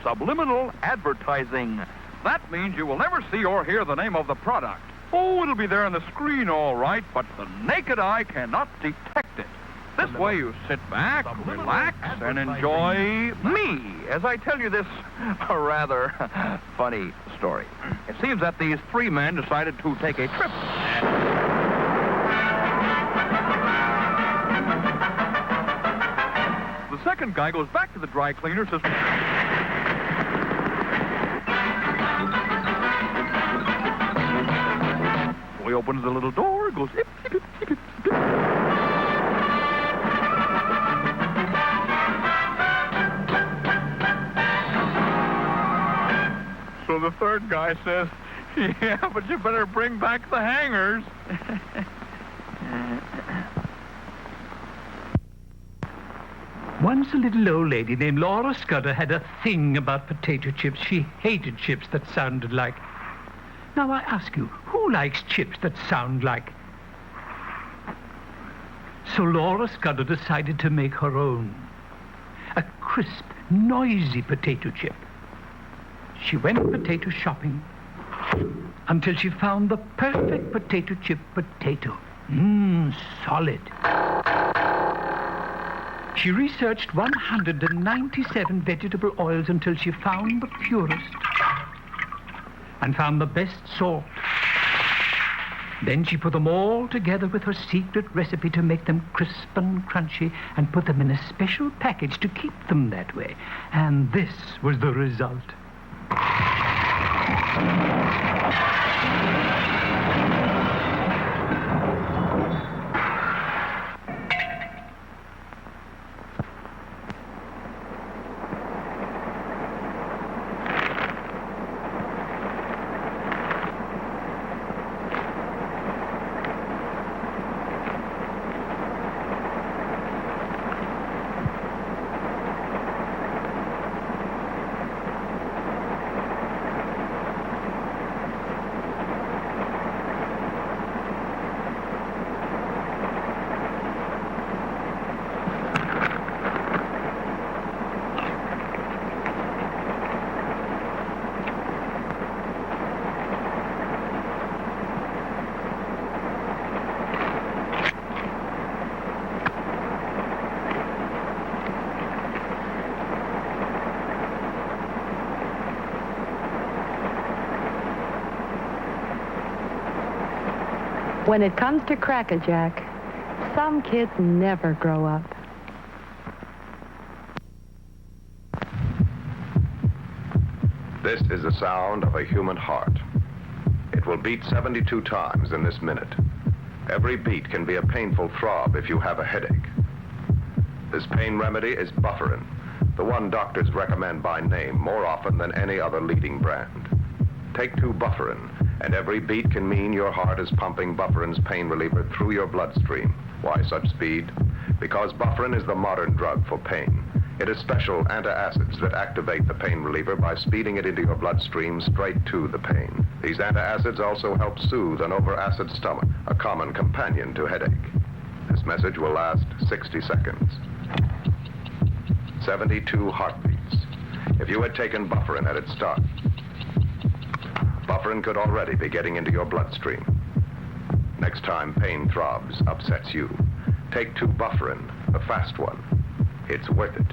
Subliminal advertising. That means you will never see or hear the name of the product. Oh, it'll be there on the screen, all right, but the naked eye cannot detect it. This way you sit back, relax, and enjoy me as I tell you this rather funny story. It seems that these three men decided to take a trip. The second guy goes back to the dry cleaner, says... So he opens the little door, goes... Hip, hip, hip, hip, hip. So the third guy says, yeah, but you better bring back the hangers. Once a little old lady named Laura Scudder had a thing about potato chips. She hated chips that sounded like... Now I ask you, who likes chips that sound like... So Laura Scudder decided to make her own. A crisp, noisy potato chip. She went potato shopping until she found the perfect potato chip potato. Solid. She researched 197 vegetable oils until she found the purest and found the best salt. Then she put them all together with her secret recipe to make them crisp and crunchy and put them in a special package to keep them that way. And this was the result. When it comes to crackerjack, some kids never grow up. This is the sound of a human heart. It will beat 72 times in this minute. Every beat can be a painful throb if you have a headache. This pain remedy is Bufferin, the one doctors recommend by name more often than any other leading brand. Take 2 Bufferin, and every beat can mean your heart is pumping Bufferin's pain reliever through your bloodstream. Why such speed? Because Bufferin is the modern drug for pain. It is special antacids that activate the pain reliever by speeding it into your bloodstream straight to the pain. These antacids also help soothe an over-acid stomach, a common companion to headache. This message will last 60 seconds. 72 heartbeats. If you had taken Bufferin at its start, Bufferin could already be getting into your bloodstream. Next time pain throbs upsets you, take 2 Bufferin, a fast one. It's worth it.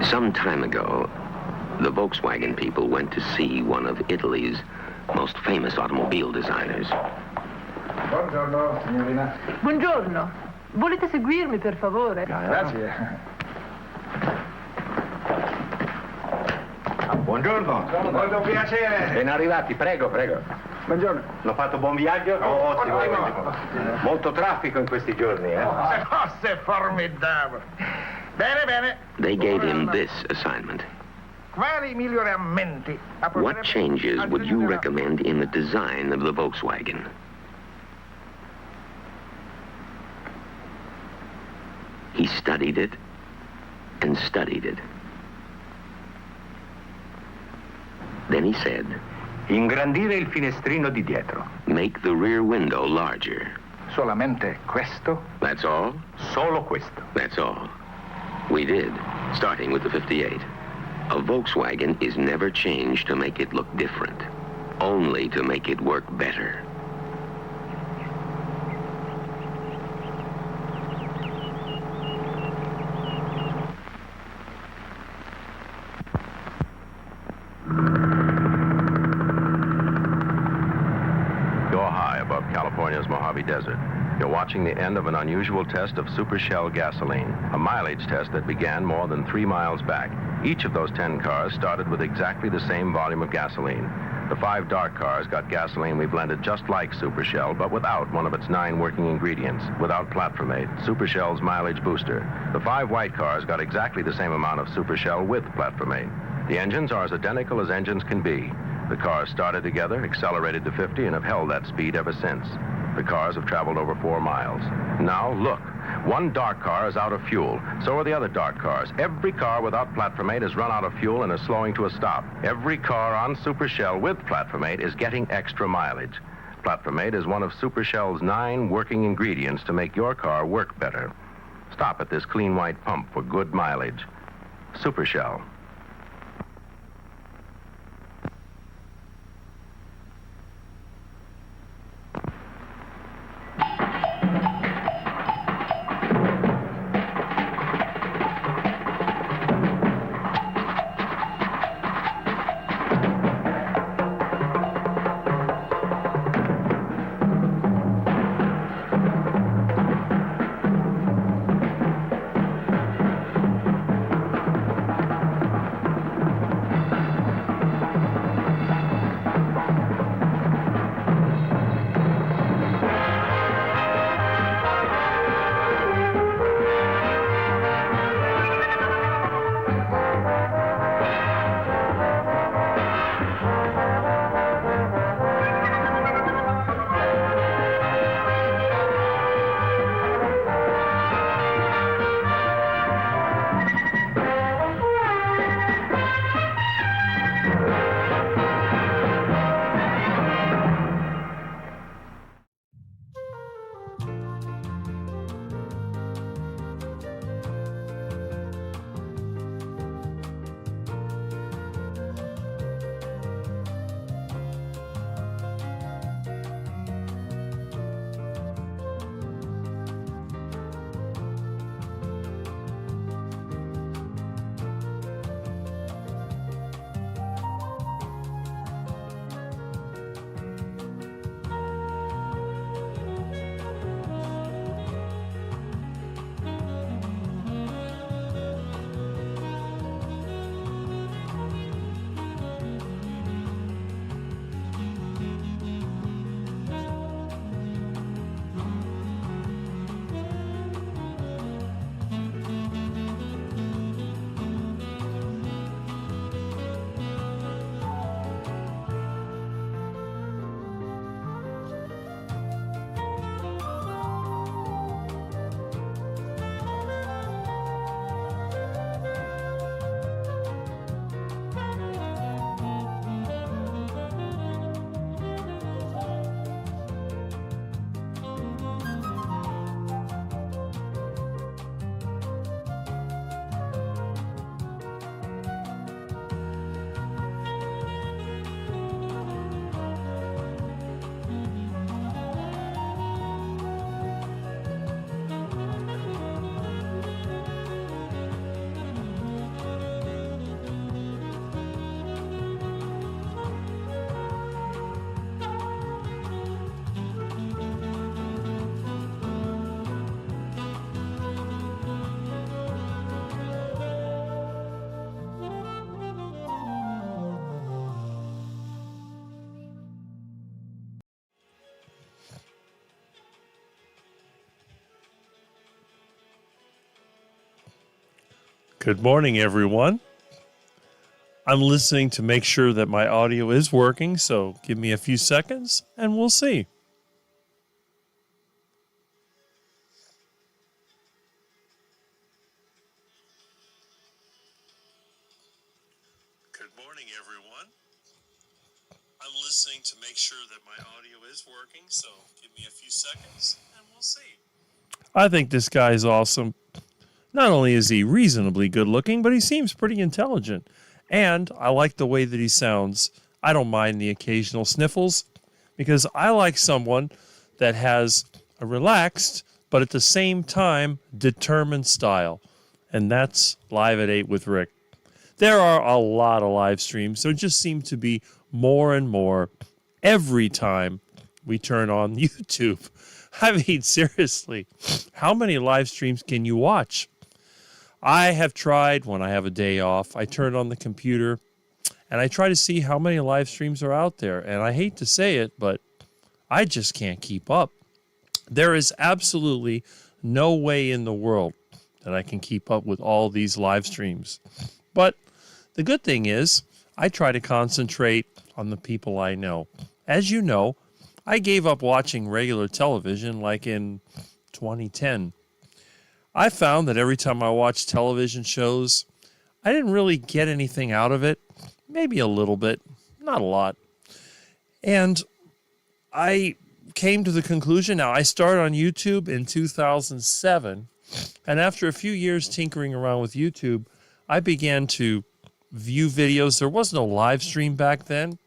Some time ago, the Volkswagen people went to see one of Italy's most famous automobile designers. Buongiorno, signorina. Buongiorno. Volete seguirmi, per favore? Grazie. Buongiorno. Molto piacere. Ben arrivati, prego, prego. Buongiorno. L'ho fatto buon viaggio? Ottimo. Molto traffico in questi giorni, eh? Se fosse formidabile. Bene, bene. They gave him this assignment. Quali miglioramenti? What changes would you recommend in the design of the Volkswagen? He studied it, and studied it. Then he said, Ingrandire il finestrino di dietro. make the rear window larger. Solamente questo? That's all? Solo questo. That's all. We did, starting with the 58. A Volkswagen is never changed to make it look different, only to make it work better. You're high above California's Mojave Desert. You're watching the end of an unusual test of Supershell gasoline, a mileage test that began more than 3 miles back. Each of those 10 cars started with exactly the same volume of gasoline. The 5 dark cars got gasoline we blended just like Supershell, but without one of its 9 working ingredients, without platformate, Supershell's mileage booster. The 5 white cars got exactly the same amount of Supershell with platformate. The engines are as identical as engines can be. The cars started together, accelerated to 50, and have held that speed ever since. The cars have traveled over 4 miles. Now, look. One dark car is out of fuel. So are the other dark cars. Every car without platformate has run out of fuel and is slowing to a stop. Every car on Supershell with platformate is getting extra mileage. Platformate is one of Supershell's 9 working ingredients to make your car work better. Stop at this clean white pump for good mileage. Supershell. Good morning, everyone. I'm listening to make sure that my audio is working, so give me a few seconds and we'll see. morning, everyone. I'm listening to make sure that my audio is working, so give me a few seconds and we'll see. I think this guy is awesome. Not only is he reasonably good looking, but he seems pretty intelligent. And I like the way that he sounds. I don't mind the occasional sniffles because I like someone that has a relaxed, but at the same time, determined style. And that's Live at 8 with Rick. There are a lot of live streams. There just seem to be more and more every time we turn on YouTube. I mean, seriously, how many live streams can you watch? I have tried when I have a day off. I turn on the computer and I try to see how many live streams are out there. And I hate to say it, but I just can't keep up. There is absolutely no way in the world that I can keep up with all these live streams. But the good thing is I try to concentrate on the people I know. As you know, I gave up watching regular television like in 2010. I found that every time I watched television shows, I didn't really get anything out of it. Maybe a little bit, not a lot. And I came to the conclusion, now I started on YouTube in 2007, and after a few years tinkering around with YouTube, I began to view videos. There was no live stream back then.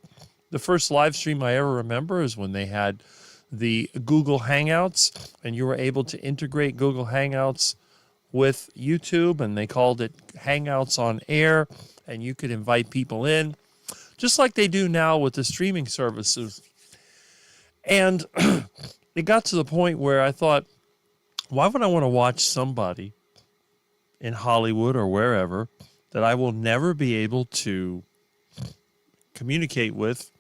The first live stream I ever remember is when they had the Google Hangouts, and you were able to integrate Google Hangouts with YouTube, and they called it Hangouts on Air, and you could invite people in, just like they do now with the streaming services. And it got to the point where I thought, why would I want to watch somebody in Hollywood or wherever that I will never be able to communicate with?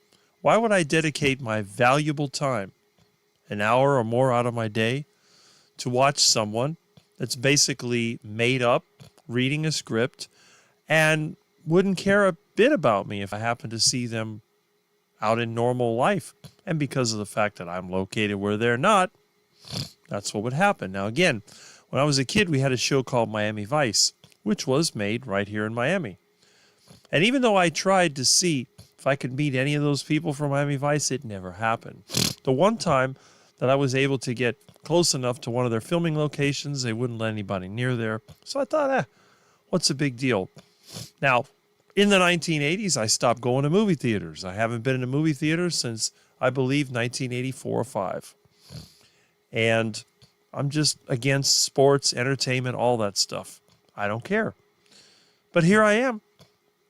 Why would I dedicate my valuable time, an hour or more out of my day, to watch someone that's basically made up, reading a script, and wouldn't care a bit about me if I happened to see them out in normal life? And because of the fact that I'm located where they're not, that's what would happen. Now, again, when I was a kid, we had a show called Miami Vice, which was made right here in Miami. And even though I tried to see if I could meet any of those people from Miami Vice, it never happened. The one time that I was able to get close enough to one of their filming locations, they wouldn't let anybody near there. So I thought, what's the big deal? Now, in the 1980s, I stopped going to movie theaters. I haven't been in a movie theater since, I believe, 1984 or 5. And I'm just against sports, entertainment, all that stuff. I don't care. But here I am,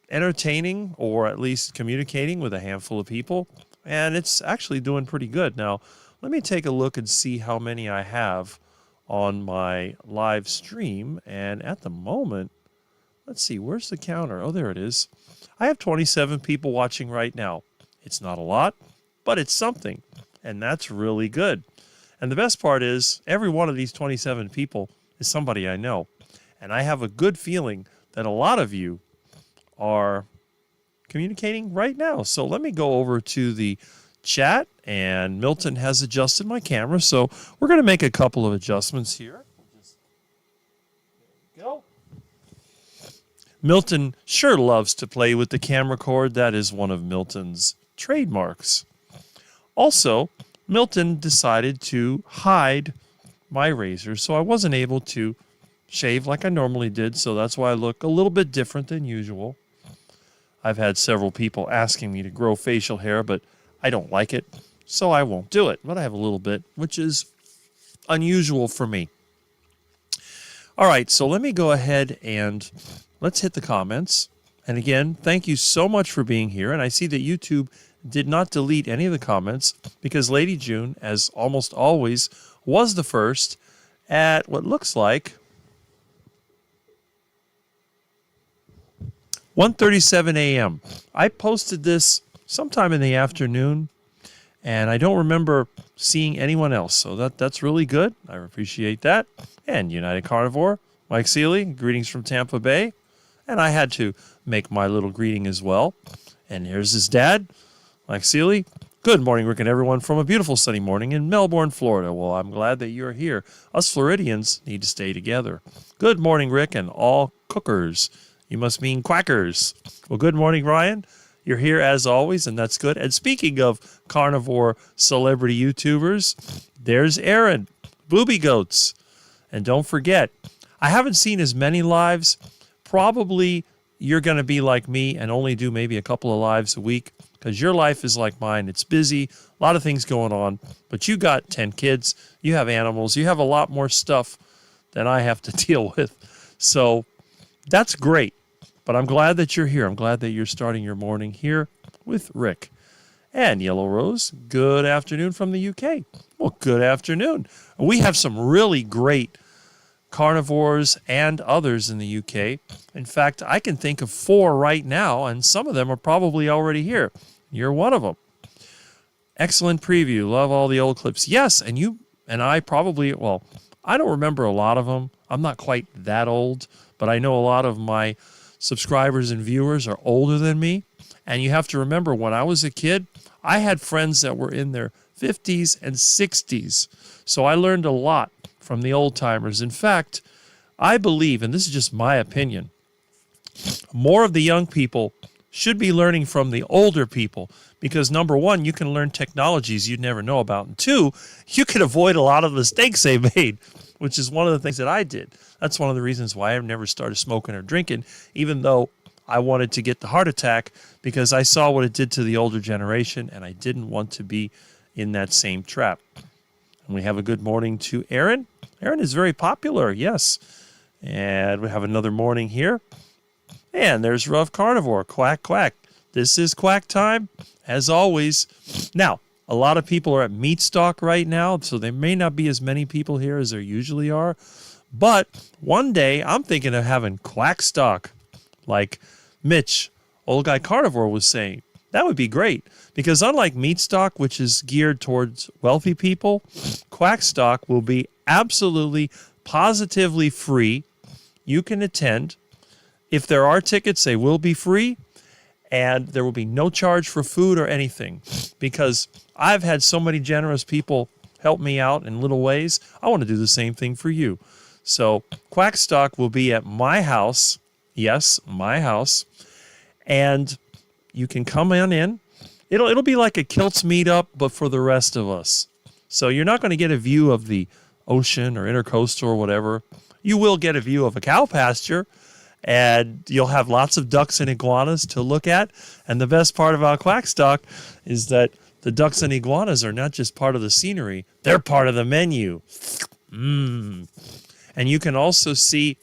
entertaining or at least communicating with a handful of people, and it's actually doing pretty good. Now, let me take a look and see how many I have on my live stream. And at the moment, let's see, where's the counter? Oh, there it is. I have 27 people watching right now. It's not a lot, but it's something, and that's really good. And the best part is every one of these 27 people is somebody I know. And I have a good feeling that a lot of you are communicating right now. So let me go over to the chat, and Milton has adjusted my camera. So we're going to make a couple of adjustments here. There we go. Milton sure loves to play with the camera cord. That is one of Milton's trademarks. Also, Milton decided to hide my razor, so I wasn't able to shave like I normally did, so that's why I look a little bit different than usual. I've had several people asking me to grow facial hair, but I don't like it, so I won't do it. But I have a little bit, which is unusual for me. All right, so let me go ahead and let's hit the comments. And again, thank you so much for being here. And I see that YouTube did not delete any of the comments because Lady June, as almost always, was the first at what looks like 1:37 a.m. I posted this sometime in the afternoon, and I don't remember seeing anyone else, so that's really good. I appreciate that. And United Carnivore, Mike Seeley, greetings from Tampa Bay. And I had to make my little greeting as well. And here's his dad, Mike Seeley. Good morning, Rick and everyone, from a beautiful sunny morning in Melbourne, Florida. Well, I'm glad that you're here. Us Floridians need to stay together. Good morning, Rick, and all cookers You must mean quackers. Well, good morning, Ryan. You're here as always, and that's good. And speaking of carnivore celebrity YouTubers, there's Aaron, Booby Goats. And don't forget, I haven't seen as many lives. Probably you're going to be like me and only do maybe a couple of lives a week because your life is like mine. It's busy, a lot of things going on, but you got 10 kids, you have animals, you have a lot more stuff than I have to deal with. So that's great. But I'm glad that you're here. I'm glad that you're starting your morning here with Rick. And Yellow Rose, good afternoon from the UK. Well, good afternoon. We have some really great carnivores and others in the UK. In fact, I can think of 4 right now, and some of them are probably already here. You're one of them. Excellent preview. Love all the old clips. Yes, and you and I probably, well, I don't remember a lot of them. I'm not quite that old, but I know a lot of my subscribers and viewers are older than me. And you have to remember, when I was a kid, I had friends that were in their 50s and 60s. So I learned a lot from the old timers. In fact, I believe, and this is just my opinion, more of the young people should be learning from the older people because, number one, you can learn technologies you'd never know about. And 2, you can avoid a lot of the mistakes they made, which is one of the things that I did. That's one of the reasons why I've never started smoking or drinking, even though I wanted to get the heart attack, because I saw what it did to the older generation, and I didn't want to be in that same trap. And we have a good morning to Aaron. Aaron is very popular, yes. And we have another morning here. And there's Rough Carnivore, quack, quack. This is quack time, as always. Now, a lot of people are at Meatstock right now, so there may not be as many people here as there usually are. But one day, I'm thinking of having Quackstock, like Mitch, Old Guy Carnivore, was saying. That would be great, because unlike Meatstock, which is geared towards wealthy people, Quackstock will be absolutely, positively free. You can attend. If there are tickets, they will be free, and there will be no charge for food or anything, because I've had so many generous people help me out in little ways. I want to do the same thing for you. So Quackstock will be at my house. Yes, my house. And you can come on in. It'll be like a Kilts meetup, but for the rest of us. So you're not going to get a view of the ocean or intercoastal or whatever. You will get a view of a cow pasture, and you'll have lots of ducks and iguanas to look at. And the best part about Quackstock is that the ducks and iguanas are not just part of the scenery. They're part of the menu. And you can also see,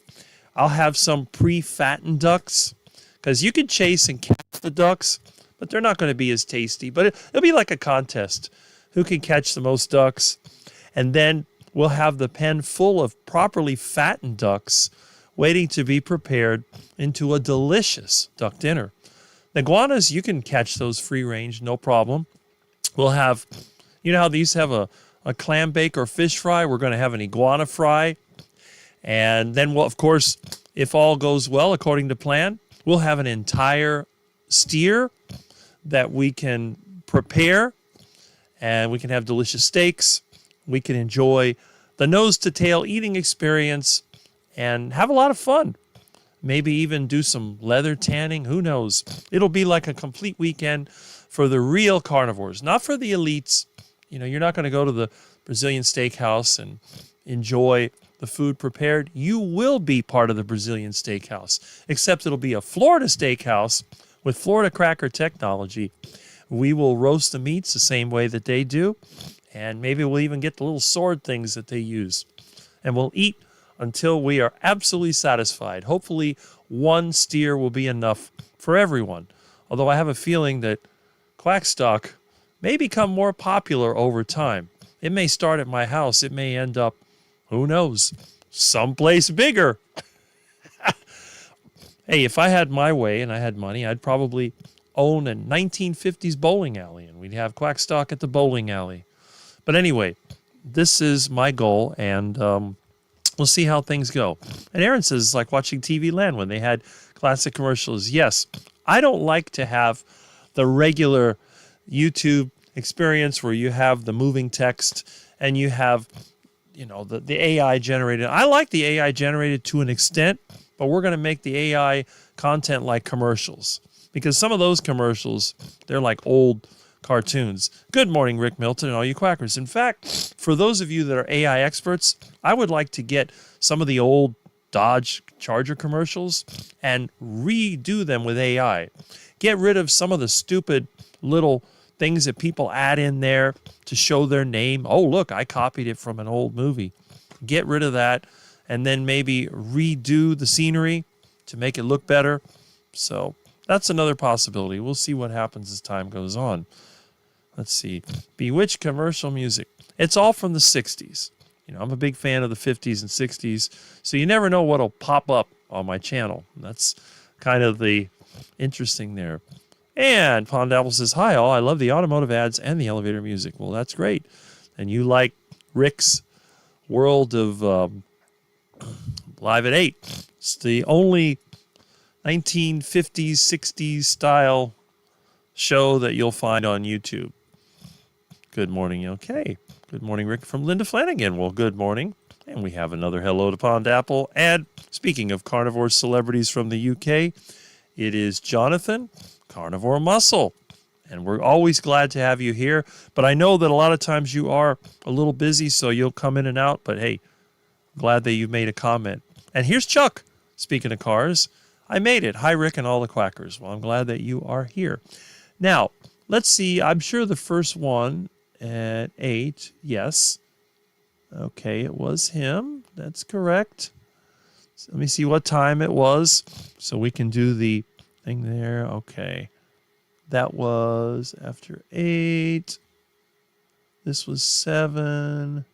I'll have some pre-fattened ducks, because you can chase and catch the ducks, but they're not going to be as tasty. But it'll be like a contest. Who can catch the most ducks? And then we'll have the pen full of properly fattened ducks waiting to be prepared into a delicious duck dinner. The iguanas, you can catch those free range, no problem. We'll have, you know how they used to have a clam bake or fish fry? We're going to have an iguana fry. And then, we'll, of course, if all goes well, according to plan, we'll have an entire steer that we can prepare, and we can have delicious steaks. We can enjoy the nose-to-tail eating experience and have a lot of fun. Maybe even do some leather tanning. Who knows? It'll be like a complete weekend for the real carnivores, not for the elites. You know, you're not going to go to the Brazilian steakhouse and enjoy the food prepared. You will be part of the Brazilian steakhouse, except it'll be a Florida steakhouse with Florida cracker technology. We will roast the meats the same way that they do, and maybe we'll even get the little sword things that they use. And we'll eat until we are absolutely satisfied. Hopefully, one steer will be enough for everyone. Although I have a feeling that Quackstock may become more popular over time. It may start at my house. It may end up, who knows, someplace bigger. Hey, if I had my way and I had money, I'd probably own a 1950s bowling alley, and we'd have Quackstock at the bowling alley. But anyway, this is my goal, and we'll see how things go. And Aaron says it's like watching TV Land when they had classic commercials. Yes, I don't like to have the regular YouTube experience where you have the moving text and you have, you know, the AI generated. I like the AI generated to an extent, but we're going to make the AI content like commercials. Because some of those commercials, they're like old cartoons. Good morning, Rick Milton and all you quackers. In fact, for those of you that are AI experts, I would like to get some of the old Dodge Charger commercials and redo them with AI. Get rid of some of the stupid little things that people add in there to show their name. Oh, look, I copied it from an old movie. Get rid of that, and then maybe redo the scenery to make it look better. So that's another possibility. We'll see what happens as time goes on. Let's see. Bewitched commercial music. It's all from the 60s. You know, I'm a big fan of the 50s and 60s, so you never know what'll pop up on my channel. That's kind of the interesting there. And Pond Apple says, hi all, I love the automotive ads and the elevator music. Well, that's great. And you like Rick's World of Live at 8. It's the only 1950s, 60s style show that you'll find on YouTube. Good morning, okay. Good morning, Rick from Linda Flanagan. Well, good morning. And we have another hello to Pond Apple. And speaking of carnivore celebrities from the UK, it is Jonathan, Carnivore Muscle. And we're always glad to have you here. But I know that a lot of times you are a little busy, so you'll come in and out. But hey, glad that you made a comment. And here's Chuck. Speaking of cars, I made it. Hi, Rick and all the quackers. Well, I'm glad that you are here. Now, let's see. I'm sure the first one at 8, yes. Okay, it was him. That's correct. So let me see what time it was so we can do the thing there. Okay. That was after 8. This was 7.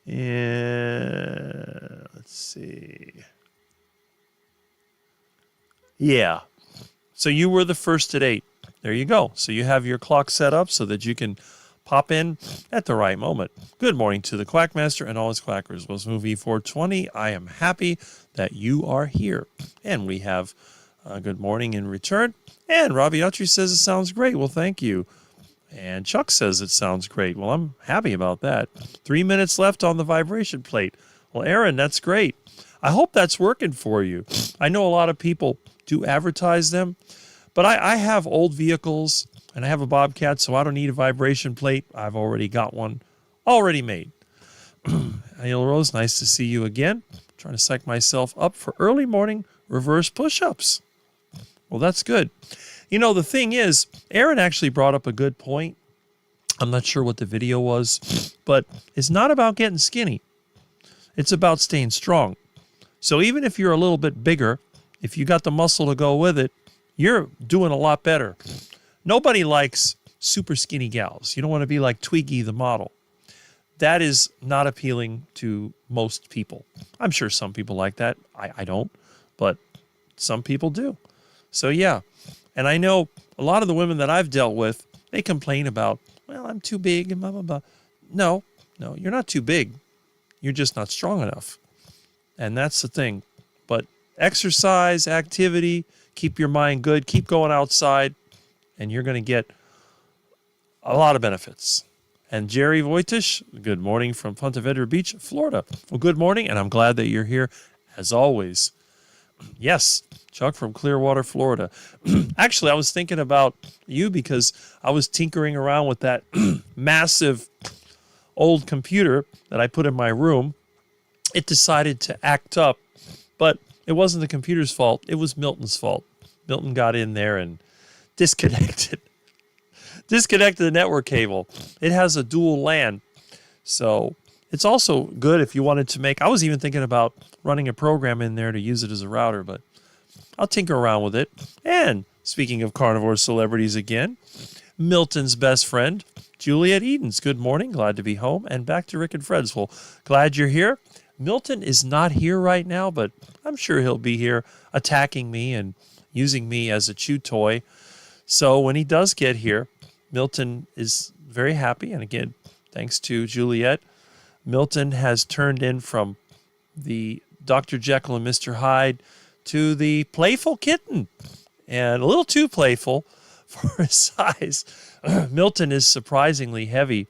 And let's see. Yeah. So you were the first at 8. There you go. So you have your clock set up so that you can pop in at the right moment. Good morning to the Quackmaster and all his quackers. Was movie 420. I am happy that you are here. And we have good morning in return. And Robbie Utry says it sounds great. Well, thank you. And Chuck says it sounds great. Well, I'm happy about that. 3 minutes left on the vibration plate. Well, Aaron, that's great. I hope that's working for you. I know a lot of people do advertise them, but I have old vehicles and I have a Bobcat, so I don't need a vibration plate. I've already got one already made. Neil Rose, nice to see you again. I'm trying to psych myself up for early morning reverse push-ups. Well, that's good. You know, the thing is, Aaron actually brought up a good point. I'm not sure what the video was, but it's not about getting skinny. It's about staying strong. So even if you're a little bit bigger, if you got the muscle to go with it, you're doing a lot better. Nobody likes super skinny gals. You don't want to be like Twiggy the model. That is not appealing to most people. I'm sure some people like that. I don't, but some people do. So yeah, and I know a lot of the women that I've dealt with, they complain about, well, I'm too big and blah, blah, blah. No, you're not too big. You're just not strong enough. And that's the thing. But exercise, activity, keep your mind good, keep going outside, and you're going to get a lot of benefits. And Jerry Voitish, good morning from Punta Vedra Beach, Florida. Well, good morning, and I'm glad that you're here as always. Yes, Chuck from Clearwater, Florida. Actually, I was thinking about you because I was tinkering around with that massive old computer that I put in my room. It decided to act up, but it wasn't the computer's fault. It was Milton's fault. Milton got in there and disconnected the network cable. It has a dual LAN. So it's also good if you wanted to make, I was even thinking about running a program in there to use it as a router, but I'll tinker around with it. And speaking of carnivore celebrities again, Milton's best friend, Juliet Edens. Good morning. Glad to be home. And back to Rick and Fred's. Well, glad you're here. Milton is not here right now, but I'm sure he'll be here attacking me and using me as a chew toy. So when he does get here, Milton is very happy. And again, thanks to Juliet, Milton has turned in from the Dr. Jekyll and Mr. Hyde to the playful kitten, and a little too playful for his size. Milton is surprisingly heavy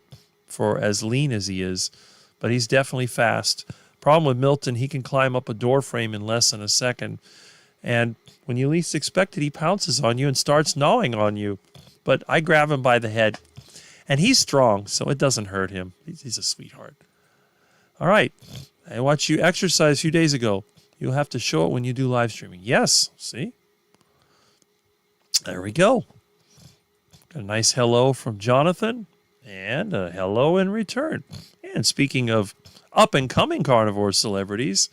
for as lean as he is, but he's definitely fast. Problem with Milton, he can climb up a door frame in less than a second. And when you least expect it, he pounces on you and starts gnawing on you. But I grab him by the head. And he's strong, so it doesn't hurt him. He's a sweetheart. All right. I watched you exercise a few days ago. You'll have to show it when you do live streaming. Yes, see? There we go. Got a nice hello from Jonathan. And a hello in return. And speaking of up-and-coming carnivore celebrities,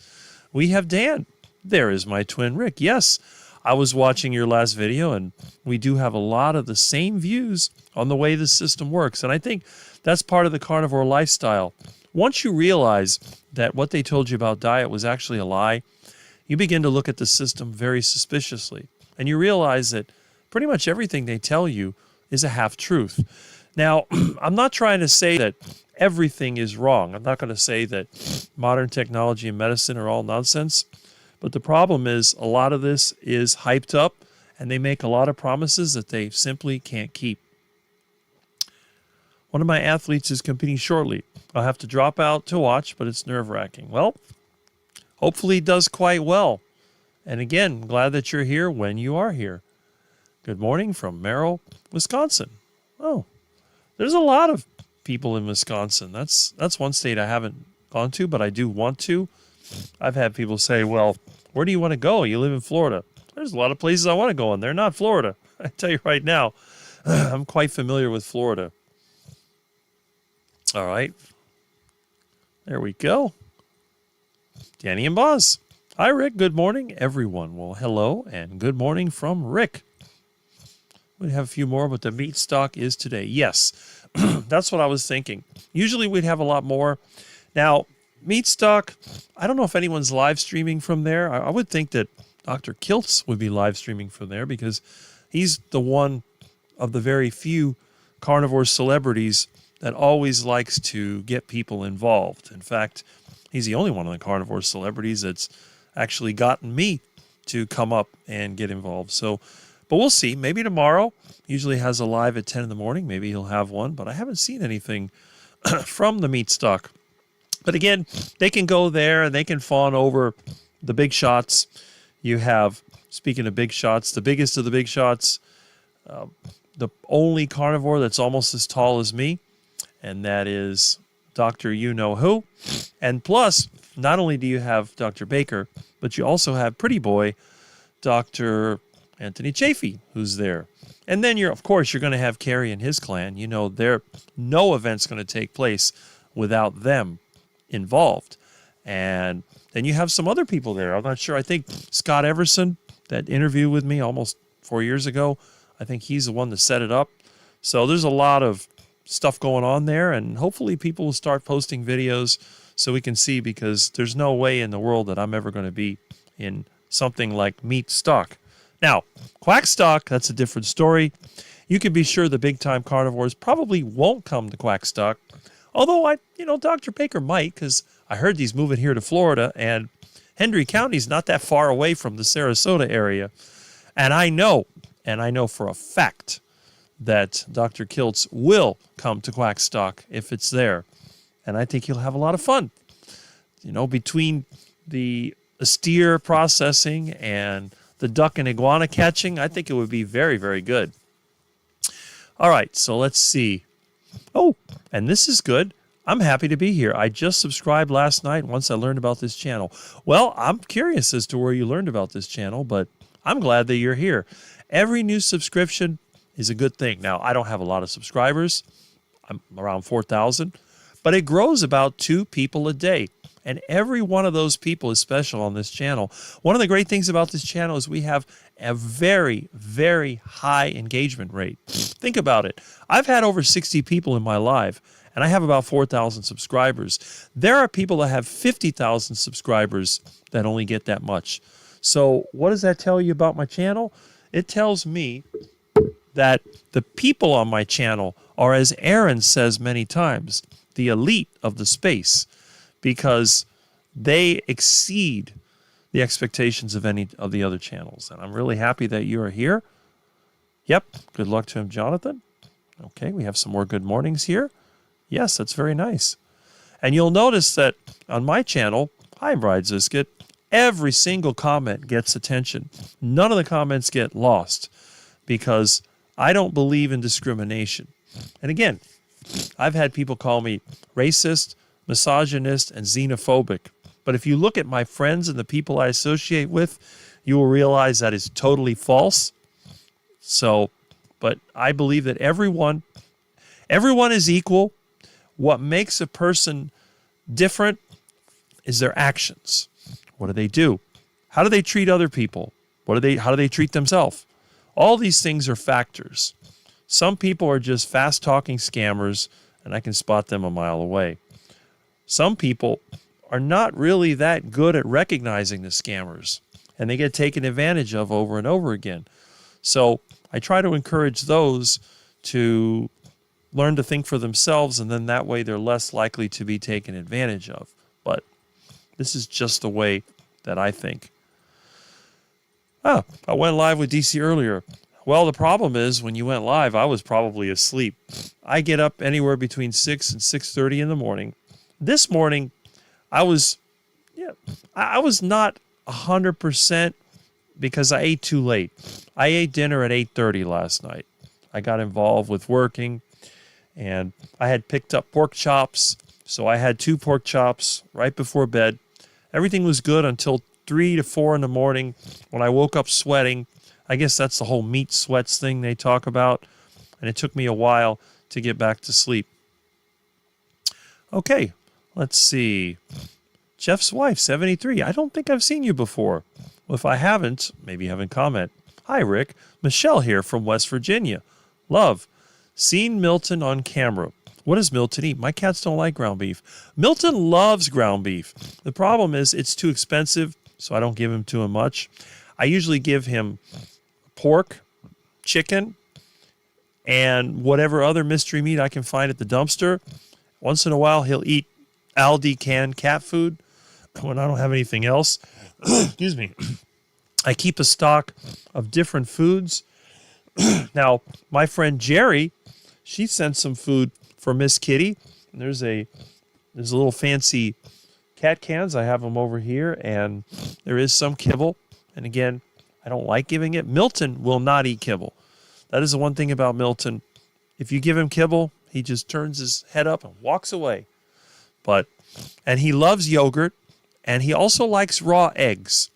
we have Dan. There is my twin Rick. Yes, I was watching your last video, and we do have a lot of the same views on the way the system works. And I think that's part of the carnivore lifestyle. Once you realize that what they told you about diet was actually a lie, you begin to look at the system very suspiciously. And you realize that pretty much everything they tell you is a half-truth. Now, I'm not trying to say that everything is wrong. I'm not going to say that modern technology and medicine are all nonsense. But the problem is a lot of this is hyped up, and they make a lot of promises that they simply can't keep. One of my athletes is competing shortly. I'll have to drop out to watch, but it's nerve-wracking. Well, hopefully he does quite well. And again, glad that you're here when you are here. Good morning from Merrill, Wisconsin. Oh, there's a lot of people in Wisconsin. That's one state I haven't gone to, but I do want to. I've had people say, well, where do you want to go? You live in Florida. There's a lot of places I want to go, and they're not Florida. I tell you right now, I'm quite familiar with Florida. All right. There we go. Danny and Boz. Hi, Rick. Good morning, everyone. Well, hello, and good morning from Rick. We have a few more, but the meat stock is today. Yes, that's what I was thinking. Usually we'd have a lot more. Now, meat stock, I don't know if anyone's live streaming from there. I would think that Dr. Kiltz would be live streaming from there because he's the one of the very few carnivore celebrities that always likes to get people involved. In fact, he's the only one of the carnivore celebrities that's actually gotten me to come up and get involved. So, but we'll see. Maybe tomorrow. Usually has a live at 10 in the morning. Maybe he'll have one, but I haven't seen anything from the meat stock. But again, they can go there and they can fawn over the big shots. You have, speaking of big shots, the biggest of the big shots, the only carnivore that's almost as tall as me, and that is Dr. You-Know-Who. And plus, not only do you have Dr. Baker, but you also have pretty boy Dr. Anthony Chafee, who's there. And then, of course, you're going to have Kerry and his clan. You know, no event's going to take place without them involved. And then you have some other people there. I'm not sure. I think Scott Everson, that interview with me almost 4 years ago, I think he's the one that set it up. So there's a lot of stuff going on there, and hopefully people will start posting videos so we can see, because there's no way in the world that I'm ever going to be in something like meat stock. Now, Quackstock, that's a different story. You can be sure the big-time carnivores probably won't come to Quackstock. Although, Dr. Baker might, because I heard he's moving here to Florida, and Hendry County's not that far away from the Sarasota area. And I know for a fact that Dr. Kiltz will come to Quackstock if it's there. And I think he'll have a lot of fun. Between the steer processing and the duck and iguana catching, I think it would be very, very good. All right, so let's see. Oh, and this is good. I'm happy to be here. I just subscribed last night once I learned about this channel. Well, I'm curious as to where you learned about this channel, but I'm glad that you're here. Every new subscription is a good thing. Now, I don't have a lot of subscribers. I'm around 4,000, but it grows about 2 people a day. And every one of those people is special on this channel. One of the great things about this channel is we have a very, very high engagement rate. Think about it. I've had over 60 people in my live, and I have about 4,000 subscribers. There are people that have 50,000 subscribers that only get that much. So what does that tell you about my channel? It tells me that the people on my channel are, as Aaron says many times, the elite of the space, because they exceed the expectations of any of the other channels. And I'm really happy that you are here. Yep, good luck to him, Jonathan. Okay, we have some more good mornings here. Yes, that's very nice. And you'll notice that on my channel, Hi, Bride Ziscuit. Every single comment gets attention. None of the comments get lost because I don't believe in discrimination. And again, I've had people call me racist, misogynist, and xenophobic. But if you look at my friends and the people I associate with, you will realize that is totally false. So, but I believe that everyone is equal. What makes a person different is their actions. What do they do? How do they treat other people? How do they treat themselves? All these things are factors. Some people are just fast-talking scammers, and I can spot them a mile away. Some people are not really that good at recognizing the scammers, and they get taken advantage of over and over again. So I try to encourage those to learn to think for themselves, and then that way they're less likely to be taken advantage of. But this is just the way that I think. I went live with DC earlier. Well, the problem is when you went live, I was probably asleep. I get up anywhere between 6 and 6:30 in the morning. This morning, I was not 100% because I ate too late. I ate dinner at 8:30 last night. I got involved with working, and I had picked up pork chops, so I had 2 pork chops right before bed. Everything was good until 3 to 4 in the morning when I woke up sweating. I guess that's the whole meat sweats thing they talk about, and it took me a while to get back to sleep. Okay, let's see. Jeff's wife, 73. I don't think I've seen you before. Well, if I haven't, maybe have a comment. Hi, Rick. Michelle here from West Virginia. Love. Seen Milton on camera. What does Milton eat? My cats don't like ground beef. Milton loves ground beef. The problem is it's too expensive, so I don't give him too much. I usually give him pork, chicken, and whatever other mystery meat I can find at the dumpster. Once in a while, he'll eat Aldi canned cat food when I don't have anything else. Excuse me. I keep a stock of different foods. Now, my friend Jerry, she sent some food for Miss Kitty. And there's a little fancy cat cans. I have them over here, and there is some kibble. And again, I don't like giving it. Milton will not eat kibble. That is the one thing about Milton. If you give him kibble, he just turns his head up and walks away. And he loves yogurt, and he also likes raw eggs.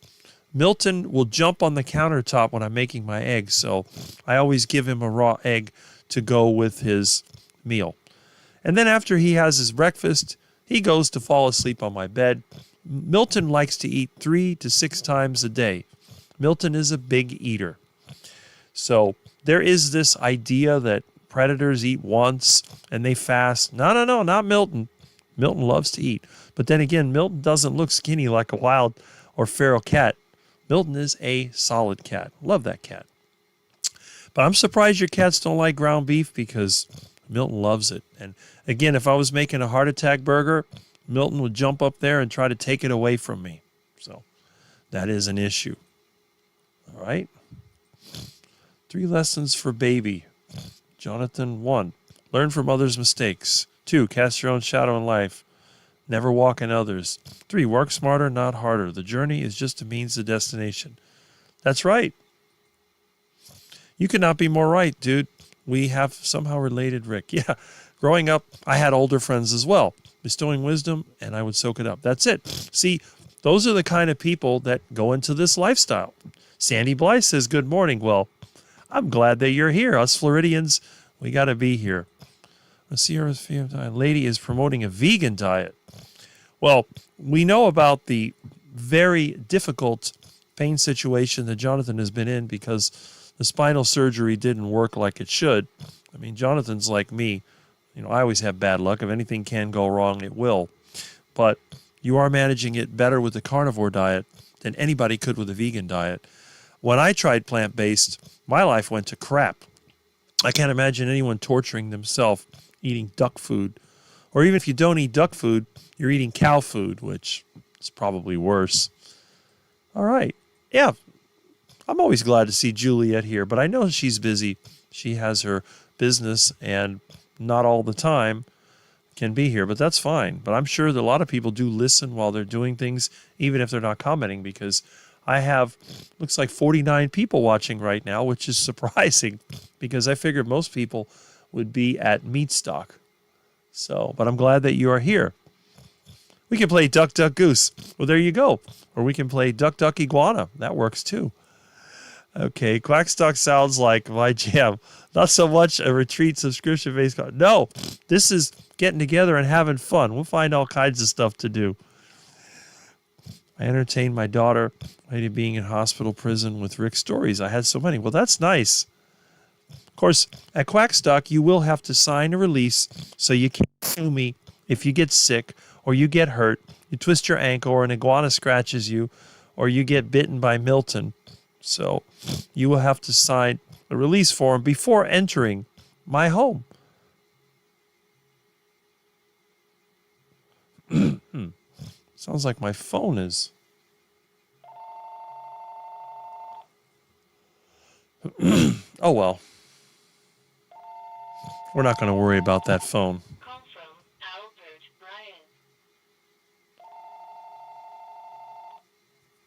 Milton will jump on the countertop when I'm making my eggs, so I always give him a raw egg to go with his meal. And then after he has his breakfast, he goes to fall asleep on my bed. Milton likes to eat 3 to 6 times a day. Milton is a big eater. So there is this idea that predators eat once and they fast. No, not Milton. Milton loves to eat. But then again, Milton doesn't look skinny like a wild or feral cat. Milton is a solid cat. Love that cat. But I'm surprised your cats don't like ground beef because Milton loves it. And again, if I was making a heart attack burger, Milton would jump up there and try to take it away from me. So that is an issue. All right. 3 lessons for baby. Jonathan, 1, learn from others' mistakes. 2, cast your own shadow in life. Never walk in others. 3, work smarter, not harder. The journey is just a means to destination. That's right. You could not be more right, dude. We have somehow related Rick. Yeah. Growing up, I had older friends as well, bestowing wisdom, and I would soak it up. That's it. See, those are the kind of people that go into this lifestyle. Sandy Blythe says, good morning. Well, I'm glad that you're here. Us Floridians, we got to be here. Let's see her lady is promoting a vegan diet. Well, we know about the very difficult pain situation that Jonathan has been in because the spinal surgery didn't work like it should. I mean, Jonathan's like me. You know, I always have bad luck. If anything can go wrong, it will. But you are managing it better with the carnivore diet than anybody could with a vegan diet. When I tried plant-based, my life went to crap. I can't imagine anyone torturing themselves eating duck food. Or even if you don't eat duck food, you're eating cow food, which is probably worse. All right. Yeah, I'm always glad to see Juliet here, but I know she's busy. She has her business and not all the time can be here, but that's fine. But I'm sure that a lot of people do listen while they're doing things, even if they're not commenting, because I have, looks like 49 people watching right now, which is surprising because I figured most people would be at Meatstock. So, but I'm glad that you are here. We can play Duck, Duck, Goose. Well, there you go. Or we can play Duck, Duck, Iguana. That works too. Okay, Quackstock sounds like my jam. Not so much a retreat subscription-based. No, this is getting together and having fun. We'll find all kinds of stuff to do. I entertained my daughter lady being in hospital prison with Rick's stories. I had so many. Well, that's nice. Of course, at Quackstock, you will have to sign a release, so you can't sue me if you get sick or you get hurt, you twist your ankle or an iguana scratches you, or you get bitten by Milton. So you will have to sign a release form before entering my home. Sounds like my phone is. Oh, well. We're not going to worry about that phone. Call from Albert Bryan.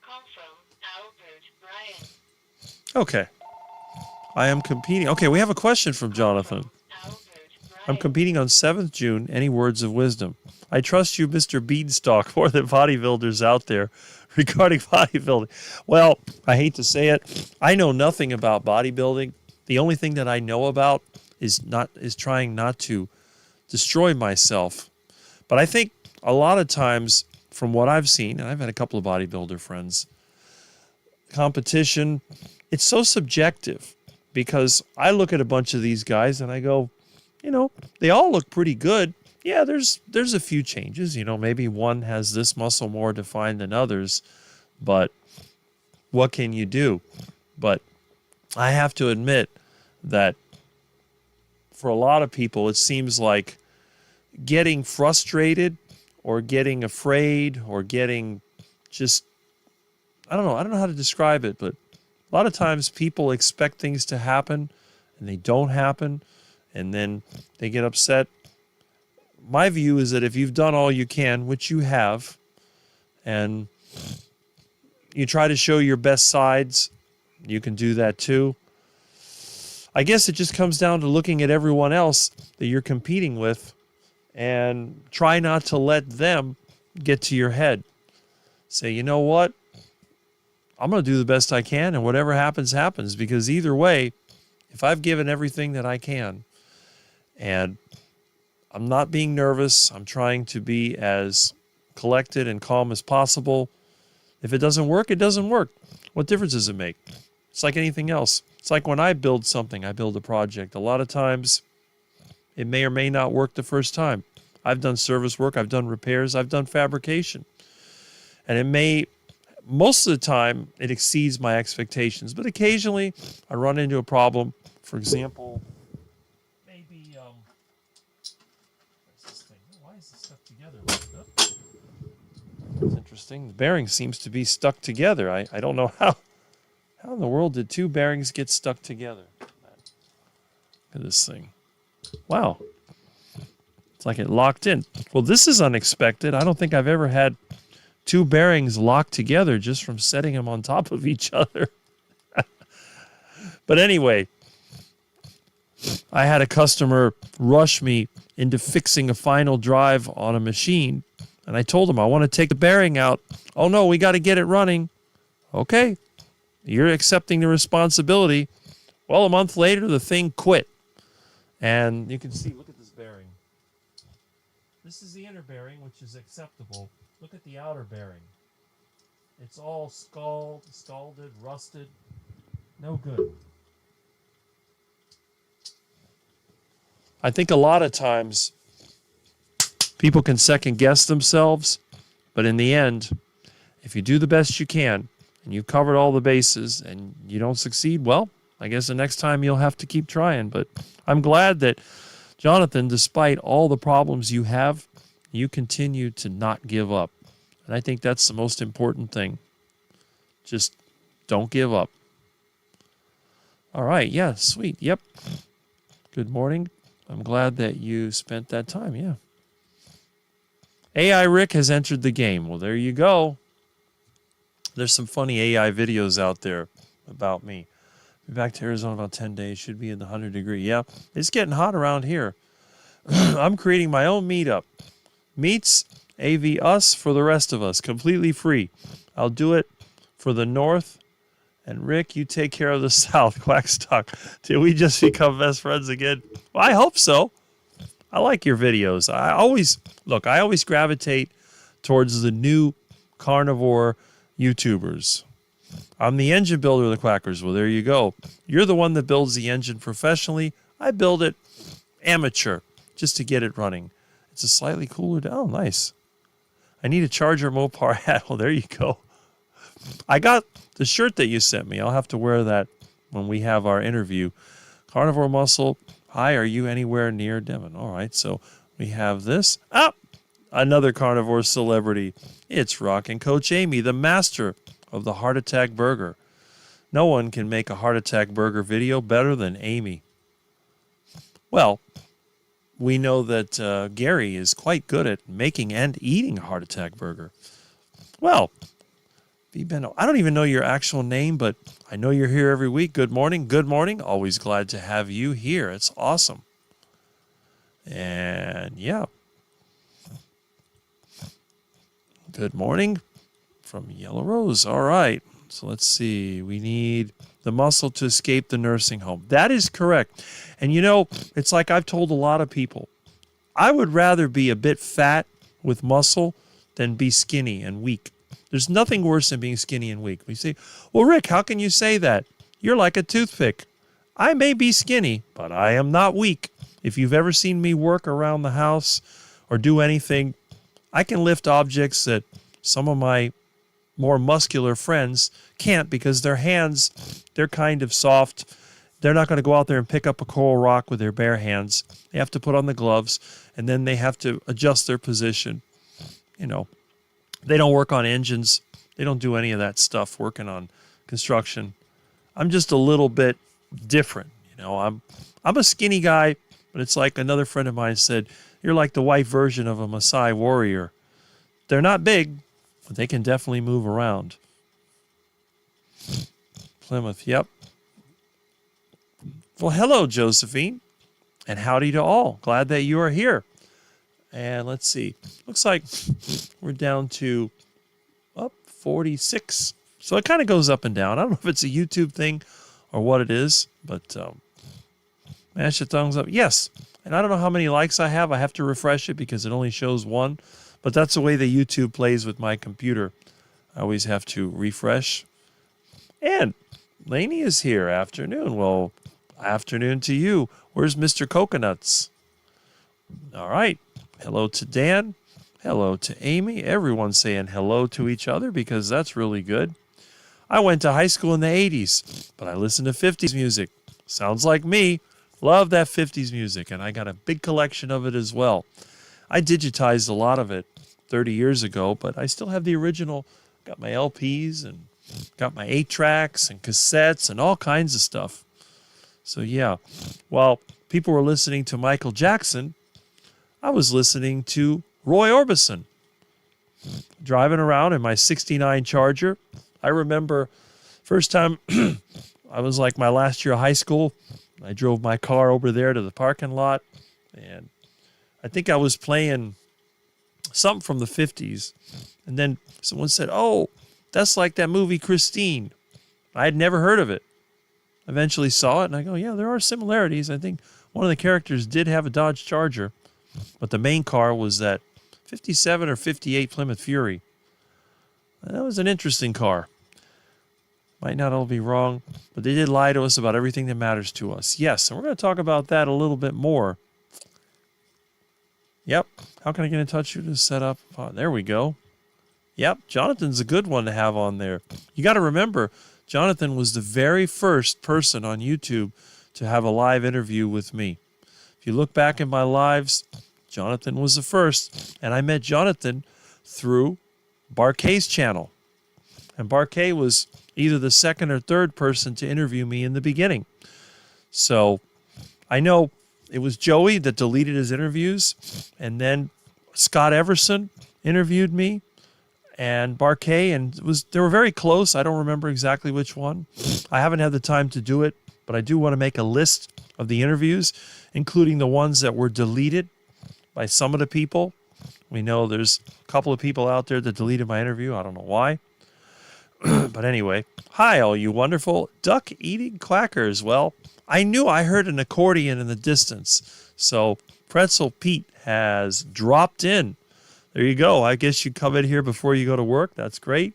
Call from Albert Bryan. Okay. I am competing. Okay, we have a question from Jonathan. I'm competing on 7th June. Any words of wisdom? I trust you, Mr. Beanstalk, more than bodybuilders out there regarding bodybuilding. Well, I hate to say it. I know nothing about bodybuilding. The only thing that I know about is trying not to destroy myself. But I think a lot of times, from what I've seen, and I've had a couple of bodybuilder friends, competition, it's so subjective because I look at a bunch of these guys and I go, you know, they all look pretty good. Yeah, there's a few changes. You know, maybe one has this muscle more defined than others, but what can you do? But I have to admit that for a lot of people, it seems like getting frustrated or getting afraid or getting just, I don't know how to describe it, but a lot of times people expect things to happen and they don't happen, and then they get upset. My view is that if you've done all you can, which you have, and you try to show your best sides, you can do that too. I guess it just comes down to looking at everyone else that you're competing with and try not to let them get to your head. Say, you know what? I'm going to do the best I can, and whatever happens, happens. Because either way, if I've given everything that I can, and I'm not being nervous, I'm trying to be as collected and calm as possible. If it doesn't work, it doesn't work. What difference does it make? It's like anything else. It's like when I build something, I build a project. A lot of times, it may or may not work the first time. I've done service work, I've done repairs, I've done fabrication. And it may, most of the time, it exceeds my expectations. But occasionally, I run into a problem. For example, maybe, what's this thing? Why is this stuck together like that? That's interesting. The bearing seems to be stuck together. I don't know how. How in the world did two bearings get stuck together? Look at this thing. Wow. It's like it locked in. Well, this is unexpected. I don't think I've ever had two bearings locked together just from setting them on top of each other. But anyway, I had a customer rush me into fixing a final drive on a machine. And I told him, I want to take the bearing out. Oh, no, we got to get it running. Okay. You're accepting the responsibility. Well, a month later, the thing quit. And you can see, look at this bearing. This is the inner bearing, which is acceptable. Look at the outer bearing. It's all scalded, rusted. No good. I think a lot of times people can second guess themselves, but in the end, if you do the best you can, and you've covered all the bases and you don't succeed, well, I guess the next time you'll have to keep trying. But I'm glad that, Jonathan, despite all the problems you have, you continue to not give up. And I think that's the most important thing. Just don't give up. All right. Yeah, sweet. Yep. Good morning. I'm glad that you spent that time. Yeah. AI Rick has entered the game. Well, there you go. There's some funny AI videos out there about me. Be back to Arizona in about 10 days. Should be in the 100-degree. Yeah, it's getting hot around here. I'm creating my own meetup. Meets AV us for the rest of us. Completely free. I'll do it for the North. And Rick, you take care of the South. Quackstock. Did we just become best friends again? Well, I hope so. I like your videos. I always gravitate towards the new carnivore YouTubers. I'm the engine builder of the Quackers. Well, there you go. You're the one that builds the engine professionally. I build it amateur just to get it running. It's a slightly cooler down. Oh, nice. I need a Charger Mopar hat. Well, there you go. I got the shirt that you sent me. I'll have to wear that when we have our interview. Carnivore Muscle. Hi, are you anywhere near Devon? All right, so we have this. Another carnivore celebrity. It's Rockin' Coach Amy, the master of the heart attack burger. No one can make a heart attack burger video better than Amy. Well, we know that Gary is quite good at making and eating a heart attack burger. Well, I don't even know your actual name, but I know you're here every week. Good morning. Good morning. Always glad to have you here. It's awesome. And yeah. Good morning from Yellow Rose. All right. So let's see. We need the muscle to escape the nursing home. That is correct. And you know, it's like I've told a lot of people, I would rather be a bit fat with muscle than be skinny and weak. There's nothing worse than being skinny and weak. We say, well, Rick, how can you say that? You're like a toothpick. I may be skinny, but I am not weak. If you've ever seen me work around the house or do anything, I can lift objects that some of my more muscular friends can't because their hands, they're kind of soft. They're not going to go out there and pick up a coral rock with their bare hands. They have to put on the gloves, and then they have to adjust their position. You know, they don't work on engines. They don't do any of that stuff working on construction. I'm just a little bit different. You know, I'm a skinny guy, but it's like another friend of mine said, you're like the white version of a Maasai warrior. They're not big, but they can definitely move around. Plymouth, yep. Well, hello, Josephine, and howdy to all. Glad that you are here. And let's see. Looks like we're down to 46. So it kind of goes up and down. I don't know if it's a YouTube thing or what it is, but mash the thumbs up. Yes. And I don't know how many likes I have. I have to refresh it because it only shows one. But that's the way the YouTube plays with my computer. I always have to refresh. And Lainey is here. Afternoon. Well, afternoon to you. Where's Mr. Coconuts? All right. Hello to Dan. Hello to Amy. Everyone's saying hello to each other because that's really good. I went to high school in the 80s, but I listened to 50s music. Sounds like me. Love that 50s music, and I got a big collection of it as well. I digitized a lot of it 30 years ago, but I still have the original. Got my LPs and got my 8-tracks and cassettes and all kinds of stuff. So, yeah, while people were listening to Michael Jackson, I was listening to Roy Orbison. Driving around in my 69 Charger. I remember first time I was like my last year of high school. I drove my car over there to the parking lot, and I think I was playing something from the 50s. And then someone said, oh, that's like that movie Christine. I had never heard of it. Eventually saw it, and I go, yeah, there are similarities. I think one of the characters did have a Dodge Charger, but the main car was that 57 or 58 Plymouth Fury. And that was an interesting car. Might not all be wrong, but they did lie to us about everything that matters to us. Yes, and we're going to talk about that a little bit more. Yep. How can I get in touch with you to set up? Oh, there we go. Yep, Jonathan's a good one to have on there. You got to remember, Jonathan was the very first person on YouTube to have a live interview with me. If you look back in my lives, Jonathan was the first, and I met Jonathan through Barkay's channel. And Barkay was either the second or third person to interview me in the beginning. So I know it was Joey that deleted his interviews, and then Scott Everson, interviewed me, and Barquet, and they were very close. I don't remember exactly which one. I haven't had the time to do it, but I do want to make a list of the interviews, including the ones that were deleted by some of the people. We know there's a couple of people out there that deleted my interview. I don't know why. But anyway, hi, all you wonderful duck-eating quackers. Well, I knew I heard an accordion in the distance, so Pretzel Pete has dropped in. There you go. I guess you come in here before you go to work. That's great.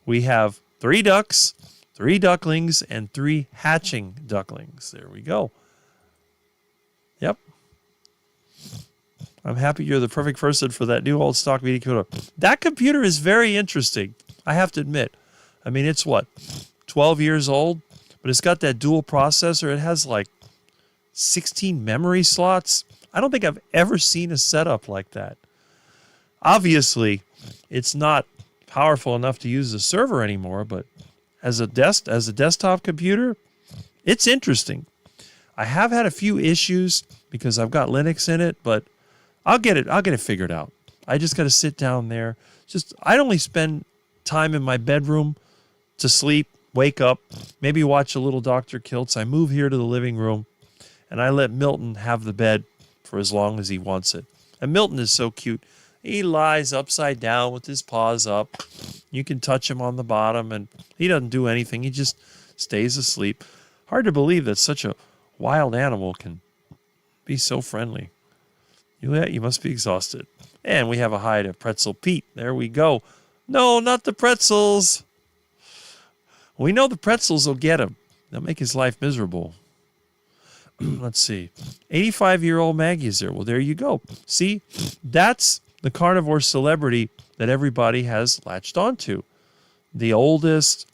We have 3 ducks, 3 ducklings, and 3 hatching ducklings. There we go. Yep. I'm happy you're the perfect person for that new old stock media computer. That computer is very interesting, I have to admit. I mean, it's what, 12 years old? But it's got that dual processor. It has like 16 memory slots. I don't think I've ever seen a setup like that. Obviously, it's not powerful enough to use a server anymore, but as a desktop computer, it's interesting. I have had a few issues because I've got Linux in it, but I'll get it figured out. I just got to sit down there. I'd only spend time in my bedroom to sleep, wake up, maybe watch a little Dr. Kiltz. I move here to the living room, and I let Milton have the bed for as long as he wants it. And Milton is so cute. He lies upside down with his paws up. You can touch him on the bottom, and he doesn't do anything. He just stays asleep. Hard to believe that such a wild animal can be so friendly. You must be exhausted. And we have a hi to Pretzel Pete. There we go. No, not the pretzels. We know the pretzels will get him. They'll make his life miserable. Let's see. 85-year-old Maggie is there. Well, there you go. See, that's the carnivore celebrity that everybody has latched onto. The oldest,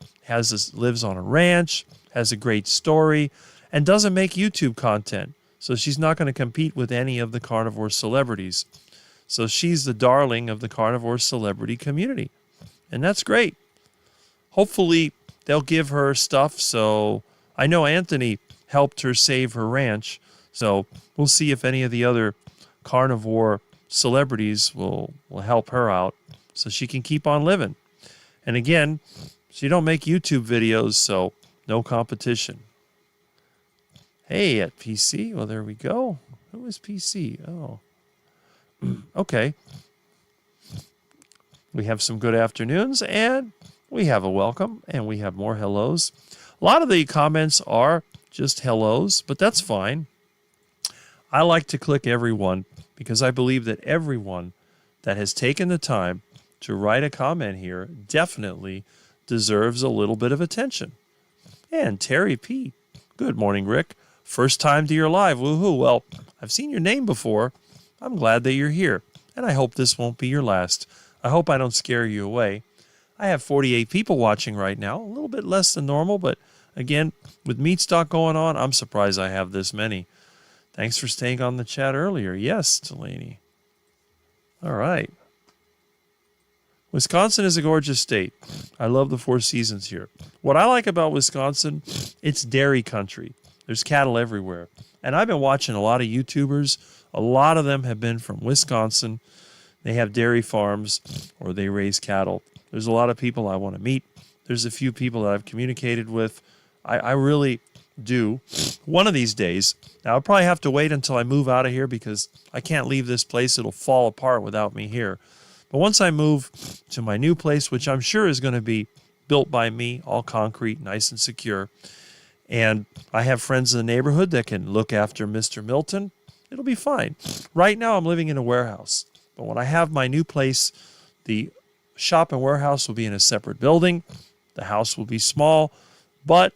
lives on a ranch, has a great story, and doesn't make YouTube content. So she's not going to compete with any of the carnivore celebrities. So she's the darling of the carnivore celebrity community. And that's great. Hopefully they'll give her stuff. So I know Anthony helped her save her ranch. So we'll see if any of the other carnivore celebrities will help her out so she can keep on living. And again, she don't make YouTube videos, so no competition. Hey, at PC. Well, there we go. Who is PC? Oh. Okay. We have some good afternoons, and we have a welcome, and we have more hellos. A lot of the comments are just hellos, but that's fine. I like to click everyone because I believe that everyone that has taken the time to write a comment here definitely deserves a little bit of attention. And Terry P. Good morning, Rick. First time to your live. Woohoo. Well, I've seen your name before. I'm glad that you're here, and I hope this won't be your last. I hope I don't scare you away. I have 48 people watching right now, a little bit less than normal, but again, with meat stock going on, I'm surprised I have this many. Thanks for staying on the chat earlier. Yes, Delaney. All right. Wisconsin is a gorgeous state. I love the 4 seasons here. What I like about Wisconsin, it's dairy country. There's cattle everywhere. And I've been watching a lot of YouTubers. A lot of them have been from Wisconsin. They have dairy farms or they raise cattle. There's a lot of people I want to meet. There's a few people that I've communicated with. I really do. One of these days, now I'll probably have to wait until I move out of here because I can't leave this place. It'll fall apart without me here. But once I move to my new place, which I'm sure is going to be built by me, all concrete, nice and secure, and I have friends in the neighborhood that can look after Mr. Milton, it'll be fine. Right now, I'm living in a warehouse. But when I have my new place, the shop and warehouse will be in a separate building. The house will be small, but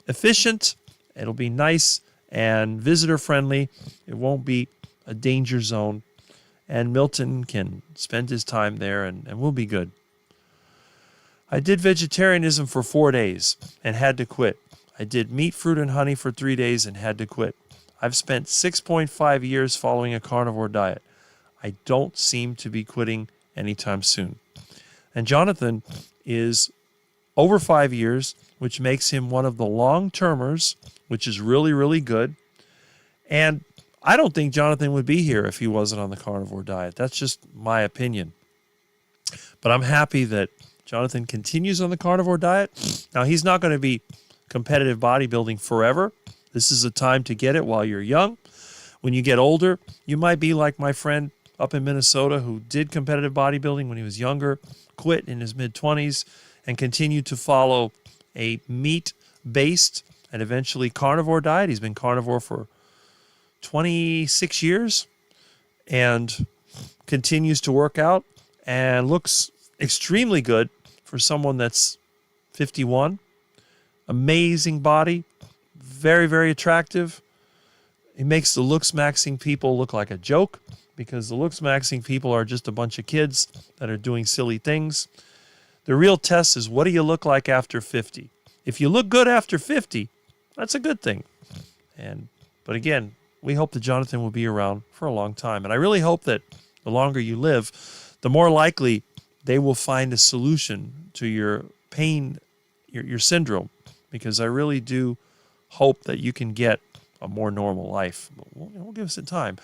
efficient. It'll be nice and visitor-friendly. It won't be a danger zone. And Milton can spend his time there, and we'll be good. I did vegetarianism for 4 days and had to quit. I did meat, fruit, and honey for 3 days and had to quit. I've spent 6.5 years following a carnivore diet. I don't seem to be quitting anytime soon. And Jonathan is over 5 years, which makes him one of the long-termers, which is really, really good. And I don't think Jonathan would be here if he wasn't on the carnivore diet. That's just my opinion. But I'm happy that Jonathan continues on the carnivore diet. Now, he's not going to be competitive bodybuilding forever. This is a time to get it while you're young. When you get older, you might be like my friend up in Minnesota who did competitive bodybuilding when he was younger, quit in his mid-20s, and continued to follow a meat-based and eventually carnivore diet. He's been carnivore for 26 years and continues to work out and looks extremely good for someone that's 51. Amazing body, very, very attractive. He makes the looks maxing people look like a joke because the looks maxing people are just a bunch of kids that are doing silly things. The real test is, what do you look like after 50? If you look good after 50, that's a good thing. But again, we hope that Jonathan will be around for a long time. And I really hope that the longer you live, the more likely they will find a solution to your pain, your syndrome, because I really do hope that you can get a more normal life. But we'll give us some time.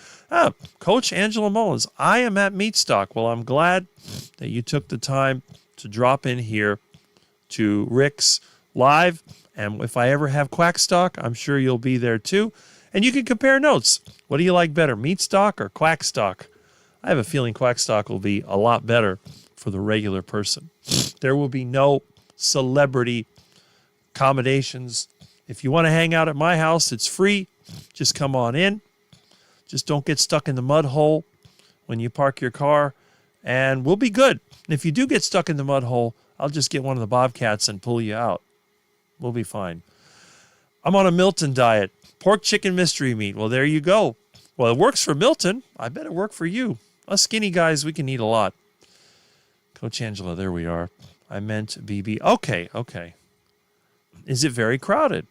Coach Angela Mullins, I am at Meatstock. Well, I'm glad that you took the time to drop in here to Rick's Live. And if I ever have Quackstock, I'm sure you'll be there too. And you can compare notes. What do you like better, Meatstock or Quackstock? I have a feeling Quackstock will be a lot better for the regular person. There will be no celebrity accommodations. If you want to hang out at my house, it's free. Just come on in. Just don't get stuck in the mud hole when you park your car, and we'll be good. And if you do get stuck in the mud hole, I'll just get one of the Bobcats and pull you out. We'll be fine. I'm on a Milton diet. Pork, chicken, mystery meat. Well, there you go. Well, it works for Milton. I bet it worked for you. Us skinny guys, we can eat a lot. Coach Angela, there we are. I meant BB. Okay. Is it very crowded?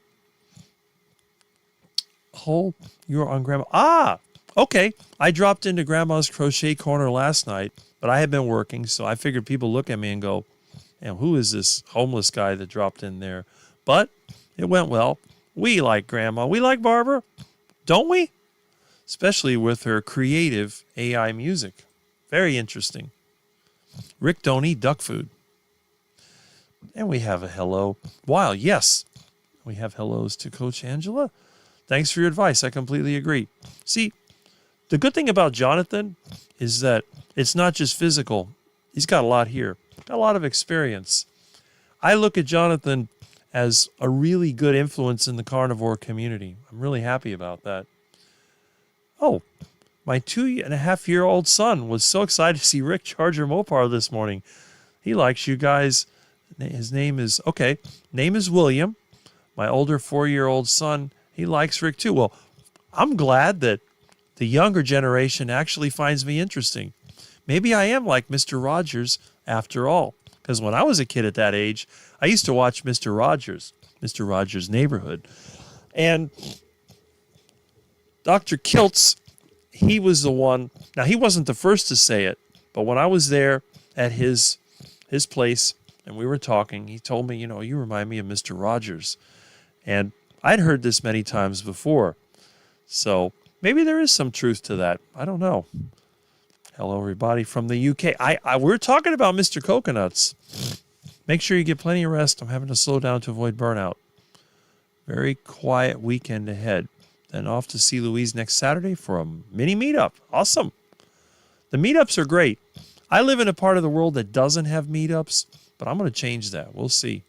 Oh, you're on Grandma. Okay. I dropped into Grandma's Crochet Corner last night, but I had been working, so I figured people look at me and go, who is this homeless guy that dropped in there? But it went well. We like Grandma. We like Barbara, don't we? Especially with her creative AI music. Very interesting. Rick, don't eat duck food. And we have a hello. Wow, yes. We have hellos to Coach Angela. Thanks for your advice. I completely agree. See, the good thing about Jonathan is that it's not just physical. He's got a lot here. Got a lot of experience. I look at Jonathan as a really good influence in the carnivore community. I'm really happy about that. Oh, my 2.5-year-old son was so excited to see Rick Charger Mopar this morning. He likes you guys. His name is William. My older 4-year-old son, he likes Rick too. Well, I'm glad that the younger generation actually finds me interesting. Maybe I am like Mr. Rogers after all. Because when I was a kid at that age, I used to watch Mr. Rogers' Neighborhood. And Dr. Kiltz, he was the one. Now, he wasn't the first to say it, but when I was there at his place and we were talking, he told me, you remind me of Mr. Rogers. And I'd heard this many times before. So maybe there is some truth to that. I don't know. Hello, everybody from the UK. We're talking about Mr. Coconuts. Make sure you get plenty of rest. I'm having to slow down to avoid burnout. Very quiet weekend ahead. Then off to see Louise next Saturday for a mini meetup. Awesome. The meetups are great. I live in a part of the world that doesn't have meetups, but I'm going to change that. We'll see.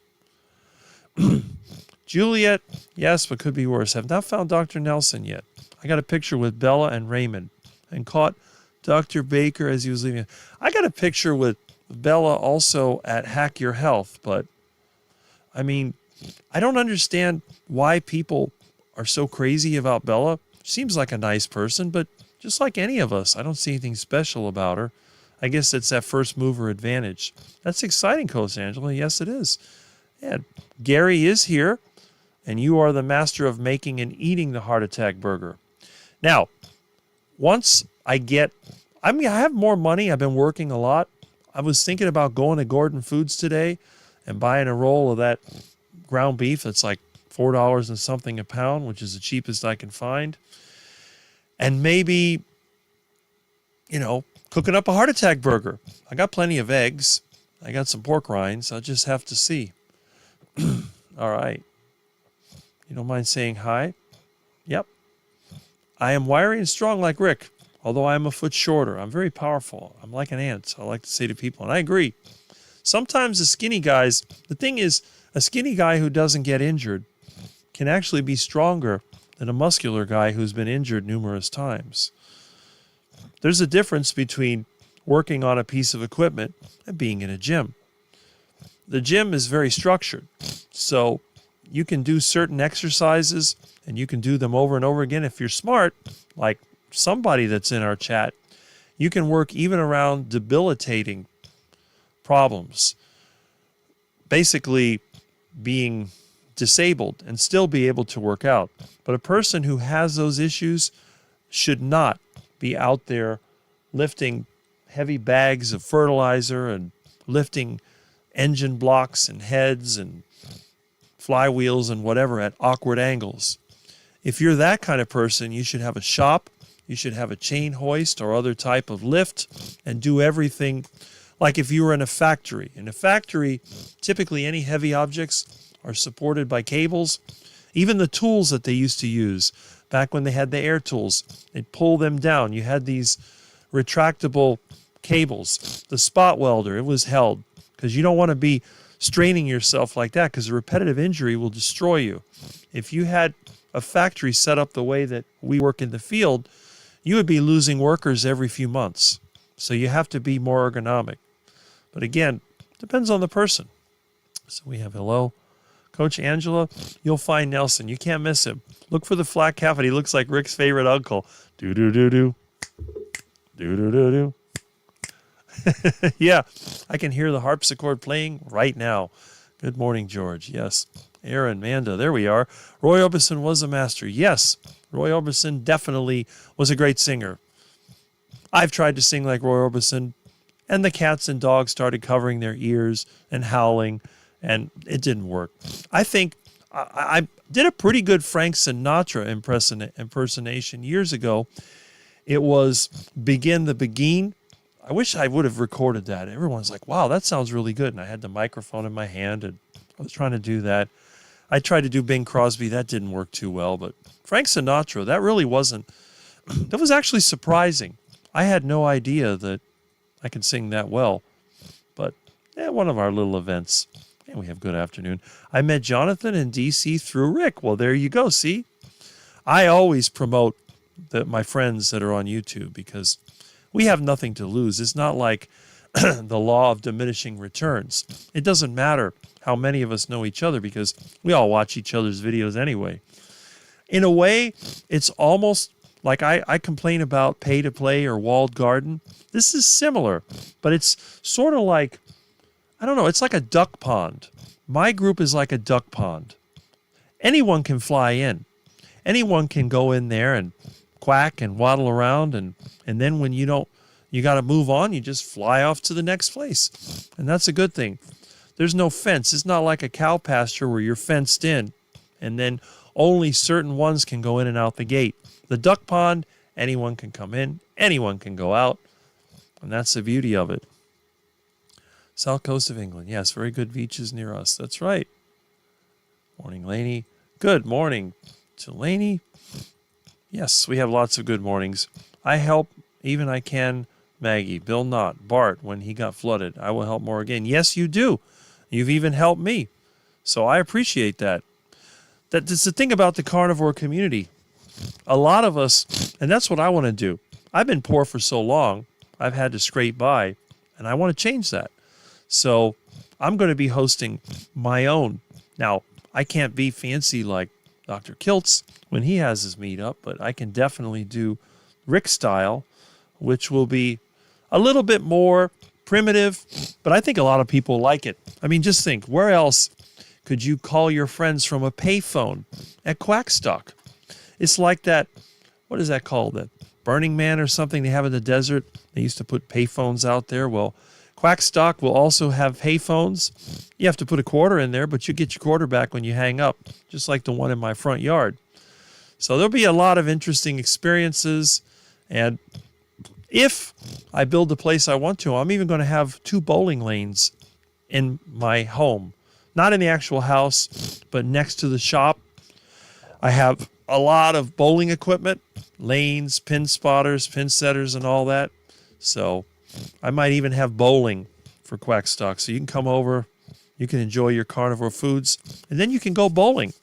Juliet, yes, but could be worse. Have not found Dr. Nelson yet. I got a picture with Bella and Raymond and caught Dr. Baker as he was leaving. I got a picture with Bella also at Hack Your Health, but I mean, I don't understand why people are so crazy about Bella. Seems like a nice person, but just like any of us, I don't see anything special about her. I guess it's that first mover advantage. That's exciting, Coach Angela. Yes, it is. And Gary is here, and you are the master of making and eating the heart attack burger. Now, once I have more money. I've been working a lot. I was thinking about going to Gordon Foods today and buying a roll of that ground beef that's like $4 and something a pound, which is the cheapest I can find. And maybe, cooking up a heart attack burger. I got plenty of eggs. I got some pork rinds. I'll just have to see. All right. You don't mind saying hi? Yep. I am wiry and strong like Rick, although I am a foot shorter. I'm very powerful. I'm like an ant, I like to say to people, and I agree. Sometimes the skinny guys, the thing is, a skinny guy who doesn't get injured can actually be stronger than a muscular guy who's been injured numerous times. There's a difference between working on a piece of equipment and being in a gym. The gym is very structured, so you can do certain exercises and you can do them over and over again. If you're smart, like somebody that's in our chat, you can work even around debilitating problems. Basically being disabled and still be able to work out. But a person who has those issues should not be out there lifting heavy bags of fertilizer and lifting engine blocks and heads and flywheels and whatever at awkward angles. If you're that kind of person, you should have a shop, you should have a chain hoist or other type of lift and do everything like if you were in a factory. In a factory, typically any heavy objects are supported by cables. Even the tools that they used to use back when they had the air tools, they'd pull them down. You had these retractable cables. The spot welder, it was held because you don't want to be straining yourself like that because a repetitive injury will destroy you. If you had a factory set up the way that we work in the field, you would be losing workers every few months. So you have to be more ergonomic. But again, depends on the person. So we have hello. Coach Angela, you'll find Nelson. You can't miss him. Look for the flat cap. He looks like Rick's favorite uncle. Do-do-do-do. Do-do-do-do. Yeah, I can hear the harpsichord playing right now. Good morning, George. Yes. Aaron, Manda, there we are. Roy Orbison was a master. Yes, Roy Orbison definitely was a great singer. I've tried to sing like Roy Orbison, and the cats and dogs started covering their ears and howling, and it didn't work. I think I did a pretty good Frank Sinatra impersonation years ago. It was Begin the Begin. I wish I would have recorded that. Everyone's like, wow, that sounds really good. And I had the microphone in my hand, and I was trying to do that. I tried to do Bing Crosby. That didn't work too well. But Frank Sinatra, that really wasn't. That was actually surprising. I had no idea that I could sing that well. But one of our little events. And we have good afternoon. I met Jonathan in D.C. through Rick. Well, there you go. See? I always promote my friends that are on YouTube because we have nothing to lose. It's not like the law of diminishing returns. It doesn't matter how many of us know each other because we all watch each other's videos anyway. In a way, it's almost like I complain about pay-to-play or walled garden. This is similar, but it's sort of like, I don't know, it's like a duck pond. My group is like a duck pond. Anyone can fly in. Anyone can go in there and quack and waddle around, and then when you got to move on, you just fly off to the next place. And that's a good thing. There's no fence. It's not like a cow pasture where you're fenced in, and then only certain ones can go in and out the gate. The duck pond, anyone can come in, anyone can go out, and that's the beauty of it. South coast of England. Yes, very good beaches near us. That's right. Morning, Laney. Good morning to Laney. Yes, we have lots of good mornings. I help even I can Maggie, Bill Knott, Bart when he got flooded. I will help more again. Yes, you do. You've even helped me. So I appreciate that. That's the thing about the carnivore community. A lot of us, and that's what I want to do. I've been poor for so long, I've had to scrape by, and I want to change that. So I'm going to be hosting my own. Now, I can't be fancy like Dr. Kiltz when he has his meetup, but I can definitely do Rick style, which will be a little bit more primitive, but I think a lot of people like it. I mean, just think, where else could you call your friends from a payphone at Quackstock? It's like that, what is that called? That Burning Man or something they have in the desert? They used to put payphones out there. Well, Quackstock will also have payphones. You have to put a quarter in there, but you get your quarter back when you hang up, just like the one in my front yard. So there'll be a lot of interesting experiences, and If I build the place I want to, I'm even going to have 2 bowling lanes in my home. Not in the actual house, but next to the shop. I have a lot of bowling equipment, lanes, pin spotters, pin setters, and all that. So I might even have bowling for Quackstock. So you can come over, you can enjoy your carnivore foods, and then you can go bowling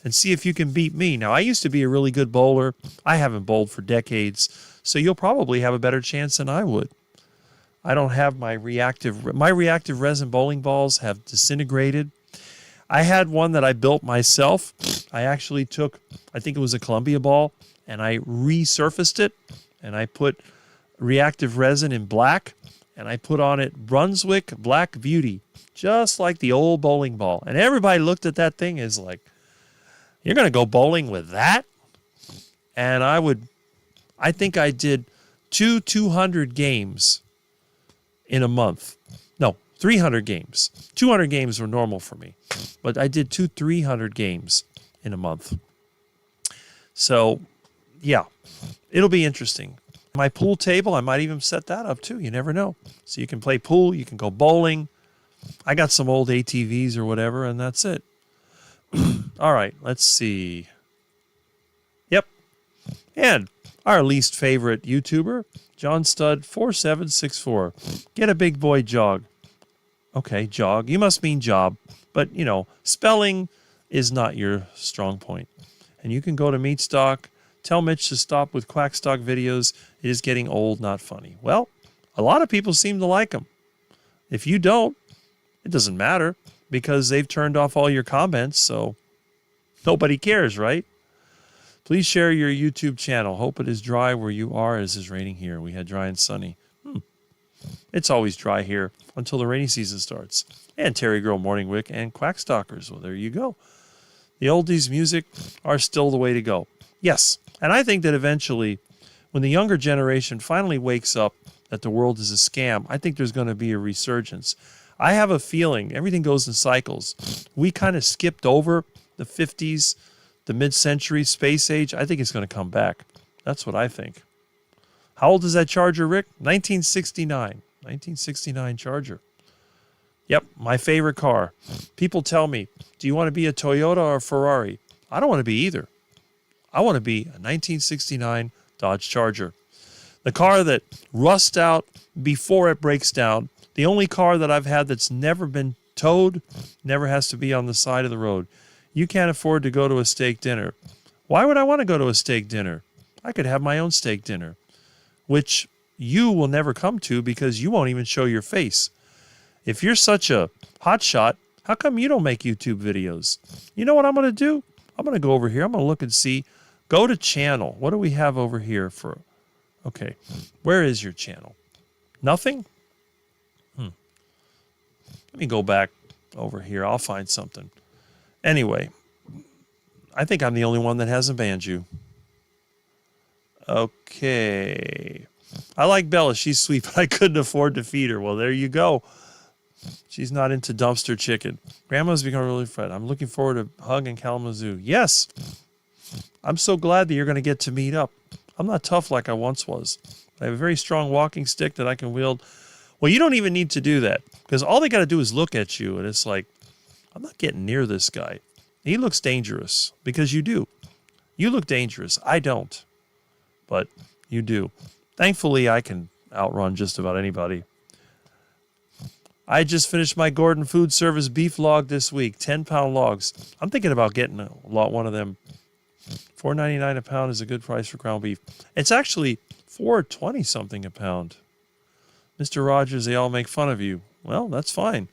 and see if you can beat me. Now, I used to be a really good bowler. I haven't bowled for decades, so you'll probably have a better chance than I would. I don't have my reactive resin bowling balls have disintegrated. I had one that I built myself. I actually took, I think it was a Columbia ball, and I resurfaced it, and I put reactive resin in black, and I put on it Brunswick Black Beauty, just like the old bowling ball. And everybody looked at that thing as like, you're going to go bowling with that? And I think I did 200 games in a month. No, 300 games. 200 games were normal for me. But I did 300 games in a month. So, yeah, it'll be interesting. My pool table, I might even set that up too. You never know. So you can play pool, you can go bowling. I got some old ATVs or whatever, and that's it. All right, let's see. Yep. And our least favorite YouTuber, John Stud 4764. Get a big boy jog. Okay, jog. You must mean job. But, you know, spelling is not your strong point. And you can go to Meatstock. Tell Mitch to stop with Quackstock videos. It is getting old, not funny. Well, a lot of people seem to like them. If you don't, it doesn't matter because they've turned off all your comments, so nobody cares, right? Please share your YouTube channel. Hope it is dry where you are as is raining here. We had dry and sunny. It's always dry here until the rainy season starts. And Terry Girl Morningwick and Quackstockers. Well, there you go. The oldies music are still the way to go. Yes, and I think that eventually, when the younger generation finally wakes up that the world is a scam, I think there's going to be a resurgence. I have a feeling everything goes in cycles. We kind of skipped over the 50s, the mid-century space age. I think it's going to come back. That's what I think. How old is that Charger, Rick? 1969. 1969 Charger. Yep, my favorite car. People tell me, do you want to be a Toyota or a Ferrari? I don't want to be either. I want to be a 1969 Dodge Charger. The car that rusts out before it breaks down. The only car that I've had that's never been towed, never has to be on the side of the road. You can't afford to go to a steak dinner. Why would I want to go to a steak dinner? I could have my own steak dinner, which you will never come to because you won't even show your face. If you're such a hotshot, how come you don't make YouTube videos? You know what I'm going to do? I'm going to go over here. I'm going to look and see. Go to channel. What do we have over here for? Okay. Where is your channel? Nothing? Let me go back over here. I'll find something. Anyway, I think I'm the only one that hasn't banned you. Okay. I like Bella. She's sweet, but I couldn't afford to feed her. Well, there you go. She's not into dumpster chicken. Grandma's become really fed. I'm looking forward to Hug in Kalamazoo. Yes. I'm so glad that you're going to get to meet up. I'm not tough like I once was. I have a very strong walking stick that I can wield. Well, you don't even need to do that because all they got to do is look at you, and it's like, I'm not getting near this guy. He looks dangerous because you do. You look dangerous. I don't, but you do. Thankfully, I can outrun just about anybody. I just finished my Gordon Food Service beef log this week, 10-pound logs. I'm thinking about getting one of them. $4.99 a pound is a good price for ground beef. It's actually $4.20 something a pound. Mr. Rogers, they all make fun of you. Well, that's fine.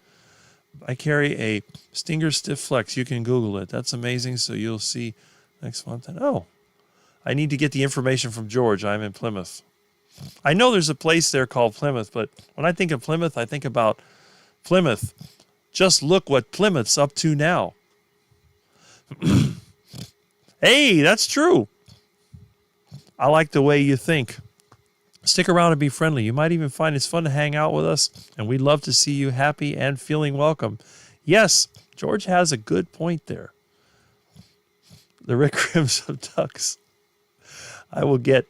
I carry a Stinger Stiff Flex. You can Google it. That's amazing. So you'll see next month. Oh, I need to get the information from George. I'm in Plymouth. I know there's a place there called Plymouth, but when I think of Plymouth, I think about Plymouth. Just look what Plymouth's up to now. Hey, that's true. I like the way you think. Stick around and be friendly. You might even find it's fun to hang out with us, and we'd love to see you happy and feeling welcome. Yes, George has a good point there. The Rick Rims of Ducks. I will get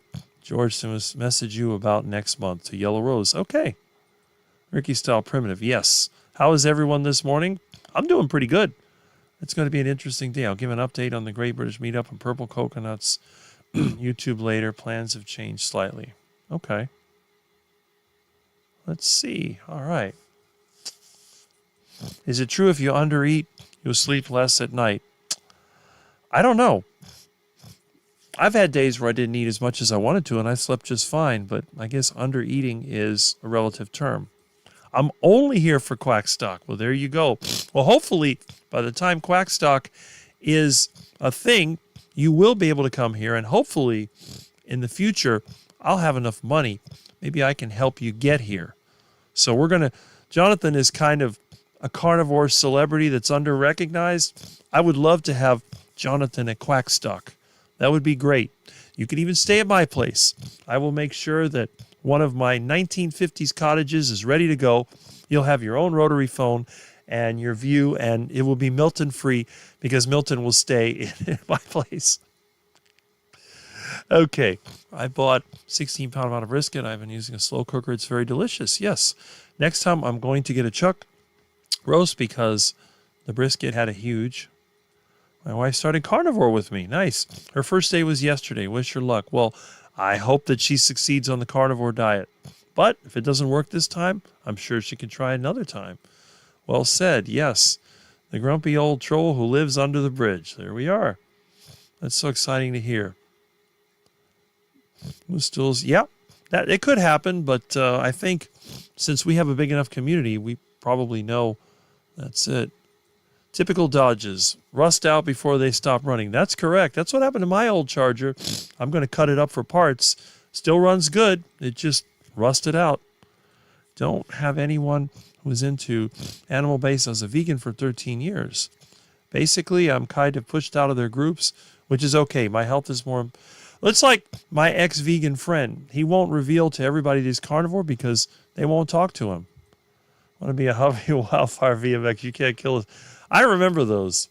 George to message you about next month to Yellow Rose. Okay. Ricky Style Primitive. Yes. How is everyone this morning? I'm doing pretty good. It's going to be an interesting day. I'll give an update on the Great British Meetup and Purple Coconuts. YouTube later. Plans have changed slightly. Okay. Let's see. All right. Is it true if you undereat, you'll sleep less at night? I don't know. I've had days where I didn't eat as much as I wanted to, and I slept just fine, but I guess undereating is a relative term. I'm only here for Quackstock. Well, there you go. Well, hopefully, by the time Quackstock is a thing, you will be able to come here, and hopefully, in the future, I'll have enough money. Maybe I can help you get here. So we're going to... Jonathan is kind of a carnivore celebrity that's under-recognized. I would love to have Jonathan at Quackstock. That would be great. You can even stay at my place. I will make sure that one of my 1950s cottages is ready to go. You'll have your own rotary phone and your view, and it will be Milton-free because Milton will stay in my place. Okay, I bought 16-pound amount of brisket. I've been using a slow cooker. It's very delicious. Yes. Next time I'm going to get a chuck roast because the brisket had a huge... My wife started carnivore with me. Nice. Her first day was yesterday. Wish her luck. Well, I hope that she succeeds on the carnivore diet. But if it doesn't work this time, I'm sure she can try another time. Well said. Yes. The grumpy old troll who lives under the bridge. There we are. That's so exciting to hear. Yep. That it could happen, but I think since we have a big enough community, we probably know that's it. Typical Dodges. Rust out before they stop running. That's correct. That's what happened to my old Charger. I'm going to cut it up for parts. Still runs good. It just rusted out. Don't have anyone who's into animal-based. I was a vegan for 13 years. Basically, I'm kind of pushed out of their groups, which is okay. My health is more... It's like my ex-vegan friend. He won't reveal to everybody that he's carnivore because they won't talk to him. Want to be a Hovey Wildfire VMX. You can't kill us. I remember those.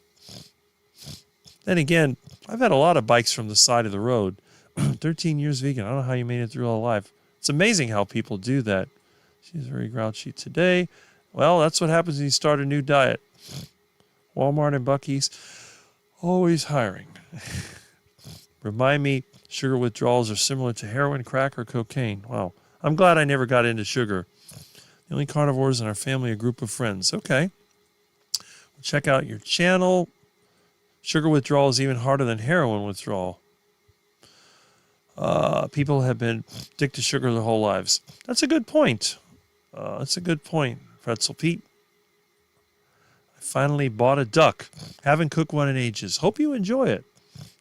Then again, I've had a lot of bikes from the side of the road. 13 years vegan. I don't know how you made it through all life. It's amazing how people do that. She's very grouchy today. Well, that's what happens when you start a new diet. Walmart and Buc-ee's, always hiring. Remind me, sugar withdrawals are similar to heroin, crack, or cocaine. Wow. I'm glad I never got into sugar. The only carnivores in our family, a group of friends. Okay. Check out your channel. Sugar withdrawal is even harder than heroin withdrawal. People have been addicted to sugar their whole lives. That's a good point. Pretzel Pete. I finally bought a duck. Haven't cooked one in ages. Hope you enjoy it.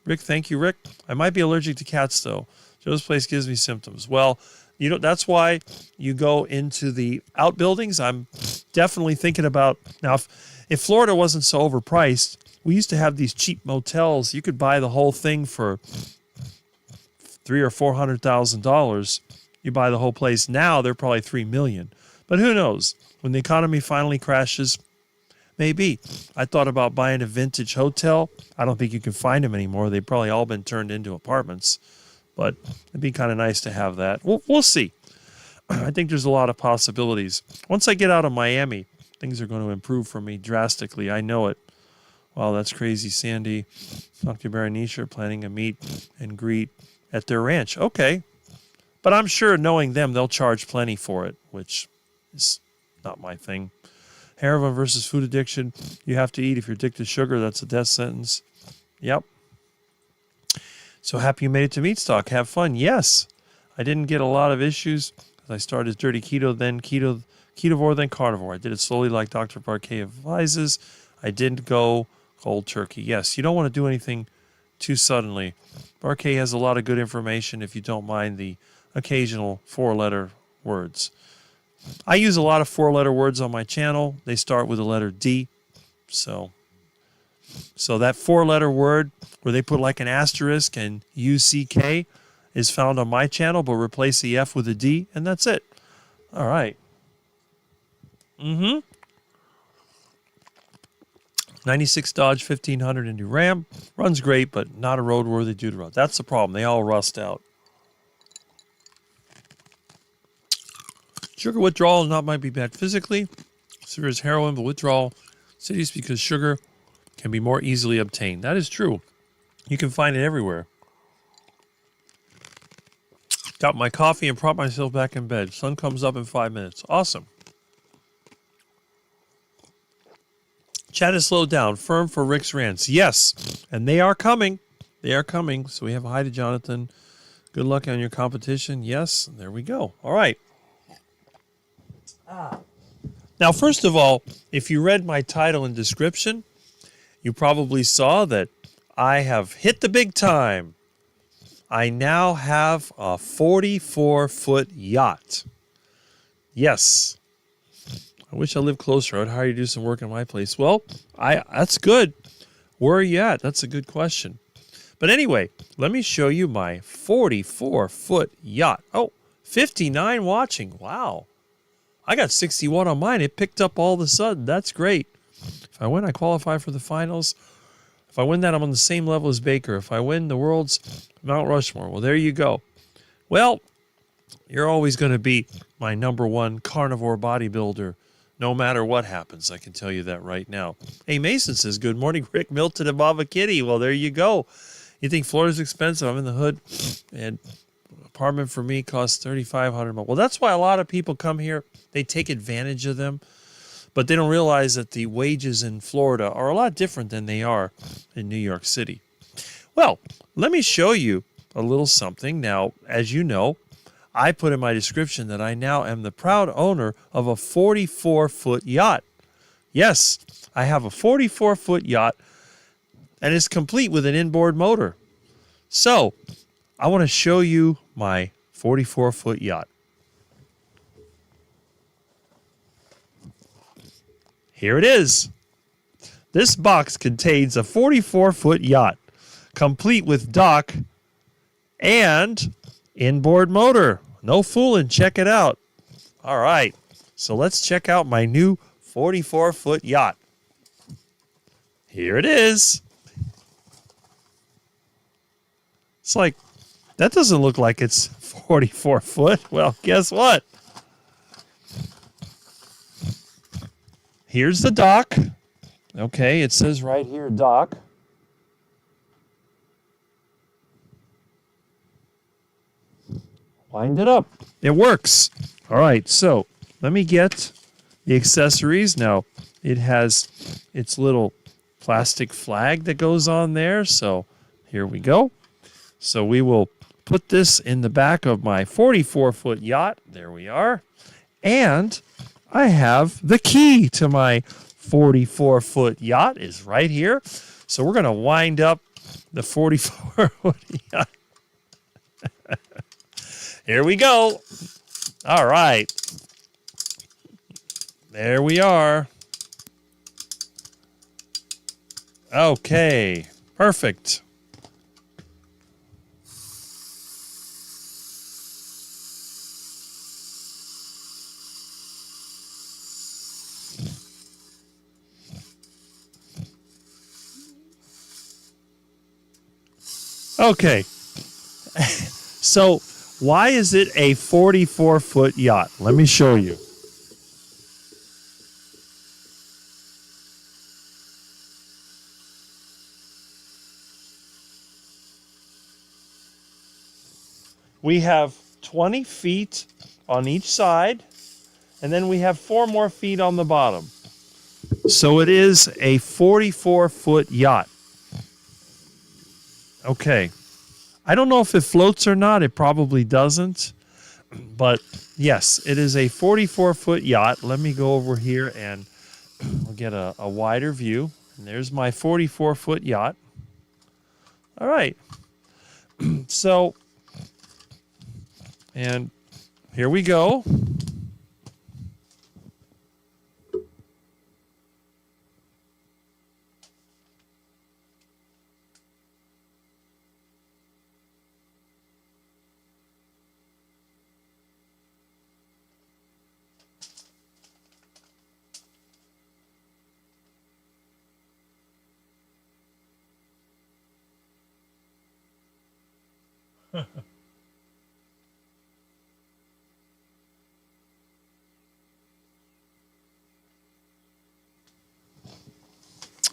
Rick, thank you, Rick. I might be allergic to cats, though. Joe's place gives me symptoms. Well, that's why you go into the outbuildings. I'm definitely thinking about... Now, if Florida wasn't so overpriced, we used to have these cheap motels. You could buy the whole thing for $300,000 or $400,000. You buy the whole place. Now they're probably $3 million. But who knows? When the economy finally crashes, maybe. I thought about buying a vintage hotel. I don't think you can find them anymore. They've probably all been turned into apartments. But it'd be kind of nice to have that. We'll see. I think there's a lot of possibilities. Once I get out of Miami, things are going to improve for me drastically. I know it. Wow, that's crazy, Sandy. Dr. Berenice are planning a meet and greet at their ranch. Okay. But I'm sure knowing them, they'll charge plenty for it, which is not my thing. Heroin versus food addiction. You have to eat. If you're addicted to sugar, that's a death sentence. Yep. So happy you made it to Meatstock. Have fun. Yes. I didn't get a lot of issues. I started as dirty keto, then ketovore, then carnivore. I did it slowly like Dr. Parquet advises. I didn't go cold turkey. Yes, you don't want to do anything too suddenly. Parquet has a lot of good information if you don't mind the occasional four-letter words. I use a lot of four-letter words on my channel. They start with the letter D. So that four-letter word where they put like an asterisk and UCK is found on my channel, but replace the F with a D, and that's it. All right. 96 Dodge 1500 Indy Ram. Runs great, but not a roadworthy due to rust. That's the problem. They all rust out. Sugar withdrawal not might be bad physically. Severe as heroin, but withdrawal serious because sugar can be more easily obtained. That is true. You can find it everywhere. Got my coffee and propped myself back in bed. Sun comes up in 5 minutes. Awesome. Chat has slowed down. Firm for Rick's rants. Yes, and they are coming. They are coming. So we have a hi to Jonathan. Good luck on your competition. Yes, there we go. All right. Now, first of all, if you read my title and description, you probably saw that I have hit the big time. I now have a 44-foot yacht. Yes. I wish I lived closer. I'd hire you to do some work in my place. Well, that's good. Where are you at? That's a good question. But anyway, let me show you my 44-foot yacht. Oh, 59 watching. Wow. I got 61 on mine. It picked up all of a sudden. That's great. If I win, I qualify for the finals. If I win that, I'm on the same level as Baker. If I win the world's Mount Rushmore, well, there you go. Well, you're always going to be my number one carnivore bodybuilder, no matter what happens. I can tell you that right now. Hey, Mason says, good morning, Rick Milton and Baba Kitty. Well, there you go. You think Florida's expensive? I'm in the hood, and apartment for me costs $3,500. Well, that's why a lot of people come here. They take advantage of them, but they don't realize that the wages in Florida are a lot different than they are in New York City. Well, let me show you a little something. Now, as you know, I put in my description that I now am the proud owner of a 44-foot yacht. Yes, I have a 44-foot yacht, and it's complete with an inboard motor. So, I want to show you my 44-foot yacht. Here it is. This box contains a 44-foot yacht, complete with dock and inboard motor. No fooling. Check it out. All right. So let's check out my new 44-foot yacht. Here it is. It's like, that doesn't look like it's 44 foot. Well, guess what? Here's the dock. Okay, it says right here, dock. Wind it up. It works. All right, so let me get the accessories. Now, it has its little plastic flag that goes on there. So here we go. So we will put this in the back of my 44-foot yacht. There we are. And I have the key to my 44-foot yacht is right here. So we're going to wind up the 44-foot yacht. Here we go. All right. There we are. Okay. Perfect. Okay. So, why is it a 44-foot yacht? Let me show you. We have 20 feet on each side, and then we have 4 more feet on the bottom. So it is a 44-foot yacht. Okay. I don't know if it floats or not. It probably doesn't. But yes, it is a 44-foot yacht. Let me go over here and we'll get a wider view. And there's my 44-foot yacht. All right. So, and here we go.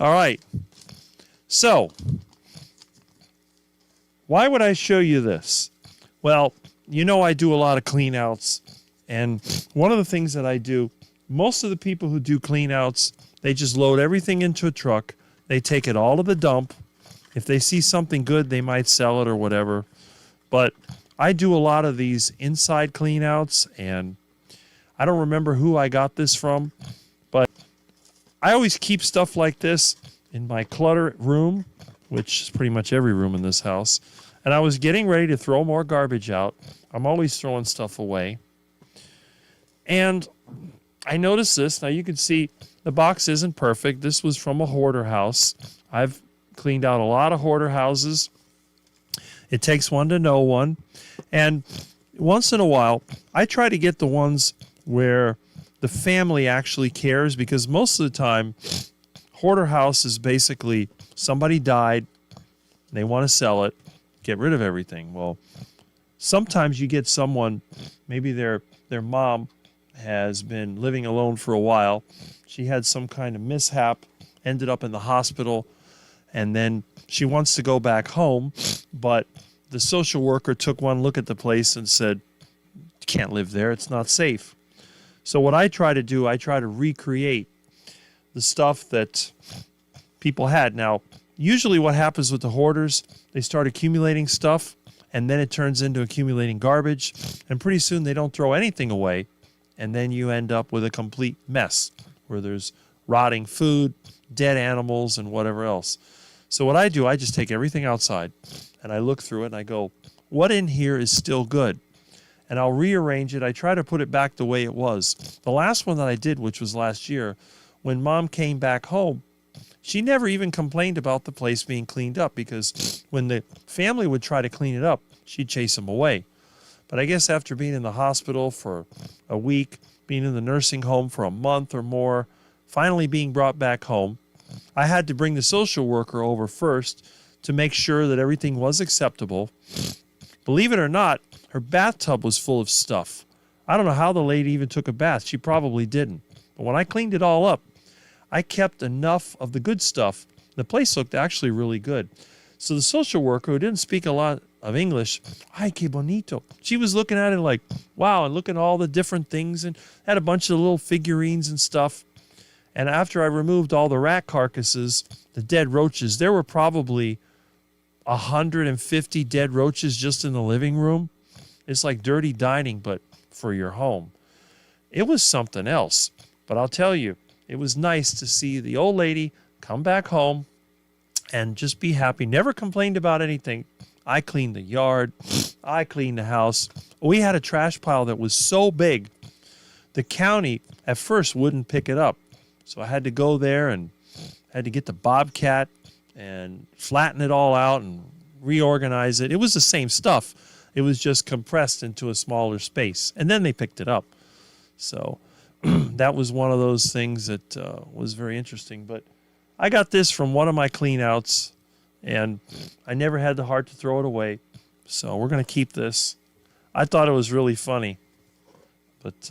All right. So, why would I show you this? Well, you know I do a lot of clean outs, and one of the things that I do, most of the people who do clean outs, they just load everything into a truck. They take it all to the dump. If they see something good, they might sell it or whatever. But I do a lot of these inside clean outs, and I don't remember who I got this from, but I always keep stuff like this in my clutter room, which is pretty much every room in this house. And I was getting ready to throw more garbage out. I'm always throwing stuff away. And I noticed this. Now you can see the box isn't perfect. This was from a hoarder house. I've cleaned out a lot of hoarder houses. It takes one to know one. And once in a while, I try to get the ones where the family actually cares, because most of the time, hoarder house is basically somebody died, they want to sell it, get rid of everything. Well, sometimes you get someone, maybe their mom has been living alone for a while. She had some kind of mishap, ended up in the hospital, and then she wants to go back home, but the social worker took one look at the place and said, you can't live there, it's not safe. So what I try to do, I try to recreate the stuff that people had. Now, usually what happens with the hoarders, they start accumulating stuff, and then it turns into accumulating garbage, and pretty soon they don't throw anything away, and then you end up with a complete mess where there's rotting food, dead animals, and whatever else. So what I do, I just take everything outside, and I look through it, and I go, what in here is still good? And I'll rearrange it. I try to put it back the way it was. The last one that I did, which was last year, when Mom came back home, she never even complained about the place being cleaned up, because when the family would try to clean it up, she'd chase them away. But I guess after being in the hospital for a week, being in the nursing home for a month or more, finally being brought back home, I had to bring the social worker over first to make sure that everything was acceptable. Believe it or not, her bathtub was full of stuff. I don't know how the lady even took a bath. She probably didn't. But when I cleaned it all up, I kept enough of the good stuff. The place looked actually really good. So the social worker, who didn't speak a lot of English, ay, que bonito. She was looking at it like, wow, and looking at all the different things, and had a bunch of little figurines and stuff. And after I removed all the rat carcasses, the dead roaches, there were probably 150 dead roaches just in the living room. It's like dirty dining, but for your home. It was something else. But I'll tell you, it was nice to see the old lady come back home and just be happy. Never complained about anything. I cleaned the yard. I cleaned the house. We had a trash pile that was so big, the county at first wouldn't pick it up. So I had to go there and had to get the bobcat and flatten it all out and reorganize it. It was the same stuff. It was just compressed into a smaller space. And then they picked it up. So that was one of those things that was very interesting. But I got this from one of my clean outs, and I never had the heart to throw it away. So we're going to keep this. I thought it was really funny. But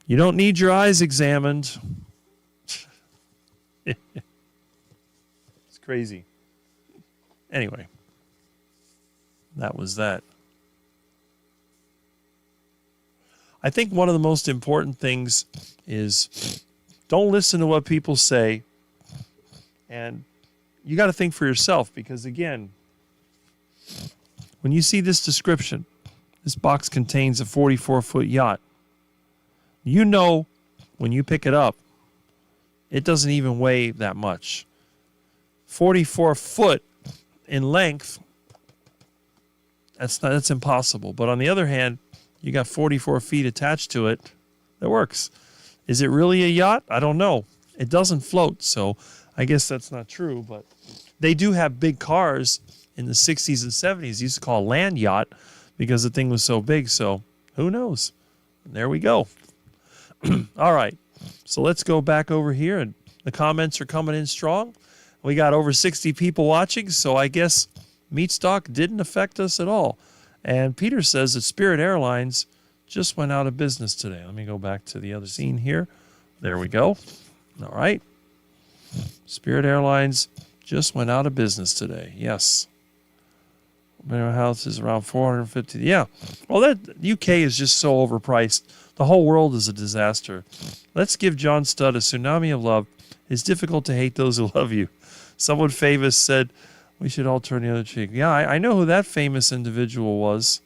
you don't need your eyes examined. It's crazy. Anyway, that was that. I think one of the most important things is don't listen to what people say, and you got to think for yourself, because again, when you see this description, this box contains a 44-foot yacht. You know when you pick it up, it doesn't even weigh that much. 44 foot in length, that's impossible. But on the other hand, you got 44 feet attached to it. That works. Is it really a yacht? I don't know. It doesn't float, so I guess that's not true. But they do have big cars in the 60s and 70s. Used to call a land yacht because the thing was so big. So who knows? And there we go. All right. So let's go back over here, and the comments are coming in strong. We got over 60 people watching, so I guess meat stock didn't affect us at all. And Peter says that Spirit Airlines just went out of business today. Let me go back to the other scene here. There we go. All right. Spirit Airlines just went out of business today. Yes. Minimum house is around 450. Yeah. Well, that UK is just so overpriced. The whole world is a disaster. Let's give John Studd a tsunami of love. It's difficult to hate those who love you. Someone famous said, we should all turn the other cheek. Yeah, I know who that famous individual was.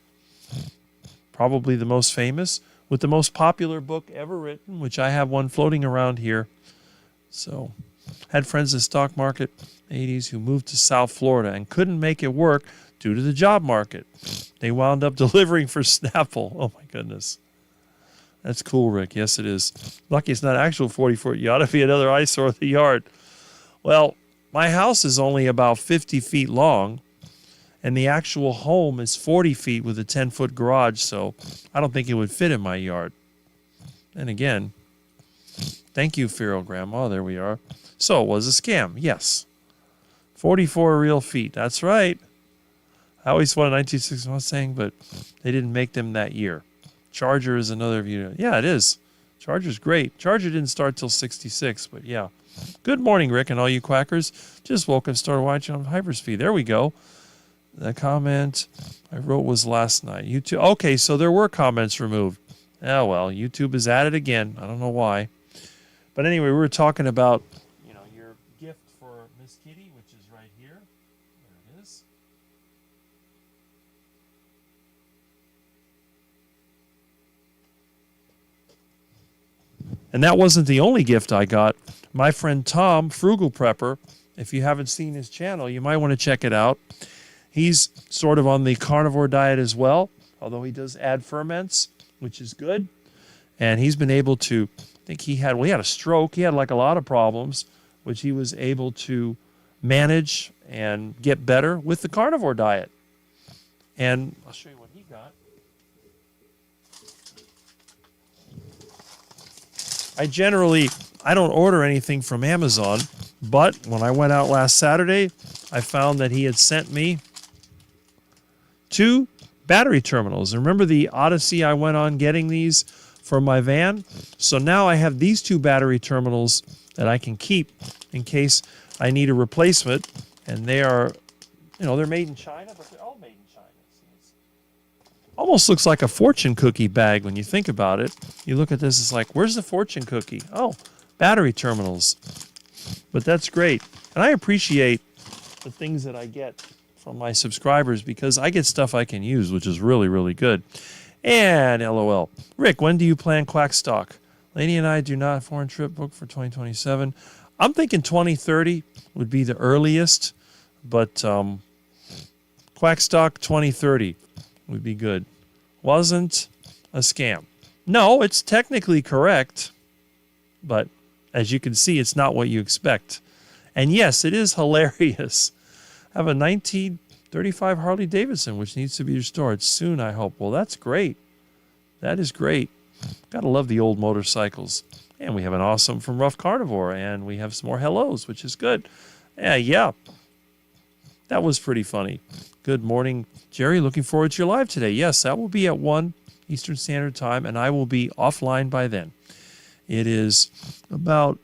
Probably the most famous with the most popular book ever written, which I have one floating around here. So, had friends in the stock market 80s who moved to South Florida and couldn't make it work due to the job market. They wound up delivering for Snapple. Oh, my goodness. That's cool, Rick. Yes, it is. Lucky it's not actual 40-foot yacht. It'd be another eyesore at the yard. Well, my house is only about 50 feet long, and the actual home is 40 feet with a 10-foot garage, so I don't think it would fit in my yard. And again, thank you, Feral Grandma. There we are. So it was a scam. Yes. 44 real feet. That's right. I always wanted a 1960 Mustang, but they didn't make them that year. Charger is another view. Yeah, it is. Charger's great. Charger didn't start till 66, but yeah. Good morning, Rick, and all you quackers. Just woke up, started watching on Hyperspeed. There we go. The comment I wrote was last night. YouTube. Okay, so there were comments removed. Oh, well, YouTube is at it again. I don't know why. But anyway, we were talking about, your gift for Miss Kitty, which is right here. There it is. And that wasn't the only gift I got. My friend Tom, Frugal Prepper, if you haven't seen his channel, you might want to check it out. He's sort of on the carnivore diet as well, although he does add ferments, which is good. And he's been able to, I think he had a stroke. He had like a lot of problems, which he was able to manage and get better with the carnivore diet. And I'll show you what he got. I don't order anything from Amazon, but when I went out last Saturday, I found that he had sent me 2 battery terminals. Remember the Odyssey I went on getting these for my van? So now I have these 2 battery terminals that I can keep in case I need a replacement. And they are, they're made in China, but they're all made in China. Almost looks like a fortune cookie bag when you think about it. You look at this, it's like, where's the fortune cookie? Oh, battery terminals. But that's great. And I appreciate the things that I get from my subscribers because I get stuff I can use, which is really, really good. And LOL. Rick, when do you plan Quackstock? Lady and I do not foreign trip booked for 2027. I'm thinking 2030 would be the earliest, but Quackstock 2030 would be good. Wasn't a scam. No, it's technically correct, but as you can see, it's not what you expect. And yes, it is hilarious. I have a 1935 Harley Davidson, which needs to be restored soon, I hope. Well, that's great. That is great. Gotta love the old motorcycles. And we have an awesome from Rough Carnivore, and we have some more hellos, which is good. Yeah. That was pretty funny. Good morning, Jerry. Looking forward to your live today. Yes, that will be at 1 Eastern Standard Time, and I will be offline by then. It is about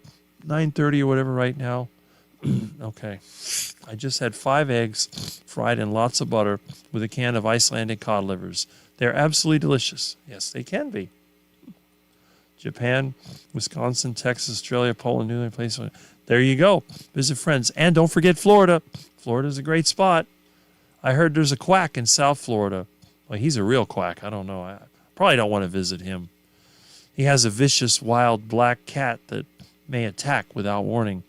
9:30 or whatever right now. Okay. I just had 5 eggs fried in lots of butter with a can of Icelandic cod livers. They're absolutely delicious. Yes, they can be. Japan, Wisconsin, Texas, Australia, Poland, New Zealand, place. There you go. Visit friends. And don't forget Florida. Florida's a great spot. I heard there's a quack in South Florida. Well, he's a real quack. I don't know. I probably don't want to visit him. He has a vicious, wild black cat that may attack without warning.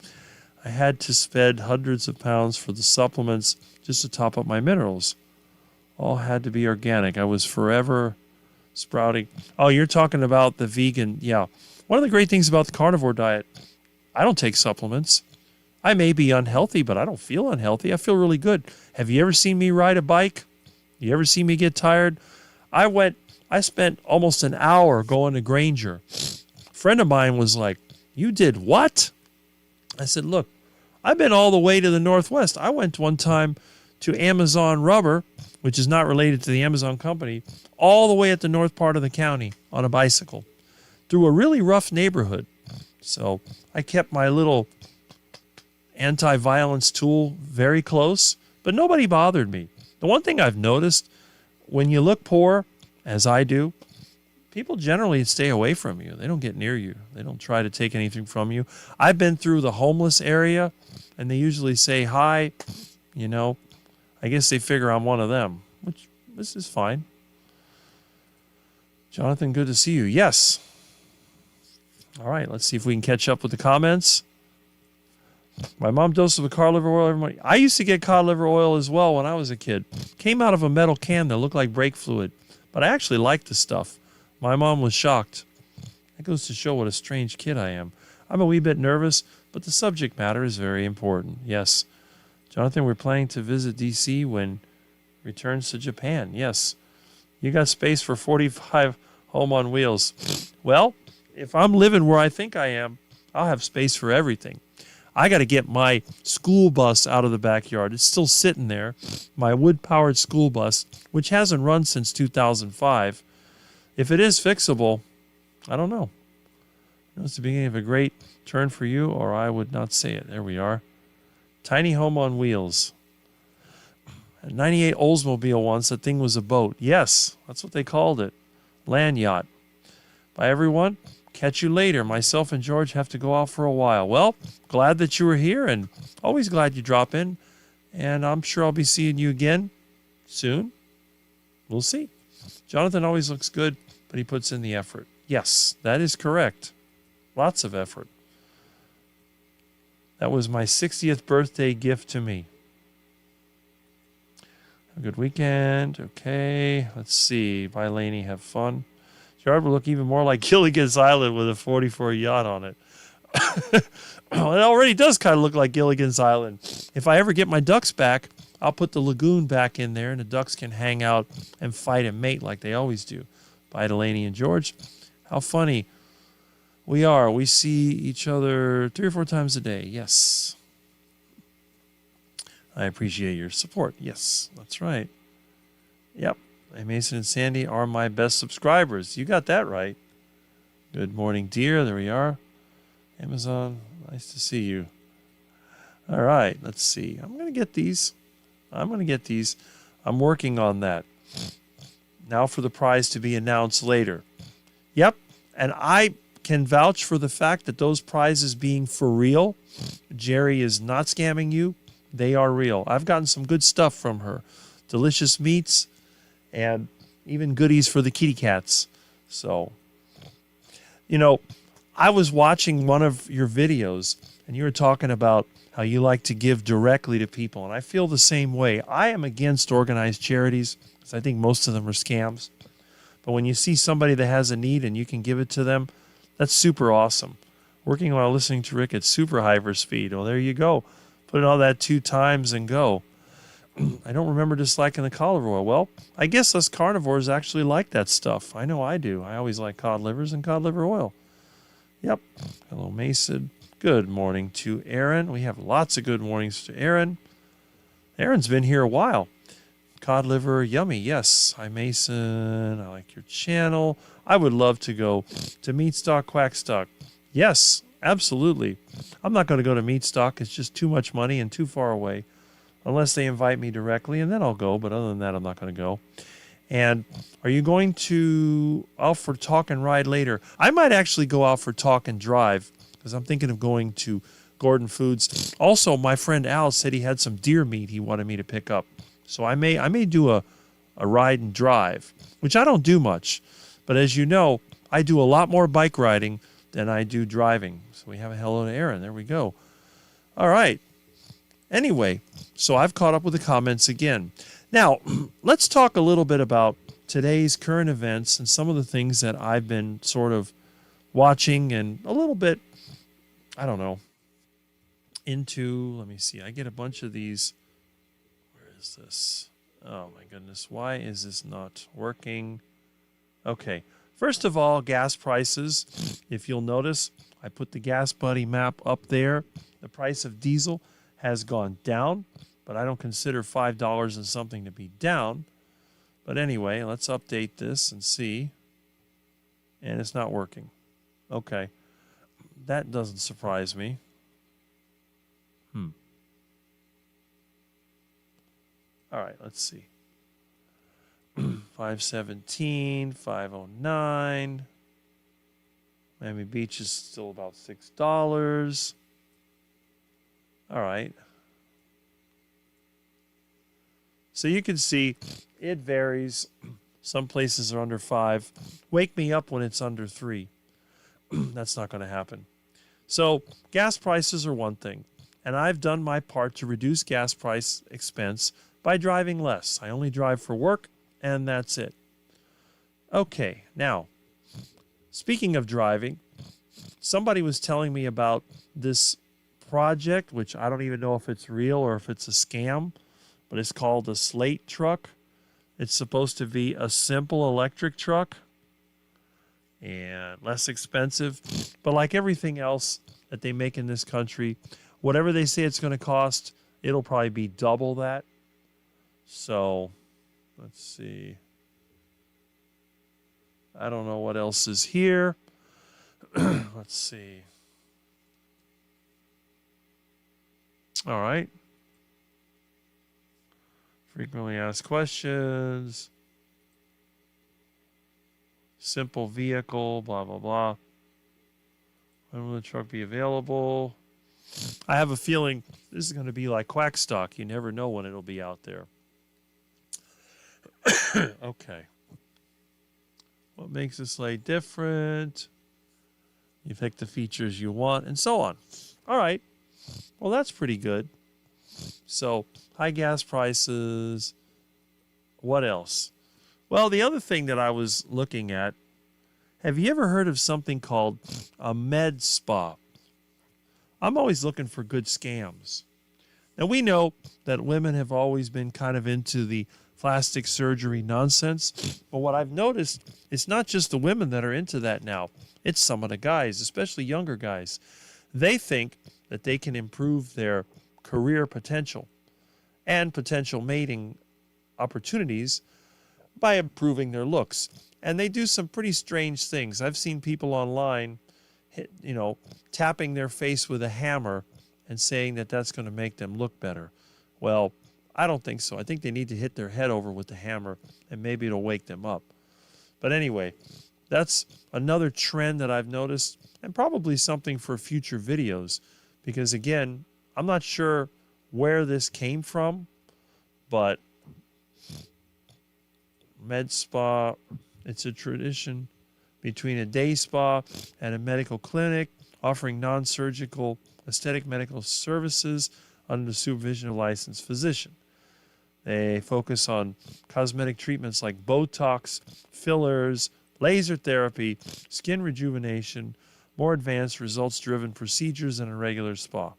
I had to spend hundreds of pounds for the supplements just to top up my minerals. All had to be organic. I was forever sprouting. Oh, you're talking about the vegan. Yeah. One of the great things about the carnivore diet, I don't take supplements. I may be unhealthy, but I don't feel unhealthy. I feel really good. Have you ever seen me ride a bike? You ever see me get tired? I spent almost an hour going to Granger. A friend of mine was like, you did what? I said, look, I've been all the way to the Northwest. I went one time to Amazon Rubber, which is not related to the Amazon company, all the way at the north part of the county on a bicycle through a really rough neighborhood. So I kept my little anti-violence tool very close, but nobody bothered me. The one thing I've noticed, when you look poor, as I do, people generally stay away from you. They don't get near you. They don't try to take anything from you. I've been through the homeless area, and they usually say hi. You know, I guess they figure I'm one of them, which this is fine. Jonathan, good to see you. Yes. All right, let's see if we can catch up with the comments. My mom doses of cod liver oil every morning. I used to get cod liver oil as well when I was a kid. Came out of a metal can that looked like brake fluid, but I actually liked the stuff. My mom was shocked. That goes to show what a strange kid I am. I'm a wee bit nervous, but the subject matter is very important. Yes. Jonathan, we're planning to visit D.C. when returns to Japan. Yes. You got space for 45 home on wheels. Well, if I'm living where I think I am, I'll have space for everything. I got to get my school bus out of the backyard. It's still sitting there. My wood-powered school bus, which hasn't run since 2005. If it is fixable, I don't know. It's the beginning of a great turn for you, or I would not say it. There we are. Tiny home on wheels. A 98 Oldsmobile once, that thing was a boat. Yes, that's what they called it. Land yacht. Bye, everyone. Catch you later. Myself and George have to go out for a while. Well, glad that you were here, and always glad you drop in. And I'm sure I'll be seeing you again soon. We'll see. Jonathan always looks good, but he puts in the effort. Yes, that is correct. Lots of effort. That was my 60th birthday gift to me. Have a good weekend. Okay, let's see. Bye, Laney. Have fun. Yard will look even more like Gilligan's Island with a 44 yacht on it. Well, it already does kind of look like Gilligan's Island. If I ever get my ducks back, I'll put the lagoon back in there, and the ducks can hang out and fight and mate like they always do. Bye, Delaney and George. How funny we are. We see each other 3 or 4 times a day. Yes. I appreciate your support. Yes, that's right. Yep. Mason and Sandy are my best subscribers. You got that right. Good morning, dear. There we are. Amazon, nice to see you. All right, let's see. I'm going to get these. I'm working on that. Now for the prize to be announced later. Yep, and I can vouch for the fact that those prizes being for real. Jerry is not scamming you. They are real. I've gotten some good stuff from her. Delicious meats. And even goodies for the kitty cats. So, you know, I was watching one of your videos, and you were talking about how you like to give directly to people. And I feel the same way. I am against organized charities, because I think most of them are scams. But when you see somebody that has a need and you can give it to them, that's super awesome. Working while listening to Rick at super hyper speed. Well, there you go. Put in all that 2 times and go. I don't remember disliking the cod liver oil. Well, I guess us carnivores actually like that stuff. I know I do. I always like cod livers and cod liver oil. Yep. Hello, Mason. Good morning to Aaron. We have lots of good mornings to Aaron. Aaron's been here a while. Cod liver, yummy. Yes. Hi, Mason. I like your channel. I would love to go to Meatstock, Quackstock. Yes, absolutely. I'm not going to go to Meatstock. It's just too much money and too far away. Unless they invite me directly, and then I'll go. But other than that, I'm not going to go. And are you going to out for talk and ride later? I might actually go out for talk and drive because I'm thinking of going to Gordon Foods. Also, my friend Al said he had some deer meat he wanted me to pick up. So I may do a ride and drive, which I don't do much. But as you know, I do a lot more bike riding than I do driving. So we have a hello to Aaron. There we go. All right. Anyway, so I've caught up with the comments again. Now, let's talk a little bit about today's current events and some of the things that I've been sort of watching and a little bit, I don't know, into. Let me see. I get a bunch of these. Where is this? Oh, my goodness. Why is this not working? Okay. First of all, gas prices. If you'll notice, I put the Gas Buddy map up there. The price of diesel has gone down, but I don't consider $5 and something to be down. But anyway, let's update this and see. And it's not working. Okay. that doesn't surprise me. All right, let's see. 517, 509. Miami Beach is still about $6. All right. So you can see it varies. Some places are under 5. Wake me up when it's under 3. That's not going to happen. So gas prices are one thing. And I've done my part to reduce gas price expense by driving less. I only drive for work, and that's it. Okay, now, speaking of driving, somebody was telling me about this project, which I don't even know if it's real or if it's a scam, but it's called a Slate truck. It's supposed to be a simple electric truck and less expensive. But like everything else that they make in this country, whatever they say it's going to cost, it'll probably be double that. So, let's see. I don't know what else is here. Let's see. All right. Frequently asked questions. Simple vehicle, blah, blah, blah. When will the truck be available? I have a feeling this is going to be like Quackstock. You never know when it'll be out there. Okay. What makes this Slate different? You pick the features you want, and so on. All right. Well, that's pretty good. So, high gas prices. What else? Well, the other thing that I was looking at, have you ever heard of something called a med spa? I'm always looking for good scams. Now, we know that women have always been kind of into the plastic surgery nonsense, but what I've noticed, it's not just the women that are into that now. It's some of the guys, especially younger guys. They think that they can improve their career potential and potential mating opportunities by improving their looks. And they do some pretty strange things. I've seen people online, tapping their face with a hammer and saying that that's going to make them look better. Well, I don't think so. I think they need to hit their head over with the hammer, and maybe it'll wake them up. But anyway, that's another trend that I've noticed, and probably something for future videos, because again, I'm not sure where this came from, but med spa, it's a tradition between a day spa and a medical clinic offering non-surgical aesthetic medical services under the supervision of a licensed physician. They focus on cosmetic treatments like Botox, fillers, laser therapy, skin rejuvenation, more advanced results-driven procedures, and a regular spa.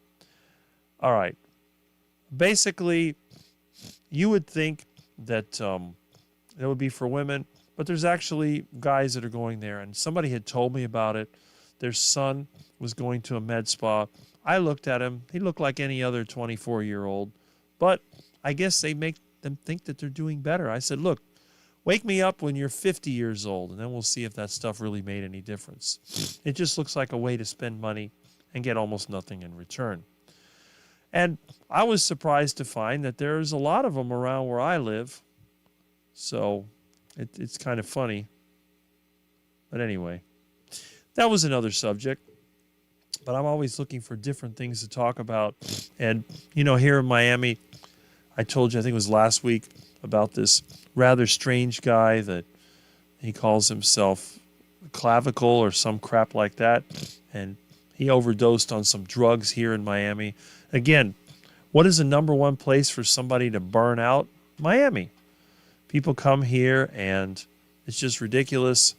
All right. Basically, you would think that it would be for women, but there's actually guys that are going there, and somebody had told me about it. Their son was going to a med spa. I looked at him. He looked like any other 24-year-old, but I guess they make them think that they're doing better. I said, look, wake me up when you're 50 years old, and then we'll see if that stuff really made any difference. It just looks like a way to spend money and get almost nothing in return. And I was surprised to find that there's a lot of them around where I live. So it's kind of funny. But anyway, that was another subject. But I'm always looking for different things to talk about. And, here in Miami, I told you, I think it was last week, about this rather strange guy that he calls himself Clavicle or some crap like that. And he overdosed on some drugs here in Miami. Again, what is the number one place for somebody to burn out? Miami. People come here and it's just ridiculous.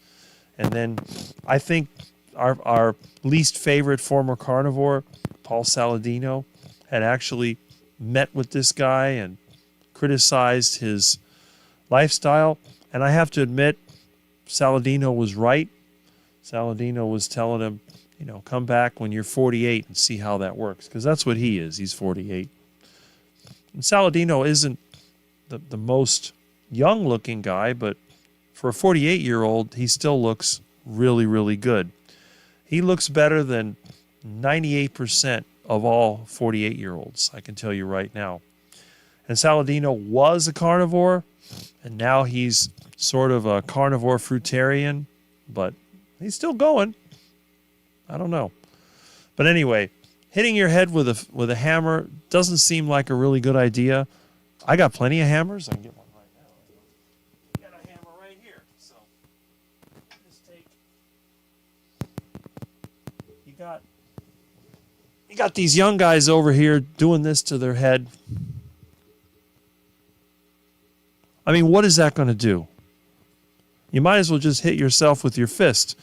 And then I think our least favorite former carnivore, Paul Saladino, had actually met with this guy and criticized his lifestyle. And I have to admit, Saladino was right. Saladino was telling him, come back when you're 48 and see how that works. Because that's what he is. He's 48. And Saladino isn't the most young-looking guy, but for a 48-year-old, he still looks really, really good. He looks better than 98% of all 48-year-olds, I can tell you right now. And Saladino was a carnivore, and now he's sort of a carnivore fruitarian, but he's still going. I don't know. But anyway, hitting your head with a hammer doesn't seem like a really good idea. I got plenty of hammers. I can get one right now. I got a hammer right here. So just take. You got these young guys over here doing this to their head. I mean, what is that going to do? You might as well just hit yourself with your fist.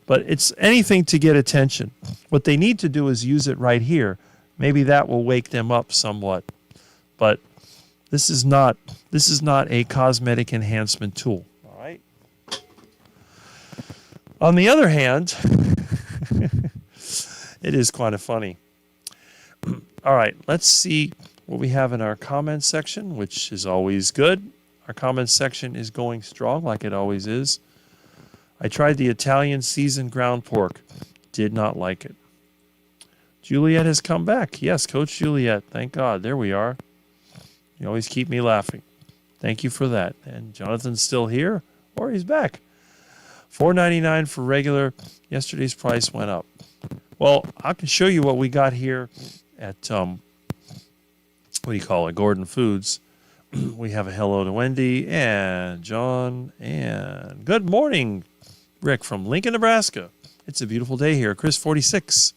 But it's anything to get attention. What they need to do is use it right here. Maybe that will wake them up somewhat. But this is not a cosmetic enhancement tool. All right. On the other hand, it is kind of funny. All right, let's see what we have in our comments section, which is always good. Our comments section is going strong like it always is. I tried the Italian seasoned ground pork. Did not like it. Juliet has come back. Yes, Coach Juliet. Thank God. There we are. You always keep me laughing. Thank you for that. And Jonathan's still here, or he's back. $4.99 for regular. Yesterday's price went up. Well, I can show you what we got here at, Gordon Foods. We have a hello to Wendy and John and good morning, Rick from Lincoln, Nebraska. It's a beautiful day here. Chris 46.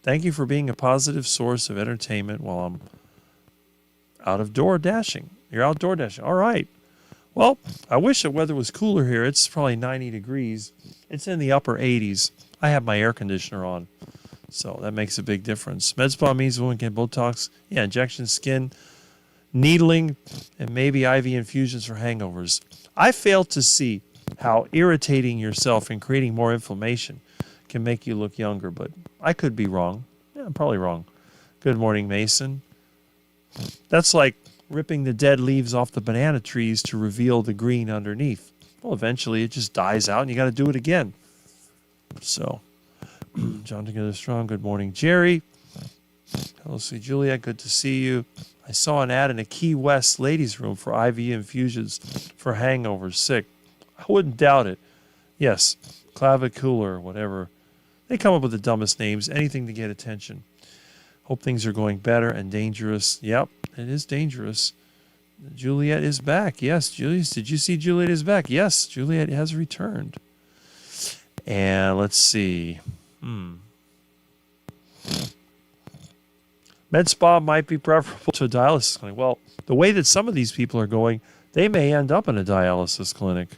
Thank you for being a positive source of entertainment while I'm outdoor dashing. You're outdoor dashing. All right. Well, I wish the weather was cooler here. It's probably 90 degrees. It's in the upper 80s. I have my air conditioner on, so that makes a big difference. Med spa means women can Botox, injection, skin, needling, and maybe IV infusions for hangovers. I fail to see how irritating yourself and creating more inflammation can make you look younger, but I could be wrong. Yeah, I'm probably wrong. Good morning, Mason. That's like ripping the dead leaves off the banana trees to reveal the green underneath. Well, eventually it just dies out and you got to do it again. So, John Together Strong, good morning, Jerry. Hello, sweet Juliet, good to see you. I saw an ad in a Key West ladies' room for IV infusions for hangovers, sick. I wouldn't doubt it. Yes, clavicular, whatever. They come up with the dumbest names, anything to get attention. Hope things are going better and dangerous. Yep, it is dangerous. Juliet is back. Yes, Juliet. Did you see Juliet is back? Yes, Juliet has returned. And let's see. Med spa might be preferable to a dialysis clinic. Well, the way that some of these people are going, they may end up in a dialysis clinic.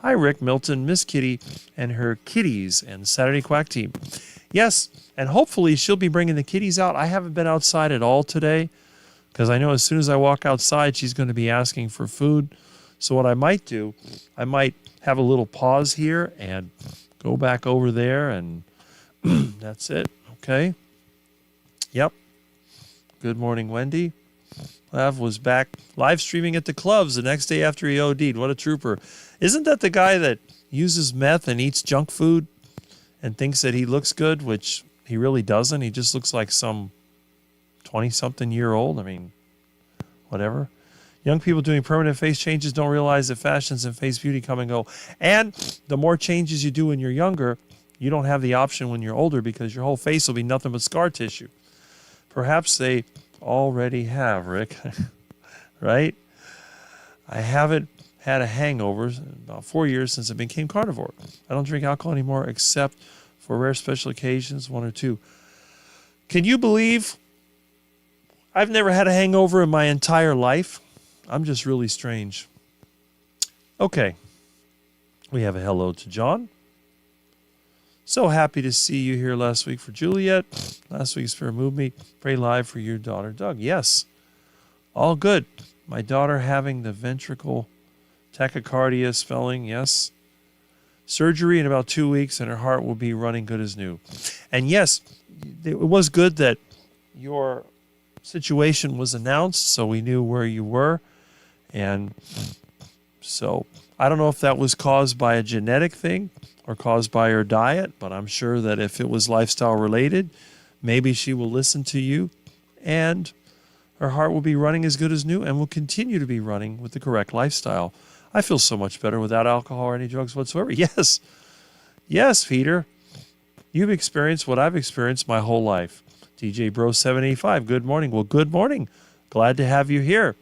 Hi, Rick, Milton, Miss Kitty, and her kitties and the Saturday Quack team. Yes, and hopefully she'll be bringing the kitties out. I haven't been outside at all today because I know as soon as I walk outside, she's going to be asking for food. So what I might do, I might have a little pause here and go back over there, and that's it. Okay? Yep. Good morning, Wendy. Lav was back live streaming at the clubs the next day after he OD'd. What a trooper. Isn't that the guy that uses meth and eats junk food and thinks that he looks good, which he really doesn't? He just looks like some 20-something-year-old. I mean, whatever. Young people doing permanent face changes don't realize that fashions and face beauty come and go. And the more changes you do when you're younger, you don't have the option when you're older because your whole face will be nothing but scar tissue. Perhaps they already have, Rick. Right? I haven't had a hangover in about 4 years since I became carnivore. I don't drink alcohol anymore except for rare special occasions, 1 or 2. Can you believe I've never had a hangover in my entire life? I'm just really strange. Okay. We have a hello to John. So happy to see you here last week for Juliet. Last week's Spirit Moved Me. Pray live for your daughter, Doug. Yes. All good. My daughter having the ventricle tachycardia spelling. Yes. Surgery in about 2 weeks and her heart will be running good as new. And yes, it was good that your situation was announced so we knew where you were. And so I don't know if that was caused by a genetic thing or caused by her diet, but I'm sure that if it was lifestyle related, maybe she will listen to you and her heart will be running as good as new and will continue to be running with the correct lifestyle. I feel so much better without alcohol or any drugs whatsoever. Yes. Yes, Peter. You've experienced what I've experienced my whole life. DJ Bro 785, good morning. Well, good morning. Glad to have you here.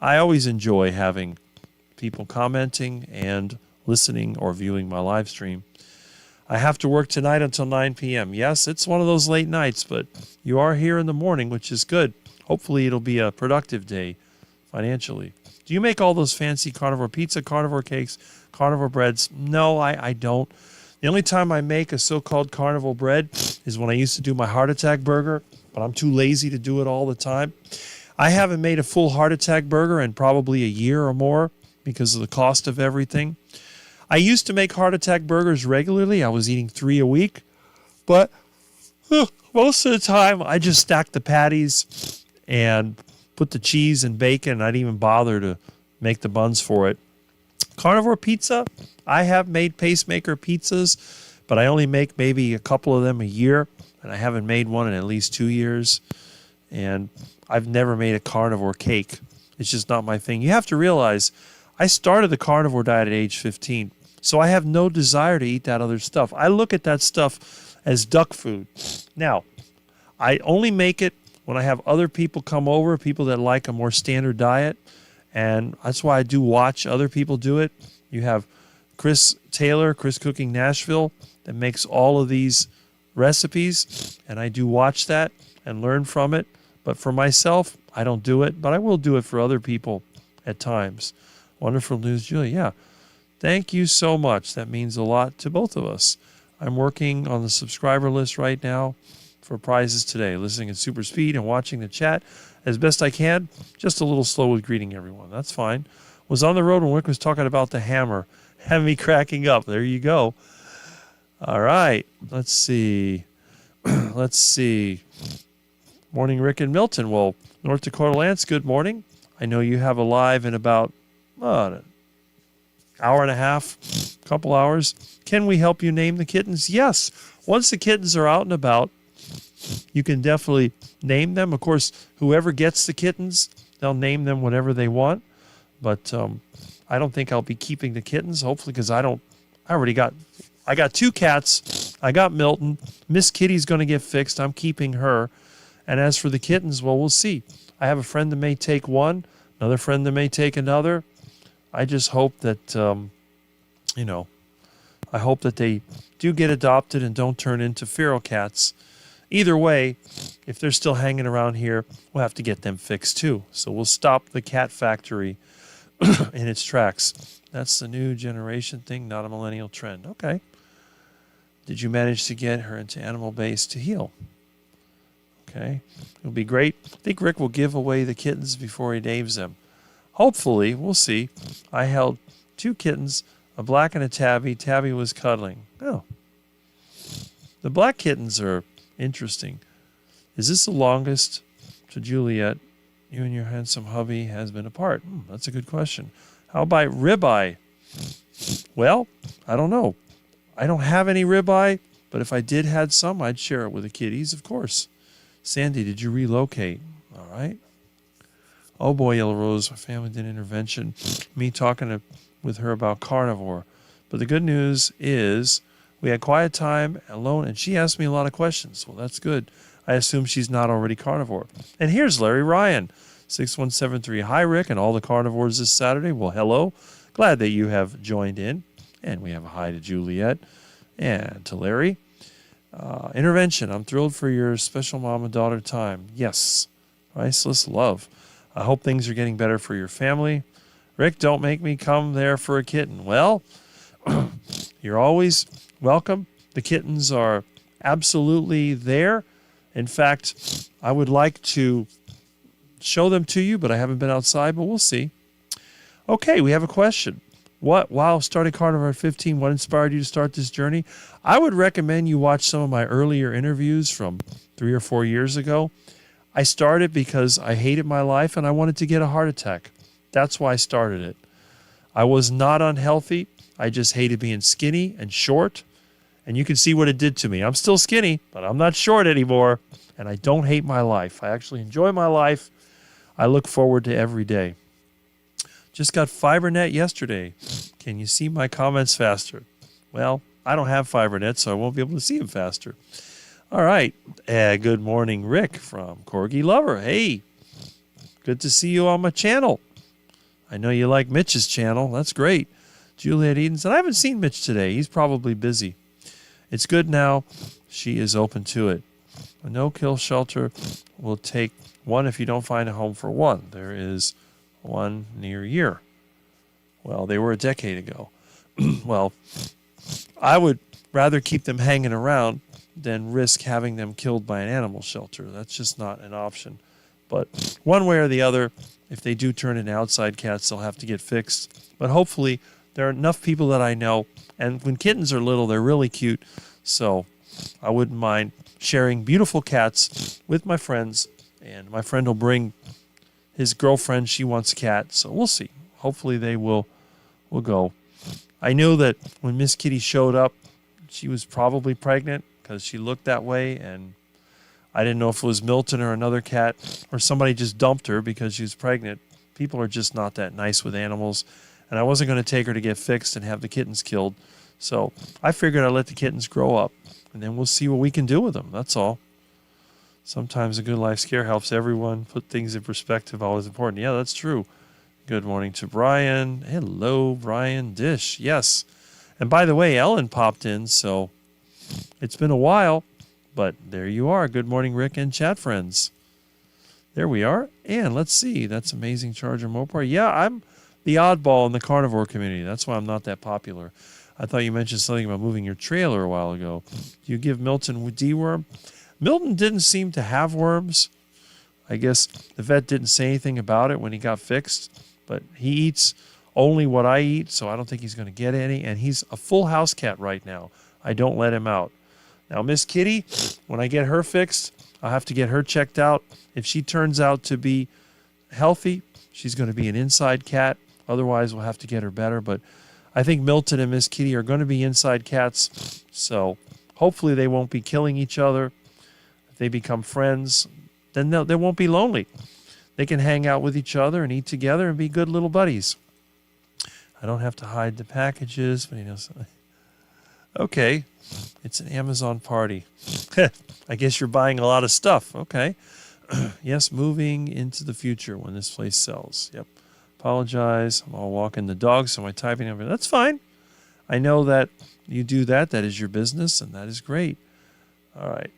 I always enjoy having people commenting and listening or viewing my live stream. I have to work tonight until 9 p.m. Yes, it's one of those late nights, but you are here in the morning, which is good. Hopefully it'll be a productive day financially. Do you make all those fancy carnivore pizza, carnivore cakes, carnivore breads? No, I don't. The only time I make a so-called carnivore bread is when I used to do my heart attack burger, but I'm too lazy to do it all the time. I haven't made a full heart attack burger in probably a year or more because of the cost of everything. I used to make heart attack burgers regularly. I was eating 3 a week, but most of the time I just stacked the patties and put the cheese and bacon. I didn't even bother to make the buns for it. Carnivore pizza, I have made pacemaker pizzas, but I only make maybe a couple of them a year, and I haven't made one in at least 2 years. And I've never made a carnivore cake. It's just not my thing. You have to realize I started the carnivore diet at age 15, so I have no desire to eat that other stuff. I look at that stuff as duck food. Now, I only make it when I have other people come over, people that like a more standard diet, and that's why I do watch other people do it. You have Chris Taylor, Chris Cooking Nashville, that makes all of these recipes, and I do watch that and learn from it. But for myself, I don't do it, but I will do it for other people at times. Wonderful news, Julia. Yeah, thank you so much. That means a lot to both of us. I'm working on the subscriber list right now for prizes today, listening at super speed and watching the chat as best I can. Just a little slow with greeting everyone. That's fine. Was on the road when Rick was talking about the hammer. Had me cracking up. There you go. All right. Let's see. Let's see. Morning, Rick and Milton. Well, North Dakota Lance, good morning. I know you have a live in about an hour and a half, couple hours. Can we help you name the kittens? Yes. Once the kittens are out and about, you can definitely name them. Of course, whoever gets the kittens, they'll name them whatever they want. But I don't think I'll be keeping the kittens, hopefully, because I got 2 cats. I got Milton. Miss Kitty's going to get fixed. I'm keeping her. And as for the kittens, well, we'll see. I have a friend that may take one, another friend that may take another. I just hope that, I hope that they do get adopted and don't turn into feral cats. Either way, if they're still hanging around here, we'll have to get them fixed too. So we'll stop the cat factory in its tracks. That's the new generation thing, not a millennial trend. Okay. Did you manage to get her into animal base to heal? Okay. It'll be great. I think Rick will give away the kittens before he names them. Hopefully, we'll see. I held 2 kittens, a black and a tabby. Tabby was cuddling. Oh. The black kittens are interesting. Is this the longest, to Juliet, you and your handsome hubby has been apart? That's a good question. How about ribeye? Well, I don't know. I don't have any ribeye, but if I did had some, I'd share it with the kiddies, of course. Sandy, did you relocate? All right. Oh boy, Yellow Rose, my family did intervention. Me talking with her about carnivore. But the good news is we had quiet time alone, and she asked me a lot of questions. Well, that's good. I assume she's not already carnivore. And here's Larry Ryan, 6173. Hi, Rick, and all the carnivores this Saturday. Well, hello. Glad that you have joined in. And we have a hi to Juliet and to Larry. Intervention. I'm thrilled for your special mom and daughter time. Yes. Priceless love. I hope things are getting better for your family. Rick, don't make me come there for a kitten. Well, you're always welcome. The kittens are absolutely there. In fact, I would like to show them to you, but I haven't been outside, but we'll see. Okay, we have a question. Wow, started carnivore at 15. What inspired you to start this journey? I would recommend you watch some of my earlier interviews from 3 or 4 years ago. I started because I hated my life and I wanted to get a heart attack. That's why I started it. I was not unhealthy. I just hated being skinny and short. And you can see what it did to me. I'm still skinny, but I'm not short anymore. And I don't hate my life. I actually enjoy my life. I look forward to every day. Just got FiberNet yesterday. Can you see my comments faster? Well, I don't have FiberNet, so I won't be able to see them faster. All right. Good morning, Rick from Corgi Lover. Hey, good to see you on my channel. I know you like Mitch's channel. That's great. Juliet Eden said, I haven't seen Mitch today. He's probably busy. It's good now. She is open to it. A no-kill shelter will take one if you don't find a home for one. There is one near here. Well, they were a decade ago. Well, I would rather keep them hanging around than risk having them killed by an animal shelter. That's just not an option. But one way or the other, if they do turn into outside cats, they'll have to get fixed. But hopefully, there are enough people that I know, and when kittens are little, they're really cute. So I wouldn't mind sharing beautiful cats with my friends, and my friend will bring his girlfriend. She wants a cat, so we'll see. Hopefully they will go. I knew that when Miss Kitty showed up, she was probably pregnant because she looked that way, and I didn't know if it was Milton or another cat or somebody just dumped her because she was pregnant. People are just not that nice with animals, and I wasn't going to take her to get fixed and have the kittens killed. So I figured I'd let the kittens grow up, and then we'll see what we can do with them. That's all. Sometimes a good life scare helps everyone put things in perspective. Always important. Yeah, that's true. Good morning to Brian. Hello, Brian Dish. Yes. And by the way, Ellen popped in, so it's been a while, but there you are. Good morning, Rick and chat friends. There we are. And let's see. That's Amazing Charger Mopar. Yeah, I'm the oddball in the carnivore community. That's why I'm not that popular. I thought you mentioned something about moving your trailer a while ago. Do you give Milton deworm? Milton didn't seem to have worms. I guess the vet didn't say anything about it when he got fixed, but he eats only what I eat, so I don't think he's going to get any, and he's a full house cat right now. I don't let him out. Now, Miss Kitty, when I get her fixed, I'll have to get her checked out. If she turns out to be healthy, she's going to be an inside cat. Otherwise, we'll have to get her better, but I think Milton and Miss Kitty are going to be inside cats, so hopefully they won't be killing each other. If they become friends, then they won't be lonely. They can hang out with each other and eat together and be good little buddies. I don't have to hide the packages, but okay, it's an Amazon party. I guess you're buying a lot of stuff. Okay. Yes, moving into the future when this place sells. Yep. Apologize. I'm all walking the dog, so my typing over. That's fine. I know that you do that. That is your business, and that is great. All right.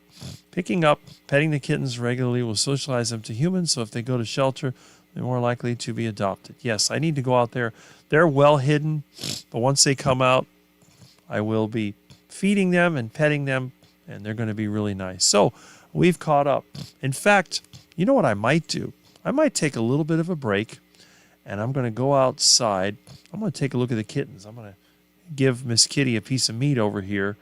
Picking up, petting the kittens regularly will socialize them to humans, so if they go to shelter, they're more likely to be adopted. Yes, I need to go out there. They're well hidden, but once they come out, I will be feeding them and petting them, and they're going to be really nice. So we've caught up. In fact, you know what I might do? I might take a little bit of a break, and I'm going to go outside. I'm going to take a look at the kittens. I'm going to give Miss Kitty a piece of meat over here,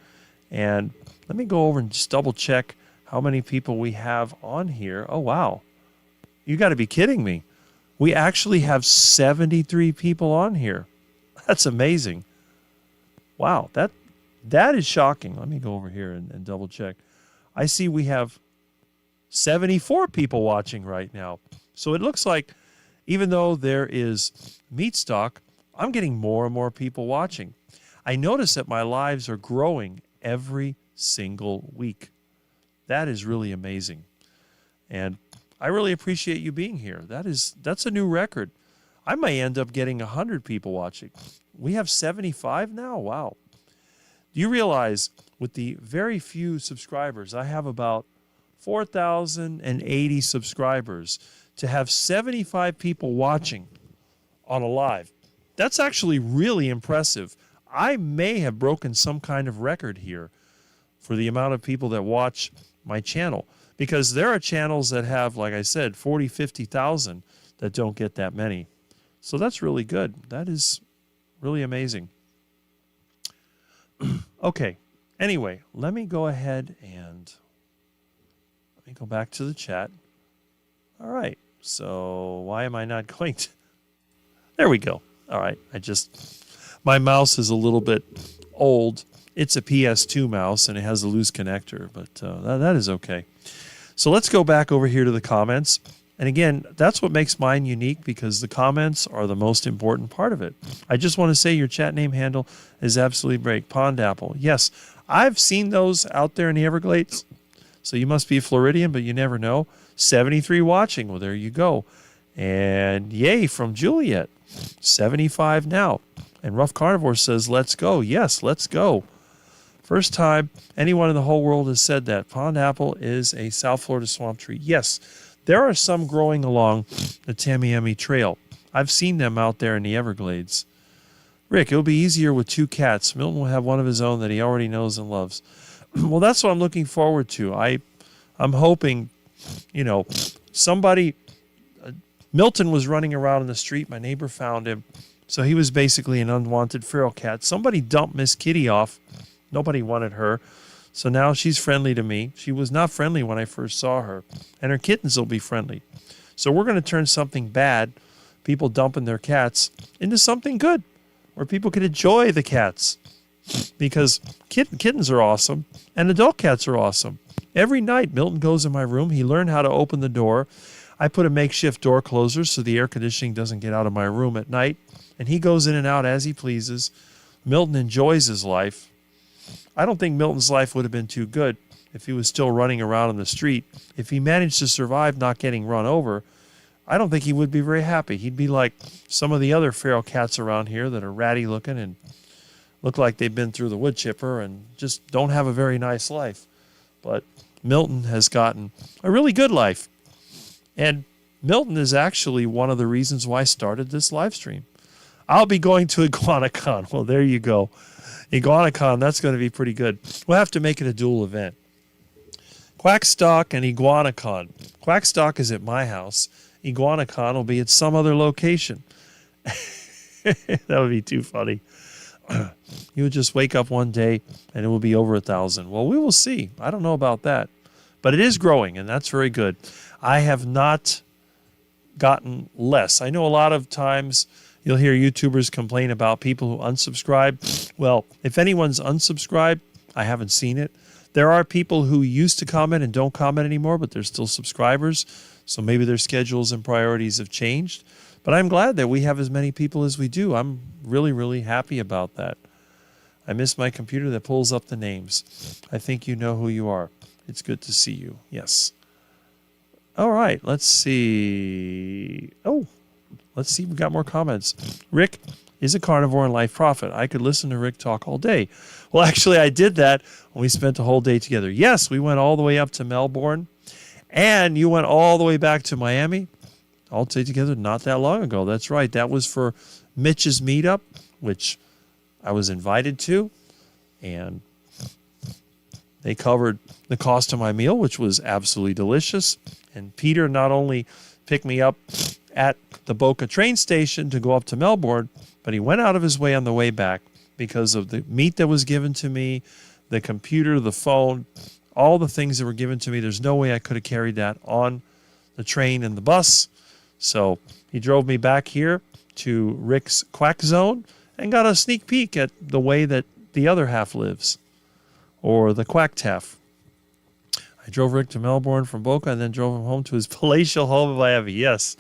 and let me go over and just double check how many people we have on here. Oh, wow. You got to be kidding me. We actually have 73 people on here. That's amazing. Wow, that is shocking. Let me go over here and double check. I see we have 74 people watching right now. So it looks like even though there is meat stock, I'm getting more and more people watching. I notice that my lives are growing every single week. That is really amazing. And I really appreciate you being here. That's a new record. I may end up getting 100 people watching. We have 75 now? Wow. Do you realize with the very few subscribers, I have about 4,080 subscribers, to have 75 people watching on a live? That's actually really impressive. I may have broken some kind of record here for the amount of people that watch my channel, because there are channels that have, like I said, 40, 50,000 that don't get that many. So that's really good. That is really amazing. Okay. Anyway, let me go ahead and let me go back to the chat. All right. So why am I not going to? There we go. All right. I just My mouse is a little bit old. It's a PS2 mouse, and it has a loose connector, but that is okay. So let's go back over here to the comments. And again, that's what makes mine unique, because the comments are the most important part of it. I just want to say your chat name handle is absolutely great. Pond Apple. Yes, I've seen those out there in the Everglades. So you must be a Floridian, but you never know. 73 watching. Well, there you go. And yay from Juliet. 75 now. And Rough Carnivore says, let's go. Yes, let's go. First time anyone in the whole world has said that. Pond apple is a South Florida swamp tree. Yes, there are some growing along the Tamiami Trail. I've seen them out there in the Everglades. Rick, it'll be easier with 2 cats. Milton will have one of his own that he already knows and loves. Well, that's what I'm looking forward to. I'm hoping, somebody... Milton was running around in the street. My neighbor found him. So he was basically an unwanted feral cat. Somebody dumped Miss Kitty off. Nobody wanted her. So now she's friendly to me. She was not friendly when I first saw her. And her kittens will be friendly. So we're going to turn something bad, people dumping their cats, into something good, where people can enjoy the cats. Because kittens are awesome, and adult cats are awesome. Every night, Milton goes in my room. He learned how to open the door. I put a makeshift door closer so the air conditioning doesn't get out of my room at night. And he goes in and out as he pleases. Milton enjoys his life. I don't think Milton's life would have been too good if he was still running around in the street. If he managed to survive not getting run over, I don't think he would be very happy. He'd be like some of the other feral cats around here that are ratty looking and look like they've been through the wood chipper and just don't have a very nice life. But Milton has gotten a really good life. And Milton is actually one of the reasons why I started this live stream. I'll be going to IguanaCon. Well, there you go. IguanaCon, that's going to be pretty good. We'll have to make it a dual event. Quackstock and IguanaCon. Quackstock is at my house. IguanaCon will be at some other location. That would be too funny. You would just wake up one day and it will be over 1,000. Well, we will see. I don't know about that. But it is growing, and that's very good. I have not gotten less. I know a lot of times you'll hear YouTubers complain about people who unsubscribe. Well, if anyone's unsubscribed, I haven't seen it. There are people who used to comment and don't comment anymore, but they're still subscribers. So maybe their schedules and priorities have changed. But I'm glad that we have as many people as we do. I'm really, really happy about that. I miss my computer that pulls up the names. I think you know who you are. It's good to see you. Yes. All right. Let's see. Oh, let's see. We've got more comments. Rick is a carnivore and life prophet. I could listen to Rick talk all day. Well, actually, I did that when we spent a whole day together. Yes, we went all the way up to Melbourne, and you went all the way back to Miami. All day together not that long ago. That's right. That was for Mitch's meetup, which I was invited to, and they covered the cost of my meal, which was absolutely delicious. And Peter not only picked me up at the Boca train station to go up to Melbourne, but he went out of his way on the way back because of the meat that was given to me, the computer, the phone, all the things that were given to me. There's no way I could have carried that on the train and the bus. So he drove me back here to Rick's Quack Zone and got a sneak peek at the way that the other half lives, or the quacked half. I drove Rick to Melbourne from Boca and then drove him home to his palatial home in Miami. Yes,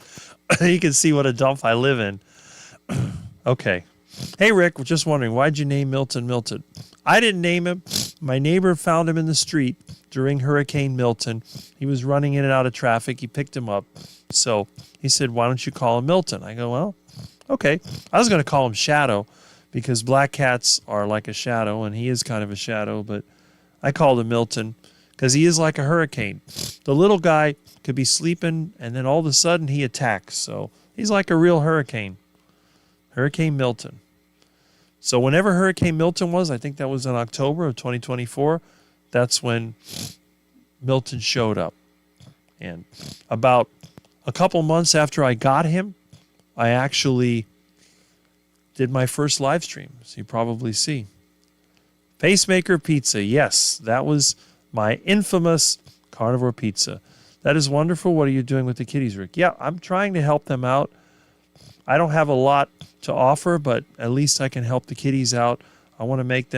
you can see what a dump I live in. Okay. Hey, Rick, we're just wondering, why'd you name Milton Milton? I didn't name him. My neighbor found him in the street during Hurricane Milton. He was running in and out of traffic. He picked him up. So he said, why don't you call him Milton? I go, well, okay. I was going to call him Shadow because black cats are like a shadow, and he is kind of a shadow, but I called him Milton because he is like a hurricane. The little guy could be sleeping, and then all of a sudden he attacks. So he's like a real hurricane. Hurricane Milton. So whenever Hurricane Milton was, I think that was in October of 2024, that's when Milton showed up. And about a couple months after I got him, I actually did my first live stream, so you probably see. Pacemaker Pizza, yes, that was my infamous carnivore pizza. That is wonderful. What are you doing with the kitties, Rick? Yeah, I'm trying to help them out. I don't have a lot to offer, but at least I can help the kitties out. I want to make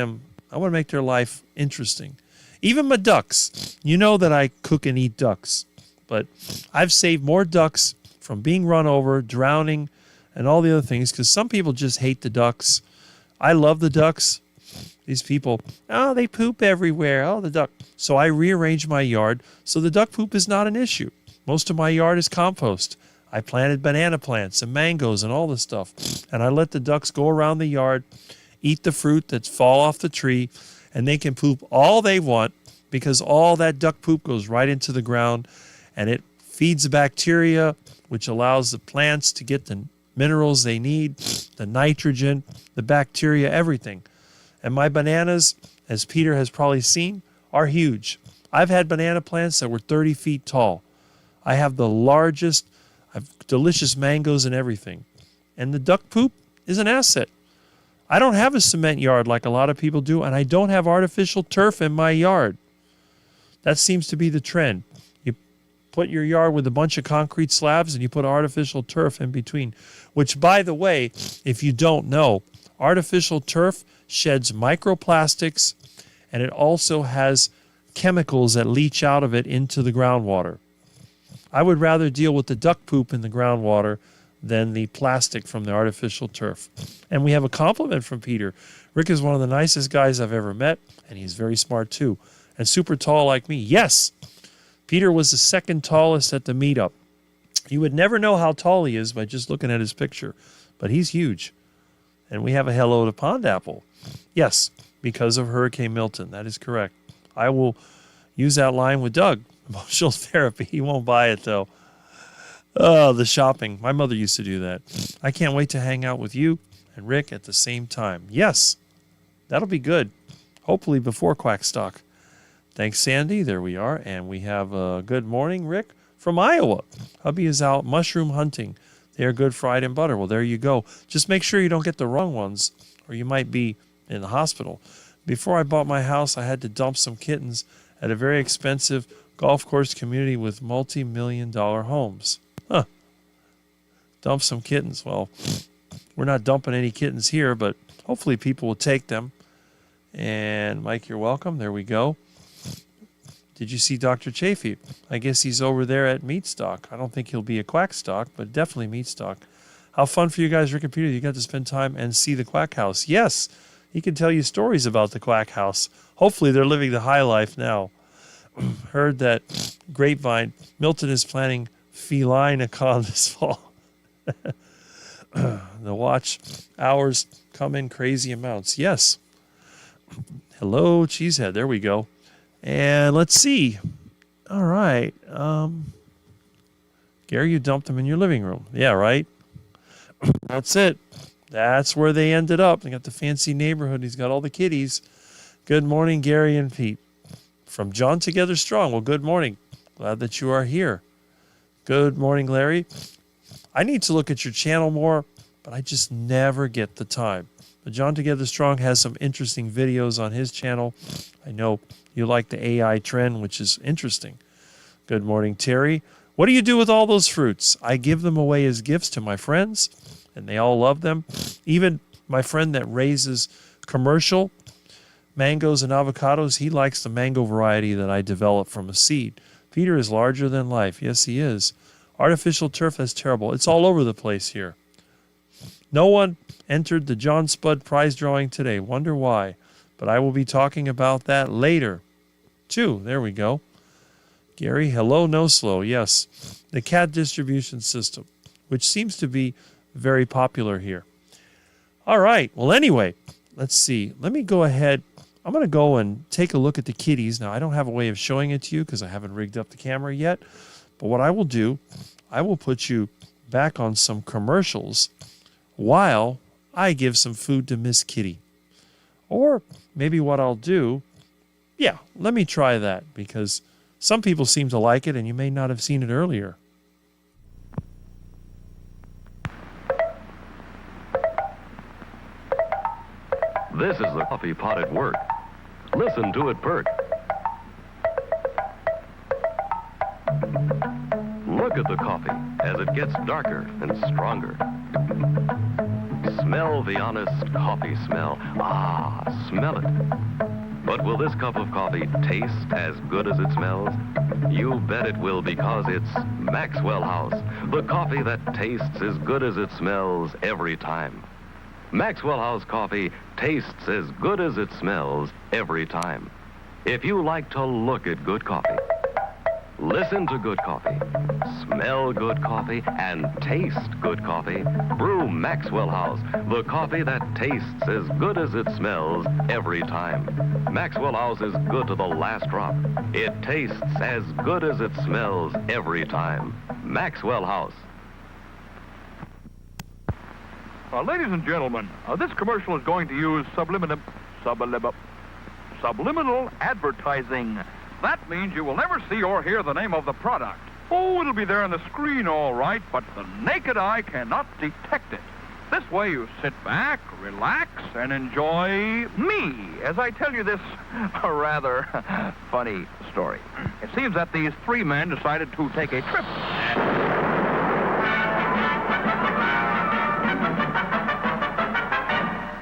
their life interesting. Even my ducks. You know that I cook and eat ducks, but I've saved more ducks from being run over, drowning, and all the other things, because some people just hate the ducks. I love the ducks. These people, oh, they poop everywhere. Oh, the duck. So I rearranged my yard so the duck poop is not an issue. Most of my yard is compost. I planted banana plants and mangoes and all this stuff. And I let the ducks go around the yard, eat the fruit that fall off the tree, and they can poop all they want because all that duck poop goes right into the ground and it feeds the bacteria, which allows the plants to get the minerals they need, the nitrogen, the bacteria, everything. And my bananas, as Peter has probably seen, are huge. I've had banana plants that were 30 feet tall. I have the largest, I have delicious mangoes and everything. And the duck poop is an asset. I don't have a cement yard like a lot of people do, and I don't have artificial turf in my yard. That seems to be the trend. You put your yard with a bunch of concrete slabs and you put artificial turf in between, which, by the way, if you don't know, artificial turf sheds microplastics, and it also has chemicals that leach out of it into the groundwater. I would rather deal with the duck poop in the groundwater than the plastic from the artificial turf. And we have a compliment from Peter. Rick is one of the nicest guys I've ever met, and he's very smart too, and super tall like me. Yes, Peter was the second tallest at the meetup. You would never know how tall he is by just looking at his picture, but he's huge. And we have a hello to Pond Apple. Yes, because of Hurricane Milton. That is correct. I will use that line with Doug. Emotional therapy. He won't buy it, though. Oh, the shopping. My mother used to do that. I can't wait to hang out with you and Rick at the same time. Yes, that'll be good. Hopefully before Quackstock. Thanks, Sandy. There we are. And we have a good morning, Rick, from Iowa. Hubby is out mushroom hunting. They are good fried in butter. Well, there you go. Just make sure you don't get the wrong ones, or you might be in the hospital. Before I bought my house, I had to dump some kittens at a very expensive golf course community with multi-million-dollar homes. Huh. Dump some kittens. Well, we're not dumping any kittens here, but hopefully people will take them. And Mike, you're welcome. There we go. Did you see Dr. Chafee? I guess he's over there at Meatstock. I don't think he'll be a Quackstock, but definitely Meatstock. How fun for you guys, Rick and Peter. You got to spend time and see the Quack House. Yes, he can tell you stories about the Quack House. Hopefully they're living the high life now. Heard that grapevine, Milton is planning Feline-a-con this fall. The watch hours come in crazy amounts. Yes. Hello, Cheesehead. There we go. And let's see. All right. Gary, you dumped them in your living room. Yeah, right? That's it. That's where they ended up. They got the fancy neighborhood. He's got all the kitties. Good morning, Gary and Pete. From John Together Strong. Well, good morning. Glad that you are here. Good morning, Larry. I need to look at your channel more, but I just never get the time. But John Together Strong has some interesting videos on his channel. I know you like the AI trend, which is interesting. Good morning, Terry. What do you do with all those fruits? I give them away as gifts to my friends, and they all love them. Even my friend that raises commercial mangoes and avocados, he likes the mango variety that I developed from a seed. Peter is larger than life. Yes, he is. Artificial turf, that's terrible. It's all over the place here. No one entered the John Spud prize drawing today. Wonder why. But I will be talking about that later. Too. There we go. Gary, hello, no slow. Yes. The cat distribution system, which seems to be very popular here. All right. Well, anyway, let's see. Let me go ahead. I'm going to go and take a look at the kitties. Now, I don't have a way of showing it to you because I haven't rigged up the camera yet. But what I will do, I will put you back on some commercials while I give some food to Miss Kitty. Or maybe what I'll do, yeah, let me try that because some people seem to like it and you may not have seen it earlier. This is the coffee pot at work. Listen to it perk. Look at the coffee as it gets darker and stronger. Smell the honest coffee smell. Ah, smell it. But will this cup of coffee taste as good as it smells? You bet it will, because it's Maxwell House, the coffee that tastes as good as it smells every time. Maxwell House coffee tastes as good as it smells every time. If you like to look at good coffee, listen to good coffee, smell good coffee, and taste good coffee, brew Maxwell House, the coffee that tastes as good as it smells every time. Maxwell House is good to the last drop. It tastes as good as it smells every time. Maxwell House. Ladies and gentlemen, this commercial is going to use subliminal advertising. That means you will never see or hear the name of the product. Oh, it'll be there on the screen all right, but the naked eye cannot detect it. This way you sit back, relax, and enjoy me as I tell you this rather funny story. It seems that these three men decided to take a trip.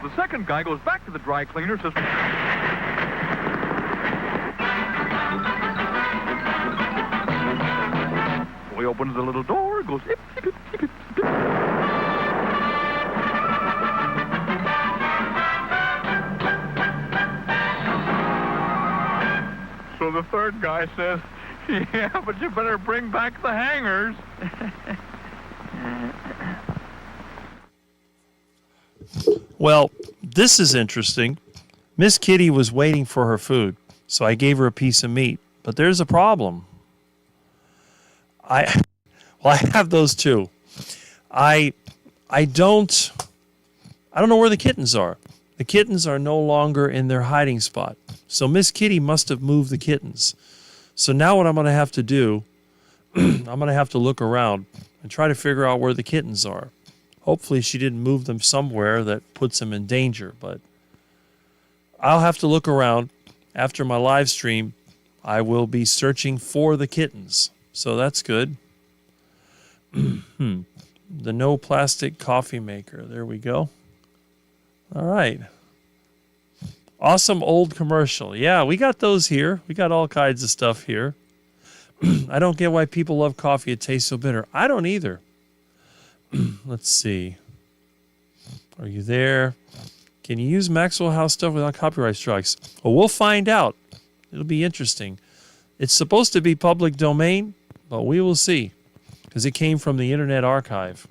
The second guy goes back to the dry cleaner, says... So he opens the little door, goes... Hip, hip, hip, hip, hip, hip. So the third guy says, yeah, but you better bring back the hangers. Well, this is interesting. Miss Kitty was waiting for her food, so I gave her a piece of meat. But there's a problem. I have those too. I don't know where the kittens are. The kittens are no longer in their hiding spot. So Miss Kitty must have moved the kittens. So now what I'm going to have to do, I'm going to have to look around and try to figure out where the kittens are. Hopefully she didn't move them somewhere that puts them in danger, but I'll have to look around. After my live stream, I will be searching for the kittens. So that's good. The no plastic coffee maker. There we go. All right. Awesome old commercial. Yeah, we got those here. We got all kinds of stuff here. I don't get why people love coffee. It tastes so bitter. I don't either. Let's see. Are you there? Can you use Maxwell House stuff without copyright strikes? Well, we'll find out. It'll be interesting. It's supposed to be public domain, but we will see, because it came from the Internet Archive.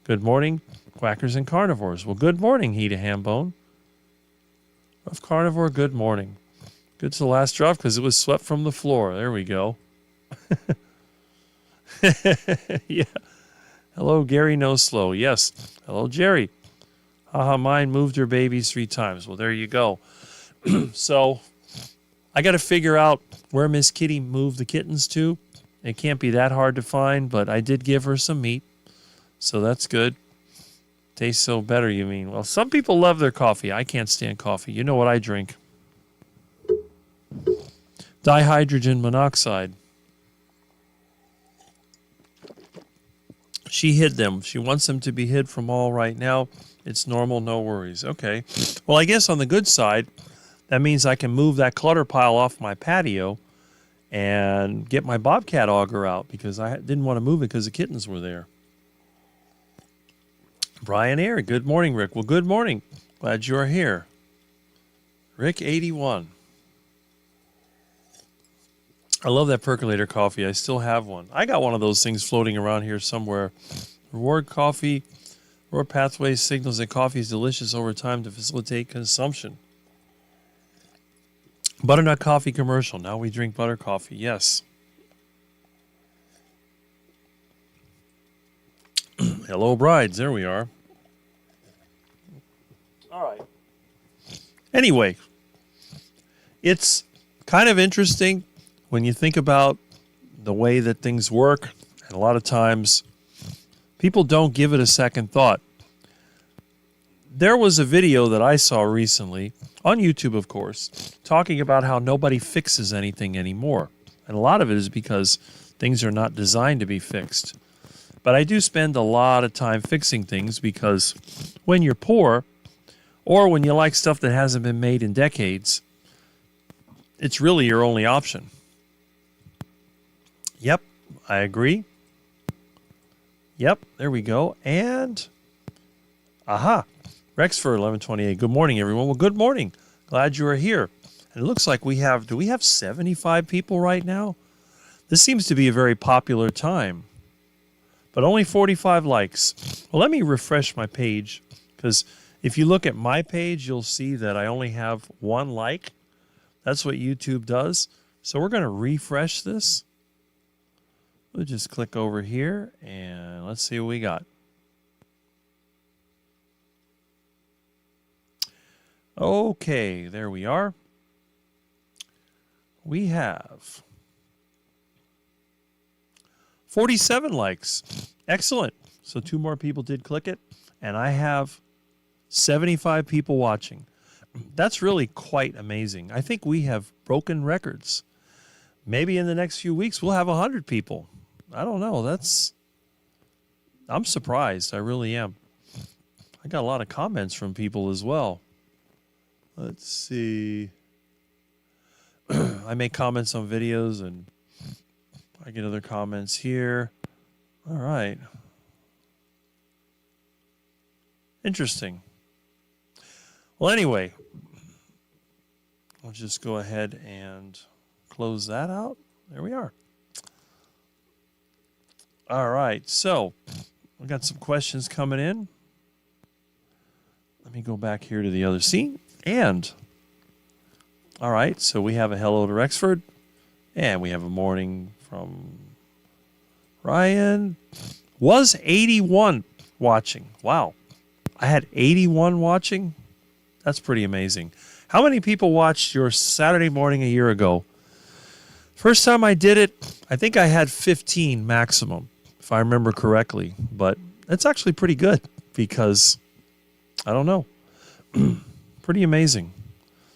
Good morning, quackers and carnivores. Well, good morning, Heat of Hambone. Rough Carnivore, good morning. Good to the last drop because it was swept from the floor. There we go. Yeah. Hello, Gary No Slow. Yes. Hello, Jerry. Haha, mine moved her babies 3 times. Well, there you go. So, I got to figure out where Miss Kitty moved the kittens to. It can't be that hard to find, but I did give her some meat. So that's good. Tastes so better, you mean? Well, some people love their coffee. I can't stand coffee. You know what I drink? Dihydrogen monoxide. She hid them. She wants them to be hid from all right now. It's normal, no worries. Okay. Well, I guess on the good side, that means I can move that clutter pile off my patio and get my bobcat auger out, because I didn't want to move it because the kittens were there. Brian Air, good morning, Rick. Well, good morning. Glad you are here. Rick 81. I love that percolator coffee. I still have one. I got one of those things floating around here somewhere. Reward coffee. Reward pathways signals that coffee is delicious over time to facilitate consumption. Butternut coffee commercial. Now we drink butter coffee. Yes. Hello, brides. There we are. All right. Anyway, it's kind of interesting when you think about the way that things work, and a lot of times people don't give it a second thought. There was a video that I saw recently, on YouTube of course, talking about how nobody fixes anything anymore. And a lot of it is because things are not designed to be fixed. But I do spend a lot of time fixing things because when you're poor or when you like stuff that hasn't been made in decades, it's really your only option. Yep, I agree. Yep, there we go. And, aha, Rexford 1128. Good morning, everyone. Well, good morning. Glad you are here. And it looks like do we have 75 people right now? This seems to be a very popular time. But only 45 likes. Well, let me refresh my page, because if you look at my page, you'll see that I only have 1 like. That's what YouTube does. So we're going to refresh this. We'll just click over here, and let's see what we got. Okay, there we are. We have 47 likes. Excellent. So 2 more people did click it, and I have 75 people watching. That's really quite amazing. I think we have broken records. Maybe in the next few weeks we'll have 100 people. I don't know. I'm surprised. I really am. I got a lot of comments from people as well. Let's see. I make comments on videos, and I get other comments here. All right. Interesting. Well, anyway, I'll just go ahead and close that out. There we are. All right. So we got some questions coming in. Let me go back here to the other scene. And, all right, so we have a hello to Rexford. And we have a morning from Ryan. Was 81 watching. Wow. I had 81 watching. That's pretty amazing. How many people watched your Saturday morning a year ago? First time I did it, I think I had 15 maximum, if I remember correctly. But it's actually pretty good because, I don't know, pretty amazing.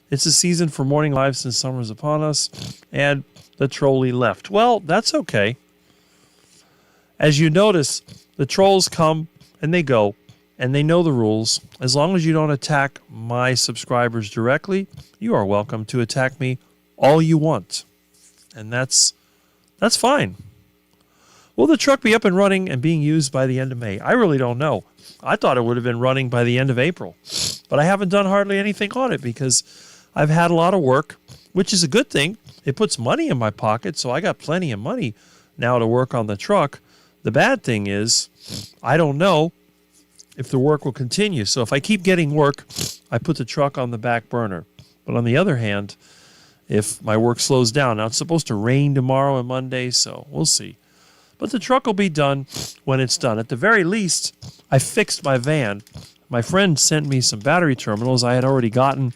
It's a season for morning live since summer's upon us, and the trolley left. Well, that's okay. As you notice, the trolls come and they go, and they know the rules. As long as you don't attack my subscribers directly, you are welcome to attack me all you want. And that's fine. Will the truck be up and running and being used by the end of May? I really don't know. I thought it would have been running by the end of April. But I haven't done hardly anything on it because I've had a lot of work, which is a good thing. It puts money in my pocket, so I got plenty of money now to work on the truck. The bad thing is I don't know if the work will continue. So if I keep getting work, I put the truck on the back burner. But on the other hand, if my work slows down, now it's supposed to rain tomorrow and Monday, so we'll see. But the truck will be done when it's done. At the very least, I fixed my van. My friend sent me some battery terminals. I had already gotten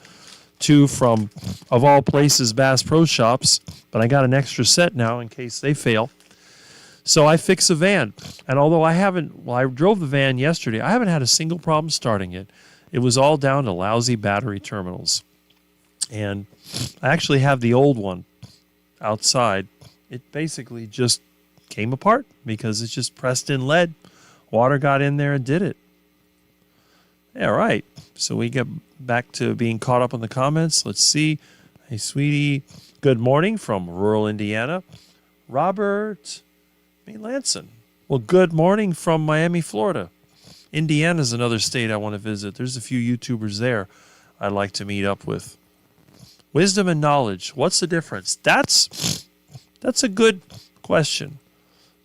2 from, of all places, Bass Pro Shops, but I got an extra set now in case they fail. So I fixed the van. And although I drove the van yesterday, I haven't had a single problem starting it. It was all down to lousy battery terminals. And I actually have the old one outside. It basically just came apart because it's just pressed in lead. Water got in there and did it. All right. So we get back to being caught up on the comments. Let's see. Hey, sweetie. Good morning from rural Indiana. Robert Lanson. Well, good morning from Miami, Florida. Indiana's another state I want to visit. There's a few YouTubers there I'd like to meet up with. Wisdom and knowledge. What's the difference? That's a good question.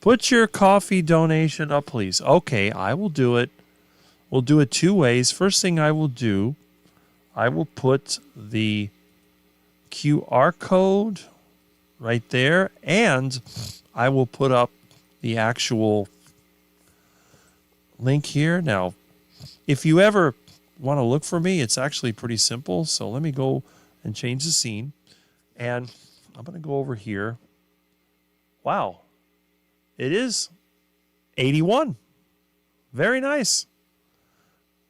Put your coffee donation up, please. Okay, I will do it. We'll do it 2 ways. First thing I will do, I will put the QR code right there, and I will put up the actual link here. Now, if you ever want to look for me, it's actually pretty simple. So let me go and change the scene. And I'm going to go over here. Wow. It is 81. Very nice.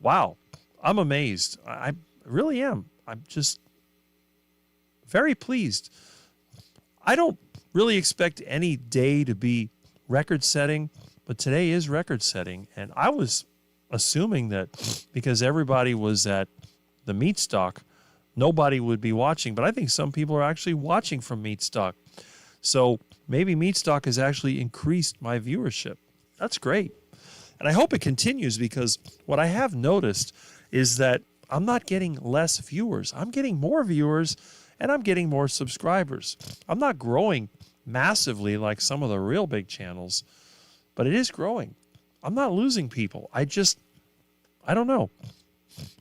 Wow. I'm amazed. I really am. I'm just very pleased. I don't really expect any day to be record setting, but today is record setting. And I was assuming that because everybody was at the meat stock, nobody would be watching. But I think some people are actually watching from meat stock. So maybe meat stock has actually increased my viewership. That's great. And I hope it continues, because what I have noticed is that I'm not getting less viewers. I'm getting more viewers, and I'm getting more subscribers. I'm not growing massively like some of the real big channels, but it is growing. I'm not losing people. I don't know.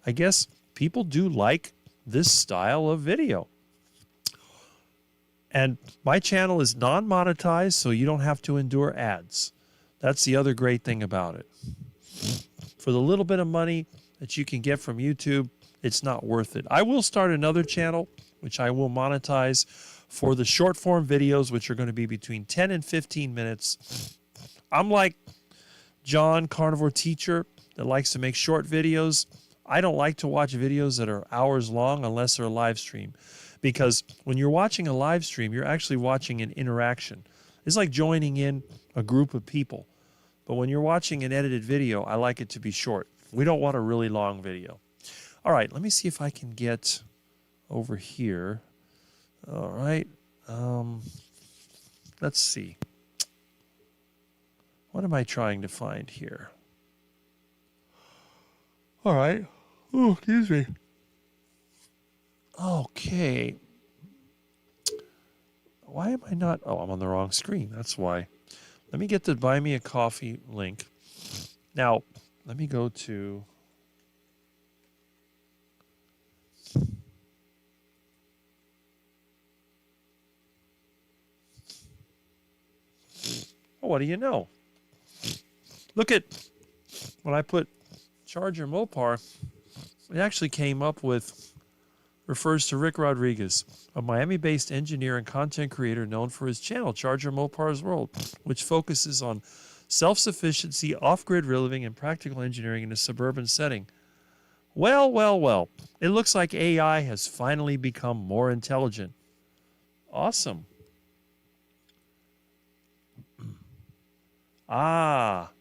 I guess people do like this style of video. And my channel is non-monetized, so you don't have to endure ads. That's the other great thing about it. For the little bit of money that you can get from YouTube, it's not worth it. I will start another channel, which I will monetize for the short form videos, which are going to be between 10 and 15 minutes. I'm like John, Carnivore Teacher, that likes to make short videos. I don't like to watch videos that are hours long unless they're a live stream, because when you're watching a live stream, you're actually watching an interaction. It's like joining in a group of people. But when you're watching an edited video, I like it to be short. We don't want a really long video. All right, let me see if I can get over here. All right. Let's see. What am I trying to find here? All right. Oh, excuse me. Okay. Why am I not? Oh, I'm on the wrong screen. That's why. Let me get the Buy Me a Coffee link. Now, let me go to... Oh, what do you know? Look at when I put Charger Mopar, it actually came up with, refers to Rick Rodriguez, a Miami-based engineer and content creator known for his channel, Charger Mopar's World, which focuses on self-sufficiency, off-grid living, and practical engineering in a suburban setting. Well, well, well. It looks like AI has finally become more intelligent. Awesome. Ah,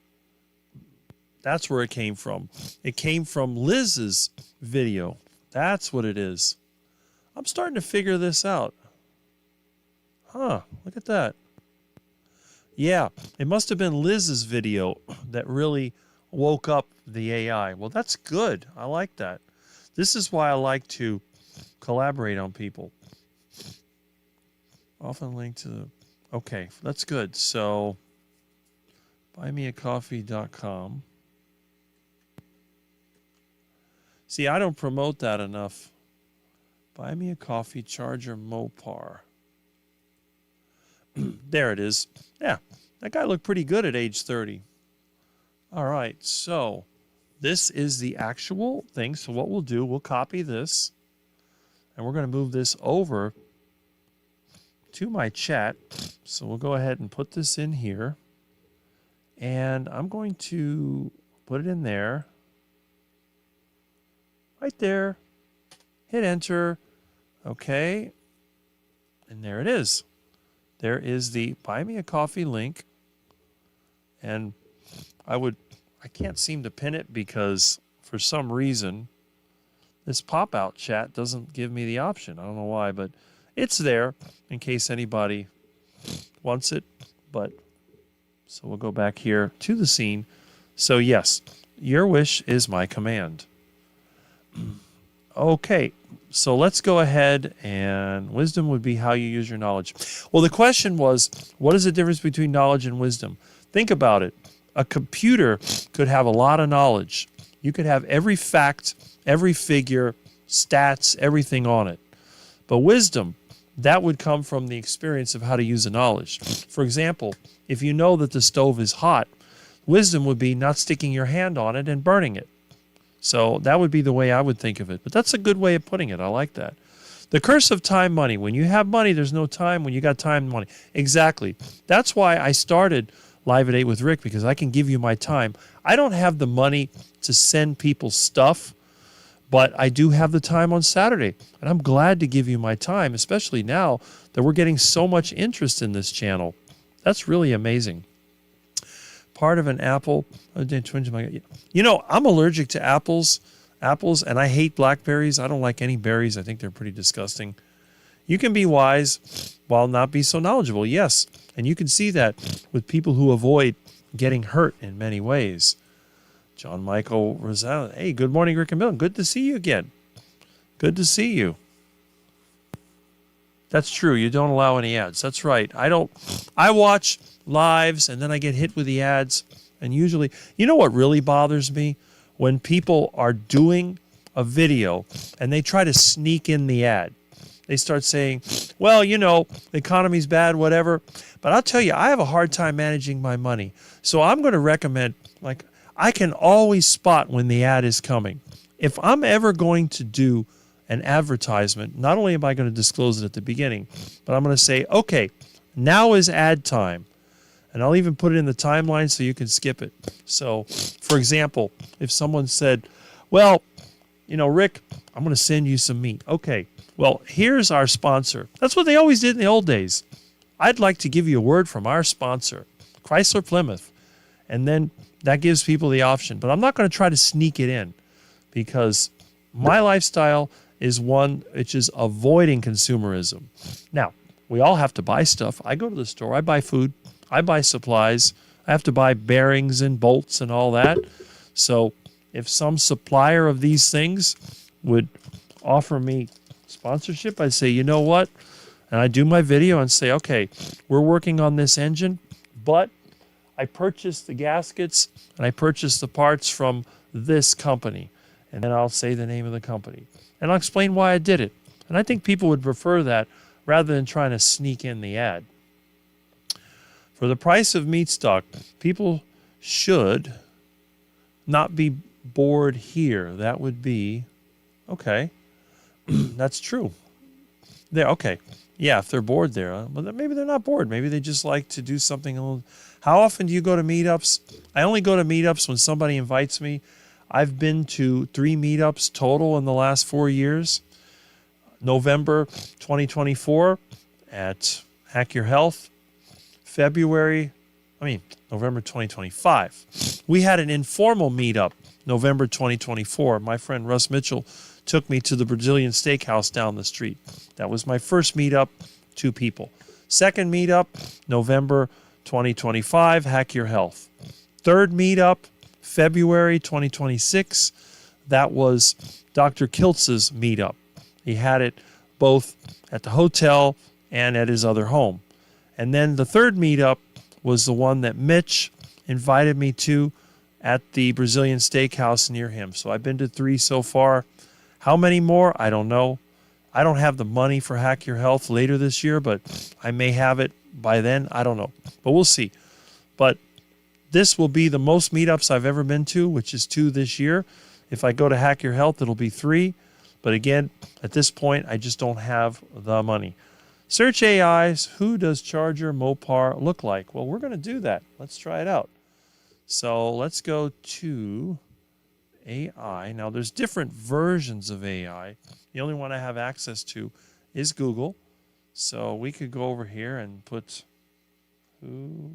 that's where it came from. It came from Liz's video. That's what it is. I'm starting to figure this out. Huh, look at that. Yeah, it must have been Liz's video that really woke up the AI. Well, that's good. I like that. This is why I like to collaborate on people. Often linked to the... Okay, that's good. So, buymeacoffee.com. See, I don't promote that enough. Buy me a coffee, Charger Mopar. There it is. Yeah, that guy looked pretty good at age 30. All right, so this is the actual thing. So what we'll do, we'll copy this, and we're going to move this over to my chat. So we'll go ahead and put this in here, and I'm going to put it in there. Right there. Hit enter. Okay. And there it is. There is the Buy Me a Coffee link. And I can't seem to pin it because for some reason this pop-out chat doesn't give me the option. I don't know why, but it's there in case anybody wants it. But so we'll go back here to the scene. So yes, your wish is my command. Okay, so let's go ahead, and wisdom would be how you use your knowledge. Well, the question was, what is the difference between knowledge and wisdom? Think about it. A computer could have a lot of knowledge. You could have every fact, every figure, stats, everything on it. But wisdom, that would come from the experience of how to use the knowledge. For example, if you know that the stove is hot, wisdom would be not sticking your hand on it and burning it. So that would be the way I would think of it. But that's a good way of putting it. I like that. The curse of time, money. When you have money, there's no time. When you got time, money. Exactly. That's why I started Live at 8 with Rick, because I can give you my time. I don't have the money to send people stuff, but I do have the time on Saturday. And I'm glad to give you my time, especially now that we're getting so much interest in this channel. That's really amazing. part of an apple. You know, I'm allergic to apples, and I hate blackberries. I don't like any berries. I think they're pretty disgusting. You can be wise while not be so knowledgeable, yes. And you can see that with people who avoid getting hurt in many ways. John Michael Rosales. Hey, good morning, Rick and Bill. Good to see you again. Good to see you. That's true. You don't allow any ads. That's right. I watch lives and then I get hit with the ads. And usually, you know what really bothers me? When people are doing a video and they try to sneak in the ad. They start saying, well, you know, the economy's bad, whatever. But I'll tell you, I have a hard time managing my money. So I'm going to recommend, like, I can always spot when the ad is coming. If I'm ever going to do an advertisement, not only am I going to disclose it at the beginning, but I'm going to say, okay, now is ad time. And I'll even put it in the timeline so you can skip it. So, for example, if someone said, well, you know, Rick, I'm going to send you some meat. Okay, well, here's our sponsor. That's what they always did in the old days. I'd like to give you a word from our sponsor, Chrysler Plymouth. And then that gives people the option. But I'm not going to try to sneak it in because my lifestyle is one which is avoiding consumerism. Now, we all have to buy stuff. I go to the store. I buy food. I buy supplies. I have to buy bearings and bolts and all that. So if some supplier of these things would offer me sponsorship, I'd say, you know what? And I do my video and say, okay, we're working on this engine, but I purchased the gaskets and I purchased the parts from this company. And then I'll say the name of the company. And I'll explain why I did it. And I think people would prefer that rather than trying to sneak in the ad. For the price of meat stock, people should not be bored here. That would be, okay, that's true. There, okay. Yeah, if they're bored there, well, maybe they're not bored. Maybe they just like to do something a little. How often do you go to meetups? I only go to meetups when somebody invites me. I've been to 3 meetups total in the last 4 years. November 2024 at Hack Your Health. November 2025. We had an informal meetup, November 2024. My friend Russ Mitchell took me to the Brazilian steakhouse down the street. That was my first meetup, 2 people. Second meetup, November 2025, Hack Your Health. Third meetup, February 2026. That was Dr. Kiltz's meetup. He had it both at the hotel and at his other home. And then the third meetup was the one that Mitch invited me to at the Brazilian steakhouse near him. So I've been to 3 so far. How many more? I don't know. I don't have the money for Hack Your Health later this year, but I may have it by then. I don't know. But we'll see. But this will be the most meetups I've ever been to, which is 2 this year. If I go to Hack Your Health, it'll be 3. But again, at this point, I just don't have the money. Search AIs, who does Charger Mopar look like? Well, we're going to do that. Let's try it out. So let's go to AI. Now, there's different versions of AI. The only one I have access to is Google. So we could go over here and put who.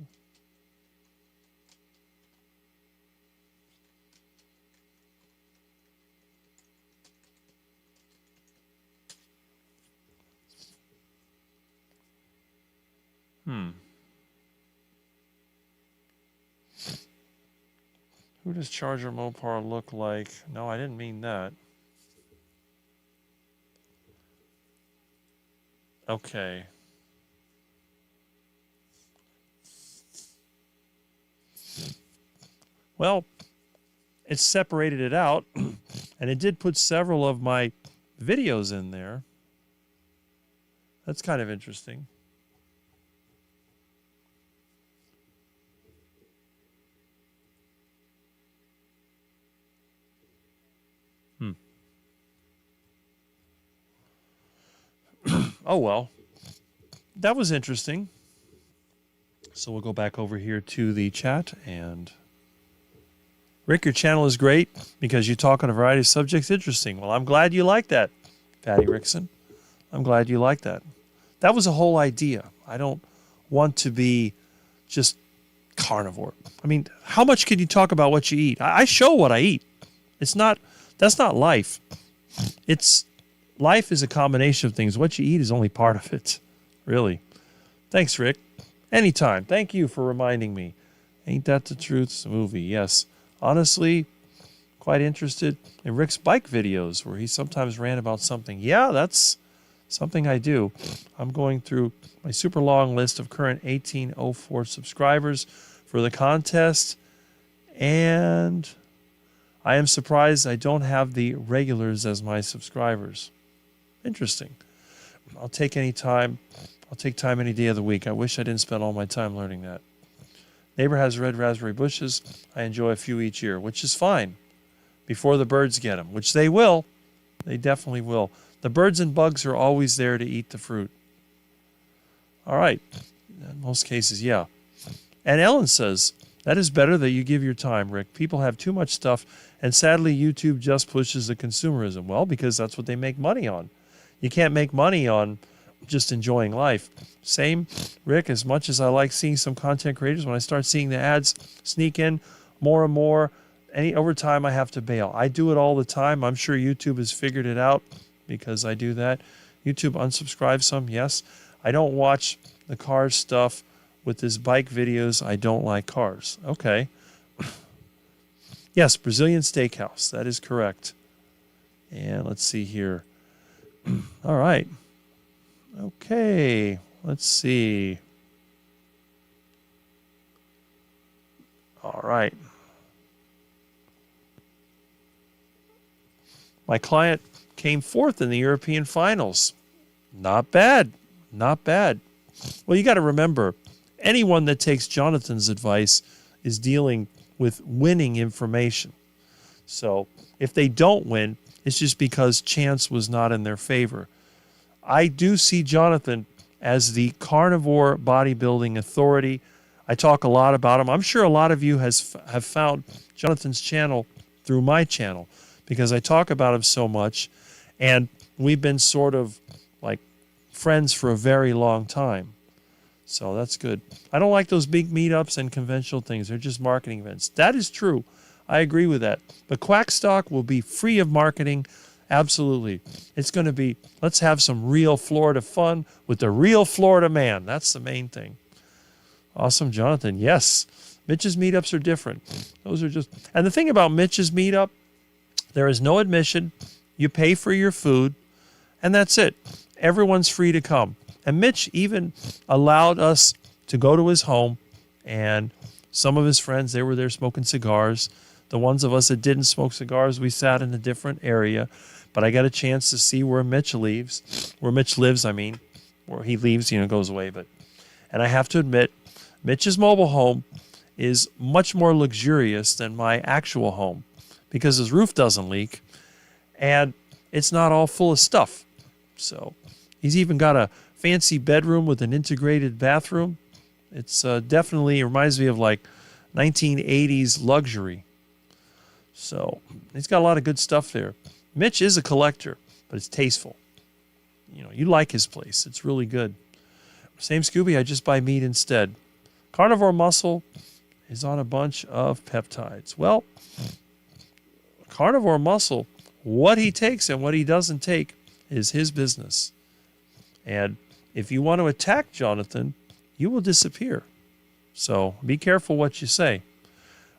Who does Charger Mopar look like? No, I didn't mean that. Okay. Well, it separated it out, and it did put several of my videos in there. That's kind of interesting. Oh, well, that was interesting. So we'll go back over here to the chat. And Rick, your channel is great because you talk on a variety of subjects. Interesting. Well, I'm glad you like that, Patty Rickson. I'm glad you like that. That was a whole idea. I don't want to be just carnivore. I mean, how much can you talk about what you eat? I show what I eat. That's not life. Life is a combination of things. What you eat is only part of it, really. Thanks, Rick. Anytime. Thank you for reminding me. Ain't That the Truth? It's a movie, yes. Honestly, quite interested in Rick's bike videos where he sometimes ran about something. Yeah, that's something I do. I'm going through my super long list of current 1804 subscribers for the contest, and I am surprised I don't have the regulars as my subscribers. Interesting. I'll take time any day of the week. I wish I didn't spend all my time learning that. Neighbor has red raspberry bushes. I enjoy a few each year, which is fine. Before the birds get them, which they will. They definitely will. The birds and bugs are always there to eat the fruit. All right. In most cases, yeah. And Ellen says, that is better that you give your time, Rick. People have too much stuff, and sadly, YouTube just pushes the consumerism. Well, because that's what they make money on. You can't make money on just enjoying life. Same, Rick, as much as I like seeing some content creators, when I start seeing the ads sneak in more and more, over time I have to bail. I do it all the time. I'm sure YouTube has figured it out because I do that. YouTube unsubscribes some, yes. I don't watch the car stuff with his bike videos. I don't like cars. Okay. Yes, Brazilian Steakhouse. That is correct. And let's see here. All right. Okay. Let's see. All right. My client came fourth in the European finals. Not bad. Not bad. Well, you got to remember, anyone that takes Jonathan's advice is dealing with winning information. So if they don't win, it's just because chance was not in their favor. I do see Jonathan as the carnivore bodybuilding authority. I talk a lot about him. I'm sure a lot of you have found Jonathan's channel through my channel because I talk about him so much, and we've been sort of like friends for a very long time. So that's good. I don't like those big meetups and conventional things. They're just marketing events. That is true. I agree with that. But Quackstock will be free of marketing. Absolutely. It's going to be, let's have some real Florida fun with the real Florida man. That's the main thing. Awesome, Jonathan. Yes. Mitch's meetups are different. Those are just, and the thing about Mitch's meetup, there is no admission. You pay for your food, and that's it. Everyone's free to come. And Mitch even allowed us to go to his home, and some of his friends, they were there smoking cigars. The ones of us that didn't smoke cigars, we sat in a different area. But I got a chance to see where Mitch lives, where he leaves, goes away. And I have to admit, Mitch's mobile home is much more luxurious than my actual home because his roof doesn't leak, and it's not all full of stuff. So he's even got a fancy bedroom with an integrated bathroom. It's definitely reminds me of like 1980s luxury. So he's got a lot of good stuff there. Mitch is a collector, but it's tasteful. You like his place. It's really good. Same Scooby, I just buy meat instead. Carnivore Muscle is on a bunch of peptides. Well, Carnivore Muscle, what he takes and what he doesn't take is his business. And if you want to attack Jonathan, you will disappear. So be careful what you say.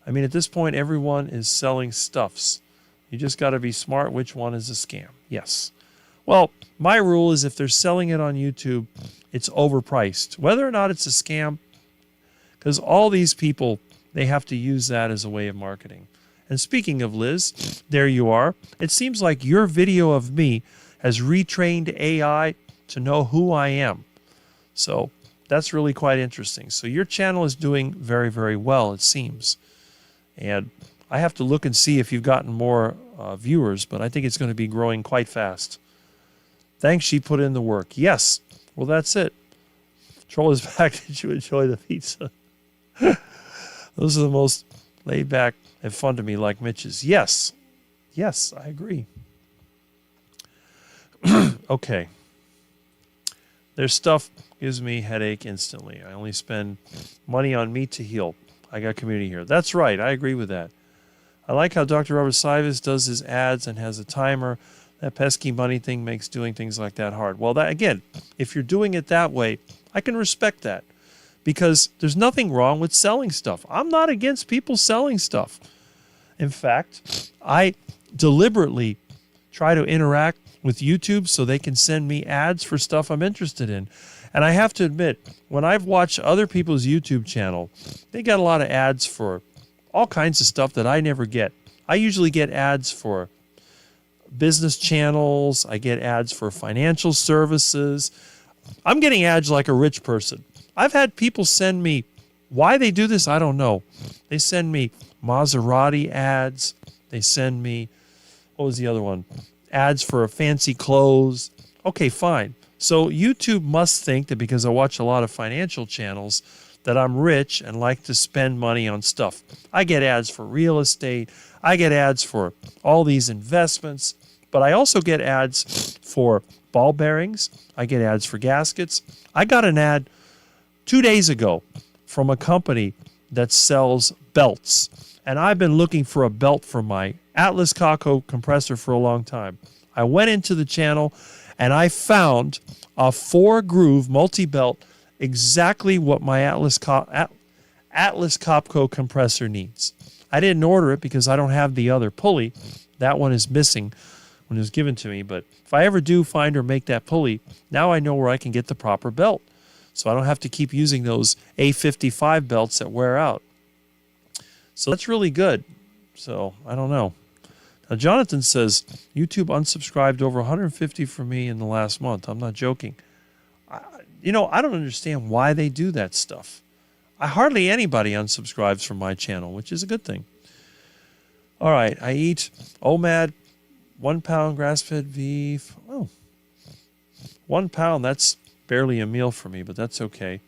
I mean, at this point, everyone is selling stuffs. You just got to be smart which one is a scam. Yes. Well, my rule is if they're selling it on YouTube, it's overpriced. Whether or not it's a scam, because all these people, they have to use that as a way of marketing. And speaking of Liz, there you are. It seems like your video of me has retrained AI to know who I am. So that's really quite interesting. So your channel is doing very, very well, it seems. And I have to look and see if you've gotten more viewers, but I think it's going to be growing quite fast. Thanks, she put in the work. Yes. Well, that's it. Troll is back. Did you enjoy the pizza? Those are the most laid back and fun to me, like Mitch's. Yes. Yes, I agree. Okay. Their stuff gives me headache instantly. I only spend money on meat to heal. I got community here. That's right. I agree with that. I like how Dr. Robert Sivas does his ads and has a timer. That pesky money thing makes doing things like that hard. Well, that again, if you're doing it that way, I can respect that because there's nothing wrong with selling stuff. I'm not against people selling stuff. In fact, I deliberately try to interact with YouTube so they can send me ads for stuff I'm interested in. And I have to admit, when I've watched other people's YouTube channel, they got a lot of ads for all kinds of stuff that I never get. I usually get ads for business channels. I get ads for financial services. I'm getting ads like a rich person. I've had people send me, why they do this, I don't know. They send me Maserati ads. They send me, what was the other one? Ads for fancy clothes. Okay, fine. So YouTube must think that because I watch a lot of financial channels that I'm rich and like to spend money on stuff. I get ads for real estate. I get ads for all these investments. But I also get ads for ball bearings. I get ads for gaskets. I got an ad 2 days ago from a company that sells belts. And I've been looking for a belt for my Atlas Copco compressor for a long time. I went into the channel and I found a 4-groove multi-belt, exactly what my Atlas Copco compressor needs. I didn't order it because I don't have the other pulley. That one is missing when it was given to me. But if I ever do find or make that pulley, now I know where I can get the proper belt. So I don't have to keep using those A55 belts that wear out. So that's really good. So I don't know. Now, Jonathan says, YouTube unsubscribed over 150 for me in the last month. I'm not joking. I don't understand why they do that stuff. Hardly anybody unsubscribes from my channel, which is a good thing. All right, I eat OMAD, 1 pound grass-fed beef. Oh, 1 pound, that's barely a meal for me, but that's okay.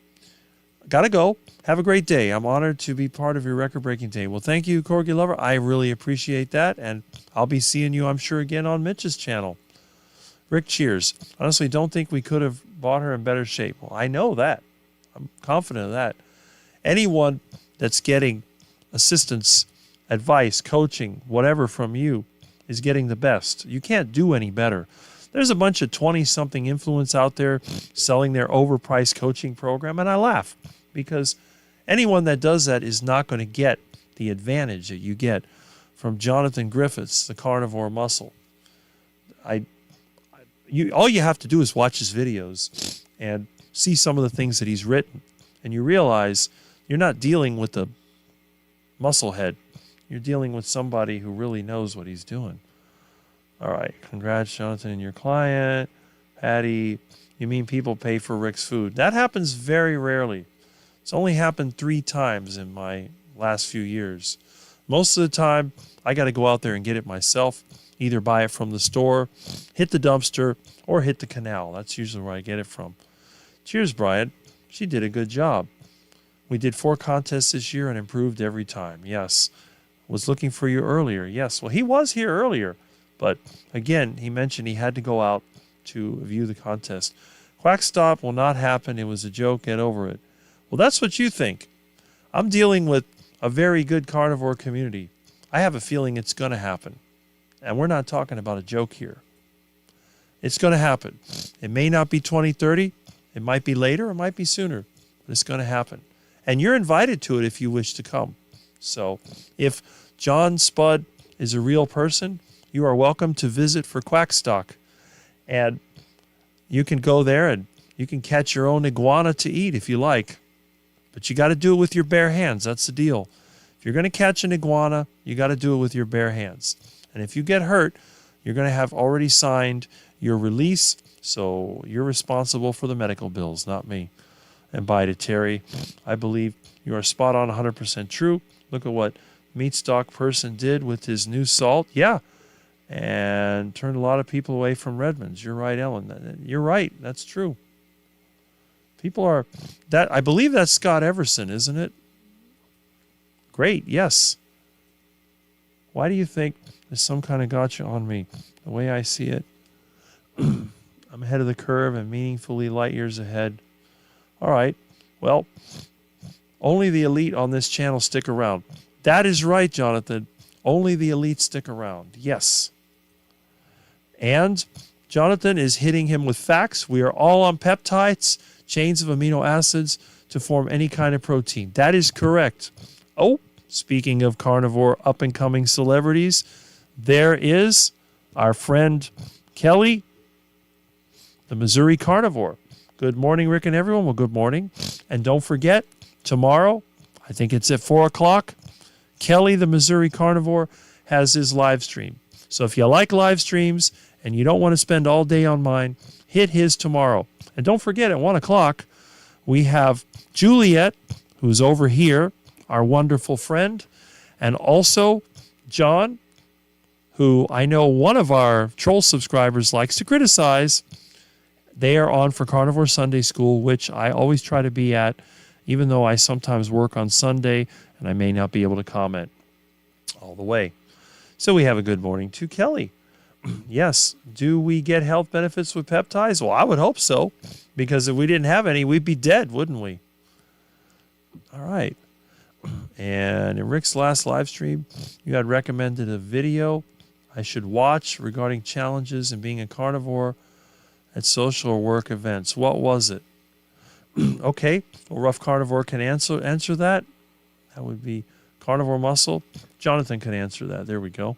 Gotta go. Have a great day. I'm honored to be part of your record-breaking day. Well, thank you, Corgi Lover. I really appreciate that, and I'll be seeing you, I'm sure, again on Mitch's channel. Rick, cheers. Honestly, don't think we could have bought her in better shape. Well, I know that. I'm confident of that. Anyone that's getting assistance, advice, coaching, whatever from you is getting the best. You can't do any better. There's a bunch of 20-something influencers out there selling their overpriced coaching program, and I laugh because anyone that does that is not going to get the advantage that you get from Jonathan Griffiths, the carnivore muscle. All you have to do is watch his videos and see some of the things that he's written, and you realize you're not dealing with a muscle head. You're dealing with somebody who really knows what he's doing. All right. Congrats, Jonathan, and your client. Patty, you mean people pay for Rick's food? That happens very rarely. It's only happened 3 times in my last few years. Most of the time, I got to go out there and get it myself, either buy it from the store, hit the dumpster, or hit the canal. That's usually where I get it from. Cheers, Brian. She did a good job. We did 4 contests this year and improved every time. Yes. Was looking for you earlier. Yes. Well, he was here earlier. But again, he mentioned he had to go out to view the contest. Quackstock will not happen. It was a joke. Get over it. Well, that's what you think. I'm dealing with a very good carnivore community. I have a feeling it's going to happen. And we're not talking about a joke here. It's going to happen. It may not be 2030. It might be later. It might be sooner. But it's going to happen. And you're invited to it if you wish to come. So if John Spud is a real person, you are welcome to visit for Quackstock. And you can go there and you can catch your own iguana to eat if you like. But you got to do it with your bare hands. That's the deal. If you're going to catch an iguana, you got to do it with your bare hands. And if you get hurt, you're going to have already signed your release. So you're responsible for the medical bills, not me. And bye to Terry. I believe you are spot on, 100% true. Look at what Meat Stock Person did with his new salt. Yeah. And turned a lot of people away from Redmond's. You're right, Ellen. You're right. That's true. People are that. I believe that's Scott Everson, isn't it? Great. Yes. Why do you think there's some kind of gotcha on me? The way I see it, I'm ahead of the curve and meaningfully light years ahead. All right. Well, Only the elite on this channel stick around. That is right, Jonathan. Only the elite stick around. Yes. And Jonathan is hitting him with facts. We are all on peptides, chains of amino acids, to form any kind of protein. That is correct. Oh, speaking of carnivore up-and-coming celebrities, there is our friend Kelly, the Missouri carnivore. Good morning, Rick and everyone. Well, good morning. And don't forget, tomorrow, I think it's at 4 o'clock, Kelly, the Missouri carnivore, has his live stream. So if you like live streams and you don't want to spend all day on mine, hit his tomorrow. And don't forget, at 1 o'clock, we have Juliet, who's over here, our wonderful friend, and also John, who I know one of our troll subscribers likes to criticize. They are on for Carnivore Sunday School, which I always try to be at, even though I sometimes work on Sunday and I may not be able to comment all the way. So we have a good morning to Kelly. Yes, do we get health benefits with peptides? Well, I would hope so, because if we didn't have any, we'd be dead, wouldn't we? All right. And in Rick's last live stream, you had recommended a video I should watch regarding challenges in being a carnivore at social or work events. What was it? Okay, well, Rough Carnivore can answer that. That would be Carnivore Muscle. Jonathan can answer that. There we go.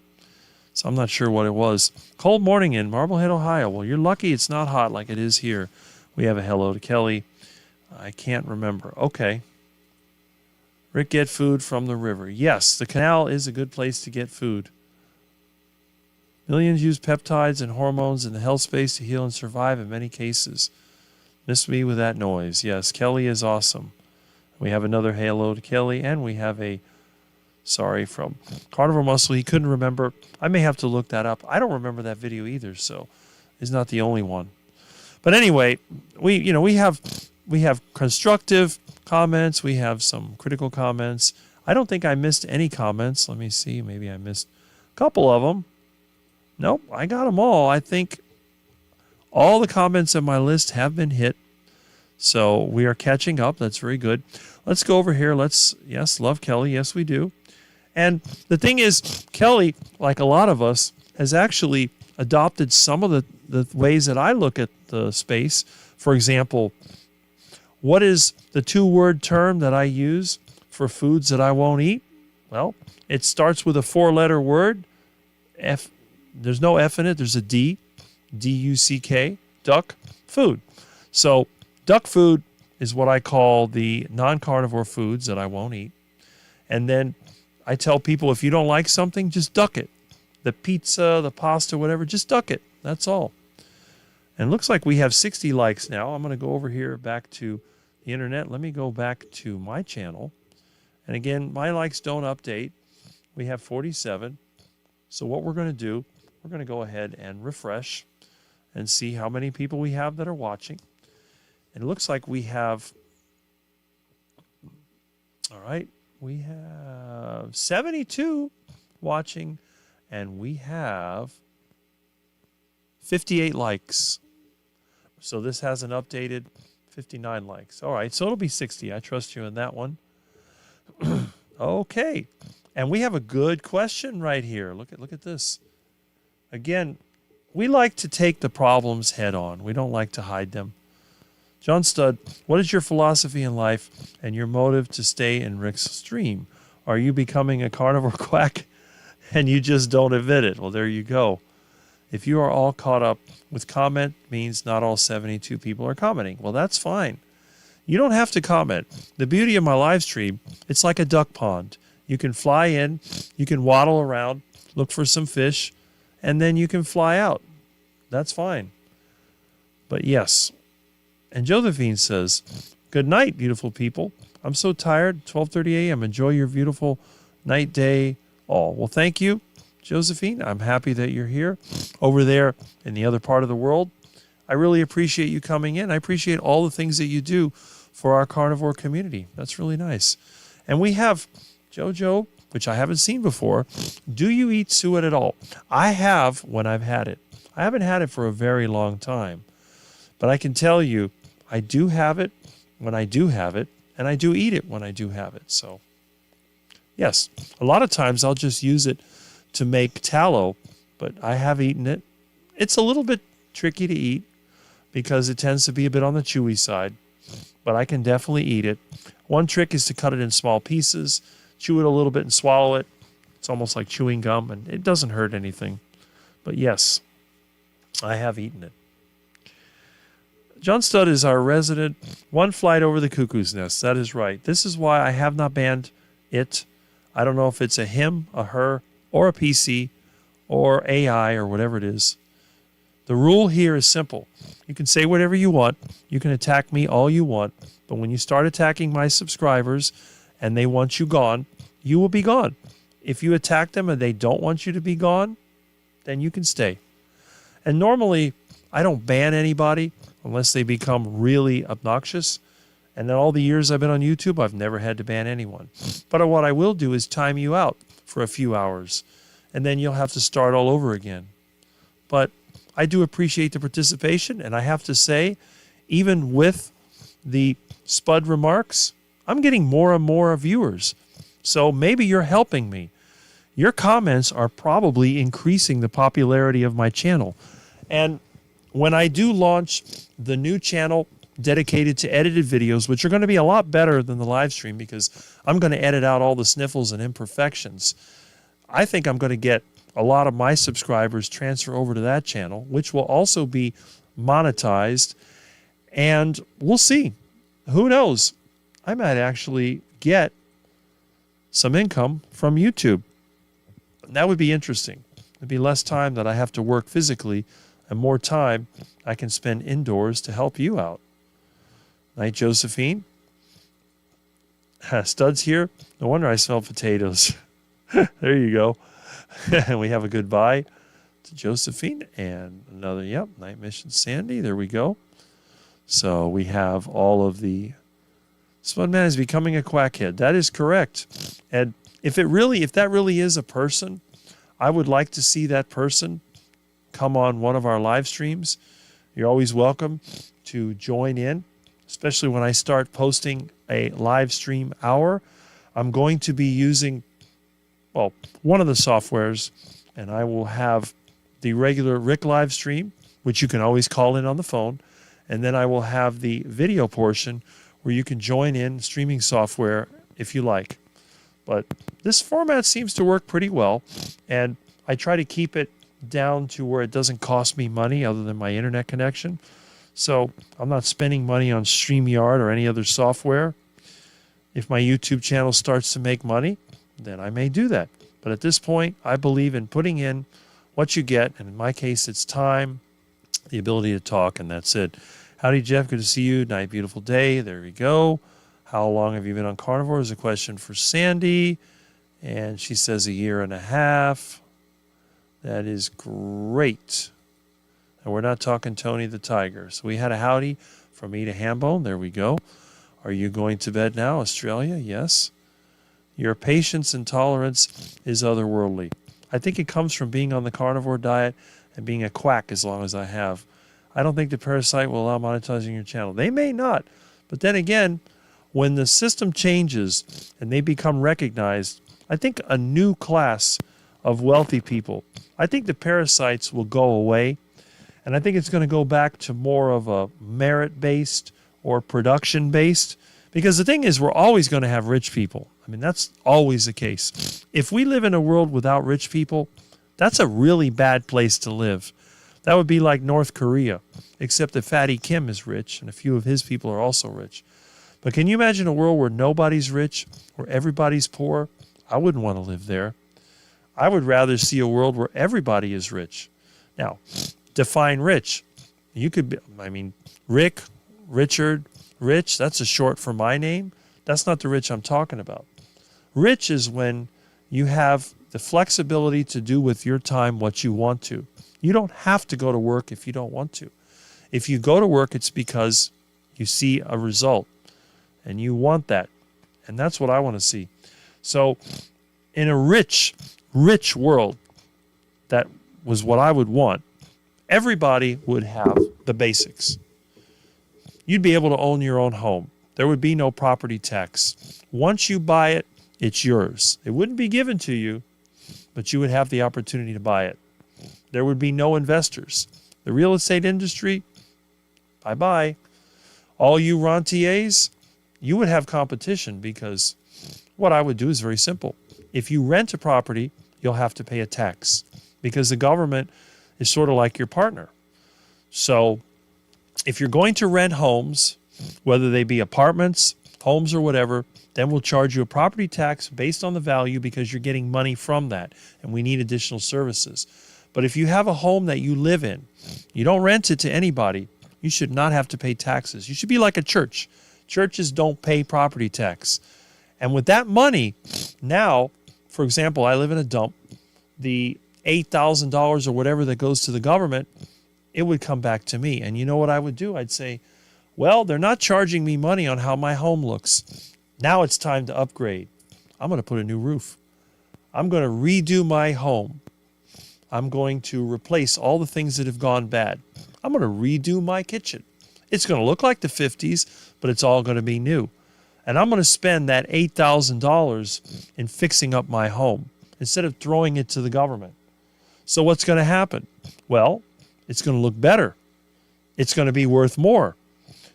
So I'm not sure what it was. Cold morning in Marblehead, Ohio. Well, you're lucky it's not hot like it is here. We have a hello to Kelly. I can't remember. Okay. Rick, get food from the river. Yes, the canal is a good place to get food. Millions use peptides and hormones in the health space to heal and survive in many cases. Miss me with that noise. Yes, Kelly is awesome. We have another hello to Kelly, and we have a sorry from Carnivore Muscle. He couldn't remember. I may have to look that up. I don't remember that video either, so he's not the only one. But anyway, we have constructive comments. We have some critical comments. I don't think I missed any comments. Let me see. Maybe I missed a couple of them. Nope, I got them all. I think all the comments on my list have been hit. So we are catching up. That's very good. Let's go over here. Yes, love Kelly. Yes, we do. And the thing is, Kelly, like a lot of us, has actually adopted some of the ways that I look at the space. For example, what is the 2-word term that I use for foods that I won't eat? Well, it starts with a 4-letter word. F. There's no F in it. There's a D. D-U-C-K. Duck. Food. So duck food is what I call the non-carnivore foods that I won't eat. And then I tell people, if you don't like something, just duck it. The pizza, the pasta, whatever, just duck it. That's all. And it looks like we have 60 likes now. I'm going to go over here back to the internet. Let me go back to my channel. And again, my likes don't update. We have 47. So what we're going to do, we're going to go ahead and refresh and see how many people we have that are watching. And it looks like we have, all right, we have 72 watching, and we have 58 likes. So this hasn't updated. 59 likes. All right, so it'll be 60. I trust you in that one. Okay. And we have a good question right here. Look at this. Again, we like to take the problems head on. We don't like to hide them. John Studd, what is your philosophy in life and your motive to stay in Rick's stream? Are you becoming a carnivore quack and you just don't admit it? Well, there you go. If you are all caught up with comment, means not all 72 people are commenting. Well, that's fine. You don't have to comment. The beauty of my live stream, it's like a duck pond. You can fly in, you can waddle around, look for some fish, and then you can fly out. That's fine. But yes. And Josephine says, good night, beautiful people. I'm so tired. 12:30 a.m. Enjoy your beautiful night, day, all. Well, thank you, Josephine. I'm happy that you're here over there in the other part of the world. I really appreciate you coming in. I appreciate all the things that you do for our carnivore community. That's really nice. And we have JoJo, which I haven't seen before. Do you eat suet at all? I have when I've had it. I haven't had it for a very long time. But I can tell you, I do have it when I do have it. and I do eat it when I do have it. So, yes, a lot of times I'll just use it to make tallow, but I have eaten it. It's a little bit tricky to eat because it tends to be a bit on the chewy side, but I can definitely eat it. One trick is to cut it in small pieces, chew it a little bit and swallow it. It's almost like chewing gum, and it doesn't hurt anything. But yes, I have eaten it. John Studd is our resident one flight over the cuckoo's nest. That is right. This is why I have not banned it. I don't know if it's a him, a her, or a PC, or AI, or whatever it is. The rule here is simple. You can say whatever you want. You can attack me all you want. But when you start attacking my subscribers and they want you gone, you will be gone. If you attack them and they don't want you to be gone, then you can stay. And normally, I don't ban anybody unless they become really obnoxious. And in all the years I've been on YouTube, I've never had to ban anyone. But what I will do is time you out for a few hours, and then you'll have to start all over again. But I do appreciate the participation, and I have to say, even with the Spud remarks, I'm getting more and more viewers. So maybe you're helping me. Your comments are probably increasing the popularity of my channel. And when I do launch the new channel dedicated to edited videos, which are going to be a lot better than the live stream because I'm going to edit out all the sniffles and imperfections, I think I'm going to get a lot of my subscribers transfer over to that channel, which will also be monetized. And we'll see. Who knows? I might actually get some income from YouTube. That would be interesting. It'd be less time that I have to work physically and more time I can spend indoors to help you out. Night, Josephine. Stud's here. No wonder I smell potatoes. There you go. And we have a goodbye to Josephine and another, yep, Night Mission Sandy. There we go. So we have all of the... Spudman is becoming a quackhead. That is correct. And if that really is a person, I would like to see that person come on one of our live streams. You're always welcome to join in, especially when I start posting a live stream hour. I'm going to be using, well, one of the softwares, and I will have the regular Rick live stream, which you can always call in on the phone, and then I will have the video portion where you can join in streaming software if you like. But this format seems to work pretty well, and I try to keep it down to where it doesn't cost me money other than my internet connection. So I'm not spending money on StreamYard or any other software. If my YouTube channel starts to make money, then I may do that. But at this point, I believe in putting in what you get, and in my case, it's time, the ability to talk, and that's it. Howdy, Jeff. Good to see you. Night, beautiful day. There we go. How long have you been on carnivore is a question for Sandy. And she says 1.5 years. That is great. And we're not talking Tony the Tiger. So we had a howdy from Eat a Hambone. There we go. Are you going to bed now, Australia? Yes. Your patience and tolerance is otherworldly. I think it comes from being on the carnivore diet and being a quack as long as I have. I don't think the parasite will allow monetizing your channel. They may not. But then again, when the system changes and they become recognized, I think a new class of wealthy people, I think the parasites will go away. And I think it's going to go back to more of a merit-based or production-based. Because the thing is, we're always going to have rich people. I mean, that's always the case. If we live in a world without rich people, that's a really bad place to live. That would be like North Korea, except that Fatty Kim is rich and a few of his people are also rich. But can you imagine a world where nobody's rich, where everybody's poor? I wouldn't want to live there. I would rather see a world where everybody is rich. Now, define rich. You could be, I mean, Rick, Richard, Rich, that's a short for my name. That's not the rich I'm talking about. Rich is when you have the flexibility to do with your time what you want to. You don't have to go to work if you don't want to. If you go to work, it's because you see a result and you want that. And that's what I want to see. So in a rich world, that was what I would want. Everybody would have the basics. You'd be able to own your own home. there would be no property tax. Once you buy it, it's yours. It wouldn't be given to you, but you would have the opportunity to buy it. There would be no investors. The real estate industry, bye-bye. All you rentiers, you would have competition, because what I would do is very simple. If you rent a property, you'll have to pay a tax, because the government is sort of like your partner. So if you're going to rent homes, whether they be apartments, homes, or whatever, then we'll charge you a property tax based on the value, because you're getting money from that, and we need additional services. But if you have a home that you live in, you don't rent it to anybody, you should not have to pay taxes. You should be like a church. Churches don't pay property tax. And with that money, now, for example, I live in a dump, the $8,000 or whatever that goes to the government, it would come back to me. And you know what I would do? I'd say, well, they're not charging me money on how my home looks. Now it's time to upgrade. I'm going to put a new roof. I'm going to redo my home. I'm going to replace all the things that have gone bad. I'm going to redo my kitchen. It's going to look like the 50s, but it's all going to be new. And I'm going to spend that $8,000 in fixing up my home instead of throwing it to the government. So what's going to happen? Well, it's going to look better. It's going to be worth more.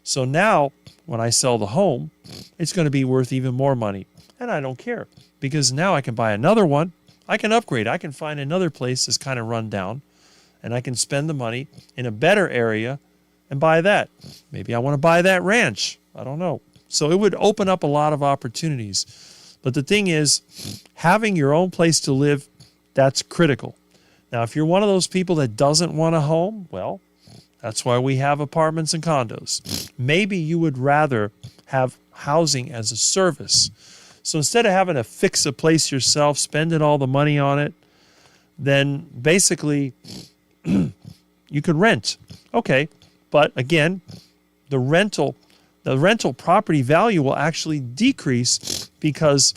So now, when I sell the home, it's going to be worth even more money. And I don't care, because now I can buy another one. I can upgrade. I can find another place that's kind of run down, and I can spend the money in a better area and buy that. Maybe I want to buy that ranch. I don't know. So it would open up a lot of opportunities. But the thing is, having your own place to live, that's critical. Now, if you're one of those people that doesn't want a home, well, that's why we have apartments and condos. Maybe you would rather have housing as a service. So instead of having to fix a place yourself, spending all the money on it, then basically you could rent. Okay, but again, the rental property value will actually decrease, because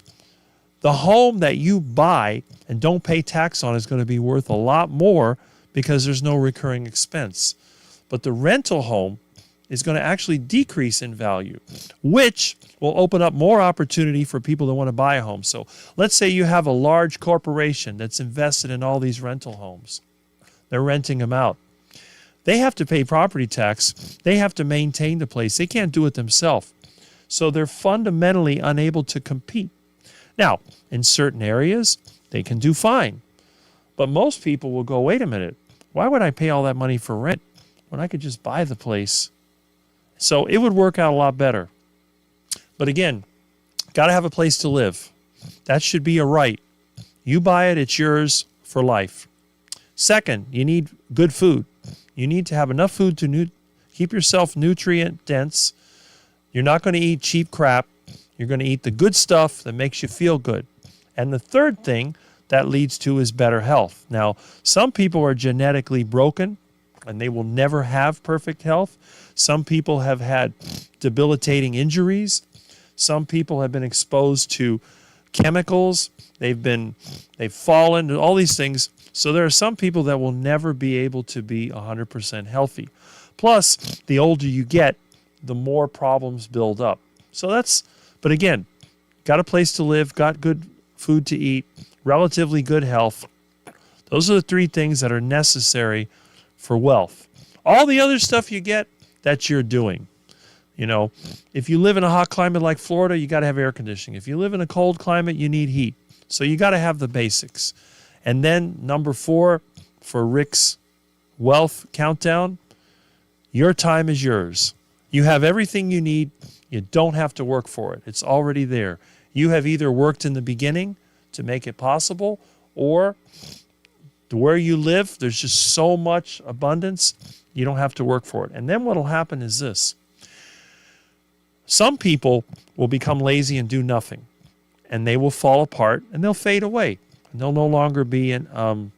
the home that you buy and don't pay tax on is going to be worth a lot more, because there's no recurring expense. But the rental home is going to actually decrease in value, which will open up more opportunity for people that want to buy a home. So let's say you have a large corporation that's invested in all these rental homes. They're renting them out. They have to pay property tax. They have to maintain the place. They can't do it themselves. So they're fundamentally unable to compete. Now, in certain areas, they can do fine. But most people will go, wait a minute, why would I pay all that money for rent when I could just buy the place? So it would work out a lot better. But again, got to have a place to live. That should be a right. You buy it, it's yours for life. Second, you need good food. You need to have enough food to keep yourself nutrient dense. You're not going to eat cheap crap. You're going to eat the good stuff that makes you feel good. And the third thing that leads to is better health. Now, some people are genetically broken and they will never have perfect health. Some people have had debilitating injuries. Some people have been exposed to chemicals. They've fallen, all these things. So there are some people that will never be able to be 100% healthy. Plus, the older you get, the more problems build up. But again, got a place to live, got good food to eat, relatively good health. Those are the three things that are necessary for wealth. All the other stuff you get, that's your doing. You know, if you live in a hot climate like Florida, you got to have air conditioning. If you live in a cold climate, you need heat. So you got to have the basics. And then number 4 for Rick's wealth countdown, your time is yours. You have everything you need. You don't have to work for it. It's already there. You have either worked in the beginning to make it possible, or where you live, there's just so much abundance, you don't have to work for it. And then what will happen is this. Some people will become lazy and do nothing, and they will fall apart, and they'll fade away, and they'll no longer be in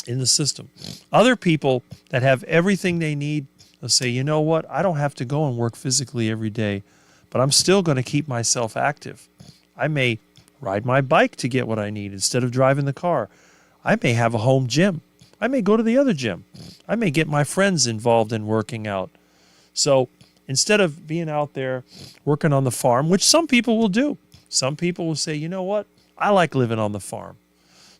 the system. Other people that have everything they need, they'll say, you know what, I don't have to go and work physically every day, but I'm still going to keep myself active. I may ride my bike to get what I need instead of driving the car. I may have a home gym. I may go to the other gym. I may get my friends involved in working out. So Instead of being out there working on the farm, which some people will do. Some people will say, you know what? I like living on the farm.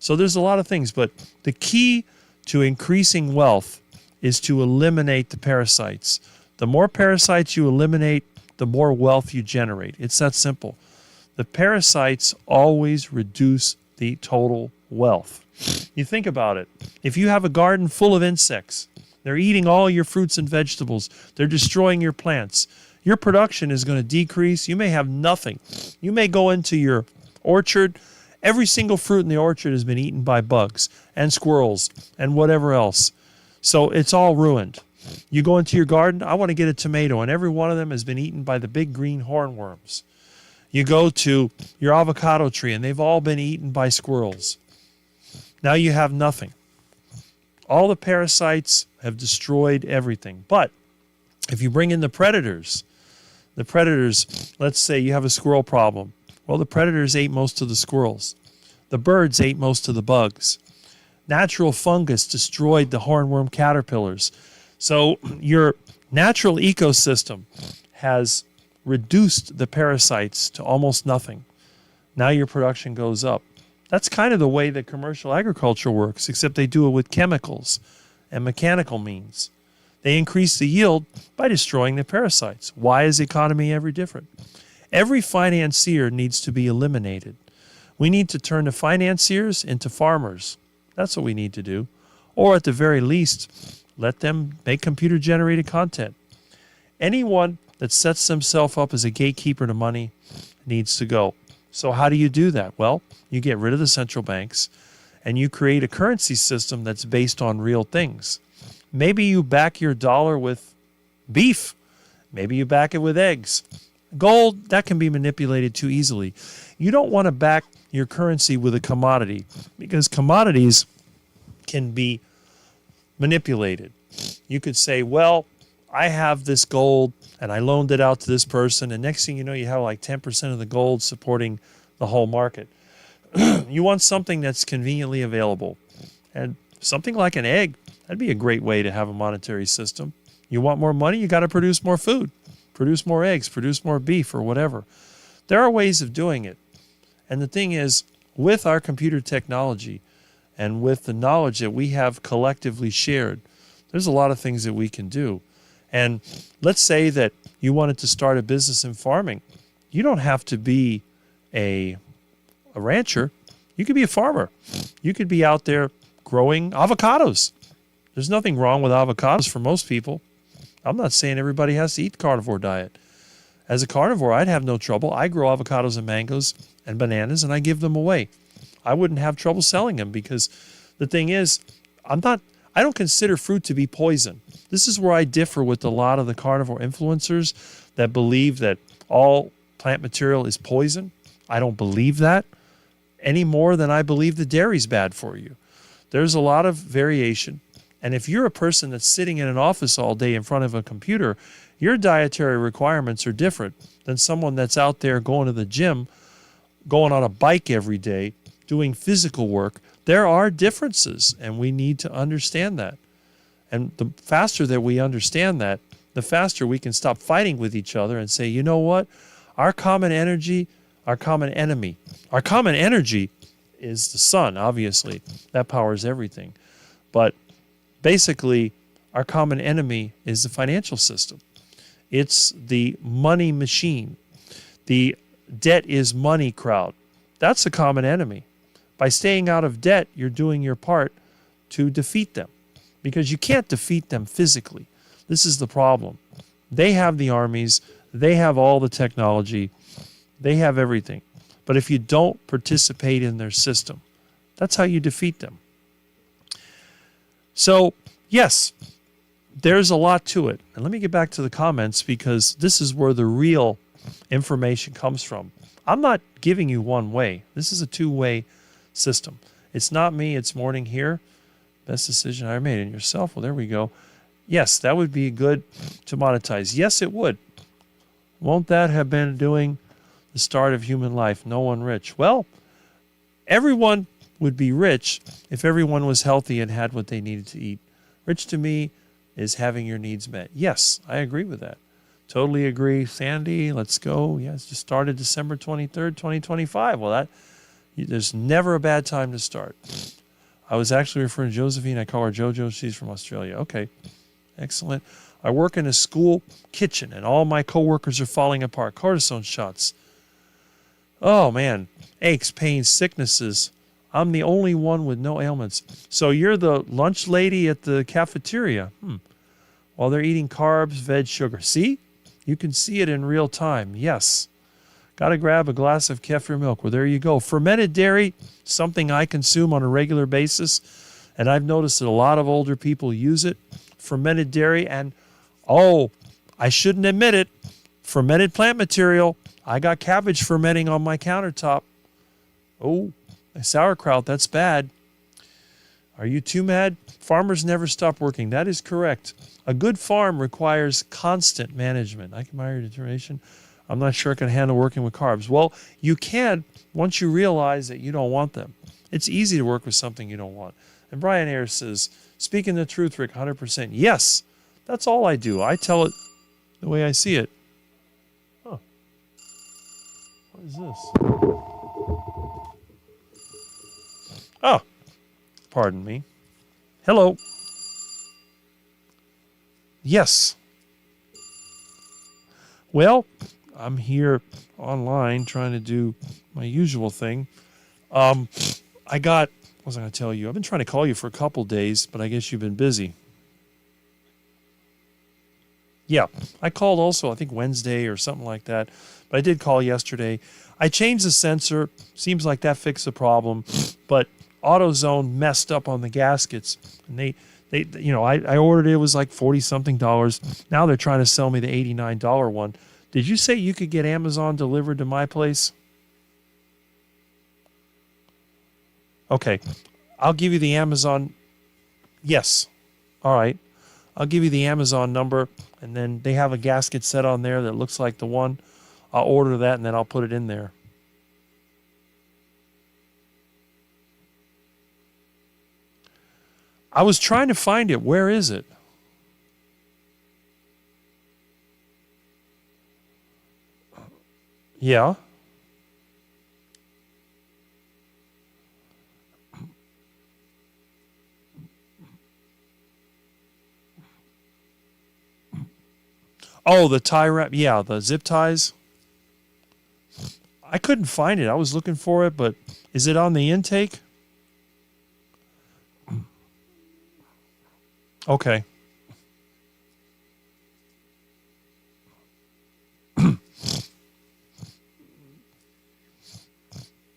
So there's a lot of things, but the key to increasing wealth is to eliminate the parasites. The more parasites you eliminate, the more wealth you generate. It's that simple. The parasites always reduce the total wealth. You think about it. If you have a garden full of insects, they're eating all your fruits and vegetables, they're destroying your plants, your production is going to decrease. You may have nothing. You may go into your orchard. Every single fruit in the orchard has been eaten by bugs and squirrels and whatever else. So it's all ruined. You go into your garden, I want to get a tomato, and every one of them has been eaten by the big green hornworms. You go to your avocado tree, and they've all been eaten by squirrels. Now you have nothing. All the parasites have destroyed everything. But if you bring in the predators, let's say you have a squirrel problem. Well, the predators ate most of the squirrels. The birds ate most of the bugs. Natural fungus destroyed the hornworm caterpillars. So your natural ecosystem has reduced the parasites to almost nothing. Now your production goes up. That's kind of the way that commercial agriculture works, except they do it with chemicals and mechanical means. They increase the yield by destroying the parasites. Why is the economy ever different? Every financier needs to be eliminated. We need to turn the financiers into farmers. That's what we need to do. Or at the very least, let them make computer-generated content. Anyone that sets themselves up as a gatekeeper to money needs to go. So how do you do that? Well, you get rid of the central banks and you create a currency system that's based on real things. Maybe you back your dollar with beef. Maybe you back it with eggs. Gold, that can be manipulated too easily. You don't want to back your currency with a commodity because commodities can be manipulated. You could say, well, I have this gold and I loaned it out to this person, and next thing you know, you have like 10% of the gold supporting the whole market. You want something that's conveniently available. And something like an egg, that'd be a great way to have a monetary system. You want more money, you got to produce more food, produce more eggs, produce more beef or whatever. There are ways of doing it. And the thing is, with our computer technology and with the knowledge that we have collectively shared, there's a lot of things that we can do. And let's say that you wanted to start a business in farming. You don't have to be a rancher. You could be a farmer. You could be out there growing avocados. There's nothing wrong with avocados for most people. I'm not saying everybody has to eat the carnivore diet. As a carnivore, I'd have no trouble. I grow avocados and mangoes and bananas, and I give them away. I wouldn't have trouble selling them because the thing is, I don't consider fruit to be poison. This is where I differ with a lot of the carnivore influencers that believe that all plant material is poison. I don't believe that any more than I believe the dairy's bad for you. There's a lot of variation. And if you're a person that's sitting in an office all day in front of a computer, your dietary requirements are different than someone that's out there going to the gym, going on a bike every day, doing physical work. There are differences, and we need to understand that. And the faster that we understand that, the faster we can stop fighting with each other and say, you know what? Our common energy, our common enemy. Our common energy is the sun, obviously. That powers everything. But basically, our common enemy is the financial system. It's the money machine. The debt is money crowd. That's the common enemy. By staying out of debt, you're doing your part to defeat them because you can't defeat them physically. This is the problem. They have the armies. They have all the technology. They have everything. But if you don't participate in their system, that's how you defeat them. So, yes, there's a lot to it. And let me get back to the comments because this is where the real information comes from. I'm not giving you one way. This is a two-way system. It's not me, it's Morning here. Best decision I ever made. And yourself, well, there we go. Yes, that would be good to monetize. Yes, it would. Won't that have been doing the start of human life? No one rich. Well, everyone would be rich if everyone was healthy and had what they needed to eat. Rich to me is having your needs met. Yes, I agree with that. Totally agree. Sandy, let's go. Yeah, it's just started December 23rd, 2025. Well, there's never a bad time to start. I was actually referring to Josephine. I call her JoJo. She's from Australia. Okay, excellent. I work in a school kitchen, and all my coworkers are falling apart. Cortisone shots. Oh, man. Aches, pains, sicknesses. I'm the only one with no ailments. So you're the lunch lady at the cafeteria. While they're eating carbs, veg, sugar. See? You can see it in real time. Yes. Got to grab a glass of kefir milk. Well, there you go. Fermented dairy, something I consume on a regular basis, and I've noticed that a lot of older people use it. Fermented dairy, and I shouldn't admit it, fermented plant material. I got cabbage fermenting on my countertop. Oh, sauerkraut, that's bad. Are you too mad? Farmers never stop working. That is correct. A good farm requires constant management. I admire your determination. I'm not sure I can handle working with carbs. Well, you can once you realize that you don't want them. It's easy to work with something you don't want. And Brian Ayers says, speaking the truth, Rick, 100%. Yes, that's all I do. I tell it the way I see it. Huh. What is this? Oh, pardon me. Hello. Yes. Well, I'm here online trying to do my usual thing. What was I going to tell you? I've been trying to call you for a couple days, but I guess you've been busy. Yeah, I called also, I think Wednesday or something like that, but I did call yesterday. I changed the sensor. Seems like that fixed the problem, but AutoZone messed up on the gaskets, and I ordered it. It was like $40-something. Now they're trying to sell me the $89 one. Did you say you could get Amazon delivered to my place? Okay, I'll give you the Amazon. Yes, all right. I'll give you the Amazon number, and then they have a gasket set on there that looks like the one. I'll order that, and then I'll put it in there. I was trying to find it. Where is it? Yeah. Oh, the tie wrap. Yeah, the zip ties. I couldn't find it. I was looking for it, but is it on the intake? Okay.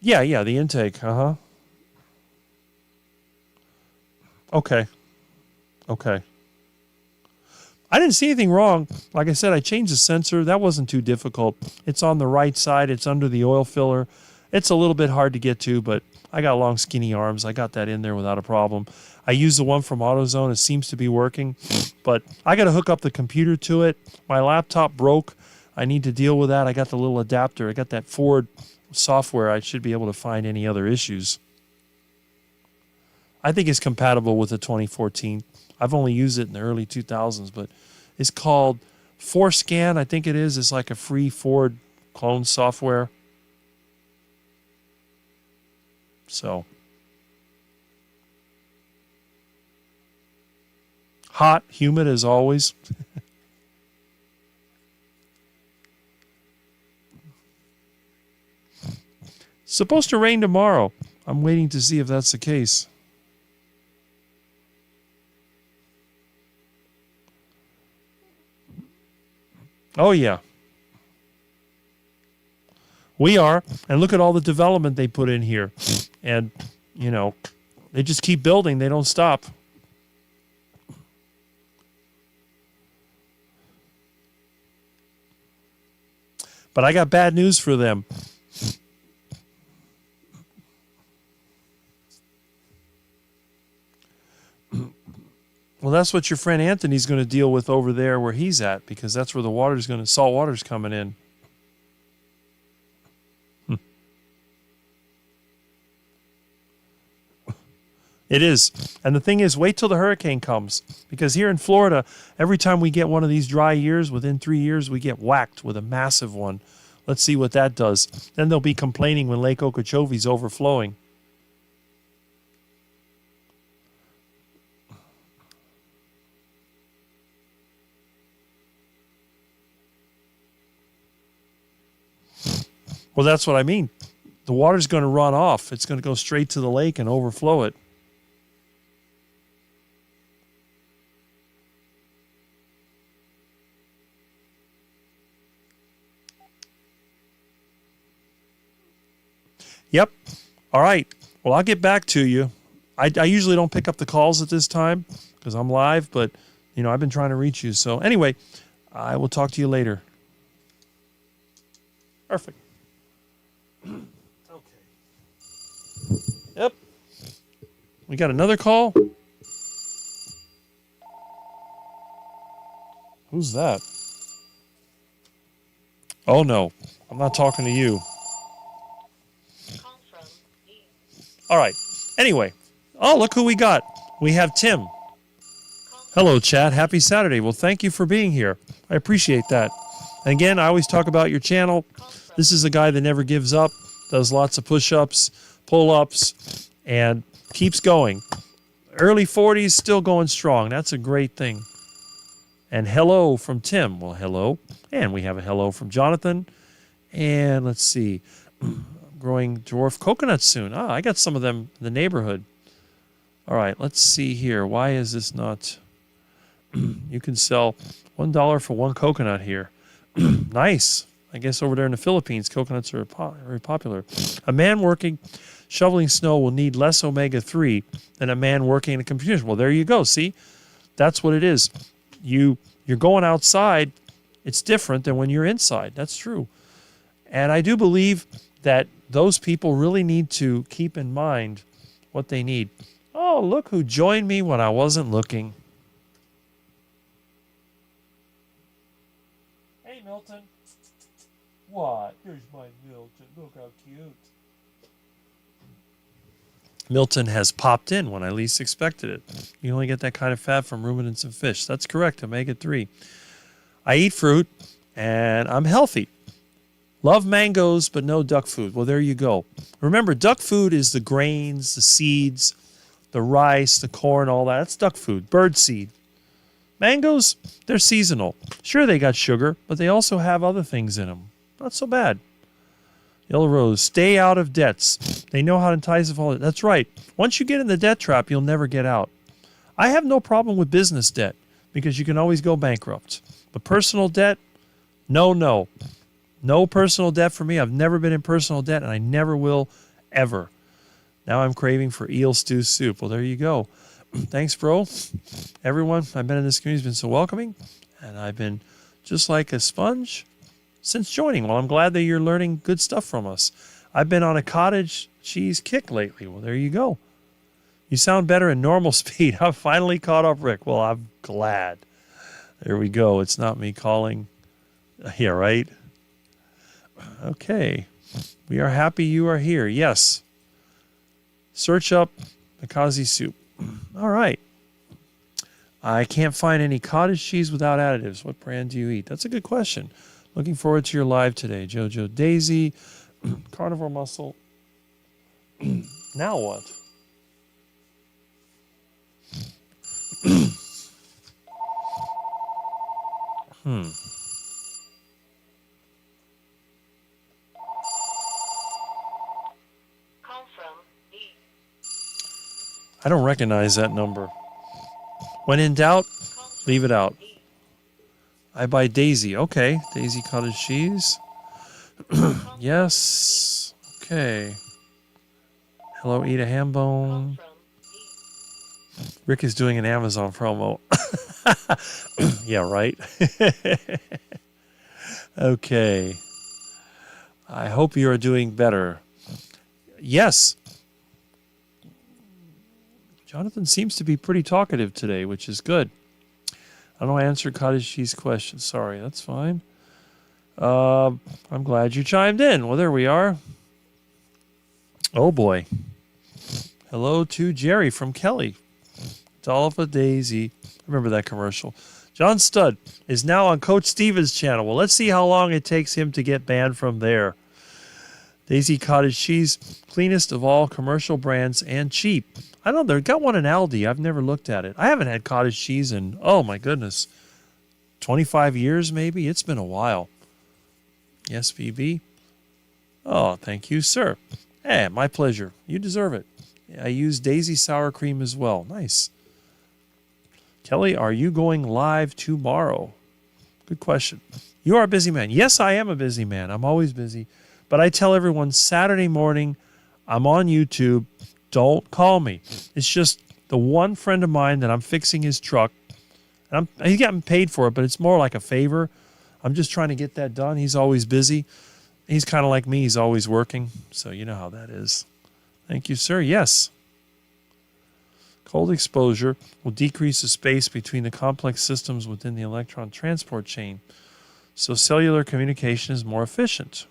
Yeah, the intake. Uh-huh. Okay. I didn't see anything wrong. Like I said, I changed the sensor. That wasn't too difficult. It's on the right side. It's under the oil filler. It's a little bit hard to get to, but I got long, skinny arms. I got that in there without a problem. I used the one from AutoZone. It seems to be working, but I got to hook up the computer to it. My laptop broke. I need to deal with that. I got the little adapter. I got that Ford software. I should be able to find any other issues. I think it's compatible with the 2014. I've only used it in the early 2000s, but it's called Forescan. I think it is. It's like a free Ford clone software. So hot, humid as always. Supposed to rain tomorrow. I'm waiting to see if that's the case. Oh, yeah. We are. And look at all the development they put in here. And, they just keep building. They don't stop. But I got bad news for them. Well, that's what your friend Anthony's going to deal with over there where he's at, because that's where the salt water's coming in. It is. And the thing is, wait till the hurricane comes. Because here in Florida, every time we get one of these dry years, within 3 years, we get whacked with a massive one. Let's see what that does. Then they'll be complaining when Lake Okeechovee's overflowing. Well, that's what I mean. The water's going to run off. It's going to go straight to the lake and overflow it. Yep. All right. Well, I'll get back to you. I usually don't pick up the calls at this time because I'm live, but, I've been trying to reach you. So anyway, I will talk to you later. Perfect. Okay. Yep. We got another call. Who's that? Oh, no. I'm not talking to you. All right. Anyway. Oh, look who we got. We have Tim. Hello, Chad. Happy Saturday. Well, thank you for being here. I appreciate that. And again, I always talk about your channel. This is a guy that never gives up, does lots of push-ups, pull-ups, and keeps going. Early 40s, still going strong. That's a great thing. And hello from Tim. Well, hello. And we have a hello from Jonathan. And let's see. Growing dwarf coconuts soon. I got some of them in the neighborhood. All right, let's see here. Why is this not? You can sell $1 for one coconut here. Nice. I guess over there in the Philippines, coconuts are very popular. A man working shoveling snow will need less omega-3 than a man working in a computer. Well, there you go. See, that's what it is. You're going outside. It's different than when you're inside. That's true. And I do believe that those people really need to keep in mind what they need. Oh, look who joined me when I wasn't looking. Hey, Milton. What? Here's my Milton. Look how cute. Milton has popped in when I least expected it. You only get that kind of fat from ruminants and fish. That's correct, omega-3. I eat fruit, and I'm healthy. Love mangoes, but no duck food. Well, there you go. Remember, duck food is the grains, the seeds, the rice, the corn, all that. That's duck food. Bird seed. Mangoes, they're seasonal. Sure, they got sugar, but they also have other things in them. Not so bad. Yellow Rose, stay out of debts. They know how to entice of all that. That's right. Once you get in the debt trap, you'll never get out. I have no problem with business debt because you can always go bankrupt. But personal debt, no. No personal debt for me. I've never been in personal debt, and I never will ever. Now I'm craving for eel stew soup. Well, there you go. Thanks, bro. Everyone I've been in this community has been so welcoming, and I've been just like a sponge since joining. Well, I'm glad that you're learning good stuff from us. I've been on a cottage cheese kick lately. Well, there you go. You sound better in normal speed. I've finally caught up, Rick. Well, I'm glad. There we go. It's not me calling. Yeah, right? Okay. We are happy you are here. Yes. Search up Makazi soup. All right. I can't find any cottage cheese without additives. What brand do you eat? That's a good question. Looking forward to your live today. Jojo Daisy, carnivore muscle. Now what? I don't recognize that number. When in doubt, leave it out. I buy Daisy. Okay. Daisy cottage cheese. Yes. Okay. Hello, eat a ham bone. Rick is doing an Amazon promo. Yeah, right. Okay. I hope you are doing better. Yes. Jonathan seems to be pretty talkative today, which is good. I don't answer cottage cheese questions. Sorry, that's fine. I'm glad you chimed in. Well, there we are. Oh, boy. Hello to Jerry from Kelly. Doll of a Daisy. Remember that commercial. John Studd is now on Coach Stevens' channel. Well, let's see how long it takes him to get banned from there. Daisy Cottage Cheese, cleanest of all commercial brands and cheap. I don't know. They got one in Aldi. I've never looked at it. I haven't had cottage cheese in, oh my goodness, 25 years maybe. It's been a while. Yes, BB. Oh, thank you, sir. Hey, my pleasure. You deserve it. I use Daisy sour cream as well. Nice. Kelly, are you going live tomorrow? Good question. You are a busy man. Yes, I am a busy man. I'm always busy. But I tell everyone Saturday morning, I'm on YouTube. Don't call me. It's just the one friend of mine that I'm fixing his truck. And he's getting paid for it, but it's more like a favor. I'm just trying to get that done. He's always busy. He's kind of like me. He's always working. So you know how that is. Thank you, sir. Yes. Cold exposure will decrease the space between the complex systems within the electron transport chain, so cellular communication is more efficient.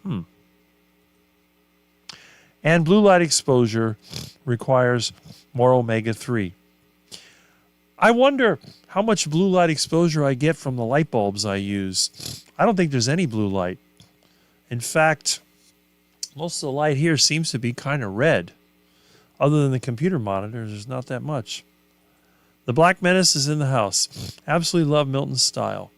And blue light exposure requires more omega-3. I wonder how much blue light exposure I get from the light bulbs I use. I don't think there's any blue light. In fact, most of the light here seems to be kind of red. Other than the computer monitors, there's not that much. The Black Menace is in the house. Absolutely love Milton's style.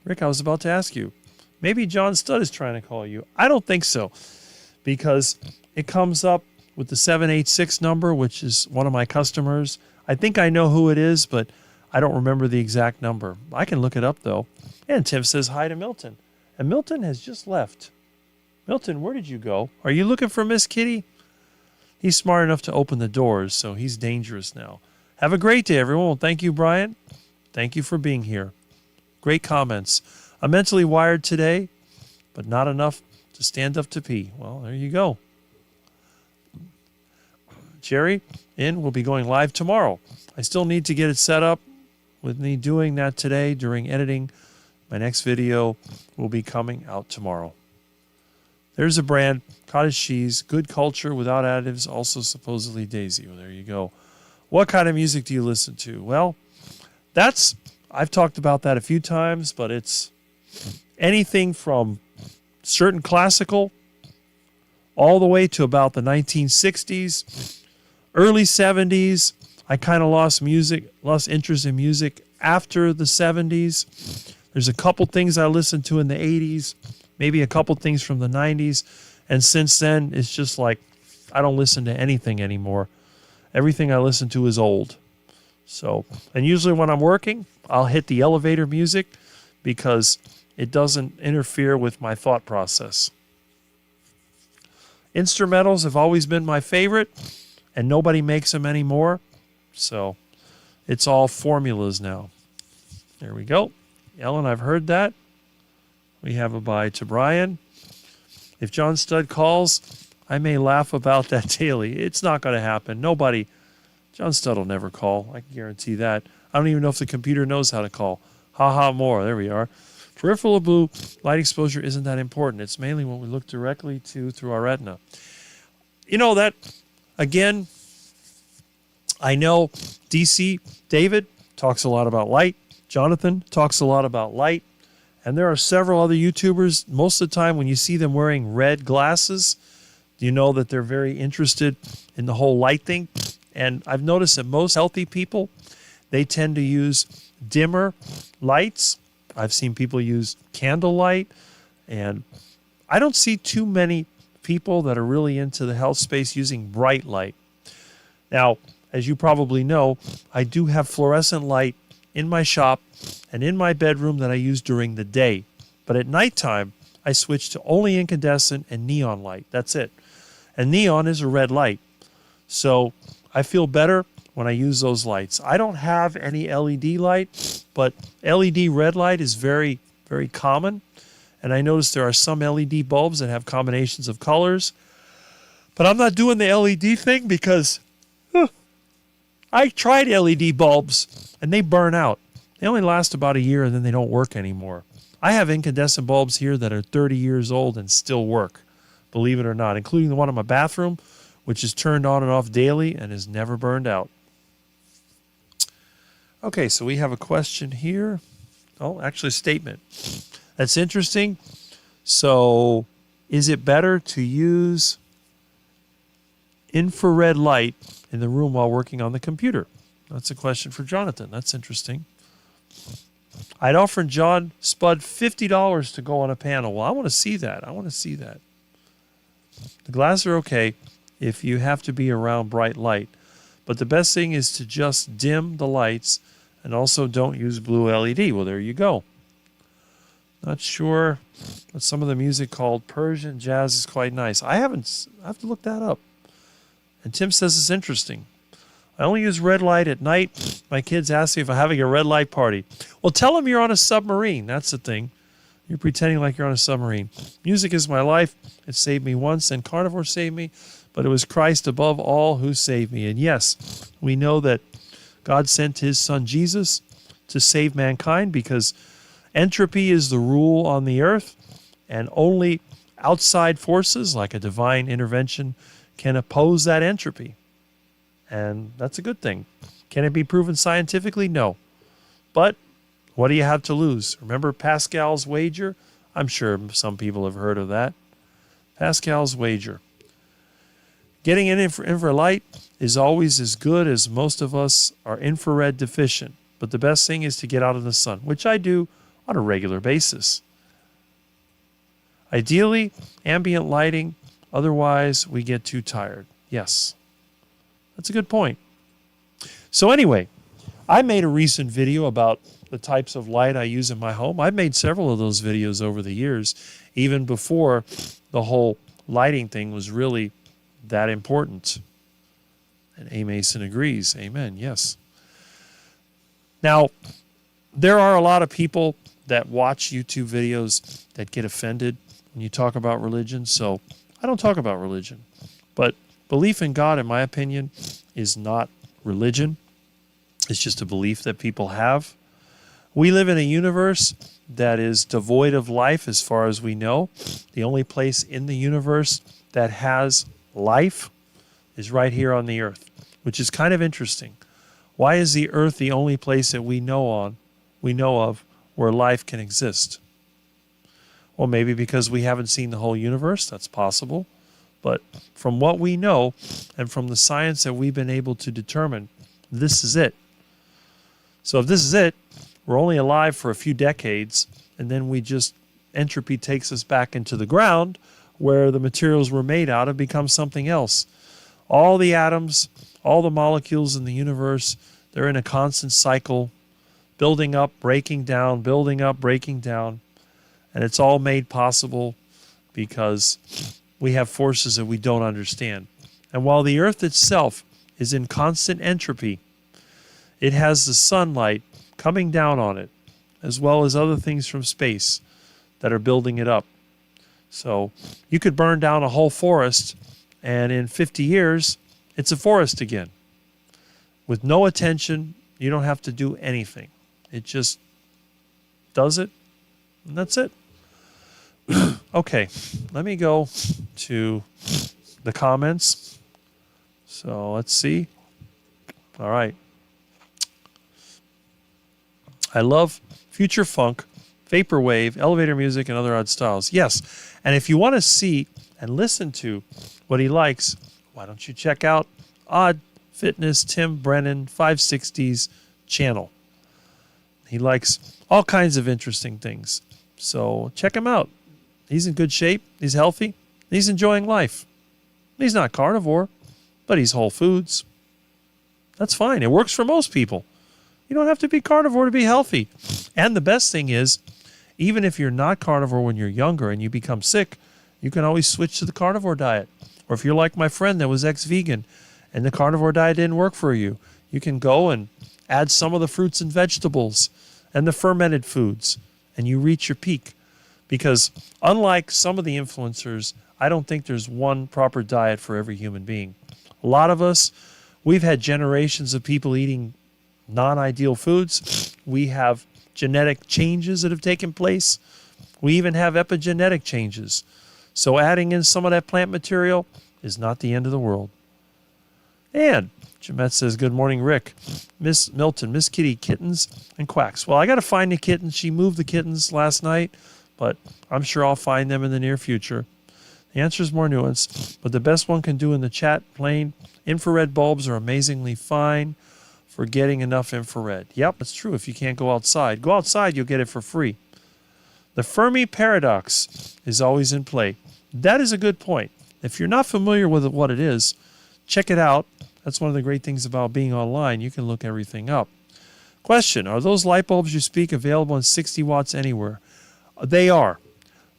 Rick, I was about to ask you. Maybe John Studd is trying to call you. I don't think so. Because it comes up with the 786 number, which is one of my customers. I think I know who it is, but I don't remember the exact number. I can look it up, though. And Tim says hi to Milton. And Milton has just left. Milton, where did you go? Are you looking for Miss Kitty? He's smart enough to open the doors, so he's dangerous now. Have a great day, everyone. Well, thank you, Brian. Thank you for being here. Great comments. I'm mentally wired today, but not enough to stand up to pee. Well, there you go. Jerry, we'll be going live tomorrow. I still need to get it set up. With me doing that today during editing, my next video will be coming out tomorrow. There's a brand, cottage cheese, good culture without additives, also supposedly Daisy. Well, there you go. What kind of music do you listen to? Well, I've talked about that a few times, but it's anything from certain classical all the way to about the 1960s, early 70s. I kind of lost interest in music after the 70s. There's a couple things I listened to in the 80s. Maybe a couple things from the 90s. And since then, it's just like I don't listen to anything anymore. Everything I listen to is old. So, and usually when I'm working, I'll hit the elevator music because it doesn't interfere with my thought process. Instrumentals have always been my favorite, and nobody makes them anymore. So, it's all formulas now. There we go. Ellen, I've heard that. We have a bye to Brian. If John Studd calls, I may laugh about that daily. It's not going to happen. John Studd will never call. I can guarantee that. I don't even know if the computer knows how to call. More. There we are. Peripheral blue light exposure isn't that important. It's mainly what we look directly to through our retina. You know that, again, I know DC, David, talks a lot about light. Jonathan talks a lot about light. And there are several other YouTubers. Most of the time when you see them wearing red glasses, you know that they're very interested in the whole light thing. And I've noticed that most healthy people, they tend to use dimmer lights. I've seen people use candlelight. And I don't see too many people that are really into the health space using bright light. Now, as you probably know, I do have fluorescent light in my shop and in my bedroom that I use during the day. But at nighttime, I switch to only incandescent and neon light. That's it. And neon is a red light. So I feel better when I use those lights. I don't have any LED light, but LED red light is very, very common. And I notice there are some LED bulbs that have combinations of colors. But I'm not doing the LED thing because I tried LED bulbs and they burn out. They only last about a year and then they don't work anymore. I have incandescent bulbs here that are 30 years old and still work, believe it or not, including the one in my bathroom, which is turned on and off daily and is never burned out. Okay, so we have a question here. Oh, actually a statement. That's interesting. So, is it better to use infrared light in the room while working on the computer? That's a question for Jonathan. That's interesting. I'd offered John Spud $50 to go on a panel. Well, I want to see that. The glasses are okay if you have to be around bright light. But the best thing is to just dim the lights and also don't use blue LED. Well, there you go. Not sure, but some of the music called Persian jazz is quite nice. I have to look that up. And Tim says it's interesting. I only use red light at night. My kids ask me if I'm having a red light party. Well, tell them you're on a submarine. That's the thing. You're pretending like you're on a submarine. Music is my life. It saved me once, and carnivore saved me. But it was Christ above all who saved me. And yes, we know that God sent his son Jesus to save mankind because entropy is the rule on the earth, and only outside forces like a divine intervention can oppose that entropy. And that's a good thing. Can it be proven scientifically? No. But what do you have to lose? Remember Pascal's wager? I'm sure some people have heard of that. Pascal's wager. Getting an infrared light is always as good as most of us are infrared deficient. But the best thing is to get out in the sun, which I do on a regular basis. Ideally, ambient lighting. Otherwise, we get too tired. Yes. That's a good point. So anyway, I made a recent video about the types of light I use in my home. I've made several of those videos over the years, even before the whole lighting thing was really that important. And A. Mason agrees. Amen. Yes. Now, there are a lot of people that watch YouTube videos that get offended when you talk about religion. So I don't talk about religion. But belief in God, in my opinion, is not religion. It's just a belief that people have. We live in a universe that is devoid of life as far as we know. The only place in the universe that has life is right here on the earth, which is kind of interesting. Why is the earth the only place that we know of where life can exist? Well, maybe because we haven't seen the whole universe. That's possible. But from what we know and from the science that we've been able to determine, this is it. So if this is it, we're only alive for a few decades, and then entropy takes us back into the ground where the materials we're made out of become something else. All the atoms, all the molecules in the universe, they're in a constant cycle, building up, breaking down, building up, breaking down. And it's all made possible because we have forces that we don't understand. And while the earth itself is in constant entropy, it has the sunlight coming down on it, as well as other things from space that are building it up. So you could burn down a whole forest, and in 50 years, it's a forest again. With no attention, you don't have to do anything. It just does it, and that's it. Okay, let me go to the comments. So let's see. All right. I love future funk, vaporwave, elevator music, and other odd styles. Yes, and if you want to see and listen to what he likes, why don't you check out Odd Fitness Tim Brennan 560's channel. He likes all kinds of interesting things. So check him out. He's in good shape. He's healthy. He's enjoying life. He's not carnivore, but he's whole foods. That's fine. It works for most people. You don't have to be carnivore to be healthy. And the best thing is, even if you're not carnivore when you're younger and you become sick, you can always switch to the carnivore diet. Or if you're like my friend that was ex-vegan and the carnivore diet didn't work for you, you can go and add some of the fruits and vegetables and the fermented foods, and you reach your peak. Because unlike some of the influencers, I don't think there's one proper diet for every human being. A lot of us, we've had generations of people eating non-ideal foods. We have genetic changes that have taken place. We even have epigenetic changes. So adding in some of that plant material is not the end of the world. And Jeanette says, good morning, Rick. Miss Milton, Miss Kitty, kittens and quacks. Well, I got to find the kittens. She moved the kittens last night, but I'm sure I'll find them in the near future. The answer is more nuanced, but the best one can do in the chat plain, infrared bulbs are amazingly fine for getting enough infrared. Yep, that's true. If you can't go outside, you'll get it for free. The Fermi paradox is always in play. That is a good point. If you're not familiar with what it is, check it out. That's one of the great things about being online. You can look everything up. Question, are those light bulbs you speak available in 60 watts anywhere? They are.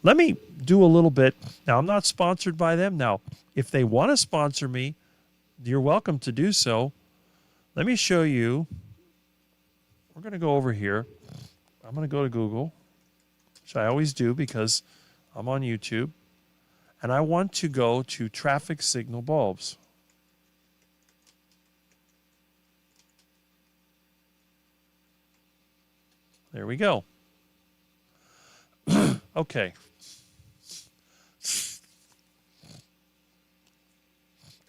Let me do a little bit. Now, I'm not sponsored by them. Now, if they want to sponsor me, you're welcome to do so. Let me show you. We're going to go over here. I'm going to go to Google, which I always do because I'm on YouTube. And I want to go to traffic signal bulbs. There we go. Okay.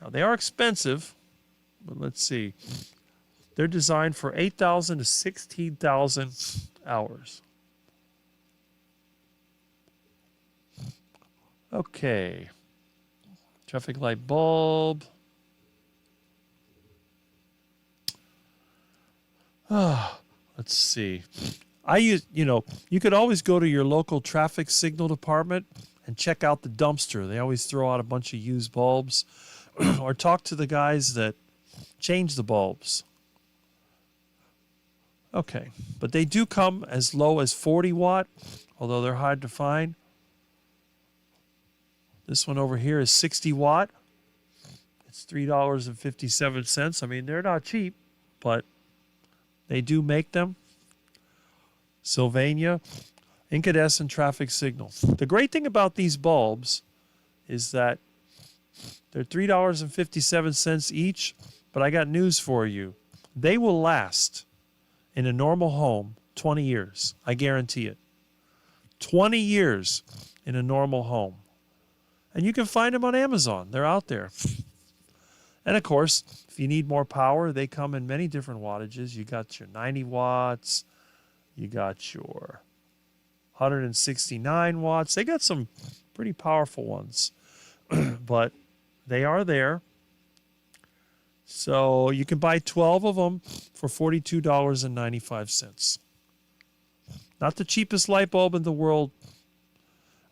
Now, they are expensive, but let's see. They're designed for 8,000 to 16,000 hours. Okay. Traffic light bulb. Let's see. I use, you could always go to your local traffic signal department and check out the dumpster. They always throw out a bunch of used bulbs. Or talk to the guys that change the bulbs. Okay, but they do come as low as 40 watt, although they're hard to find. This one over here is 60 watt. It's $3.57. I mean, they're not cheap, but they do make them. Sylvania, incandescent traffic signal. The great thing about these bulbs is that they're $3.57 each, but I got news for you. They will last in a normal home 20 years. I guarantee it. 20 years in a normal home. And you can find them on Amazon. They're out there. And, of course, if you need more power, they come in many different wattages. You got your 90 watts. You got your 169 watts. They got some pretty powerful ones. But they are there. So you can buy 12 of them for $42.95. Not the cheapest light bulb in the world.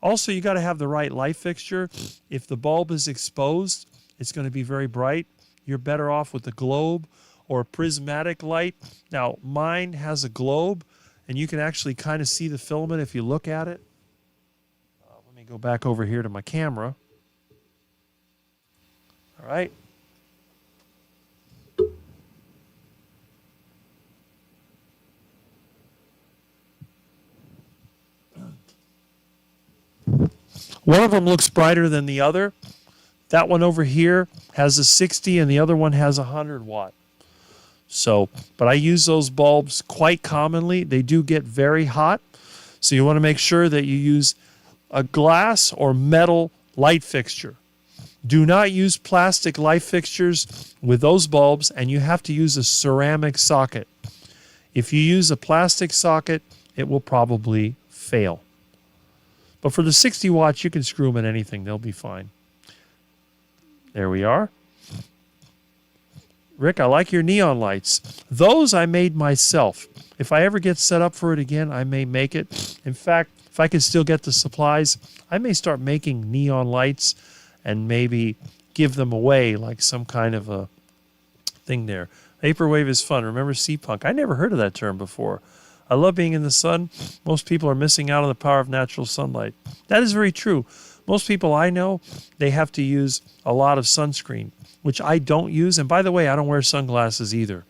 Also, you got to have the right light fixture. If the bulb is exposed, it's going to be very bright. You're better off with a globe or a prismatic light. Now, mine has a globe, and you can actually kind of see the filament if you look at it. Let me go back over here to my camera. All right. One of them looks brighter than the other. That one over here has a 60 and the other one has a 100 watt. So, but I use those bulbs quite commonly. They do get very hot. So you want to make sure that you use a glass or metal light fixture. Do not use plastic light fixtures with those bulbs, and you have to use a ceramic socket. If you use a plastic socket, it will probably fail. But for the 60 watts, you can screw them in anything. They'll be fine. There we are. Rick, I like your neon lights. Those I made myself. If I ever get set up for it again, I may make it. In fact, if I can still get the supplies, I may start making neon lights and maybe give them away like some kind of a thing there. Vaporwave is fun. Remember C-Punk? I never heard of that term before. I love being in the sun. Most people are missing out on the power of natural sunlight. That is very true. Most people I know, they have to use a lot of sunscreen, which I don't use. And by the way, I don't wear sunglasses either.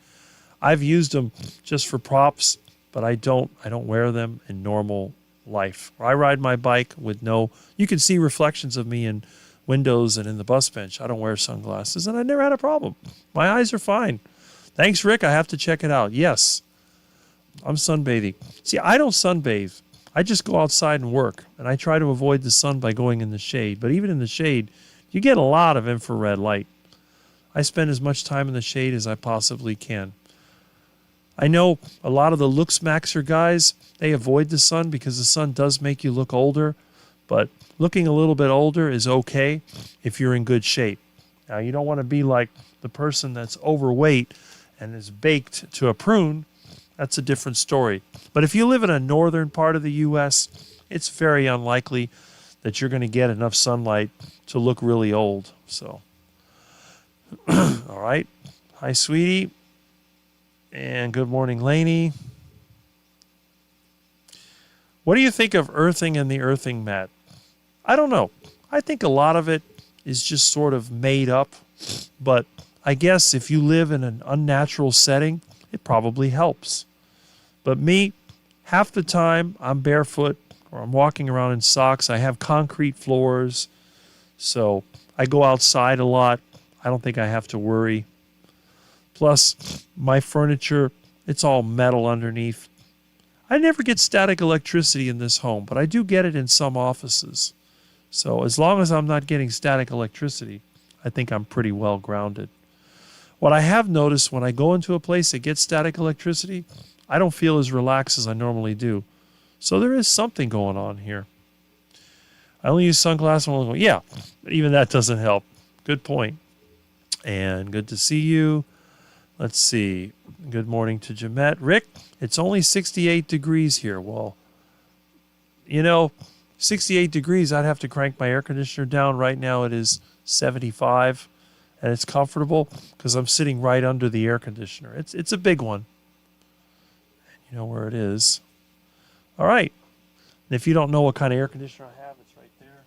I've used them just for props, but I don't wear them in normal life. I ride my bike with you can see reflections of me in windows and in the bus bench. I don't wear sunglasses, and I never had a problem. My eyes are fine. Thanks, Rick. I have to check it out. Yes. I'm sunbathing. See, I don't sunbathe. I just go outside and work, and I try to avoid the sun by going in the shade. But even in the shade, You get a lot of infrared light. I spend as much time in the shade as I possibly can. I know a lot of the looks maxer guys, they avoid the sun because the sun does make you look older, but looking a little bit older is okay if you're in good shape. Now, you don't want to be like the person that's overweight and is baked to a prune. That's a different story. But if you live in a northern part of the U.S., it's very unlikely that you're going to get enough sunlight to look really old. So, all right. Hi, sweetie. And good morning, Lainey. What do you think of earthing and the earthing mat? I don't know. I think a lot of it is just sort of made up. But I guess if you live in an unnatural setting, it probably helps. But me, half the time I'm barefoot or I'm walking around in socks. I have concrete floors. So I go outside a lot. I don't think I have to worry. Plus, my furniture, it's all metal underneath. I never get static electricity in this home, but I do get it in some offices. So as long as I'm not getting static electricity, I think I'm pretty well grounded. What I have noticed when I go into a place that gets static electricity, I don't feel as relaxed as I normally do. So there is something going on here. I only use sunglasses when I'm going, yeah, even that doesn't help. Good point. And good to see you. Let's see. Good morning to Jamette. Rick, it's only 68 degrees here. Well, 68 degrees, I'd have to crank my air conditioner down. Right now it is 75, and it's comfortable because I'm sitting right under the air conditioner. It's a big one. You know where it is. All right. And if you don't know what kind of air conditioner I have, it's right there.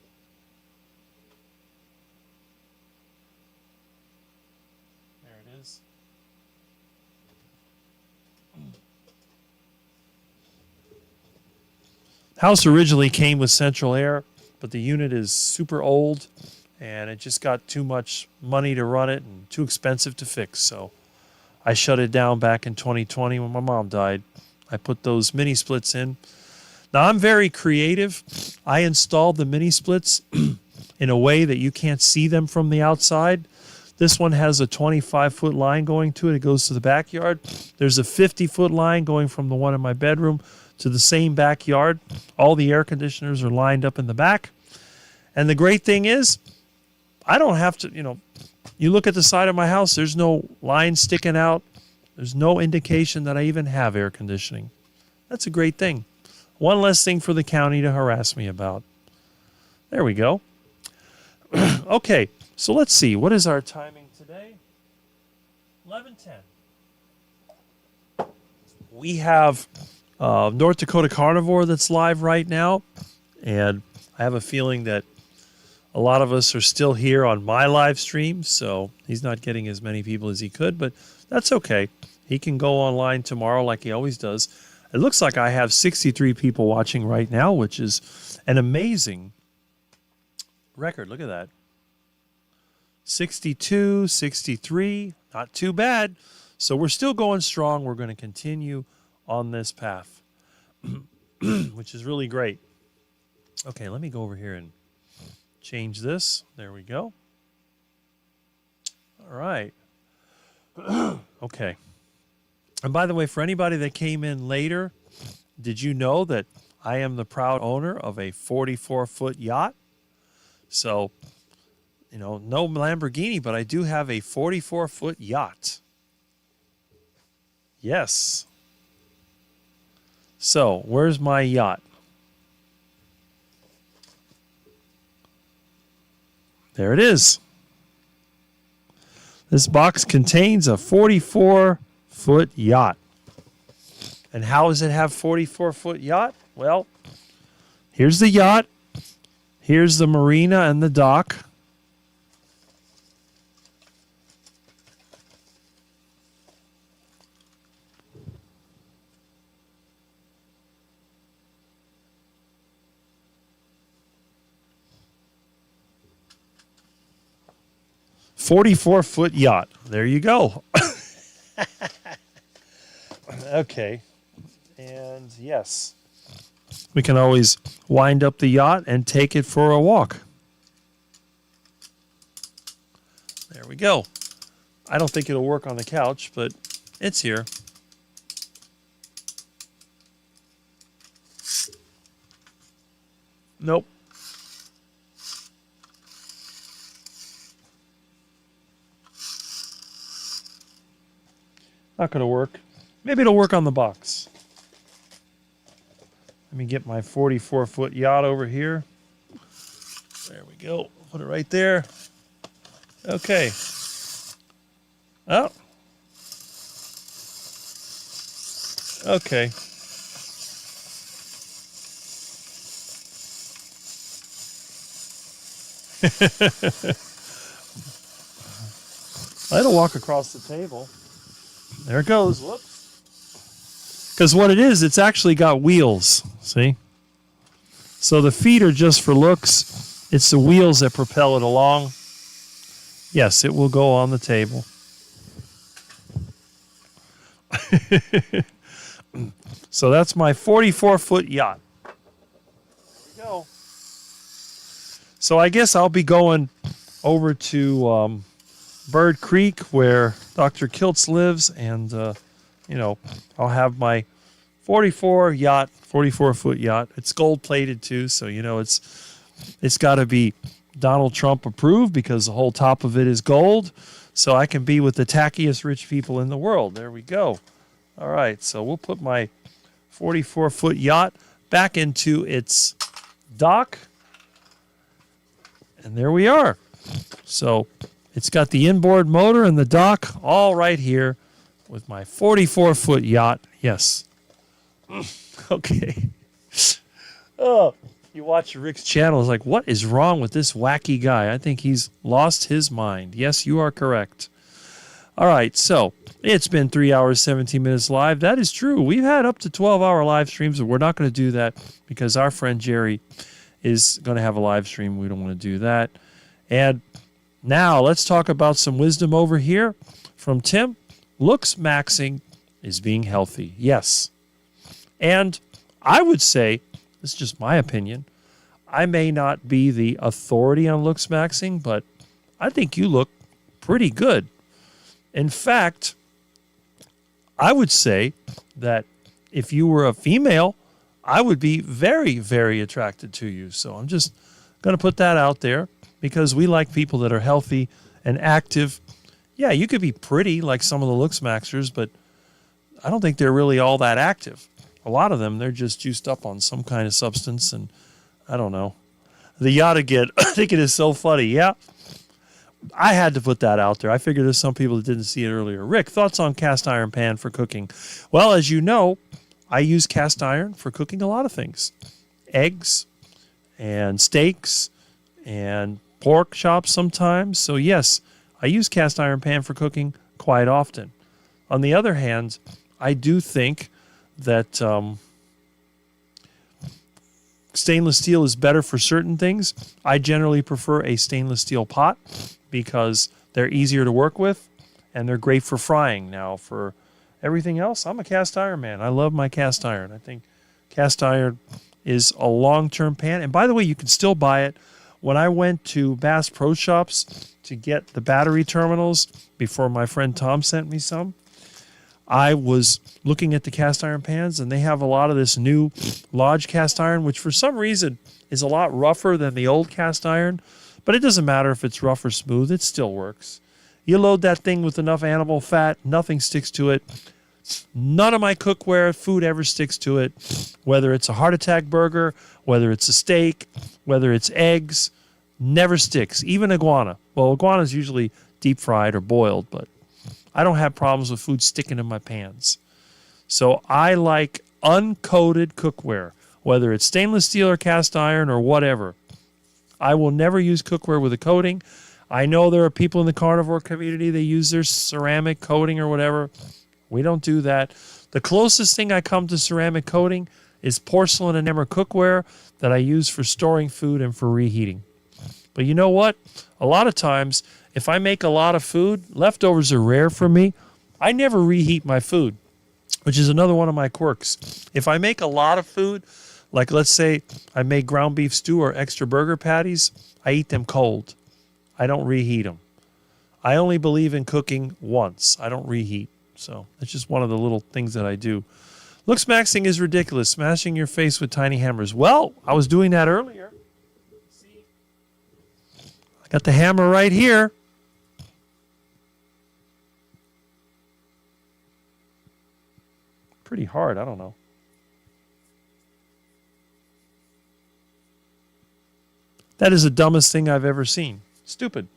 There it is. House originally came with central air, but the unit is super old and it just got too much money to run it and too expensive to fix. So I shut it down back in 2020 when my mom died. I put those mini splits in. Now I'm very creative. I installed the mini splits in a way that you can't see them from the outside. This one has a 25-foot line going to it. It goes to the backyard. There's a 50-foot line going from the one in my bedroom to the same backyard. All the air conditioners are lined up in the back. And the great thing is, I don't have to, you look at the side of my house, there's no line sticking out. There's no indication that I even have air conditioning. That's a great thing. One less thing for the county to harass me about. There we go. Okay, so let's see. What is our timing today? 11:10. We have North Dakota Carnivore that's live right now, and I have a feeling that a lot of us are still here on my live stream, so he's not getting as many people as he could, but that's okay. He can go online tomorrow like he always does. It looks like I have 63 people watching right now, which is an amazing record. Look at that. 62, 63, not too bad. So we're still going strong. We're going to continue on this path, which is really great. Okay, let me go over here and change this. There we go. All right. Okay. And by the way, for anybody that came in later, did you know that I am the proud owner of a 44-foot yacht? So, no Lamborghini, but I do have a 44-foot yacht. Yes. So, where's my yacht? There it is. This box contains a 44-foot yacht. And how does it have 44-foot yacht? Well, here's the yacht. Here's the marina and the dock. "44-foot yacht." There you go. Okay. And yes, we can always wind up the yacht and take it for a walk. There we go. I don't think it'll work on the couch, but it's here. Nope. Not going to work. Maybe it'll work on the box. Let me get my 44-foot yacht over here. There we go. Put it right there. Okay. Oh. Okay. I had to walk across the table. There it goes. Whoops. Because what it is, it's actually got wheels. See? So the feet are just for looks. It's the wheels that propel it along. Yes, it will go on the table. So that's my 44-foot yacht. There we go. So I guess I'll be going over to Bird Creek where Dr. Kiltz lives, and I'll have my 44-foot yacht. It's gold-plated too, so it's got to be Donald Trump approved because the whole top of it is gold, so I can be with the tackiest rich people in the world. There we go. All right, so we'll put my 44-foot yacht back into its dock, and there we are. So it's got the inboard motor and the dock all right here with my 44-foot yacht. Yes. Okay. Oh, you watch Rick's channel, it's like, what is wrong with this wacky guy? I think he's lost his mind. Yes, you are correct. All right, so it's been 3 hours, 17 minutes live. That is true. We've had up to 12-hour live streams, but we're not going to do that because our friend Jerry is going to have a live stream. We don't want to do that. And now let's talk about some wisdom over here from Tim. Looks maxing is being healthy. Yes. And I would say, this is just my opinion, I may not be the authority on looks maxing, but I think you look pretty good. In fact, I would say that if you were a female, I would be very, very attracted to you. So I'm just going to put that out there because we like people that are healthy and active. Yeah, you could be pretty like some of the looks maxers, but I don't think they're really all that active. A lot of them, they're just juiced up on some kind of substance, and I don't know. The yacht again, I think it is so funny. Yeah, I had to put that out there. I figured there's some people that didn't see it earlier. Rick, thoughts on cast iron pan for cooking? Well, as you know, I use cast iron for cooking a lot of things. Eggs and steaks and pork chops sometimes. So yes, I use cast iron pan for cooking quite often. On the other hand, I do think that stainless steel is better for certain things. I generally prefer a stainless steel pot because they're easier to work with and they're great for frying. Now, for everything else, I'm a cast iron man. I love my cast iron. I think cast iron is a long-term pan. And by the way, you can still buy it. When I went to Bass Pro Shops to get the battery terminals before my friend Tom sent me some, I was looking at the cast iron pans, and they have a lot of this new Lodge cast iron, which for some reason is a lot rougher than the old cast iron. But it doesn't matter if it's rough or smooth. It still works. You load that thing with enough animal fat, nothing sticks to it. None of my cookware, food ever sticks to it, whether it's a heart attack burger, whether it's a steak, whether it's eggs, never sticks. Even iguana. Well, iguana is usually deep fried or boiled, but I don't have problems with food sticking in my pans. So I like uncoated cookware, whether it's stainless steel or cast iron or whatever. I will never use cookware with a coating. I know there are people in the carnivore community, they use their ceramic coating or whatever. We don't do that. The closest thing I come to ceramic coating is porcelain and emer cookware that I use for storing food and for reheating. But you know what? A lot of times, if I make a lot of food, leftovers are rare for me. I never reheat my food, which is another one of my quirks. If I make a lot of food, like let's say I make ground beef stew or extra burger patties, I eat them cold. I don't reheat them. I only believe in cooking once. I don't reheat. So that's just one of the little things that I do. Looks maxing is ridiculous. Smashing your face with tiny hammers. Well, I was doing that earlier. See? I got the hammer right here. Pretty hard. I don't know. That is the dumbest thing I've ever seen. Stupid.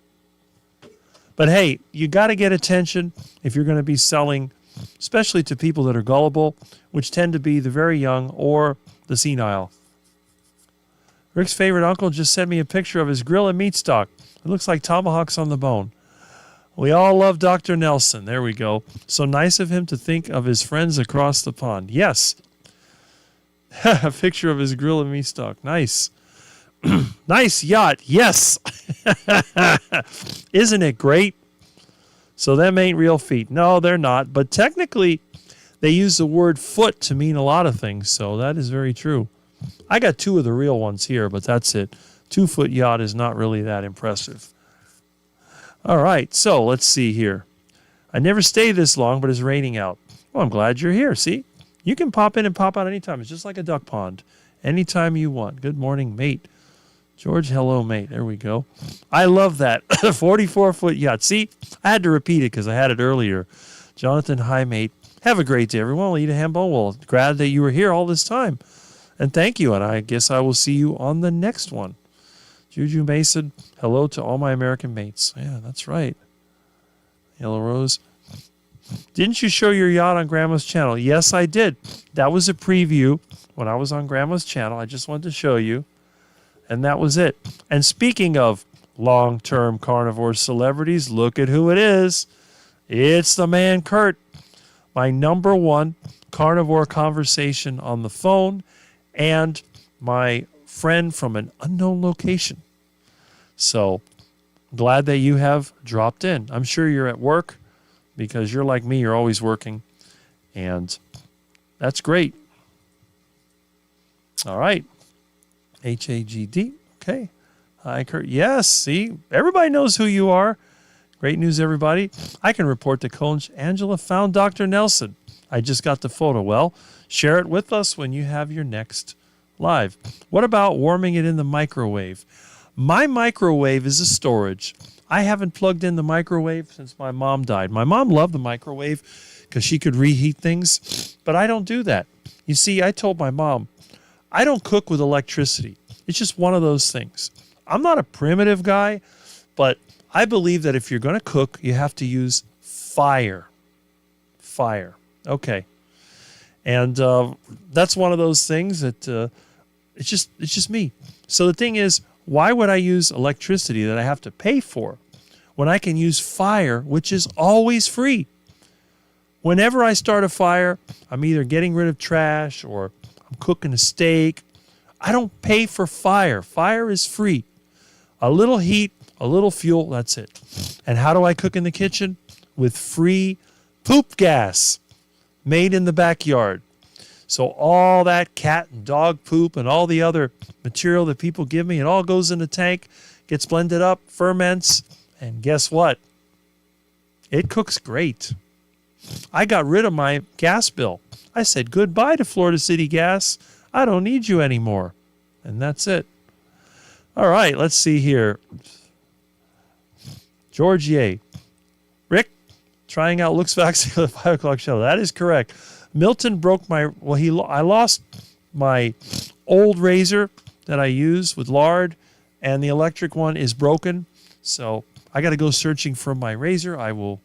But hey, you got to get attention if you're going to be selling, especially to people that are gullible, which tend to be the very young or the senile. Rick's favorite uncle just sent me a picture of his grill and meat stock. It looks like tomahawks on the bone. We all love Dr. Nelson. There we go. So nice of him to think of his friends across the pond. Yes. A picture of his grill and meat stock. Nice. Nice yacht. Yes. Isn't it great? So them ain't real feet. No, they're not. But technically, they use the word foot to mean a lot of things. So that is very true. I got 2 of the real ones here, but that's it. 2-foot yacht is not really that impressive. All right, so let's see here. I never stay this long, but it's raining out. Well, I'm glad you're here. See? You can pop in and pop out anytime. It's just like a duck pond. Anytime you want. Good morning, mate. George, hello, mate. There we go. I love that. 44-foot yacht. See? I had to repeat it because I had it earlier. Jonathan, hi, mate. Have a great day, everyone. We'll eat a ham bone. Well, glad that you were here all this time. And thank you, and I guess I will see you on the next one. Juju Mason, hello to all my American mates. Yeah, that's right. Yellow Rose. Didn't you show your yacht on Grandma's channel? Yes, I did. That was a preview when I was on Grandma's channel. I just wanted to show you. And that was it. And speaking of long-term carnivore celebrities, look at who it is. It's the man Kurt. My #1 carnivore conversation on the phone and my friend from an unknown location. So glad that you have dropped in. I'm sure you're at work because you're like me. You're always working. And that's great. All right. HAGD. Okay. Hi, Kurt. Yes. See, everybody knows who you are. Great news, everybody. I can report to Coach Angela found Dr. Nelson. I just got the photo. Well, share it with us when you have your next live. What about warming it in the microwave? My microwave is a storage. I haven't plugged in the microwave since my mom died. My mom loved the microwave because she could reheat things, but I don't do that. You see, I told my mom, I don't cook with electricity. It's just one of those things. I'm not a primitive guy, but I believe that if you're going to cook, you have to use fire. Fire. Okay. And that's one of those things that it's just me. So the thing is, why would I use electricity that I have to pay for when I can use fire, which is always free? Whenever I start a fire, I'm either getting rid of trash or I'm cooking a steak. I don't pay for fire. Fire is free. A little heat, a little fuel, that's it. And how do I cook in the kitchen? With free poop gas made in the backyard. So all that cat and dog poop and all the other material that people give me, it all goes in the tank, gets blended up, ferments, and guess what? It cooks great. I got rid of my gas bill. I said goodbye to Florida City Gas. I don't need you anymore. And that's it. All right, let's see here. George Ye. Rick, trying out looks vaccine at the 5 o'clock show. That is correct. Milton broke my, I lost my old razor that I use with lard, and the electric one is broken. So I got to go searching for my razor. I will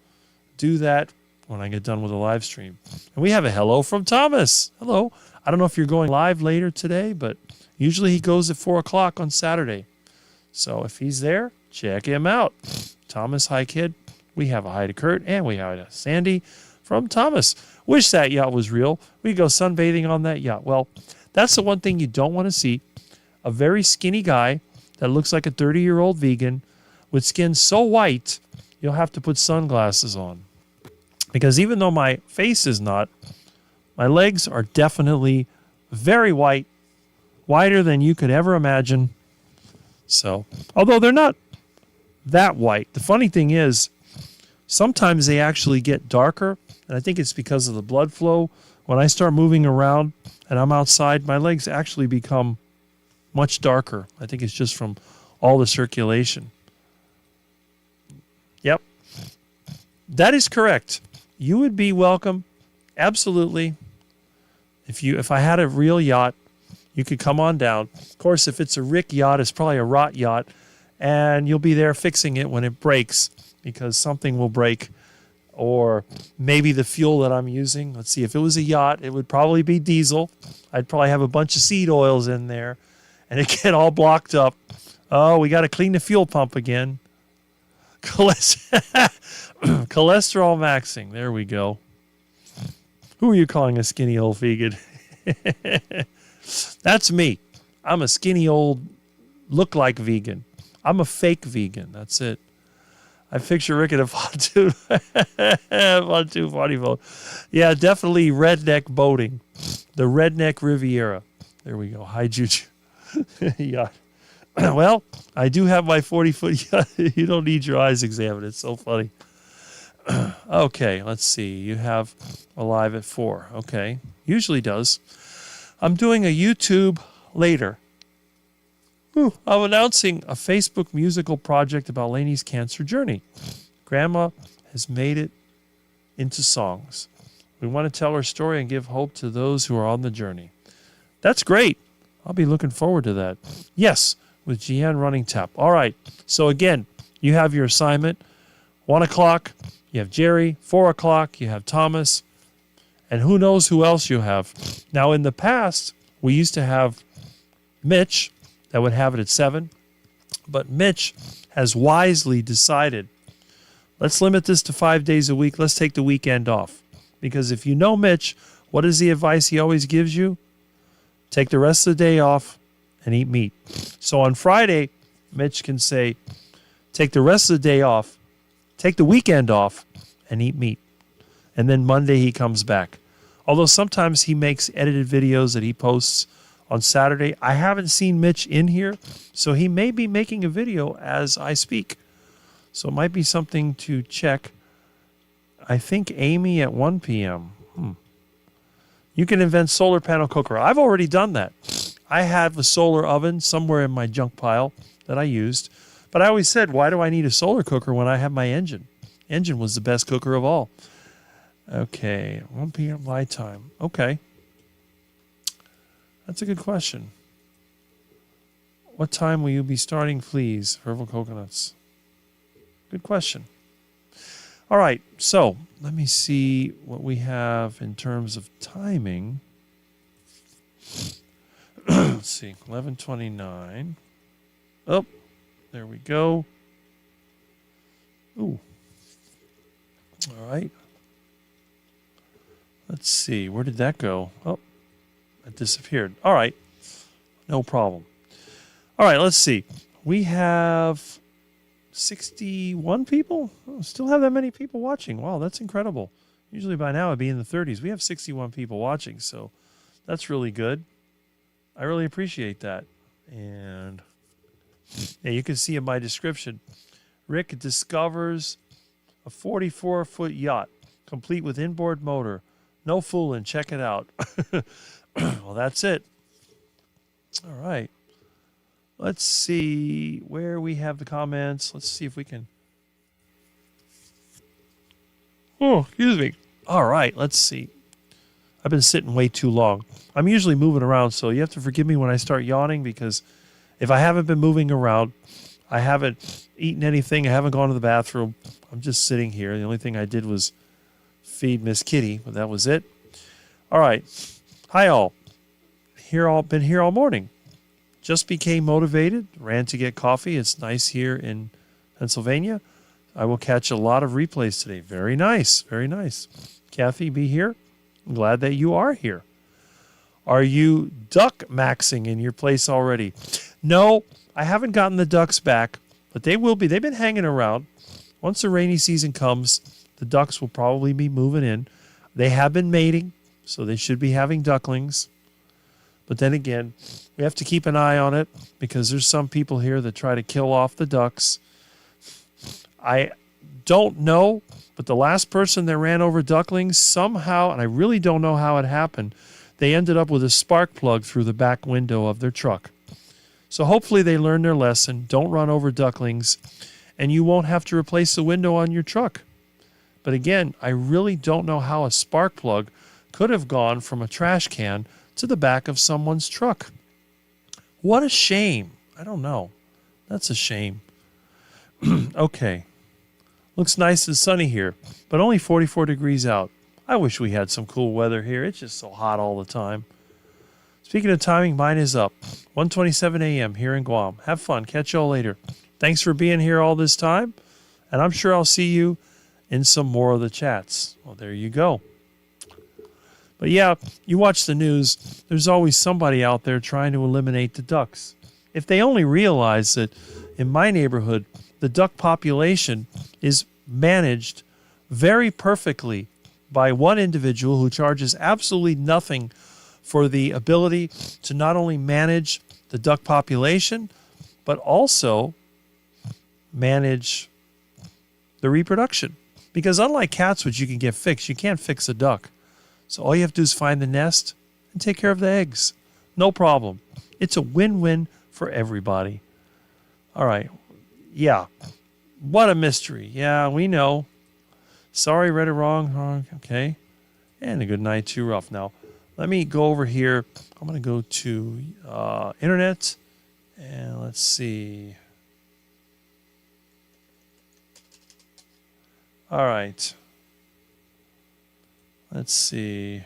do that when I get done with the live stream. And we have a hello from Thomas. Hello. I don't know if you're going live later today, but usually he goes at 4 o'clock on Saturday. So if he's there, check him out. Thomas, hi, kid. We have a hi to Kurt, and we have a Sandy from Thomas. Wish that yacht was real. We go sunbathing on that yacht. Well, that's the one thing you don't want to see. A very skinny guy that looks like a 30-year-old vegan with skin so white, you'll have to put sunglasses on. Because even though my face is not, my legs are definitely very white, whiter than you could ever imagine. So, although they're not that white. The funny thing is, sometimes they actually get darker, and I think it's because of the blood flow. When I start moving around and I'm outside, my legs actually become much darker. I think it's just from all the circulation. Yep. That is correct. You would be welcome. Absolutely. If I had a real yacht, you could come on down. Of course, if it's a Rick yacht, it's probably a rot yacht, and you'll be there fixing it when it breaks, because something will break, or maybe the fuel that I'm using. Let's see, if it was a yacht, it would probably be diesel. I'd probably have a bunch of seed oils in there, and it get all blocked up. Oh, we got to clean the fuel pump again. Cholesterol maxing. There we go. Who are you calling a skinny old vegan? That's me. I'm a skinny old look-like vegan. I'm a fake vegan. That's it. I picture Rick in a pontoon funny boat. Yeah, definitely redneck boating. The redneck Riviera. There we go. Hi, Juju. Yeah. Well, I do have my 40-foot yacht. You don't need your eyes examined. It's so funny. Okay, let's see. You have Alive at 4. Okay. Usually does. I'm doing a YouTube later. I'm announcing a Facebook musical project about Lainey's cancer journey. Grandma has made it into songs. We want to tell her story and give hope to those who are on the journey. That's great. I'll be looking forward to that. Yes, with Gian running tap. All right. So again, you have your assignment. 1 o'clock, you have Jerry. 4 o'clock, you have Thomas. And who knows who else you have. Now, in the past, we used to have Mitch that would have it at 7. But Mitch has wisely decided, let's limit this to 5 days a week. Let's take the weekend off. Because if you know Mitch, what is the advice he always gives you? Take the rest of the day off and eat meat. So on Friday, Mitch can say, take the rest of the day off, take the weekend off, and eat meat. And then Monday he comes back. Although sometimes he makes edited videos that he posts on Saturday. I haven't seen Mitch in here, so he may be making a video as I speak. So it might be something to check. I think Amy at 1 p.m. You can invent solar panel cooker. I've already done that. I have a solar oven somewhere in my junk pile that I used. But I always said, why do I need a solar cooker when I have my engine? Engine was the best cooker of all. Okay, 1 p.m. light time. Okay. That's a good question. What time will you be starting, please? Herbal coconuts. Good question. All right, so let me see what we have in terms of timing. Let's see, 11:29. Oh, there we go. Ooh. All right. Let's see, where did that go? Oh, it disappeared. All right, no problem. All right, let's see. We have 61 people? Oh, still have that many people watching. Wow, that's incredible. Usually by now it'd be in the 30s. We have 61 people watching, so that's really good. I really appreciate that. And yeah, you can see in my description, Rick discovers a 44-foot yacht, complete with inboard motor. No fooling. Check it out. Well, that's it. All right. Let's see where we have the comments. Let's see if we can. Oh, excuse me. All right. Let's see. I've been sitting way too long. I'm usually moving around, so you have to forgive me when I start yawning, because if I haven't been moving around, I haven't eaten anything, I haven't gone to the bathroom, I'm just sitting here. The only thing I did was feed Miss Kitty, but that was it. All right. Hi, all. Been here all morning. Just became motivated, ran to get coffee. It's nice here in Pennsylvania. I will catch a lot of replays today. Very nice. Very nice. Kathy, be here. I'm glad that you are here. Are you duck maxing in your place already? No, I haven't gotten the ducks back, but they will be. They've been hanging around. Once the rainy season comes, the ducks will probably be moving in. They have been mating, so they should be having ducklings. But then again, we have to keep an eye on it, because there's some people here that try to kill off the ducks. I don't know, but the last person that ran over ducklings somehow, and I really don't know how it happened, they ended up with a spark plug through the back window of their truck. So hopefully they learned their lesson. Don't run over ducklings, and you won't have to replace the window on your truck. But again, I really don't know how a spark plug could have gone from a trash can to the back of someone's truck. What a shame. I don't know. That's a shame. Okay. Looks nice and sunny here, but only 44 degrees out. I wish we had some cool weather here. It's just so hot all the time. Speaking of timing, mine is up. 1:27 a.m. here in Guam. Have fun. Catch y'all later. Thanks for being here all this time, and I'm sure I'll see you in some more of the chats. Well, there you go. But yeah, you watch the news, there's always somebody out there trying to eliminate the ducks. If they only realize that in my neighborhood, the duck population is managed very perfectly by one individual who charges absolutely nothing for the ability to not only manage the duck population, but also manage the reproduction. Because unlike cats, which you can get fixed, you can't fix a duck. So all you have to do is find the nest and take care of the eggs. No problem. It's a win-win for everybody. All right. Yeah. What a mystery. Yeah, we know. Sorry, read it wrong. Okay. And a good night too rough. Now, let me go over here. I'm going to go to internet. And let's see. All right. Let's see.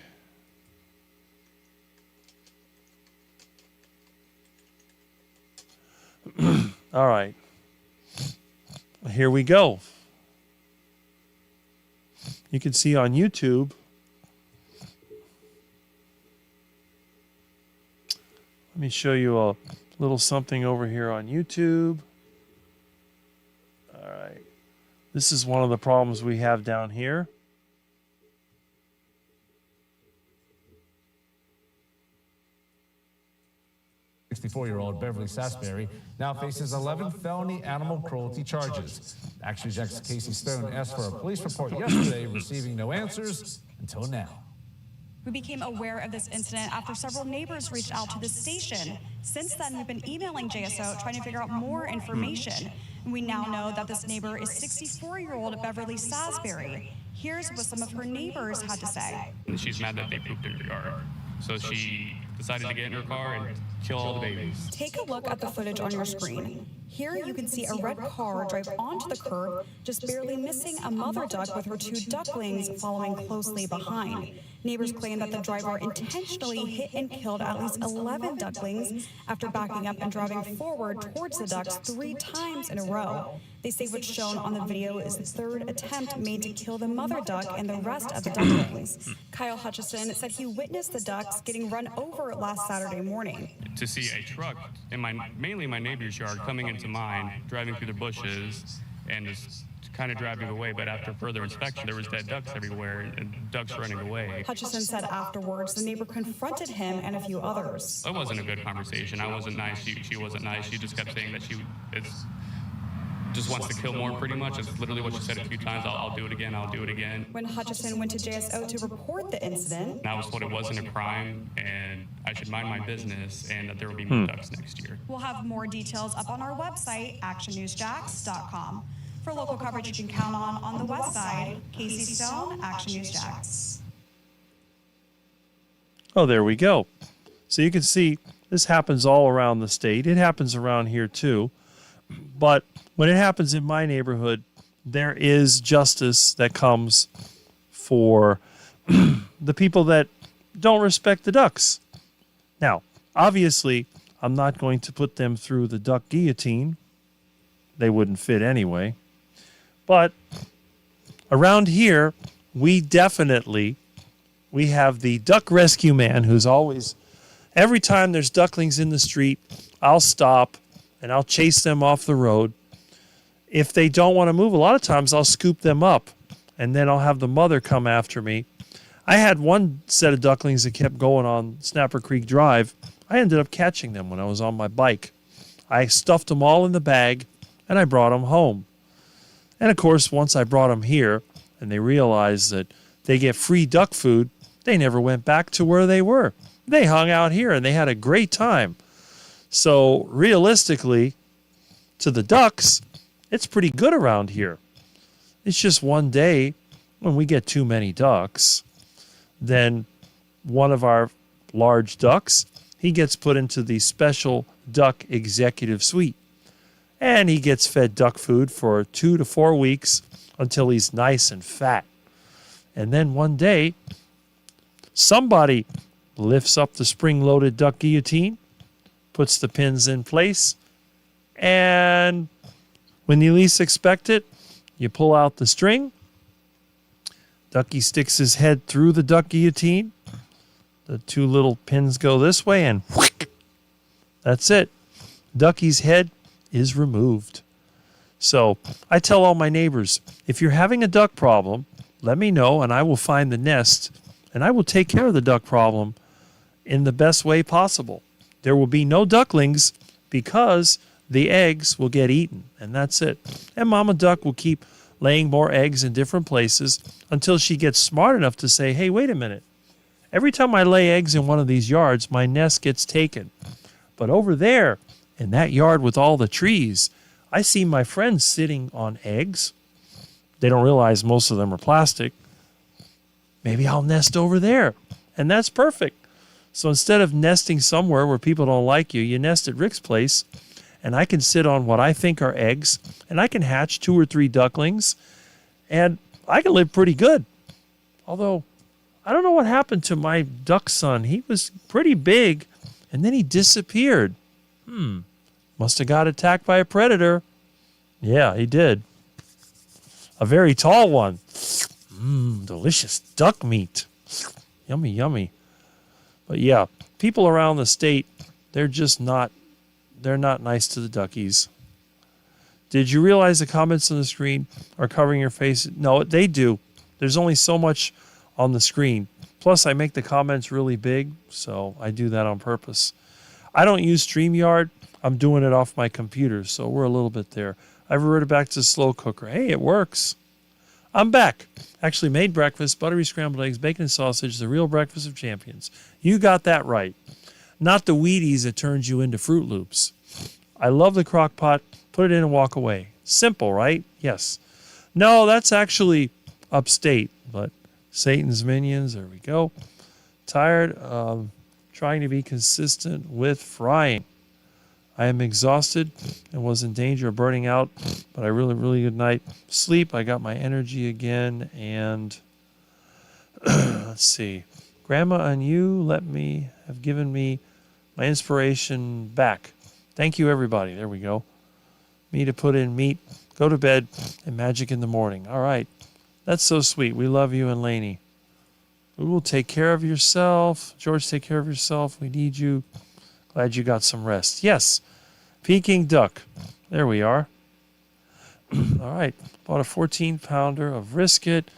All right. Here we go. You can see on YouTube. Let me show you a little something over here on YouTube. All right. This is one of the problems we have down here. Year-old Beverly Sasberry now faces 11 felony animal cruelty charges. Action News Jack's Casey Stone asked for a police report yesterday, receiving no answers until now. We became aware of this incident after several neighbors reached out to the station. Since then, we've been emailing JSO trying to figure out more information. And we now know that this neighbor is 64-year-old Beverly Sasberry. Here's what some of her neighbors had to say. She's mad that they pooped in her yard. So she decided to get in her car and kill all the babies. Take a look at the footage on your screen. Here you can see a red car drive onto the curb, just barely missing a mother duck with her 2 ducklings following closely behind. Neighbors claim that the driver intentionally hit and killed at least 11 ducklings after backing up and driving forward towards the ducks 3 times in a row. They say what's shown on the video is the 3rd attempt made to kill the mother duck and the rest of the ducklings. Kyle Hutchison said he witnessed the ducks getting run over last Saturday morning. To see a truck in mainly my neighbor's yard coming into mine, driving through the bushes, and just kind of driving away, but after further inspection, there was dead ducks everywhere and ducks running away. Hutchison said afterwards the neighbor confronted him and a few others. It wasn't a good conversation. I wasn't nice. She wasn't nice. She just kept saying that just wants to kill more, pretty much. It's literally what she said a few times. I'll do it again. I'll do it again. When Hutchison went to JSO to report the incident, that was what it wasn't a crime, and I should mind my business, and that there will be more ducks next year. We'll have more details up on our website, actionnewsjax.com. For local coverage you can count on the west side, Casey Stone, Action News Jax. Oh, there we go. So you can see this happens all around the state. It happens around here too. But when it happens in my neighborhood, there is justice that comes for the people that don't respect the ducks. Now, obviously, I'm not going to put them through the duck guillotine. They wouldn't fit anyway. But around here, we have the duck rescue man who's always, every time there's ducklings in the street, I'll stop and I'll chase them off the road. If they don't want to move, a lot of times I'll scoop them up and then I'll have the mother come after me. I had one set of ducklings that kept going on Snapper Creek Drive. I ended up catching them when I was on my bike. I stuffed them all in the bag and I brought them home. And of course, once I brought them here and they realized that they get free duck food, they never went back to where they were. They hung out here and they had a great time. So realistically, to the ducks, it's pretty good around here. It's just one day when we get too many ducks, then one of our large ducks, he gets put into the special duck executive suite. And he gets fed duck food for 2 to 4 weeks until he's nice and fat. And then one day, somebody lifts up the spring-loaded duck guillotine, puts the pins in place, and when you least expect it, you pull out the string. Ducky sticks his head through the duck guillotine. The 2 little pins go this way, and whick, that's it. Ducky's head is removed. So I tell all my neighbors, if you're having a duck problem, let me know and I will find the nest and I will take care of the duck problem in the best way possible. There will be no ducklings because the eggs will get eaten, and that's it. And Mama Duck will keep laying more eggs in different places until she gets smart enough to say, hey, wait a minute. Every time I lay eggs in one of these yards, my nest gets taken. But over there, in that yard with all the trees, I see my friends sitting on eggs. They don't realize most of them are plastic. Maybe I'll nest over there. And that's perfect. So instead of nesting somewhere where people don't like you, you nest at Rick's place, and I can sit on what I think are eggs, and I can hatch 2 or 3 ducklings, and I can live pretty good. Although, I don't know what happened to my duck son. He was pretty big, and then he disappeared. Must have got attacked by a predator. Yeah, he did. A very tall one. Delicious duck meat. Yummy, yummy. But yeah, people around the state, they're not nice to the duckies. Did you realize the comments on the screen are covering your face? No, they do. There's only so much on the screen. Plus, I make the comments really big, so I do that on purpose. I don't use StreamYard. I'm doing it off my computer, so we're a little bit there. I've reverted back to slow cooker. Hey, it works. I'm back. Actually made breakfast, buttery scrambled eggs, bacon and sausage, the real breakfast of champions. You got that right. Not the Wheaties that turns you into Fruit Loops. I love the crock pot. Put it in and walk away. Simple, right? Yes. No, that's actually upstate, but Satan's minions, there we go. Tired of trying to be consistent with frying. I am exhausted and was in danger of burning out, but I really good night sleep. I got my energy again, and let's see. Grandma and you have given me my inspiration back. Thank you, everybody. There we go. Me to put in meat, go to bed, and magic in the morning. All right. That's so sweet. We love you and Lainey. Ooh, take care of yourself. George, take care of yourself. We need you. Glad you got some rest. Yes. Peking duck. There we are. All right. Bought a 14-pounder of brisket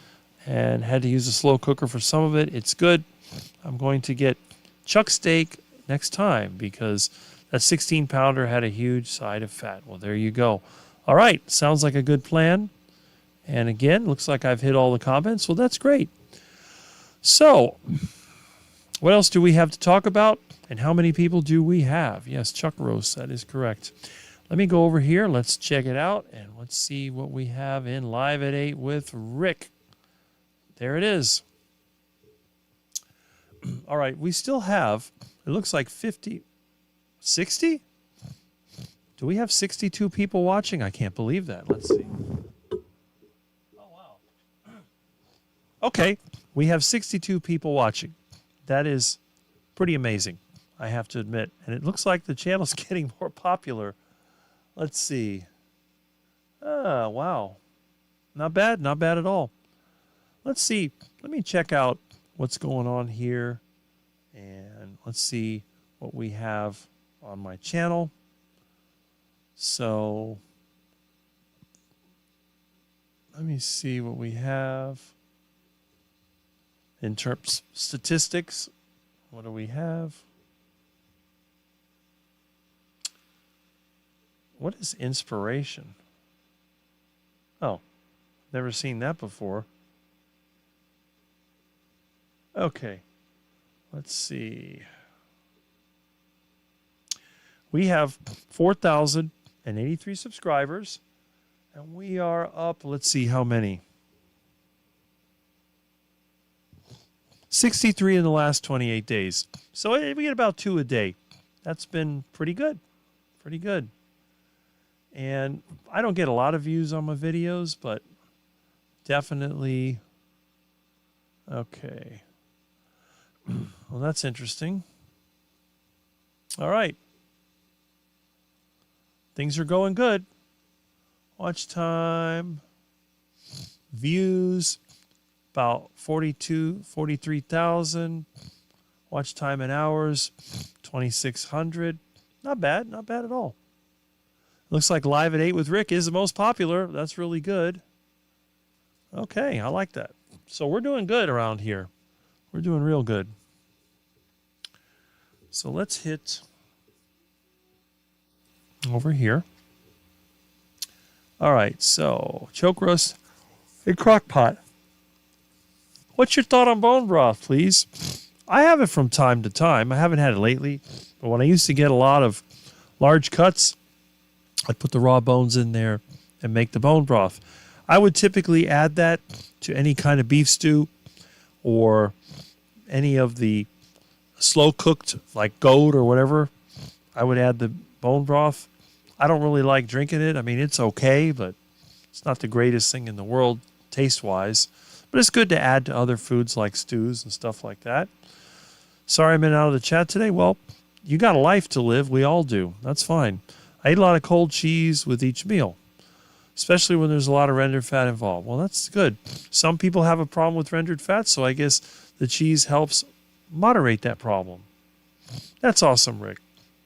and had to use a slow cooker for some of it. It's good. I'm going to get chuck steak next time because that 16-pounder had a huge side of fat. Well, there you go. All right. Sounds like a good plan. And again, looks like I've hit all the comments. Well, that's great. So, what else do we have to talk about? And how many people do we have? Yes, Chuck Roast, that is correct. Let me go over here. Let's check it out. And let's see what we have in Live at 8 with Rick. There it is. All right, we still have, it looks like 50, 60? Do we have 62 people watching? I can't believe that. Let's see. Oh, wow. Okay, we have 62 people watching. That is pretty amazing, I have to admit. And it looks like the channel's getting more popular. Let's see. Wow. Not bad at all. Let's see. Let me check out what's going on here. And let's see what we have on my channel. So, let me see what we have. In terms of statistics, what do we have? What is inspiration? Oh, Never seen that before. Okay. Let's see. We have 4,083 subscribers. And we are up, let's see how many. 63 in the last 28 days. So we get about 2 a day. That's been pretty good. Pretty good. And I don't get a lot of views on my videos, but definitely. Okay. Well, that's interesting. All right. Things are going good. Watch time. Views. About 43,000. Watch time in hours. 2,600. Not bad. Not bad at all. Looks like Live at 8 with Rick is the most popular. That's really good. Okay, I like that. So we're doing good around here. We're doing real good. So let's hit over here. All right, so choke roast and crock pot. What's your thought on bone broth, please? I have it from time to time. I haven't had it lately, but when I used to get a lot of large cuts, I'd put the raw bones in there and make the bone broth. I would typically add that to any kind of beef stew or any of the slow cooked, like goat or whatever. I would add the bone broth. I don't really like drinking it. I mean, it's okay, but it's not the greatest thing in the world taste-wise. But it's good to add to other foods like stews and stuff like that. Sorry I'm in and out of the chat today. Well, you got a life to live. We all do. That's fine. I eat a lot of cold cheese with each meal, especially when there's a lot of rendered fat involved. Well, that's good. Some people have a problem with rendered fat, so I guess the cheese helps moderate that problem. That's awesome, Rick.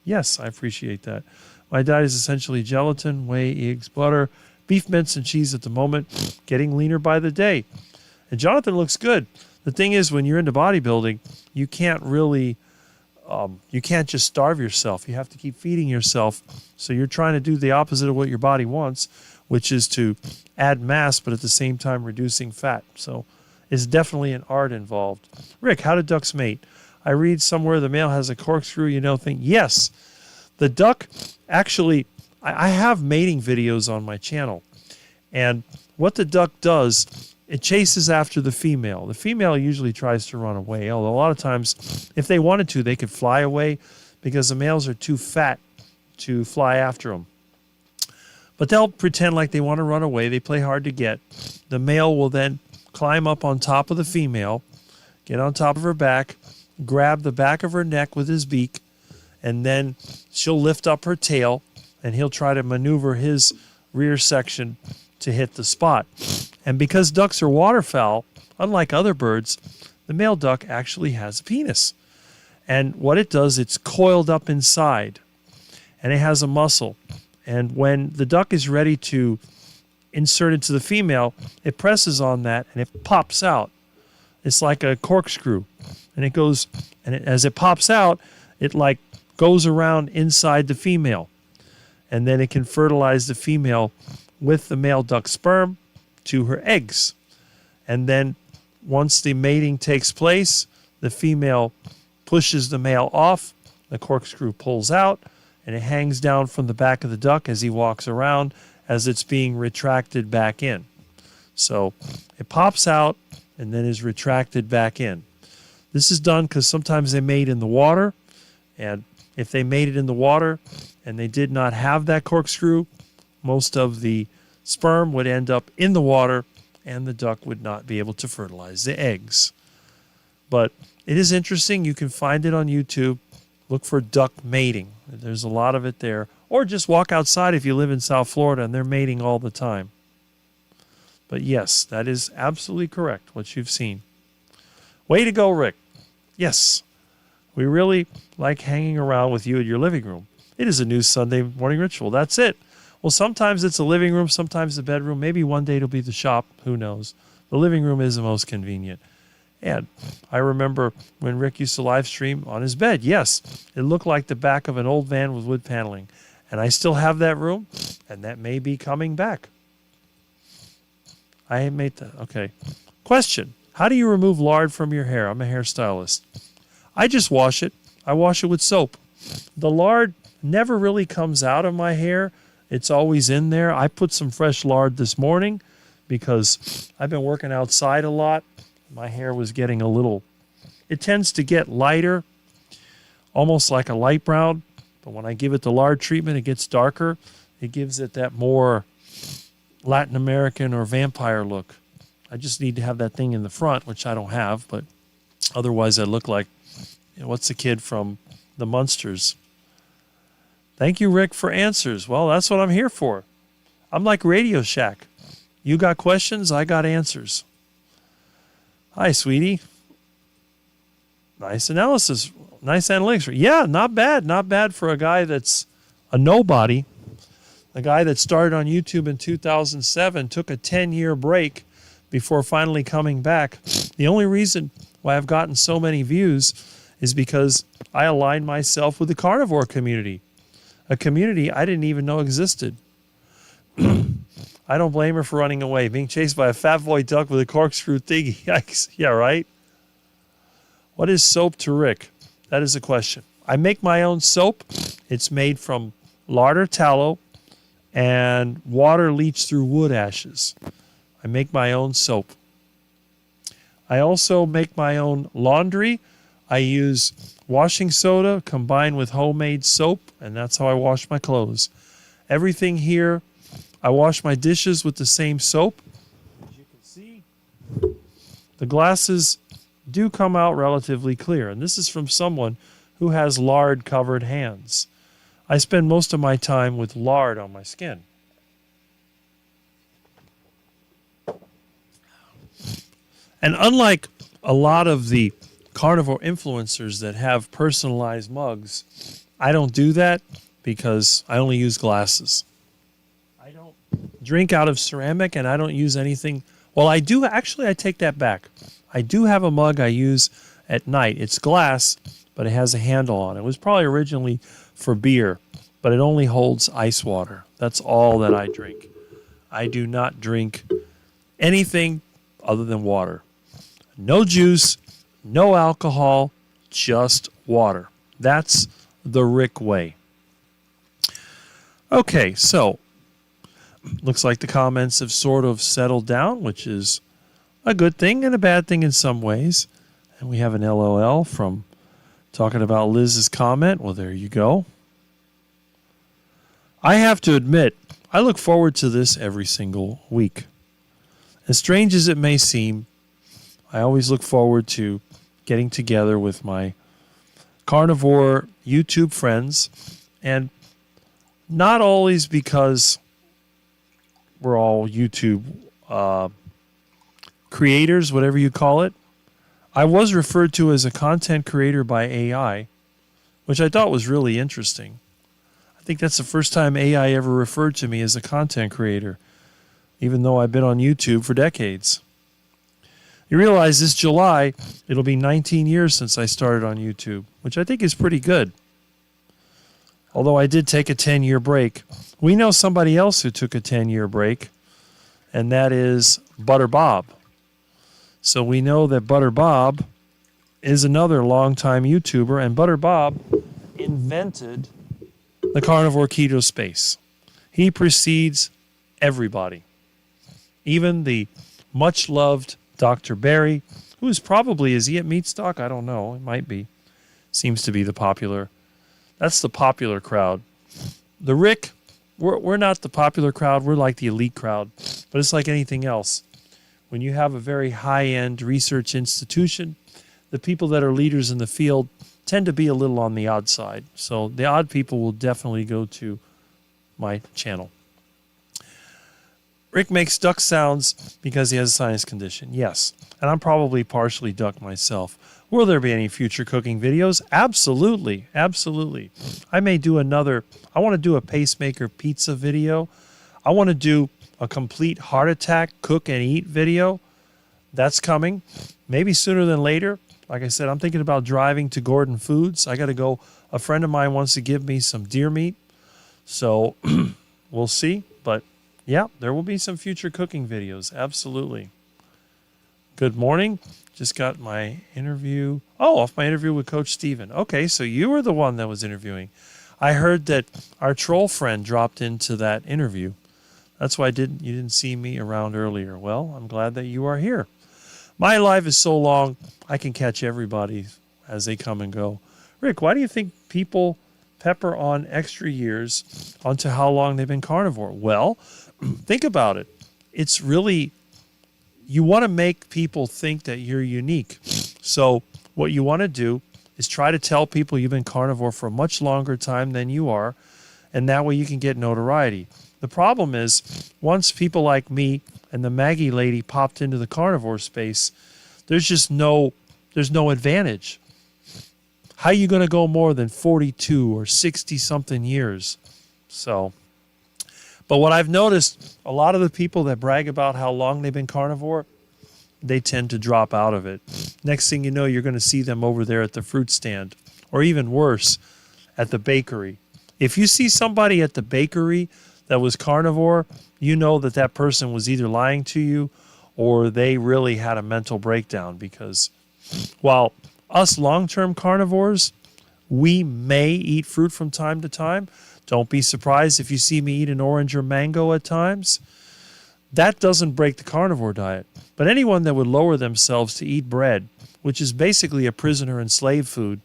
Yes, I appreciate that. My diet is essentially gelatin, whey, eggs, butter, beef mince, and cheese at the moment, getting leaner by the day. And Jonathan looks good. The thing is, when you're into bodybuilding, you can't really... you can't just starve yourself. You have to keep feeding yourself. So you're trying to do the opposite of what your body wants, which is to add mass, but at the same time reducing fat. So it's definitely an art involved. Rick, how do ducks mate? I read somewhere the male has a corkscrew, thing. Yes, the duck, actually, I have mating videos on my channel. And what the duck does, it chases after the female. The female usually tries to run away, although a lot of times, if they wanted to, they could fly away because the males are too fat to fly after them. But they'll pretend like they want to run away. They play hard to get. The male will then climb up on top of the female, get on top of her back, grab the back of her neck with his beak, and then she'll lift up her tail, and he'll try to maneuver his rear section to hit the spot. And because ducks are waterfowl, unlike other birds, the male duck actually has a penis. And what it does, it's coiled up inside, and it has a muscle. And when the duck is ready to insert into the female, it presses on that, and it pops out. It's like a corkscrew. And it goes, and as it pops out, it like goes around inside the female. And then it can fertilize the female with the male duck sperm to her eggs. And then once the mating takes place, the female pushes the male off, the corkscrew pulls out, and it hangs down from the back of the duck as he walks around as it's being retracted back in. So it pops out and then is retracted back in. This is done because sometimes they mate in the water, and if they mated in the water and they did not have that corkscrew, most of the sperm would end up in the water and the duck would not be able to fertilize the eggs. But it is interesting. You can find it on YouTube. Look for duck mating. There's a lot of it there. Or just walk outside if you live in South Florida and they're mating all the time. But yes, that is absolutely correct, what you've seen. Way to go, Rick. Yes, we really like hanging around with you in your living room. It is a new Sunday morning ritual. That's it. Well, sometimes it's a living room, sometimes the bedroom. Maybe one day it'll be the shop. Who knows? The living room is the most convenient. And I remember when Rick used to live stream on his bed. Yes, it looked like the back of an old van with wood paneling. And I still have that room, and that may be coming back. I made that. Okay. Question. How do you remove lard from your hair? I'm a hairstylist. I just wash it. I wash it with soap. The lard never really comes out of my hair. It's always in there. I put some fresh lard this morning because I've been working outside a lot. My hair was getting a little, it tends to get lighter, almost like a light brown. But when I give it the lard treatment, it gets darker. It gives it that more Latin American or vampire look. I just need to have that thing in the front, which I don't have, but otherwise I look like, what's the kid from the Munsters? Thank you, Rick, for answers. Well, that's what I'm here for. I'm like Radio Shack. You got questions, I got answers. Hi, sweetie. Nice analysis. Nice analytics. Yeah, not bad. Not bad for a guy that's a nobody. A guy that started on YouTube in 2007, took a 10-year break before finally coming back. The only reason why I've gotten so many views is because I aligned myself with the carnivore community, a community I didn't even know existed. I don't blame her for running away, being chased by a fat boy duck with a corkscrew thingy. Yikes. Yeah, right? What is soap to Rick? That is a question. I make my own soap. It's made from lard or tallow and water leached through wood ashes. I make my own soap. I also make my own laundry. I use washing soda combined with homemade soap, and that's how I wash my clothes. Everything here, I wash my dishes with the same soap. As you can see, the glasses do come out relatively clear, and this is from someone who has lard-covered hands. I spend most of my time with lard on my skin. And unlike a lot of the carnivore influencers that have personalized mugs, I don't do that because I only use glasses. I don't drink out of ceramic, and I don't use anything. Well, I do. Actually, I take that back. I do have a mug I use at night. It's glass, but it has a handle on it. It was probably originally for beer, but it only holds ice water. That's all that I drink. I do not drink anything other than water. No juice, no alcohol, just water. That's the Rick way. Okay, so looks like the comments have sort of settled down, which is a good thing and a bad thing in some ways. And we have an LOL from talking about Liz's comment. Well, there you go. I have to admit, I look forward to this every single week. As strange as it may seem, I always look forward to getting together with my carnivore YouTube friends, and not always because we're all YouTube creators, whatever you call it. I was referred to as a content creator by AI, which I thought was really interesting. I think that's the first time AI ever referred to me as a content creator, even though I've been on YouTube for decades. You realize this July, it'll be 19 years since I started on YouTube, which I think is pretty good. Although I did take a 10-year break. We know somebody else who took a 10-year break, and that is Butter Bob. So we know that Butter Bob is another longtime YouTuber, and Butter Bob invented the carnivore keto space. He precedes everybody, even the much-loved Dr. Barry, who is probably, is he at Meatstock? I don't know. It might be. Seems to be the popular. That's the popular crowd. The Rick, we're not the popular crowd. We're like the elite crowd. But it's like anything else. When you have a very high-end research institution, the people that are leaders in the field tend to be a little on the odd side. So the odd people will definitely go to my channel. Rick makes duck sounds because he has a sinus condition. Yes, and I'm probably partially duck myself. Will there be any future cooking videos? Absolutely, absolutely. I may do another. I want to do a pacemaker pizza video. I want to do a complete heart attack cook and eat video. That's coming. Maybe sooner than later. Like I said, I'm thinking about driving to Gordon Foods. I got to go. A friend of mine wants to give me some deer meat. So we'll see. But Yeah, there will be some future cooking videos. Absolutely. Good morning. Just got my interview. Oh, off my interview with Coach Steven. Okay, so you were the one that was interviewing. I heard that our troll friend dropped into that interview. That's why you didn't see me around earlier. Well, I'm glad that you are here. My life is so long, I can catch everybody as they come and go. Rick, why do you think people pepper on extra years onto how long they've been carnivore? Well, think about it. It's really, you want to make people think that you're unique. So what you want to do is try to tell people you've been carnivore for a much longer time than you are, and that way you can get notoriety. The problem is, once people like me and the Maggie lady popped into the carnivore space, there's no advantage. How are you going to go more than 42 or 60-something years? So, but what I've noticed, a lot of the people that brag about how long they've been carnivore, they tend to drop out of it. Next thing you know, you're going to see them over there at the fruit stand, or even worse, at the bakery. If you see somebody at the bakery that was carnivore, you know that that person was either lying to you or they really had a mental breakdown, because while us long-term carnivores, we may eat fruit from time to time. Don't be surprised if you see me eat an orange or mango at times. That doesn't break the carnivore diet. But anyone that would lower themselves to eat bread, which is basically a prisoner and slave food,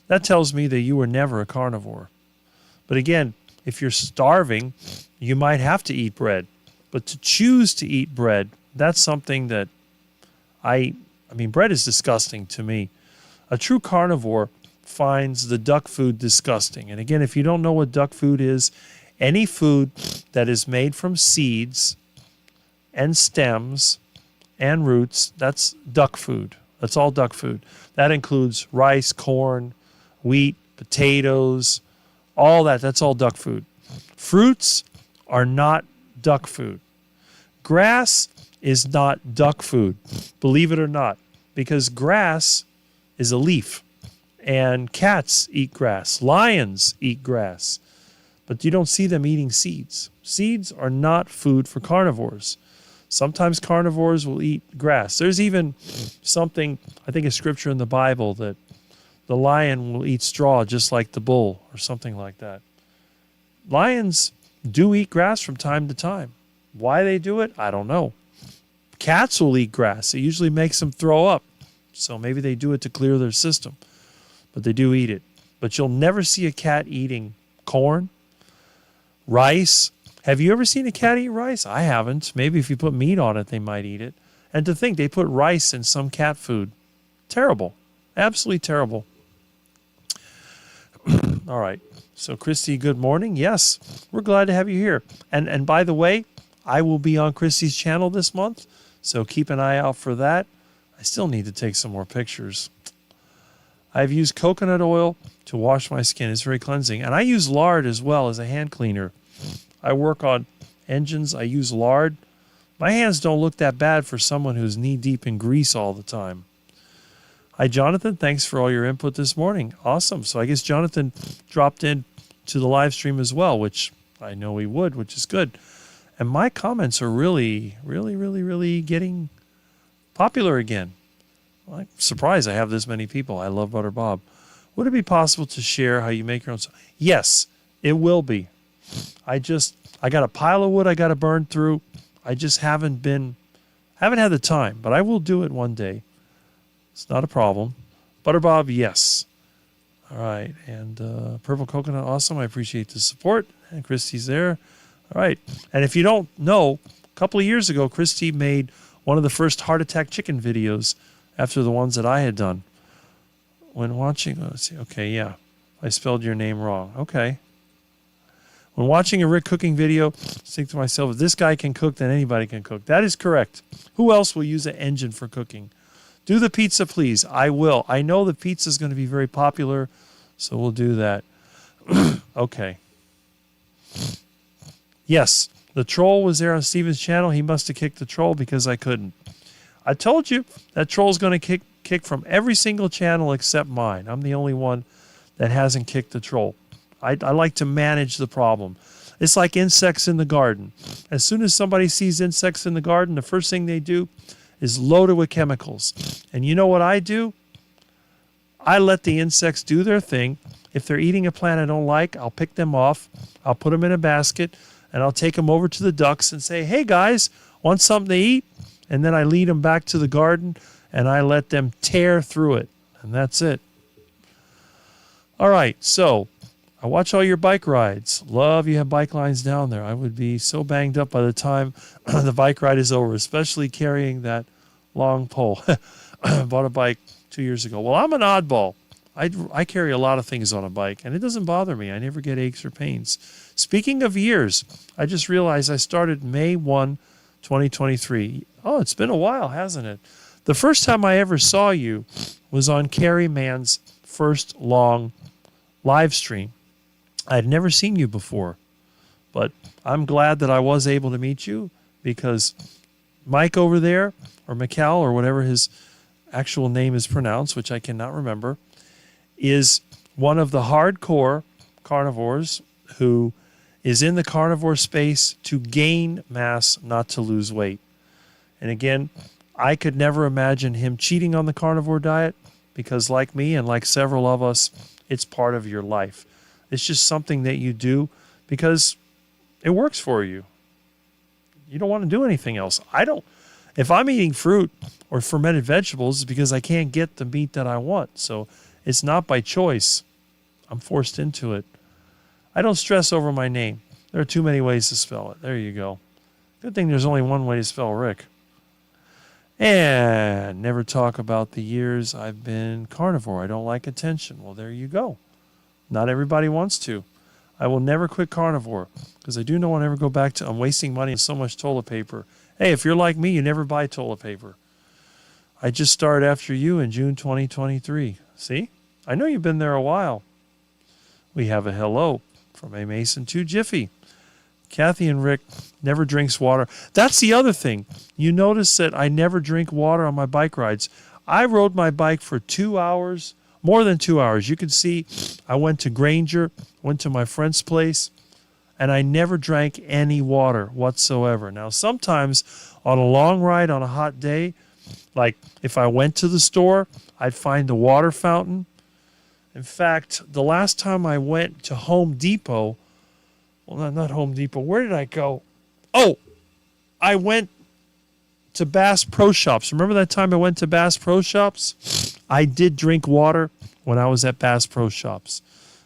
that tells me that you were never a carnivore. But again, if you're starving, you might have to eat bread. But to choose to eat bread, that's something that I mean, bread is disgusting to me. A true carnivore finds the duck food disgusting. And again, if you don't know what duck food is, any food that is made from seeds and stems and roots, that's duck food. That's all duck food. That includes rice, corn, wheat, potatoes, all that. That's all duck food. Fruits are not duck food. Grass is not duck food, believe it or not, because grass is a leaf, and cats eat grass. Lions eat grass, but you don't see them eating seeds. Seeds are not food for carnivores. Sometimes carnivores will eat grass. There's even something, I think a scripture in the Bible, that the lion will eat straw just like the bull, or something like that. Lions do eat grass from time to time. Why they do it, I don't know. Cats will eat grass. It usually makes them throw up. So maybe they do it to clear their system. But they do eat it. But you'll never see a cat eating corn, rice. Have you ever seen a cat eat rice? I haven't. Maybe if you put meat on it, they might eat it. And to think they put rice in some cat food. Terrible. Absolutely terrible. All right. So, Christy, good morning. Yes, we're glad to have you here. And by the way, I will be on Christy's channel this month, so keep an eye out for that. I still need to take some more pictures. I've used coconut oil to wash my skin. It's very cleansing. And I use lard as well as a hand cleaner. I work on engines. I use lard. My hands don't look that bad for someone who's knee-deep in grease all the time. Hi, Jonathan. Thanks for all your input this morning. Awesome. So I guess Jonathan dropped in to the live stream as well, which I know he would, which is good. And my comments are really getting popular again. I'm surprised I have this many people. I love Butter Bob. Would it be possible to share how you make your own? Yes, it will be. I got a pile of wood I got to burn through. I just haven't had the time, but I will do it one day. It's not a problem. Butter Bob, yes. All right, and Purple Coconut, awesome. I appreciate the support. And Christy's there. All right, and if you don't know, a couple of years ago, Christy made one of the first heart attack chicken videos after the ones that I had done. When watching, let's see, okay, yeah, I spelled your name wrong. Okay. When watching a Rick cooking video, I think to myself, if this guy can cook, then anybody can cook. That is correct. Who else will use an engine for cooking? Do the pizza, please. I will. I know the pizza is going to be very popular, so we'll do that. Okay. Yes, the troll was there on Steven's channel. He must have kicked the troll because I couldn't. I told you that troll's going to kick from every single channel except mine. I'm the only one that hasn't kicked the troll. I like to manage the problem. It's like insects in the garden. As soon as somebody sees insects in the garden, the first thing they do is load it with chemicals. And you know what I do? I let the insects do their thing. If they're eating a plant I don't like, I'll pick them off. I'll put them in a basket, and I'll take them over to the ducks and say, hey, guys, want something to eat? And then I lead them back to the garden, and I let them tear through it. And that's it. All right, so I watch all your bike rides. Love you have bike lines down there. I would be so banged up by the time the bike ride is over, especially carrying that long pole. I bought a bike 2 years ago. Well, I'm an oddball. I carry a lot of things on a bike, and it doesn't bother me. I never get aches or pains. Speaking of years, I just realized I started May 1, 2023. Oh, it's been a while, hasn't it? The first time I ever saw you was on Carrie Mann's first long live stream. I had never seen you before, but I'm glad that I was able to meet you because Mike over there, or Mikal, or whatever his actual name is pronounced, which I cannot remember, is one of the hardcore carnivores who is in the carnivore space to gain mass, not to lose weight. And again, I could never imagine him cheating on the carnivore diet because like me and like several of us, it's part of your life. It's just something that you do because it works for you. You don't want to do anything else. I don't. If I'm eating fruit or fermented vegetables, it's because I can't get the meat that I want. So it's not by choice. I'm forced into it. I don't stress over my name. There are too many ways to spell it. There you go. Good thing there's only one way to spell Rick. And never talk about the years I've been carnivore. I don't like attention. Well, there you go. Not everybody wants to. I will never quit carnivore because I do not want to ever go back to, I'm wasting money on so much toilet paper. Hey, if you're like me, you never buy toilet paper. I just started after you in June 2023. See? I know you've been there a while. We have a hello from A Mason to Jiffy. Kathy and Rick never drinks water. That's the other thing. You notice that I never drink water on my bike rides. I rode my bike for 2 hours, more than 2 hours. You can see I went to Granger, went to my friend's place, and I never drank any water whatsoever. Now, sometimes on a long ride on a hot day, like if I went to the store, I'd find the water fountain. In fact, the last time I went to Home Depot, well, not Home Depot, where did I go? Oh, I went to Bass Pro Shops. Remember that time I went to Bass Pro Shops? I did drink water when I was at Bass Pro Shops,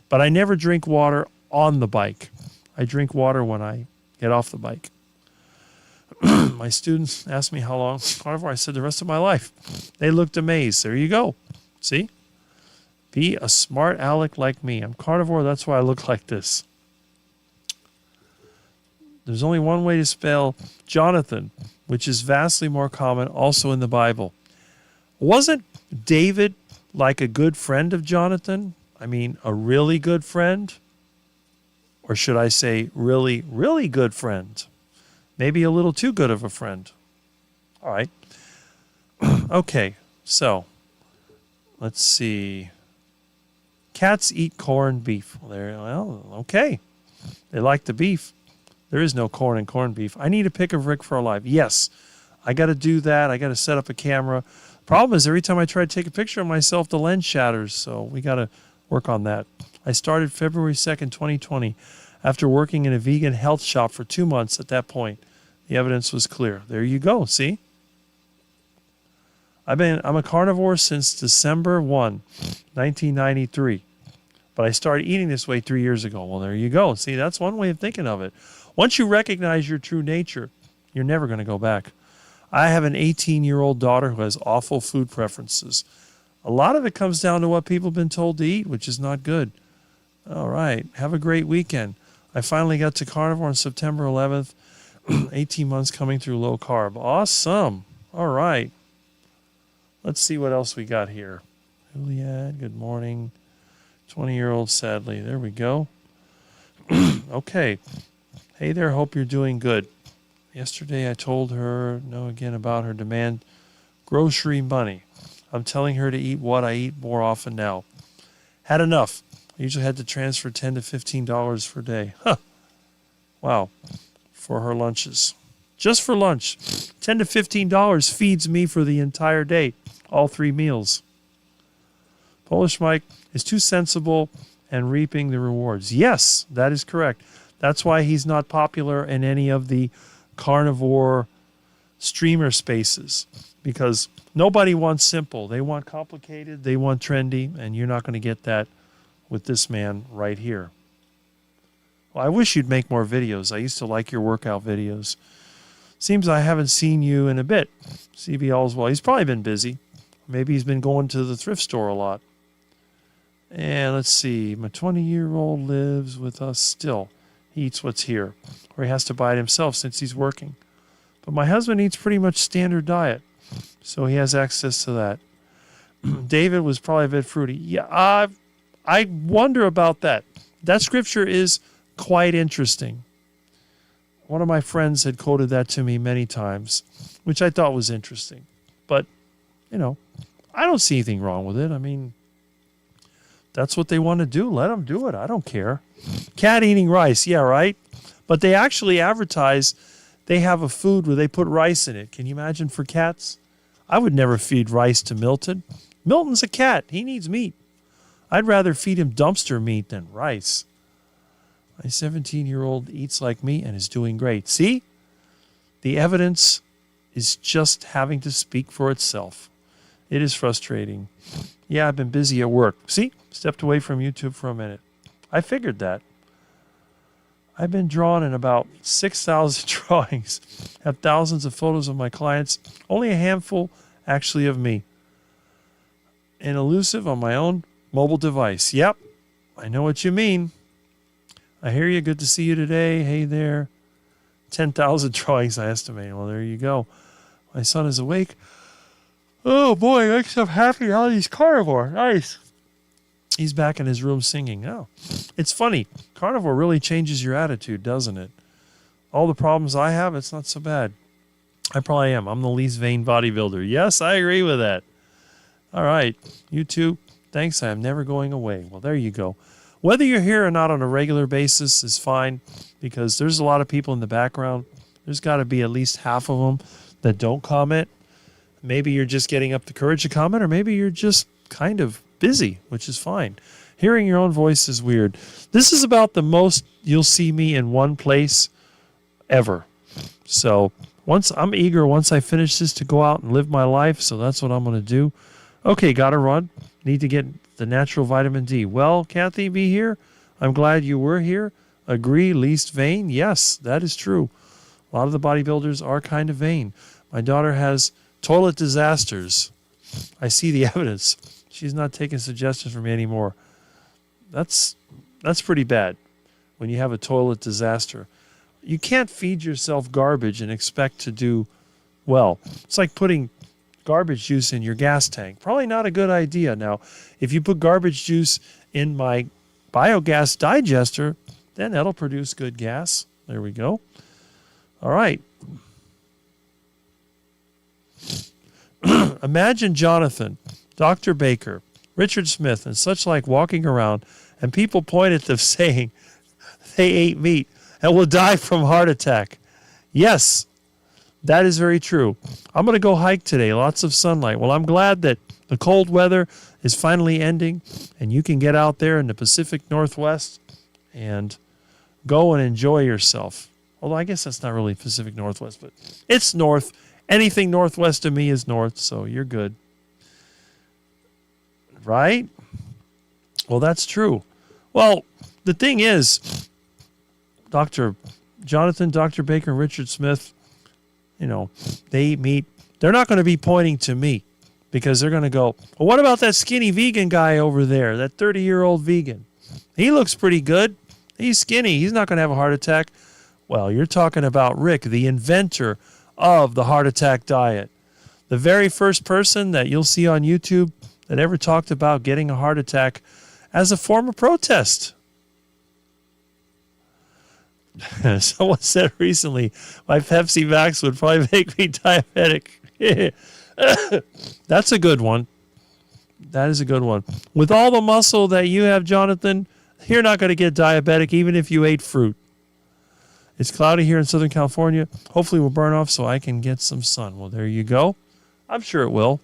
but I never drink water on the bike. I drink water when I get off the bike. My students asked me how long carnivore. I said the rest of my life. They looked amazed. There you go. See? Be a smart aleck like me. I'm carnivore. That's why I look like this. There's only one way to spell Jonathan, which is vastly more common also in the Bible. Wasn't David like a good friend of Jonathan? I mean, a really good friend? Or should I say really, really good friend? Maybe a little too good of a friend. All right. Okay, so let's see. Cats eat corned beef. Well, okay. They like the beef. There is no corn and corned beef. I need a pic of Rick for a live. Yes, I got to do that. I got to set up a camera. Problem is, every time I try to take a picture of myself, the lens shatters. So we got to work on that. I started February 2nd, 2020, after working in a vegan health shop for 2 months. At that point, the evidence was clear. There you go. See? I'm a carnivore since December 1, 1993. But I started eating this way 3 years ago. Well, there you go. See, that's one way of thinking of it. Once you recognize your true nature, you're never going to go back. I have an 18-year-old daughter who has awful food preferences. A lot of it comes down to what people have been told to eat, which is not good. All right. Have a great weekend. I finally got to carnivore on September 11th. 18 months coming through low carb. Awesome. All right. Let's see what else we got here. Juliet, good morning. 20-year-old, sadly. There we go. Okay. Hey there, hope you're doing good. Yesterday I told her, again about her demand grocery money. I'm telling her to eat what I eat more often now. Had enough. I usually had to transfer $10 to $15 per day. Huh. Wow. For her lunches. Just for lunch. $10 to $15 feeds me for the entire day. All 3 meals. Polish Mike is too sensible and reaping the rewards. Yes, that is correct. That's why he's not popular in any of the carnivore streamer spaces. Because nobody wants simple. They want complicated. They want trendy. And you're not going to get that with this man right here. Well, I wish you'd make more videos. I used to like your workout videos. Seems I haven't seen you in a bit. CB Allswell. He's probably been busy. Maybe he's been going to the thrift store a lot. And let's see. My 20-year-old lives with us still. He eats what's here. Or he has to buy it himself since he's working. But my husband eats pretty much standard diet. So he has access to that. David was probably a bit fruity. Yeah, I wonder about that. That scripture is quite interesting. One of my friends had quoted that to me many times, which I thought was interesting. But, I don't see anything wrong with it. I mean, that's what they want to do. Let them do it. I don't care. Cat eating rice. Yeah, right? But they actually advertise they have a food where they put rice in it. Can you imagine for cats? I would never feed rice to Milton. Milton's a cat. He needs meat. I'd rather feed him dumpster meat than rice. My 17-year-old eats like me and is doing great. See? The evidence is just having to speak for itself. It is frustrating. Yeah, I've been busy at work. See? Stepped away from YouTube for a minute. I figured that. I've been drawn in about 6,000 drawings. Have thousands of photos of my clients. Only a handful, actually, of me. And elusive on my own mobile device. Yep, I know what you mean. I hear you. Good to see you today. Hey there. 10,000 drawings, I estimate. Well, there you go. My son is awake. Oh, boy. Makes him happy. Now he's carnivore. Nice. He's back in his room singing. Oh, it's funny. Carnivore really changes your attitude, doesn't it? All the problems I have, it's not so bad. I probably am. I'm the least vain bodybuilder. Yes, I agree with that. All right. You too. Thanks. I am never going away. Well, there you go. Whether you're here or not on a regular basis is fine because there's a lot of people in the background. There's got to be at least half of them that don't comment. Maybe you're just getting up the courage to comment, or maybe you're just kind of busy, which is fine. Hearing your own voice is weird. This is about the most you'll see me in one place ever. So once I finish this to go out and live my life, so that's what I'm going to do. Okay, got to run. Need to get the natural vitamin D. Well, Kathy, be here. I'm glad you were here. Agree, least vain? Yes, that is true. A lot of the bodybuilders are kind of vain. My daughter has toilet disasters. I see the evidence. She's not taking suggestions from me anymore. That's pretty bad when you have a toilet disaster. You can't feed yourself garbage and expect to do well. It's like putting garbage juice in your gas tank. Probably not a good idea. Now, if you put garbage juice in my biogas digester, then that'll produce good gas. There we go. All right. Imagine Jonathan, Dr. Baker, Richard Smith, and such like walking around, and people point at them saying they ate meat and will die from heart attack. Yes, that is very true. I'm going to go hike today. Lots of sunlight. Well, I'm glad that the cold weather is finally ending and you can get out there in the Pacific Northwest and go and enjoy yourself. Although I guess that's not really Pacific Northwest, but it's north. Anything northwest of me is north, so you're good. Right? Well, that's true. Well, the thing is, Dr. Jonathan, Dr. Baker, and Richard Smith, they eat meat. They're not going to be pointing to me because they're going to go, well, what about that skinny vegan guy over there, that 30-year-old vegan? He looks pretty good. He's skinny. He's not going to have a heart attack. Well, you're talking about Rick, the inventor of the heart attack diet. The very first person that you'll see on YouTube that ever talked about getting a heart attack as a form of protest. Someone said recently, my Pepsi Max would probably make me diabetic. That's a good one. That is a good one. With all the muscle that you have, Jonathan, you're not going to get diabetic even if you ate fruit. It's cloudy here in Southern California. Hopefully it will burn off so I can get some sun. Well, there you go. I'm sure it will.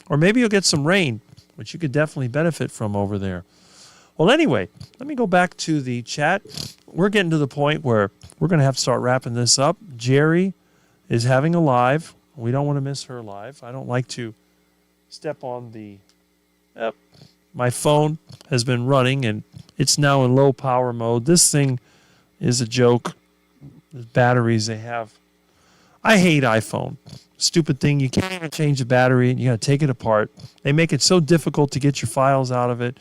Or maybe you'll get some rain, which you could definitely benefit from over there. Well, anyway, let me go back to the chat. We're getting to the point where we're going to have to start wrapping this up. Jerry is having a live. We don't want to miss her live. I don't like to step on the... Yep. My phone has been running, and it's now in low power mode. This thing is a joke. The batteries they have. I hate iPhone. Stupid thing. You can't even change the battery. You got to take it apart. They make it so difficult to get your files out of it.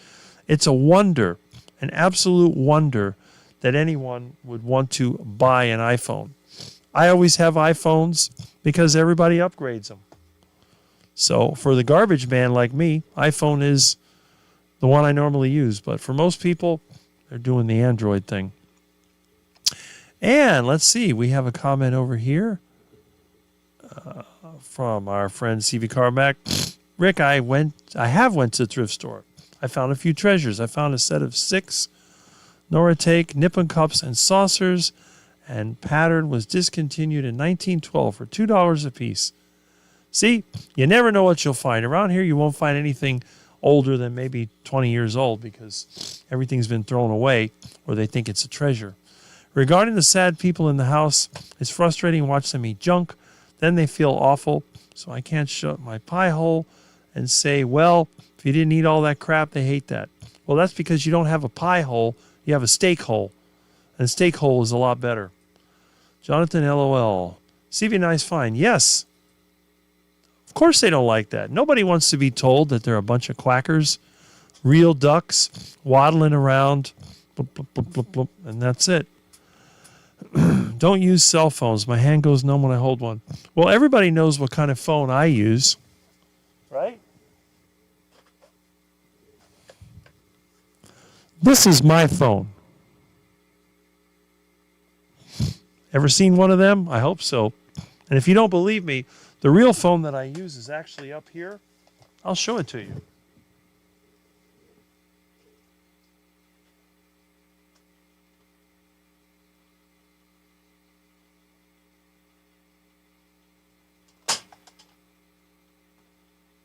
It's a wonder, an absolute wonder, that anyone would want to buy an iPhone. I always have iPhones because everybody upgrades them. So for the garbage man like me, iPhone is the one I normally use. But for most people, they're doing the Android thing. And let's see, we have a comment over here from our friend CV Carmack. Rick, I have went to the thrift store. I found a few treasures. I found a set of 6 Noritake Nippon cups and saucers, and pattern was discontinued in 1912 for $2 a piece. See, you never know what you'll find. Around here, you won't find anything older than maybe 20 years old because everything's been thrown away or they think it's a treasure. Regarding the sad people in the house, it's frustrating to watch them eat junk. Then they feel awful, so I can't shut my pie hole and say, well, if you didn't eat all that crap, they hate that. Well, that's because you don't have a pie hole, you have a steak hole. And a steak hole is a lot better. Jonathan, LOL. CV Nice Fine. Yes. Of course they don't like that. Nobody wants to be told that they're a bunch of quackers, real ducks, waddling around, bloop, bloop, bloop, bloop, bloop, and that's it. Don't use cell phones. My hand goes numb when I hold one. Well, everybody knows what kind of phone I use, right? This is my phone. Ever seen one of them? I hope so. And if you don't believe me, the real phone that I use is actually up here. I'll show it to you.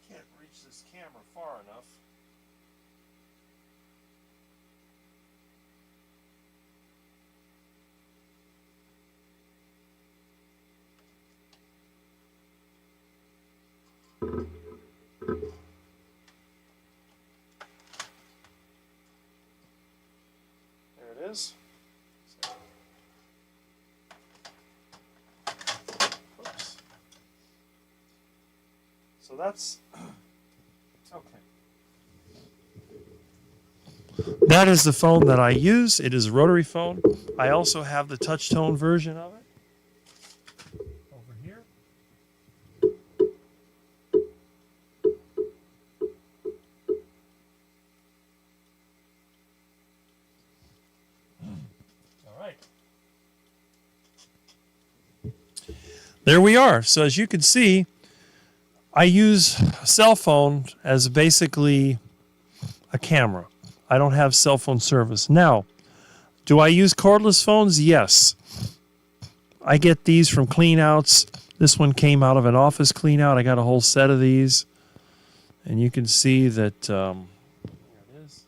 Can't reach this camera far enough. There it is. Oops. So that's okay. That is the phone that I use. It is a rotary phone. I also have the touch tone version of it. Over here. All right. There we are. So as you can see, I use a cell phone as basically a camera. I don't have cell phone service. Now, do I use cordless phones? Yes. I get these from cleanouts. This one came out of an office cleanout. I got a whole set of these. And you can see that there it is.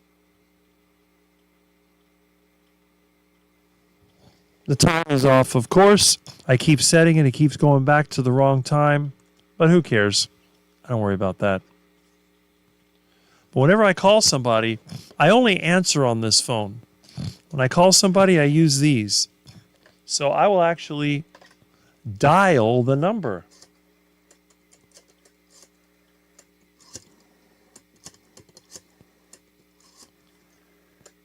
The time is off, of course. I keep setting it. It keeps going back to the wrong time. But who cares? I don't worry about that. But whenever I call somebody, I only answer on this phone. When I call somebody, I use these. So I will actually dial the number.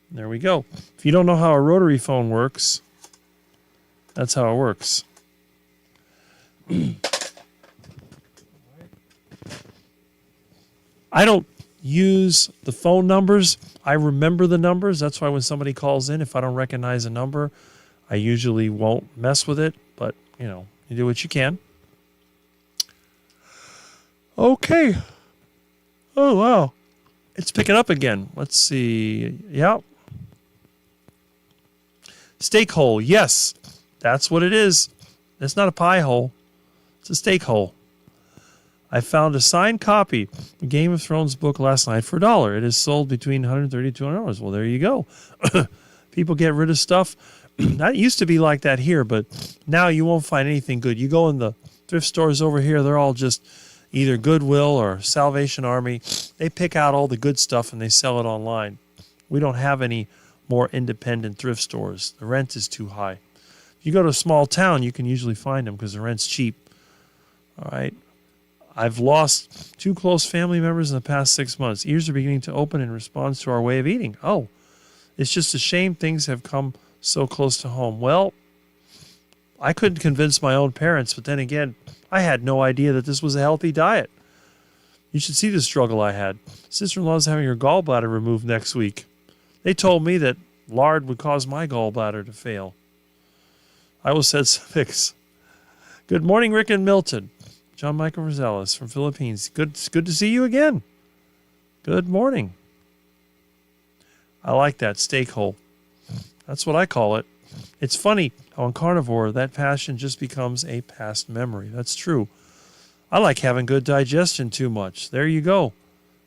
There we go. If you don't know how a rotary phone works, that's how it works. I don't use the phone numbers. I remember the numbers. That's why when somebody calls in, if I don't recognize a number, I usually won't mess with it. But, you know, you do what you can. Okay. Oh, wow. It's picking up again. Let's see. Yeah. Steak hole. Yes. That's what it is. It's not a pie hole. It's a steak hole. I found a signed copy of Game of Thrones book last night for $1. It is sold between $130 and $200. Well, there you go. People get rid of stuff. That used to be like that here, but now you won't find anything good. You go in the thrift stores over here, they're all just either Goodwill or Salvation Army. They pick out all the good stuff and they sell it online. We don't have any more independent thrift stores. The rent is too high. If you go to a small town, you can usually find them because the rent's cheap. All right. I've lost 2 close family members in the past 6 months. Ears are beginning to open in response to our way of eating. Oh, it's just a shame things have come so close to home. Well, I couldn't convince my own parents, but then again, I had no idea that this was a healthy diet. You should see the struggle I had. Sister-in-law's having her gallbladder removed next week. They told me that lard would cause my gallbladder to fail. I will said fix. Good morning, Rick and Milton. John Michael Rosales from Philippines. It's good to see you again. Good morning. I like that steak hole. That's what I call it. It's funny how in carnivore that passion just becomes a past memory. That's true. I like having good digestion too much. There you go.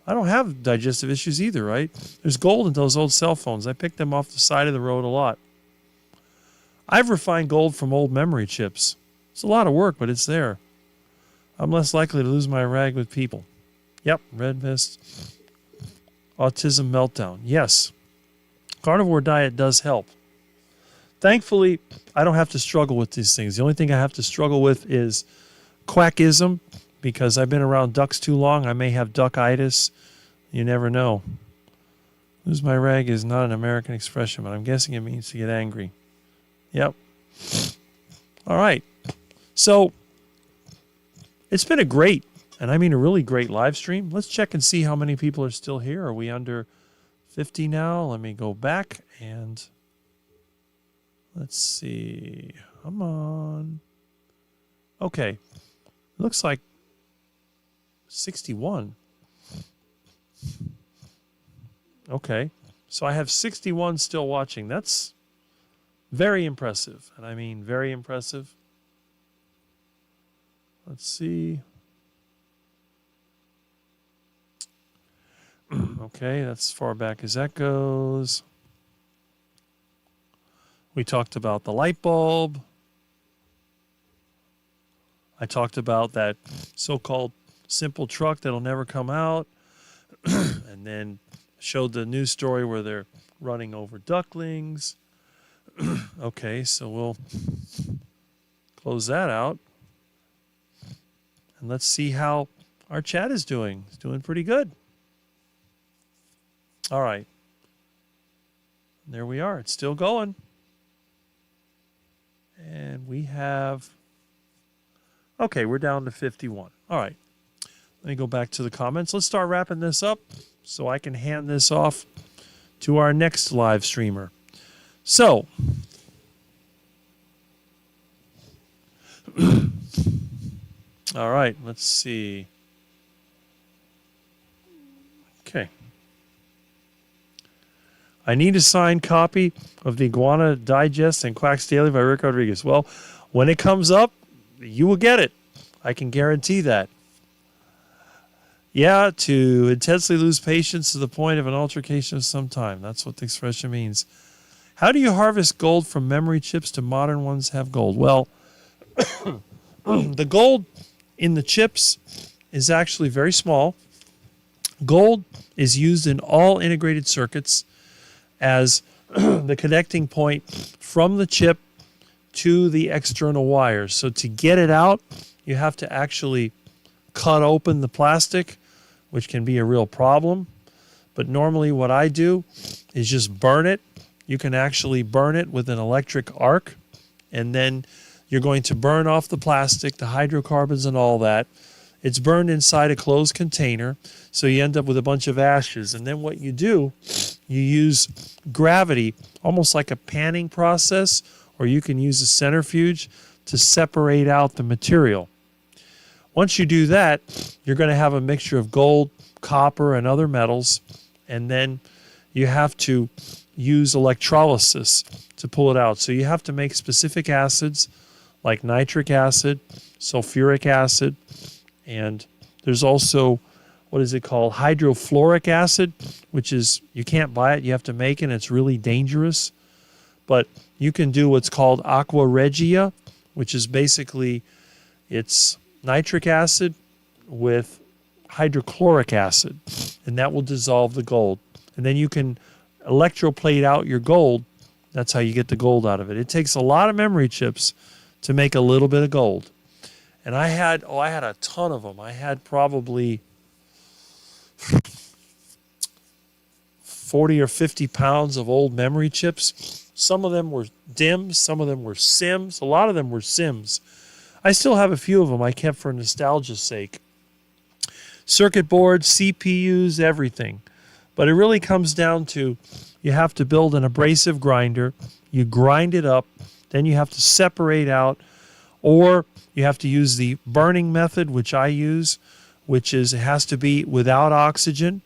I don't have digestive issues either, right? There's gold in those old cell phones. I picked them off the side of the road a lot. I've refined gold from old memory chips. It's a lot of work, but it's there. I'm less likely to lose my rag with people. Yep, red mist. Autism meltdown. Yes. Carnivore diet does help. Thankfully, I don't have to struggle with these things. The only thing I have to struggle with is quackism, because I've been around ducks too long. I may have duckitis. You never know. Lose my rag is not an American expression, but I'm guessing it means to get angry. Yep. All right. So, it's been a great, and I mean a really great live stream. Let's check and see how many people are still here. Are we under 50 now? Let me go back and let's see. Come on. Okay. Looks like 61. Okay. So I have 61 still watching. That's very impressive. And I mean very impressive. Let's see. Okay, that's as far back as that goes. We talked about the light bulb. I talked about that so-called simple truck that'll never come out. And then showed the news story where they're running over ducklings. Okay, so we'll close that out. And let's see how our chat is doing. It's doing pretty good. All right. There we are. It's still going. And we have... Okay, we're down to 51. All right. Let me go back to the comments. Let's start wrapping this up so I can hand this off to our next live streamer. So... All right, let's see. Okay. I need a signed copy of the Iguana Digest and Quacks Daily by Rick Rodriguez. Well, when it comes up, you will get it. I can guarantee that. Yeah, to intensely lose patience to the point of an altercation of some time. That's what the expression means. How do you harvest gold from memory chips to modern ones have gold? Well, the gold in the chips is actually very small. Gold is used in all integrated circuits as the connecting point from the chip to the external wires. So to get it out, you have to actually cut open the plastic, which can be a real problem. But normally what I do is just burn it. You can actually burn it with an electric arc, and then you're going to burn off the plastic, the hydrocarbons and all that. It's burned inside a closed container, so you end up with a bunch of ashes. And then what you do, you use gravity, almost like a panning process, or you can use a centrifuge to separate out the material. Once you do that, you're going to have a mixture of gold, copper, and other metals, and then you have to use electrolysis to pull it out. So you have to make specific acids like nitric acid, sulfuric acid, and there's also, what is it called, hydrofluoric acid, which is, you can't buy it, you have to make it, and it's really dangerous. But you can do what's called aqua regia, which is basically, it's nitric acid with hydrochloric acid, and that will dissolve the gold. And then you can electroplate out your gold. That's how you get the gold out of it. It takes a lot of memory chips to make a little bit of gold. And I had a ton of them. I had probably 40 or 50 pounds of old memory chips. Some of them were DIMMs, some of them were SIMs, a lot of them were SIMs. I still have a few of them I kept for nostalgia's sake. Circuit boards, CPUs, everything. But it really comes down to, you have to build an abrasive grinder, you grind it up, then you have to separate out, or you have to use the burning method, which I use, which is, it has to be without oxygen.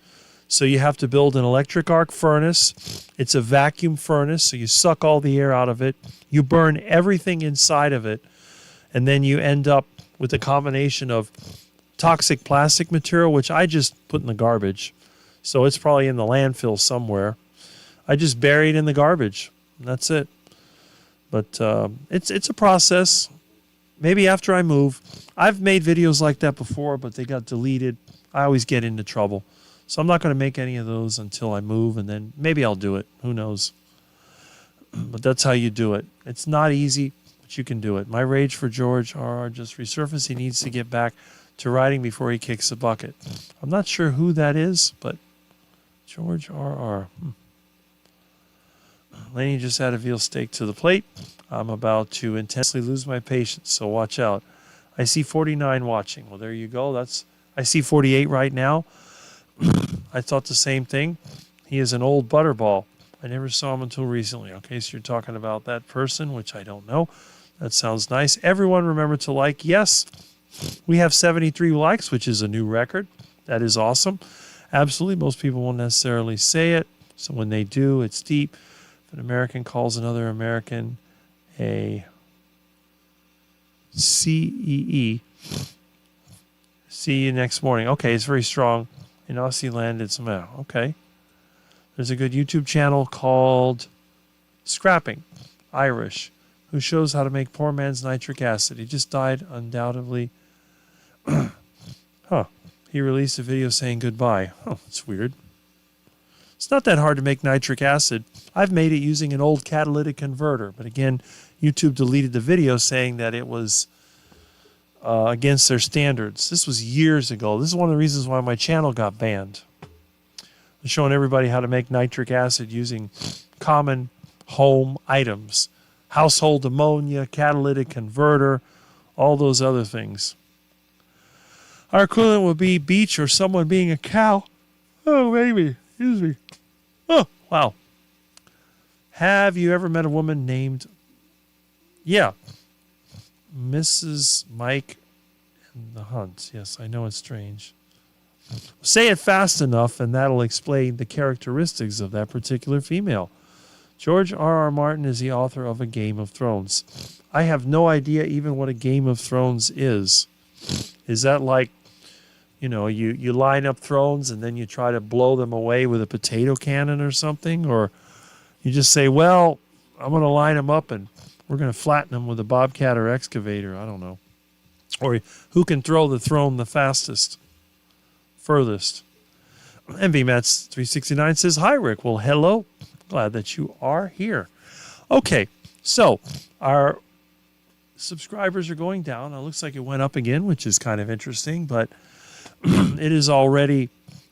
So you have to build an electric arc furnace. It's a vacuum furnace, so you suck all the air out of it. You burn everything inside of it, and then you end up with a combination of toxic plastic material, which I just put in the garbage. So it's probably in the landfill somewhere. I just bury it in the garbage. That's it. But it's a process. Maybe after I move. I've made videos like that before, but they got deleted. I always get into trouble. So I'm not going to make any of those until I move, and then maybe I'll do it. Who knows? But that's how you do it. It's not easy, but you can do it. My rage for George R.R. just resurfaced. He needs to get back to riding before he kicks the bucket. I'm not sure who that is, but George R.R. Laney just had a veal steak to the plate. I'm about to intensely lose my patience, so watch out. I see 49 watching. Well, there you go. I see 48 right now. I thought the same thing. He is an old butterball. I never saw him until recently. Okay, so you're talking about that person, which I don't know. That sounds nice. Everyone remember to like. Yes, we have 73 likes, which is a new record. That is awesome. Absolutely. Most people won't necessarily say it. So when they do, it's deep. If an American calls another American a CEE, see you next morning. Okay, it's very strong. In Aussie land, it's okay. There's a good YouTube channel called Scrapping, Irish, who shows how to make poor man's nitric acid. He just died, undoubtedly. He released a video saying goodbye. That's weird. It's not that hard to make nitric acid. I've made it using an old catalytic converter. But again, YouTube deleted the video saying that it was against their standards. This was years ago. This is one of the reasons why my channel got banned. I'm showing everybody how to make nitric acid using common home items. Household ammonia, catalytic converter, all those other things. Our equivalent would be beach or someone being a cow. Oh, maybe. Excuse me. Oh, wow. Have you ever met a woman named... Yeah. Mrs. Mike and the Hunt. Yes, I know it's strange. Say it fast enough, and that'll explain the characteristics of that particular female. George R.R. Martin is the author of A Game of Thrones. I have no idea even what A Game of Thrones is. Is that like, you line up thrones and then you try to blow them away with a potato cannon or something? Or you just say, well, I'm going to line them up and we're going to flatten them with a bobcat or excavator. I don't know. Or who can throw the throne the fastest, furthest? MV Mats 369 says, hi, Rick. Well, hello. Glad that you are here. Okay, so our subscribers are going down. It looks like it went up again, which is kind of interesting, but it is already,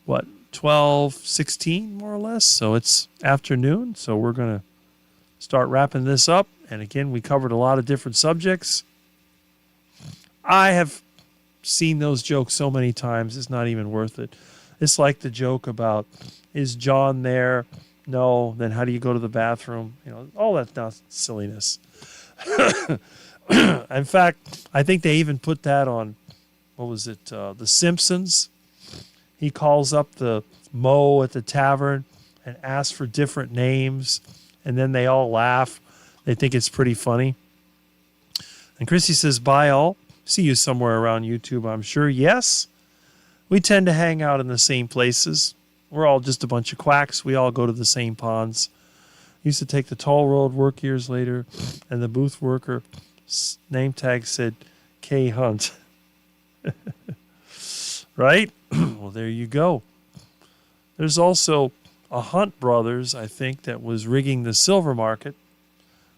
12:16 more or less? So it's afternoon, so we're going to start wrapping this up. And again, we covered a lot of different subjects. I have seen those jokes so many times, it's not even worth it. It's like the joke about, is John there? No. Then how do you go to the bathroom? All that silliness. In fact, I think they even put that on, The Simpsons. He calls up the Mo at the tavern and ask for different names, and then they all laugh. They think it's pretty funny. And Chrissy says, bye all. See you somewhere around YouTube, I'm sure. Yes, we tend to hang out in the same places. We're all just a bunch of quacks. We all go to the same ponds. Used to take the toll road, work years later, and the booth worker name tag said K Hunt. Right? Well, there you go. There's also a Hunt Brothers, I think, that was rigging the silver market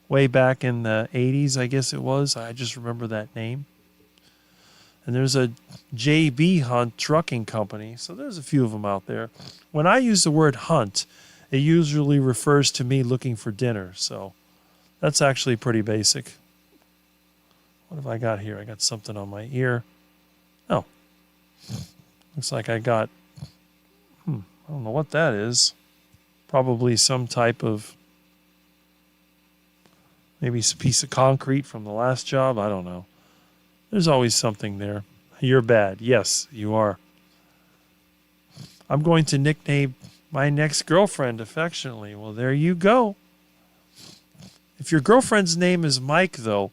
way back in the 80s, I guess it was. I just remember that name. And there's a JB Hunt trucking company. So there's a few of them out there. When I use the word hunt, it usually refers to me looking for dinner. So that's actually pretty basic. What have I got here? I got something on my ear. Oh. Looks like I got, I don't know what that is. Probably some type of, maybe a piece of concrete from the last job. I don't know. There's always something there. You're bad. Yes, you are. I'm going to nickname my next girlfriend affectionately. Well, there you go. If your girlfriend's name is Mike, though,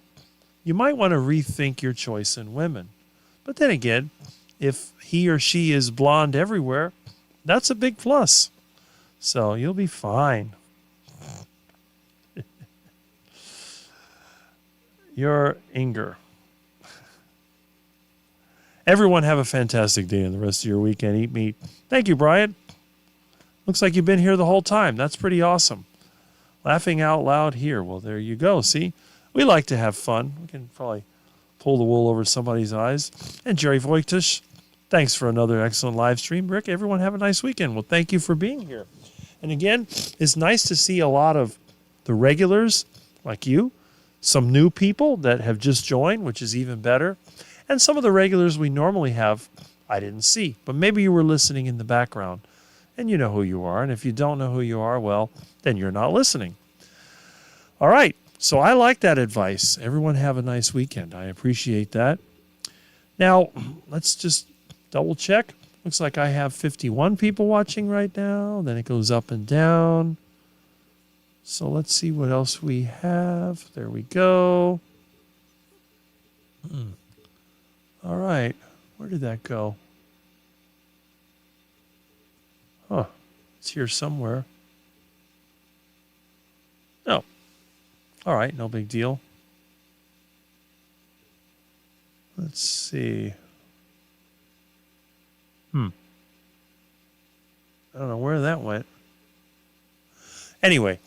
you might want to rethink your choice in women. But then again, if he or she is blonde everywhere, that's a big plus. So you'll be fine. You're Inger. Everyone have a fantastic day and the rest of your weekend. Eat meat. Thank you, Brian. Looks like you've been here the whole time. That's pretty awesome. Laughing out loud here. Well, there you go. See, we like to have fun. We can probably pull the wool over somebody's eyes. And Jerry Voigtish, thanks for another excellent live stream. Rick, everyone have a nice weekend. Well, thank you for being here. And again, it's nice to see a lot of the regulars like you, some new people that have just joined, which is even better. And some of the regulars we normally have, I didn't see. But maybe you were listening in the background, and you know who you are. And if you don't know who you are, well, then you're not listening. All right. So I like that advice. Everyone have a nice weekend. I appreciate that. Now, let's just double check. Looks like I have 51 people watching right now. Then it goes up and down. So let's see what else we have. There we go. All right. Where did that go? Huh. It's here somewhere. Oh. All right. No big deal. Let's see. I don't know where that went. Anyway,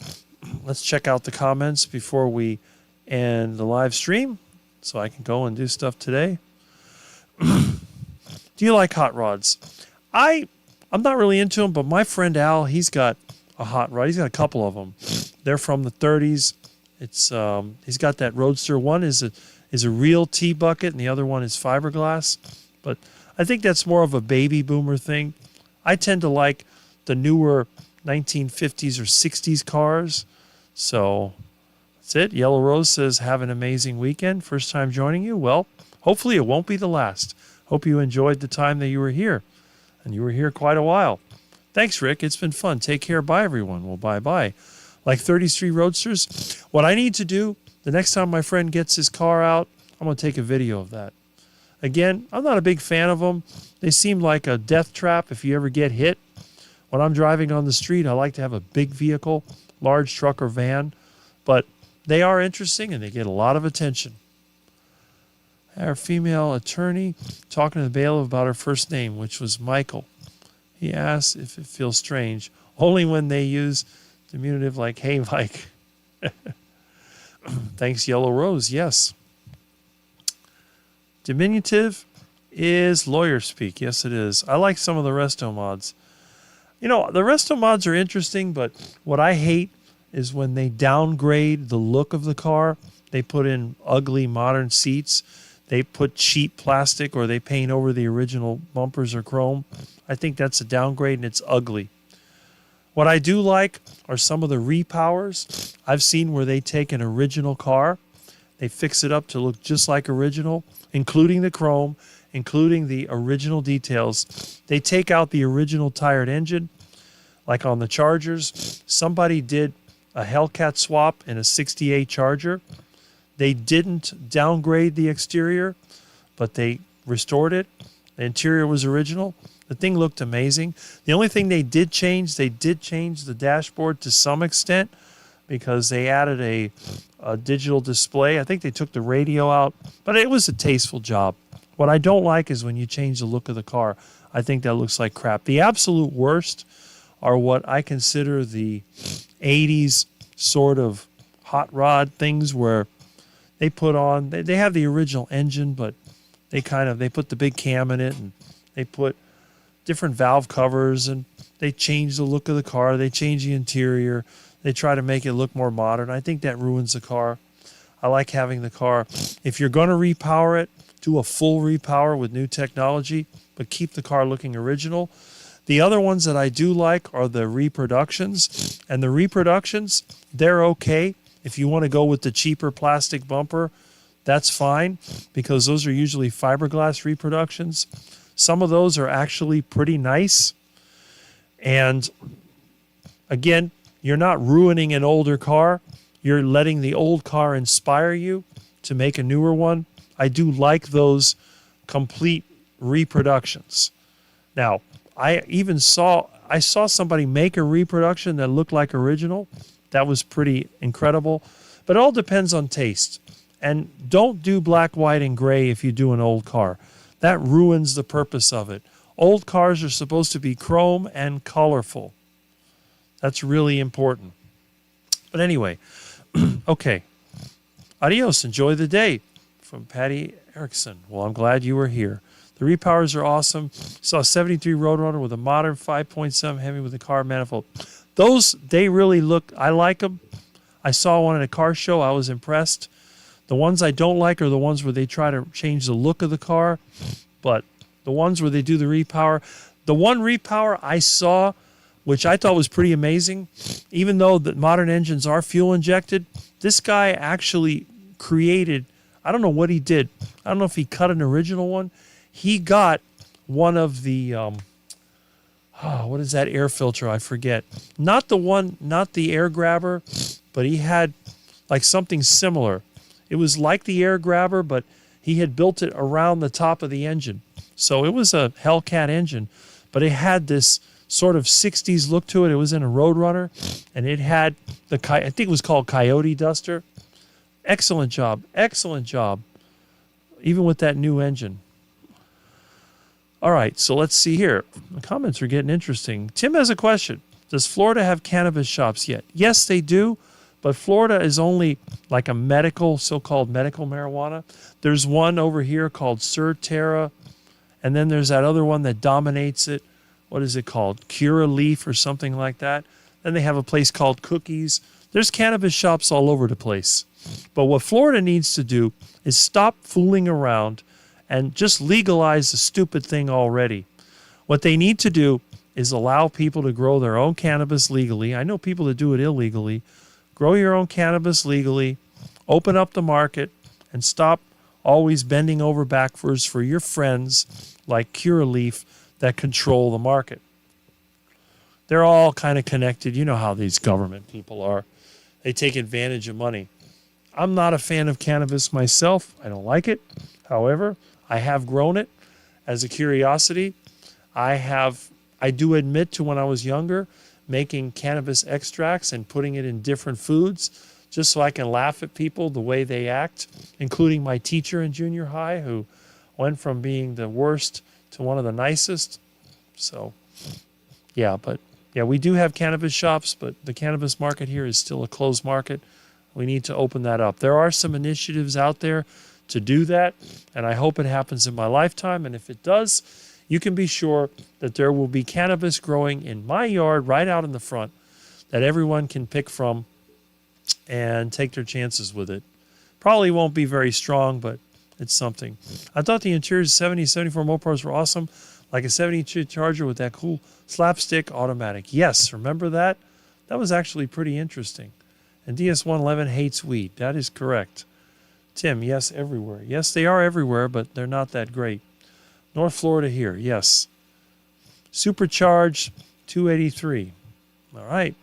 let's check out the comments before we end the live stream so I can go and do stuff today. Do you like hot rods? I'm not really into them, but my friend Al, he's got a hot rod. He's got a couple of them. They're from the 30s. It's he's got that Roadster. One is a real tea bucket, and the other one is fiberglass. But I think that's more of a baby boomer thing. I tend to like the newer 1950s or 60s cars. So that's it. Yellow Rose says, have an amazing weekend. First time joining you. Well, hopefully it won't be the last. Hope you enjoyed the time that you were here. And you were here quite a while. Thanks, Rick. It's been fun. Take care. Bye, everyone. Well, bye-bye. Like 30th Street Roadsters, what I need to do, the next time my friend gets his car out, I'm going to take a video of that. Again, I'm not a big fan of them. They seem like a death trap if you ever get hit. When I'm driving on the street, I like to have a big vehicle, large truck or van. But they are interesting and they get a lot of attention. Our female attorney talking to the bailiff about her first name, which was Michael. He asks if it feels strange. Only when they use diminutive like, hey, Mike. Thanks, Yellow Rose. Yes. Diminutive is lawyer speak. Yes, it is. I like some of the resto mods. You know, the resto mods are interesting, but what I hate is when they downgrade the look of the car. They put in ugly modern seats. They put cheap plastic or they paint over the original bumpers or chrome. I think that's a downgrade and it's ugly. What I do like are some of the repowers. I've seen where they take an original car, they fix it up to look just like original, including the chrome, including the original details. They take out the original tired engine, like on the Chargers, somebody did a Hellcat swap in a 68 Charger. They didn't downgrade the exterior, but they restored it. The interior was original. The thing looked amazing. The only thing they did change the dashboard to some extent because they added a digital display. I think they took the radio out, but it was a tasteful job. What I don't like is when you change the look of the car. I think that looks like crap. The absolute worst are what I consider the 80s sort of hot rod things where they put on, they have the original engine, but they put the big cam in it and they put different valve covers and they change the look of the car. They change the interior. They try to make it look more modern. I think that ruins the car. I like having the car. If you're going to repower it, do a full repower with new technology, but keep the car looking original. The other ones that I do like are the reproductions. And the reproductions, they're okay. If you want to go with the cheaper plastic bumper, that's fine because those are usually fiberglass reproductions. Some of those are actually pretty nice. And again, you're not ruining an older car. You're letting the old car inspire you to make a newer one. I do like those complete reproductions. Now, I saw somebody make a reproduction that looked like original. That was pretty incredible. But it all depends on taste. And don't do black, white, and gray if you do an old car. That ruins the purpose of it. Old cars are supposed to be chrome and colorful. That's really important. But anyway, okay. Adios. Enjoy the day. From Patty Erickson. Well, I'm glad you were here. The repowers are awesome. Saw a 73 Roadrunner with a modern 5.7 Hemi with a car manifold. Those, they really look, I like them. I saw one at a car show. I was impressed. The ones I don't like are the ones where they try to change the look of the car. But the ones where they do the repower. The one repower I saw, which I thought was pretty amazing, even though the modern engines are fuel injected, this guy actually created, I don't know what he did. I don't know if he cut an original one. He got one of the, what is that air filter? I forget. Not the air grabber, but he had like something similar. It was like the air grabber, but he had built it around the top of the engine. So it was a Hellcat engine, but it had this sort of 60s look to it. It was in a Roadrunner, and it had I think it was called Coyote Duster. Excellent job. Excellent job. Even with that new engine. All right, so let's see here. The comments are getting interesting. Tim has a question. Does Florida have cannabis shops yet? Yes, they do, but Florida is only like a medical, so-called medical marijuana. There's one over here called Sur Terra, and then there's that other one that dominates it. What is it called? Cura Leaf or something like that. Then they have a place called Cookies. There's cannabis shops all over the place. But what Florida needs to do is stop fooling around and just legalize the stupid thing already. What they need to do is allow people to grow their own cannabis legally. I know people that do it illegally. Grow your own cannabis legally, open up the market, and stop always bending over backwards for your friends like Curaleaf that control the market. They're all kind of connected. You know how these government people are. They take advantage of money. I'm not a fan of cannabis myself. I don't like it. However, I have grown it as a curiosity. I do admit to when I was younger, making cannabis extracts and putting it in different foods just so I can laugh at people the way they act, including my teacher in junior high who went from being the worst to one of the nicest. So, yeah, we do have cannabis shops, but the cannabis market here is still a closed market. We need to open that up. There are some initiatives out there to do that, and I hope it happens in my lifetime. And if it does, you can be sure that there will be cannabis growing in my yard right out in the front that everyone can pick from and take their chances with it. Probably won't be very strong, but it's something. I thought the interiors of 70, 74 Mopars were awesome, like a 72 Charger with that cool slapstick automatic. Yes, remember that? That was actually pretty interesting. And DS111 hates weed. That is correct. Tim, yes, everywhere. Yes, they are everywhere, but they're not that great. North Florida here, yes. Supercharged 283. All right.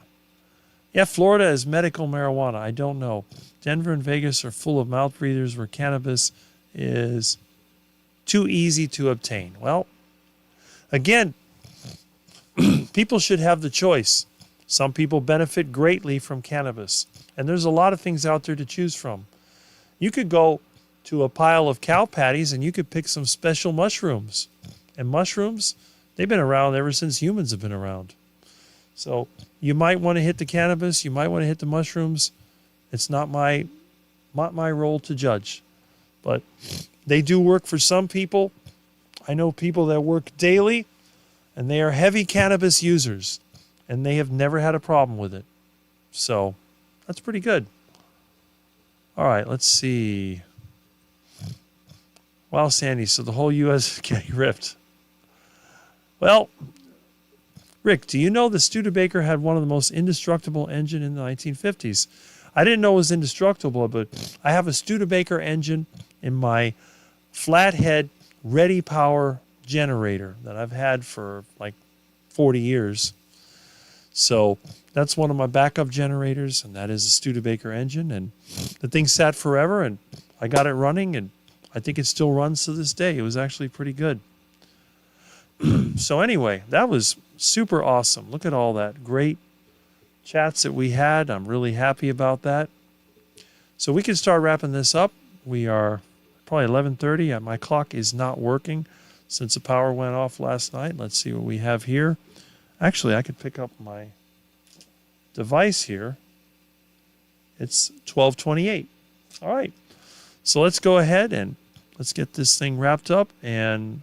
Yeah, Florida is medical marijuana. I don't know. Denver and Vegas are full of mouth breathers where cannabis is too easy to obtain. Well, again, people should have the choice. Some people benefit greatly from cannabis, and there's a lot of things out there to choose from. You could go to a pile of cow patties and you could pick some special mushrooms. And mushrooms, they've been around ever since humans have been around. So you might want to hit the cannabis, you might want to hit the mushrooms. It's not my role to judge. But they do work for some people. I know people that work daily, and they are heavy cannabis users, and they have never had a problem with it. So that's pretty good. All right, let's see. Wow, Sandy, so the whole U.S. is getting ripped. Well, Rick, do you know the Studebaker had one of the most indestructible engine in the 1950s? I didn't know it was indestructible, but I have a Studebaker engine in my flathead ready power generator that I've had for like 40 years. So that's one of my backup generators, and that is a Studebaker engine. And the thing sat forever, and I got it running, and I think it still runs to this day. It was actually pretty good. So anyway, that was super awesome. Look at all that great chats that we had. I'm really happy about that. So we can start wrapping this up. We are probably 11:30. My clock is not working since the power went off last night. Let's see what we have here. Actually, I could pick up my device here. It's 12:28. All right. So let's go ahead and let's get this thing wrapped up. And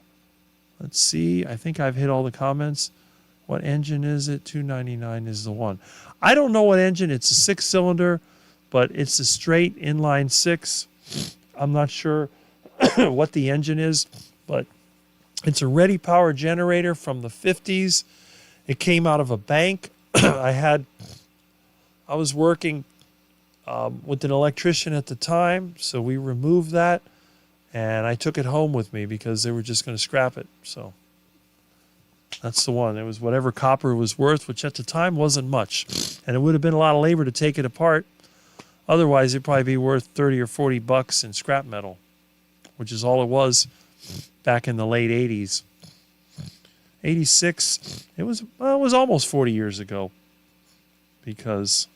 let's see. I think I've hit all the comments. What engine is it? 299 is the one. I don't know what engine. It's a 6-cylinder, but it's a straight inline 6. I'm not sure what the engine is, but it's a ready power generator from the 50s. It came out of a bank. I was working with an electrician at the time, so we removed that, and I took it home with me because they were just going to scrap it. So that's the one. It was whatever copper was worth, which at the time wasn't much, and it would have been a lot of labor to take it apart. Otherwise, it'd probably be worth 30 or 40 bucks in scrap metal, which is all it was back in the late 80s. 86, it was almost 40 years ago, because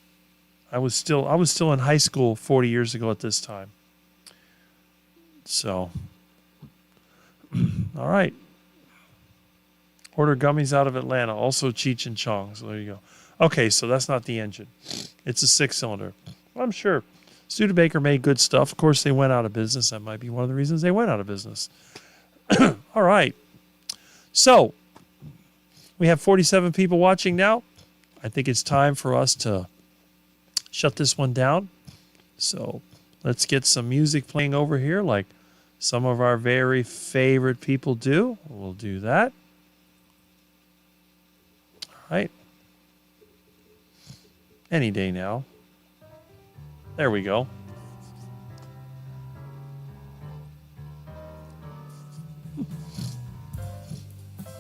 I was still in high school 40 years ago at this time. So, all right. Order gummies out of Atlanta, also Cheech and Chong. So there you go. Okay, so that's not the engine. It's a 6-cylinder. Well, I'm sure Studebaker made good stuff. Of course, they went out of business. That might be one of the reasons they went out of business. All right. So, we have 47 people watching now. I think it's time for us to shut this one down. So, let's get some music playing over here like some of our very favorite people do. We'll do that. All right. Any day now. There we go.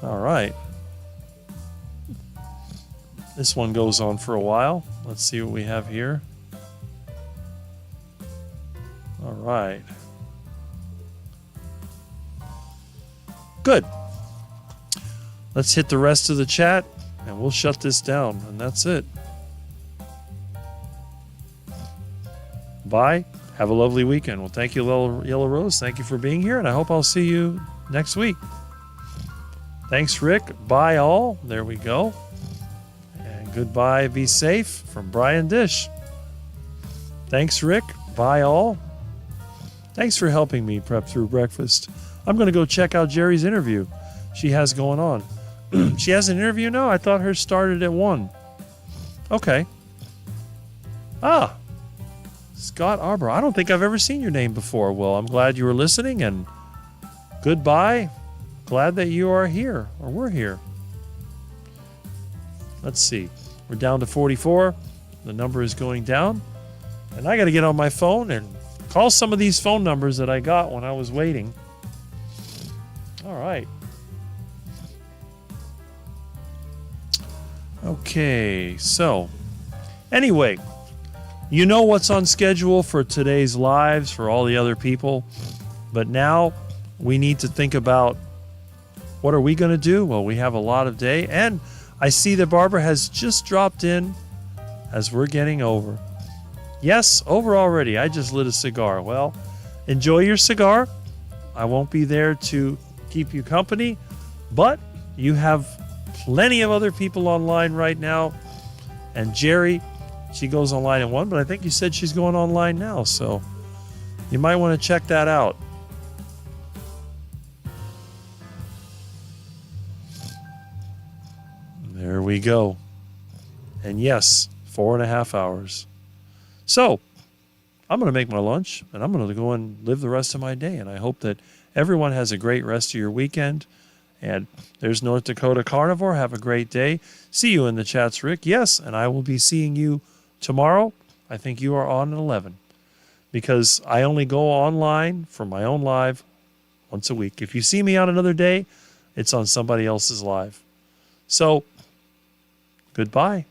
All right. This one goes on for a while. Let's see what we have here. All right. Good. Let's hit the rest of the chat and we'll shut this down, and that's it. Bye. Have a lovely weekend. Well, thank you, Yellow Rose. Thank you for being here, and I hope I'll see you next week. Thanks, Rick. Bye, all. There we go. And goodbye. Be safe from Brian Dish. Thanks, Rick. Bye, all. Thanks for helping me prep through breakfast. I'm going to go check out Jerry's interview she has going on. She has an interview now? I thought hers started at 1. Okay. Ah. Scott Arbor. I don't think I've ever seen your name before. Well, I'm glad you were listening, and goodbye. Glad that you are here, or we're here. Let's see. We're down to 44. The number is going down. And I got to get on my phone and call some of these phone numbers that I got when I was waiting. All right. Okay, so anyway, you know what's on schedule for today's lives for all the other people, but now we need to think about what are we going to do? Well, we have a lot of day, and I see that Barbara has just dropped in as we're getting over. Yes, over already. I just lit a cigar. Well, enjoy your cigar. I won't be there to keep you company, but you have plenty of other people online right now. And Jerry, she goes online at 1, but I think you said she's going online now, so you might want to check that out. There we go. And yes, 4.5 hours. So, I'm going to make my lunch, and I'm going to go and live the rest of my day. And I hope that everyone has a great rest of your weekend. And there's North Dakota Carnivore. Have a great day. See you in the chats, Rick. Yes, and I will be seeing you tomorrow. I think you are on at 11. Because I only go online for my own live once a week. If you see me on another day, it's on somebody else's live. So, goodbye.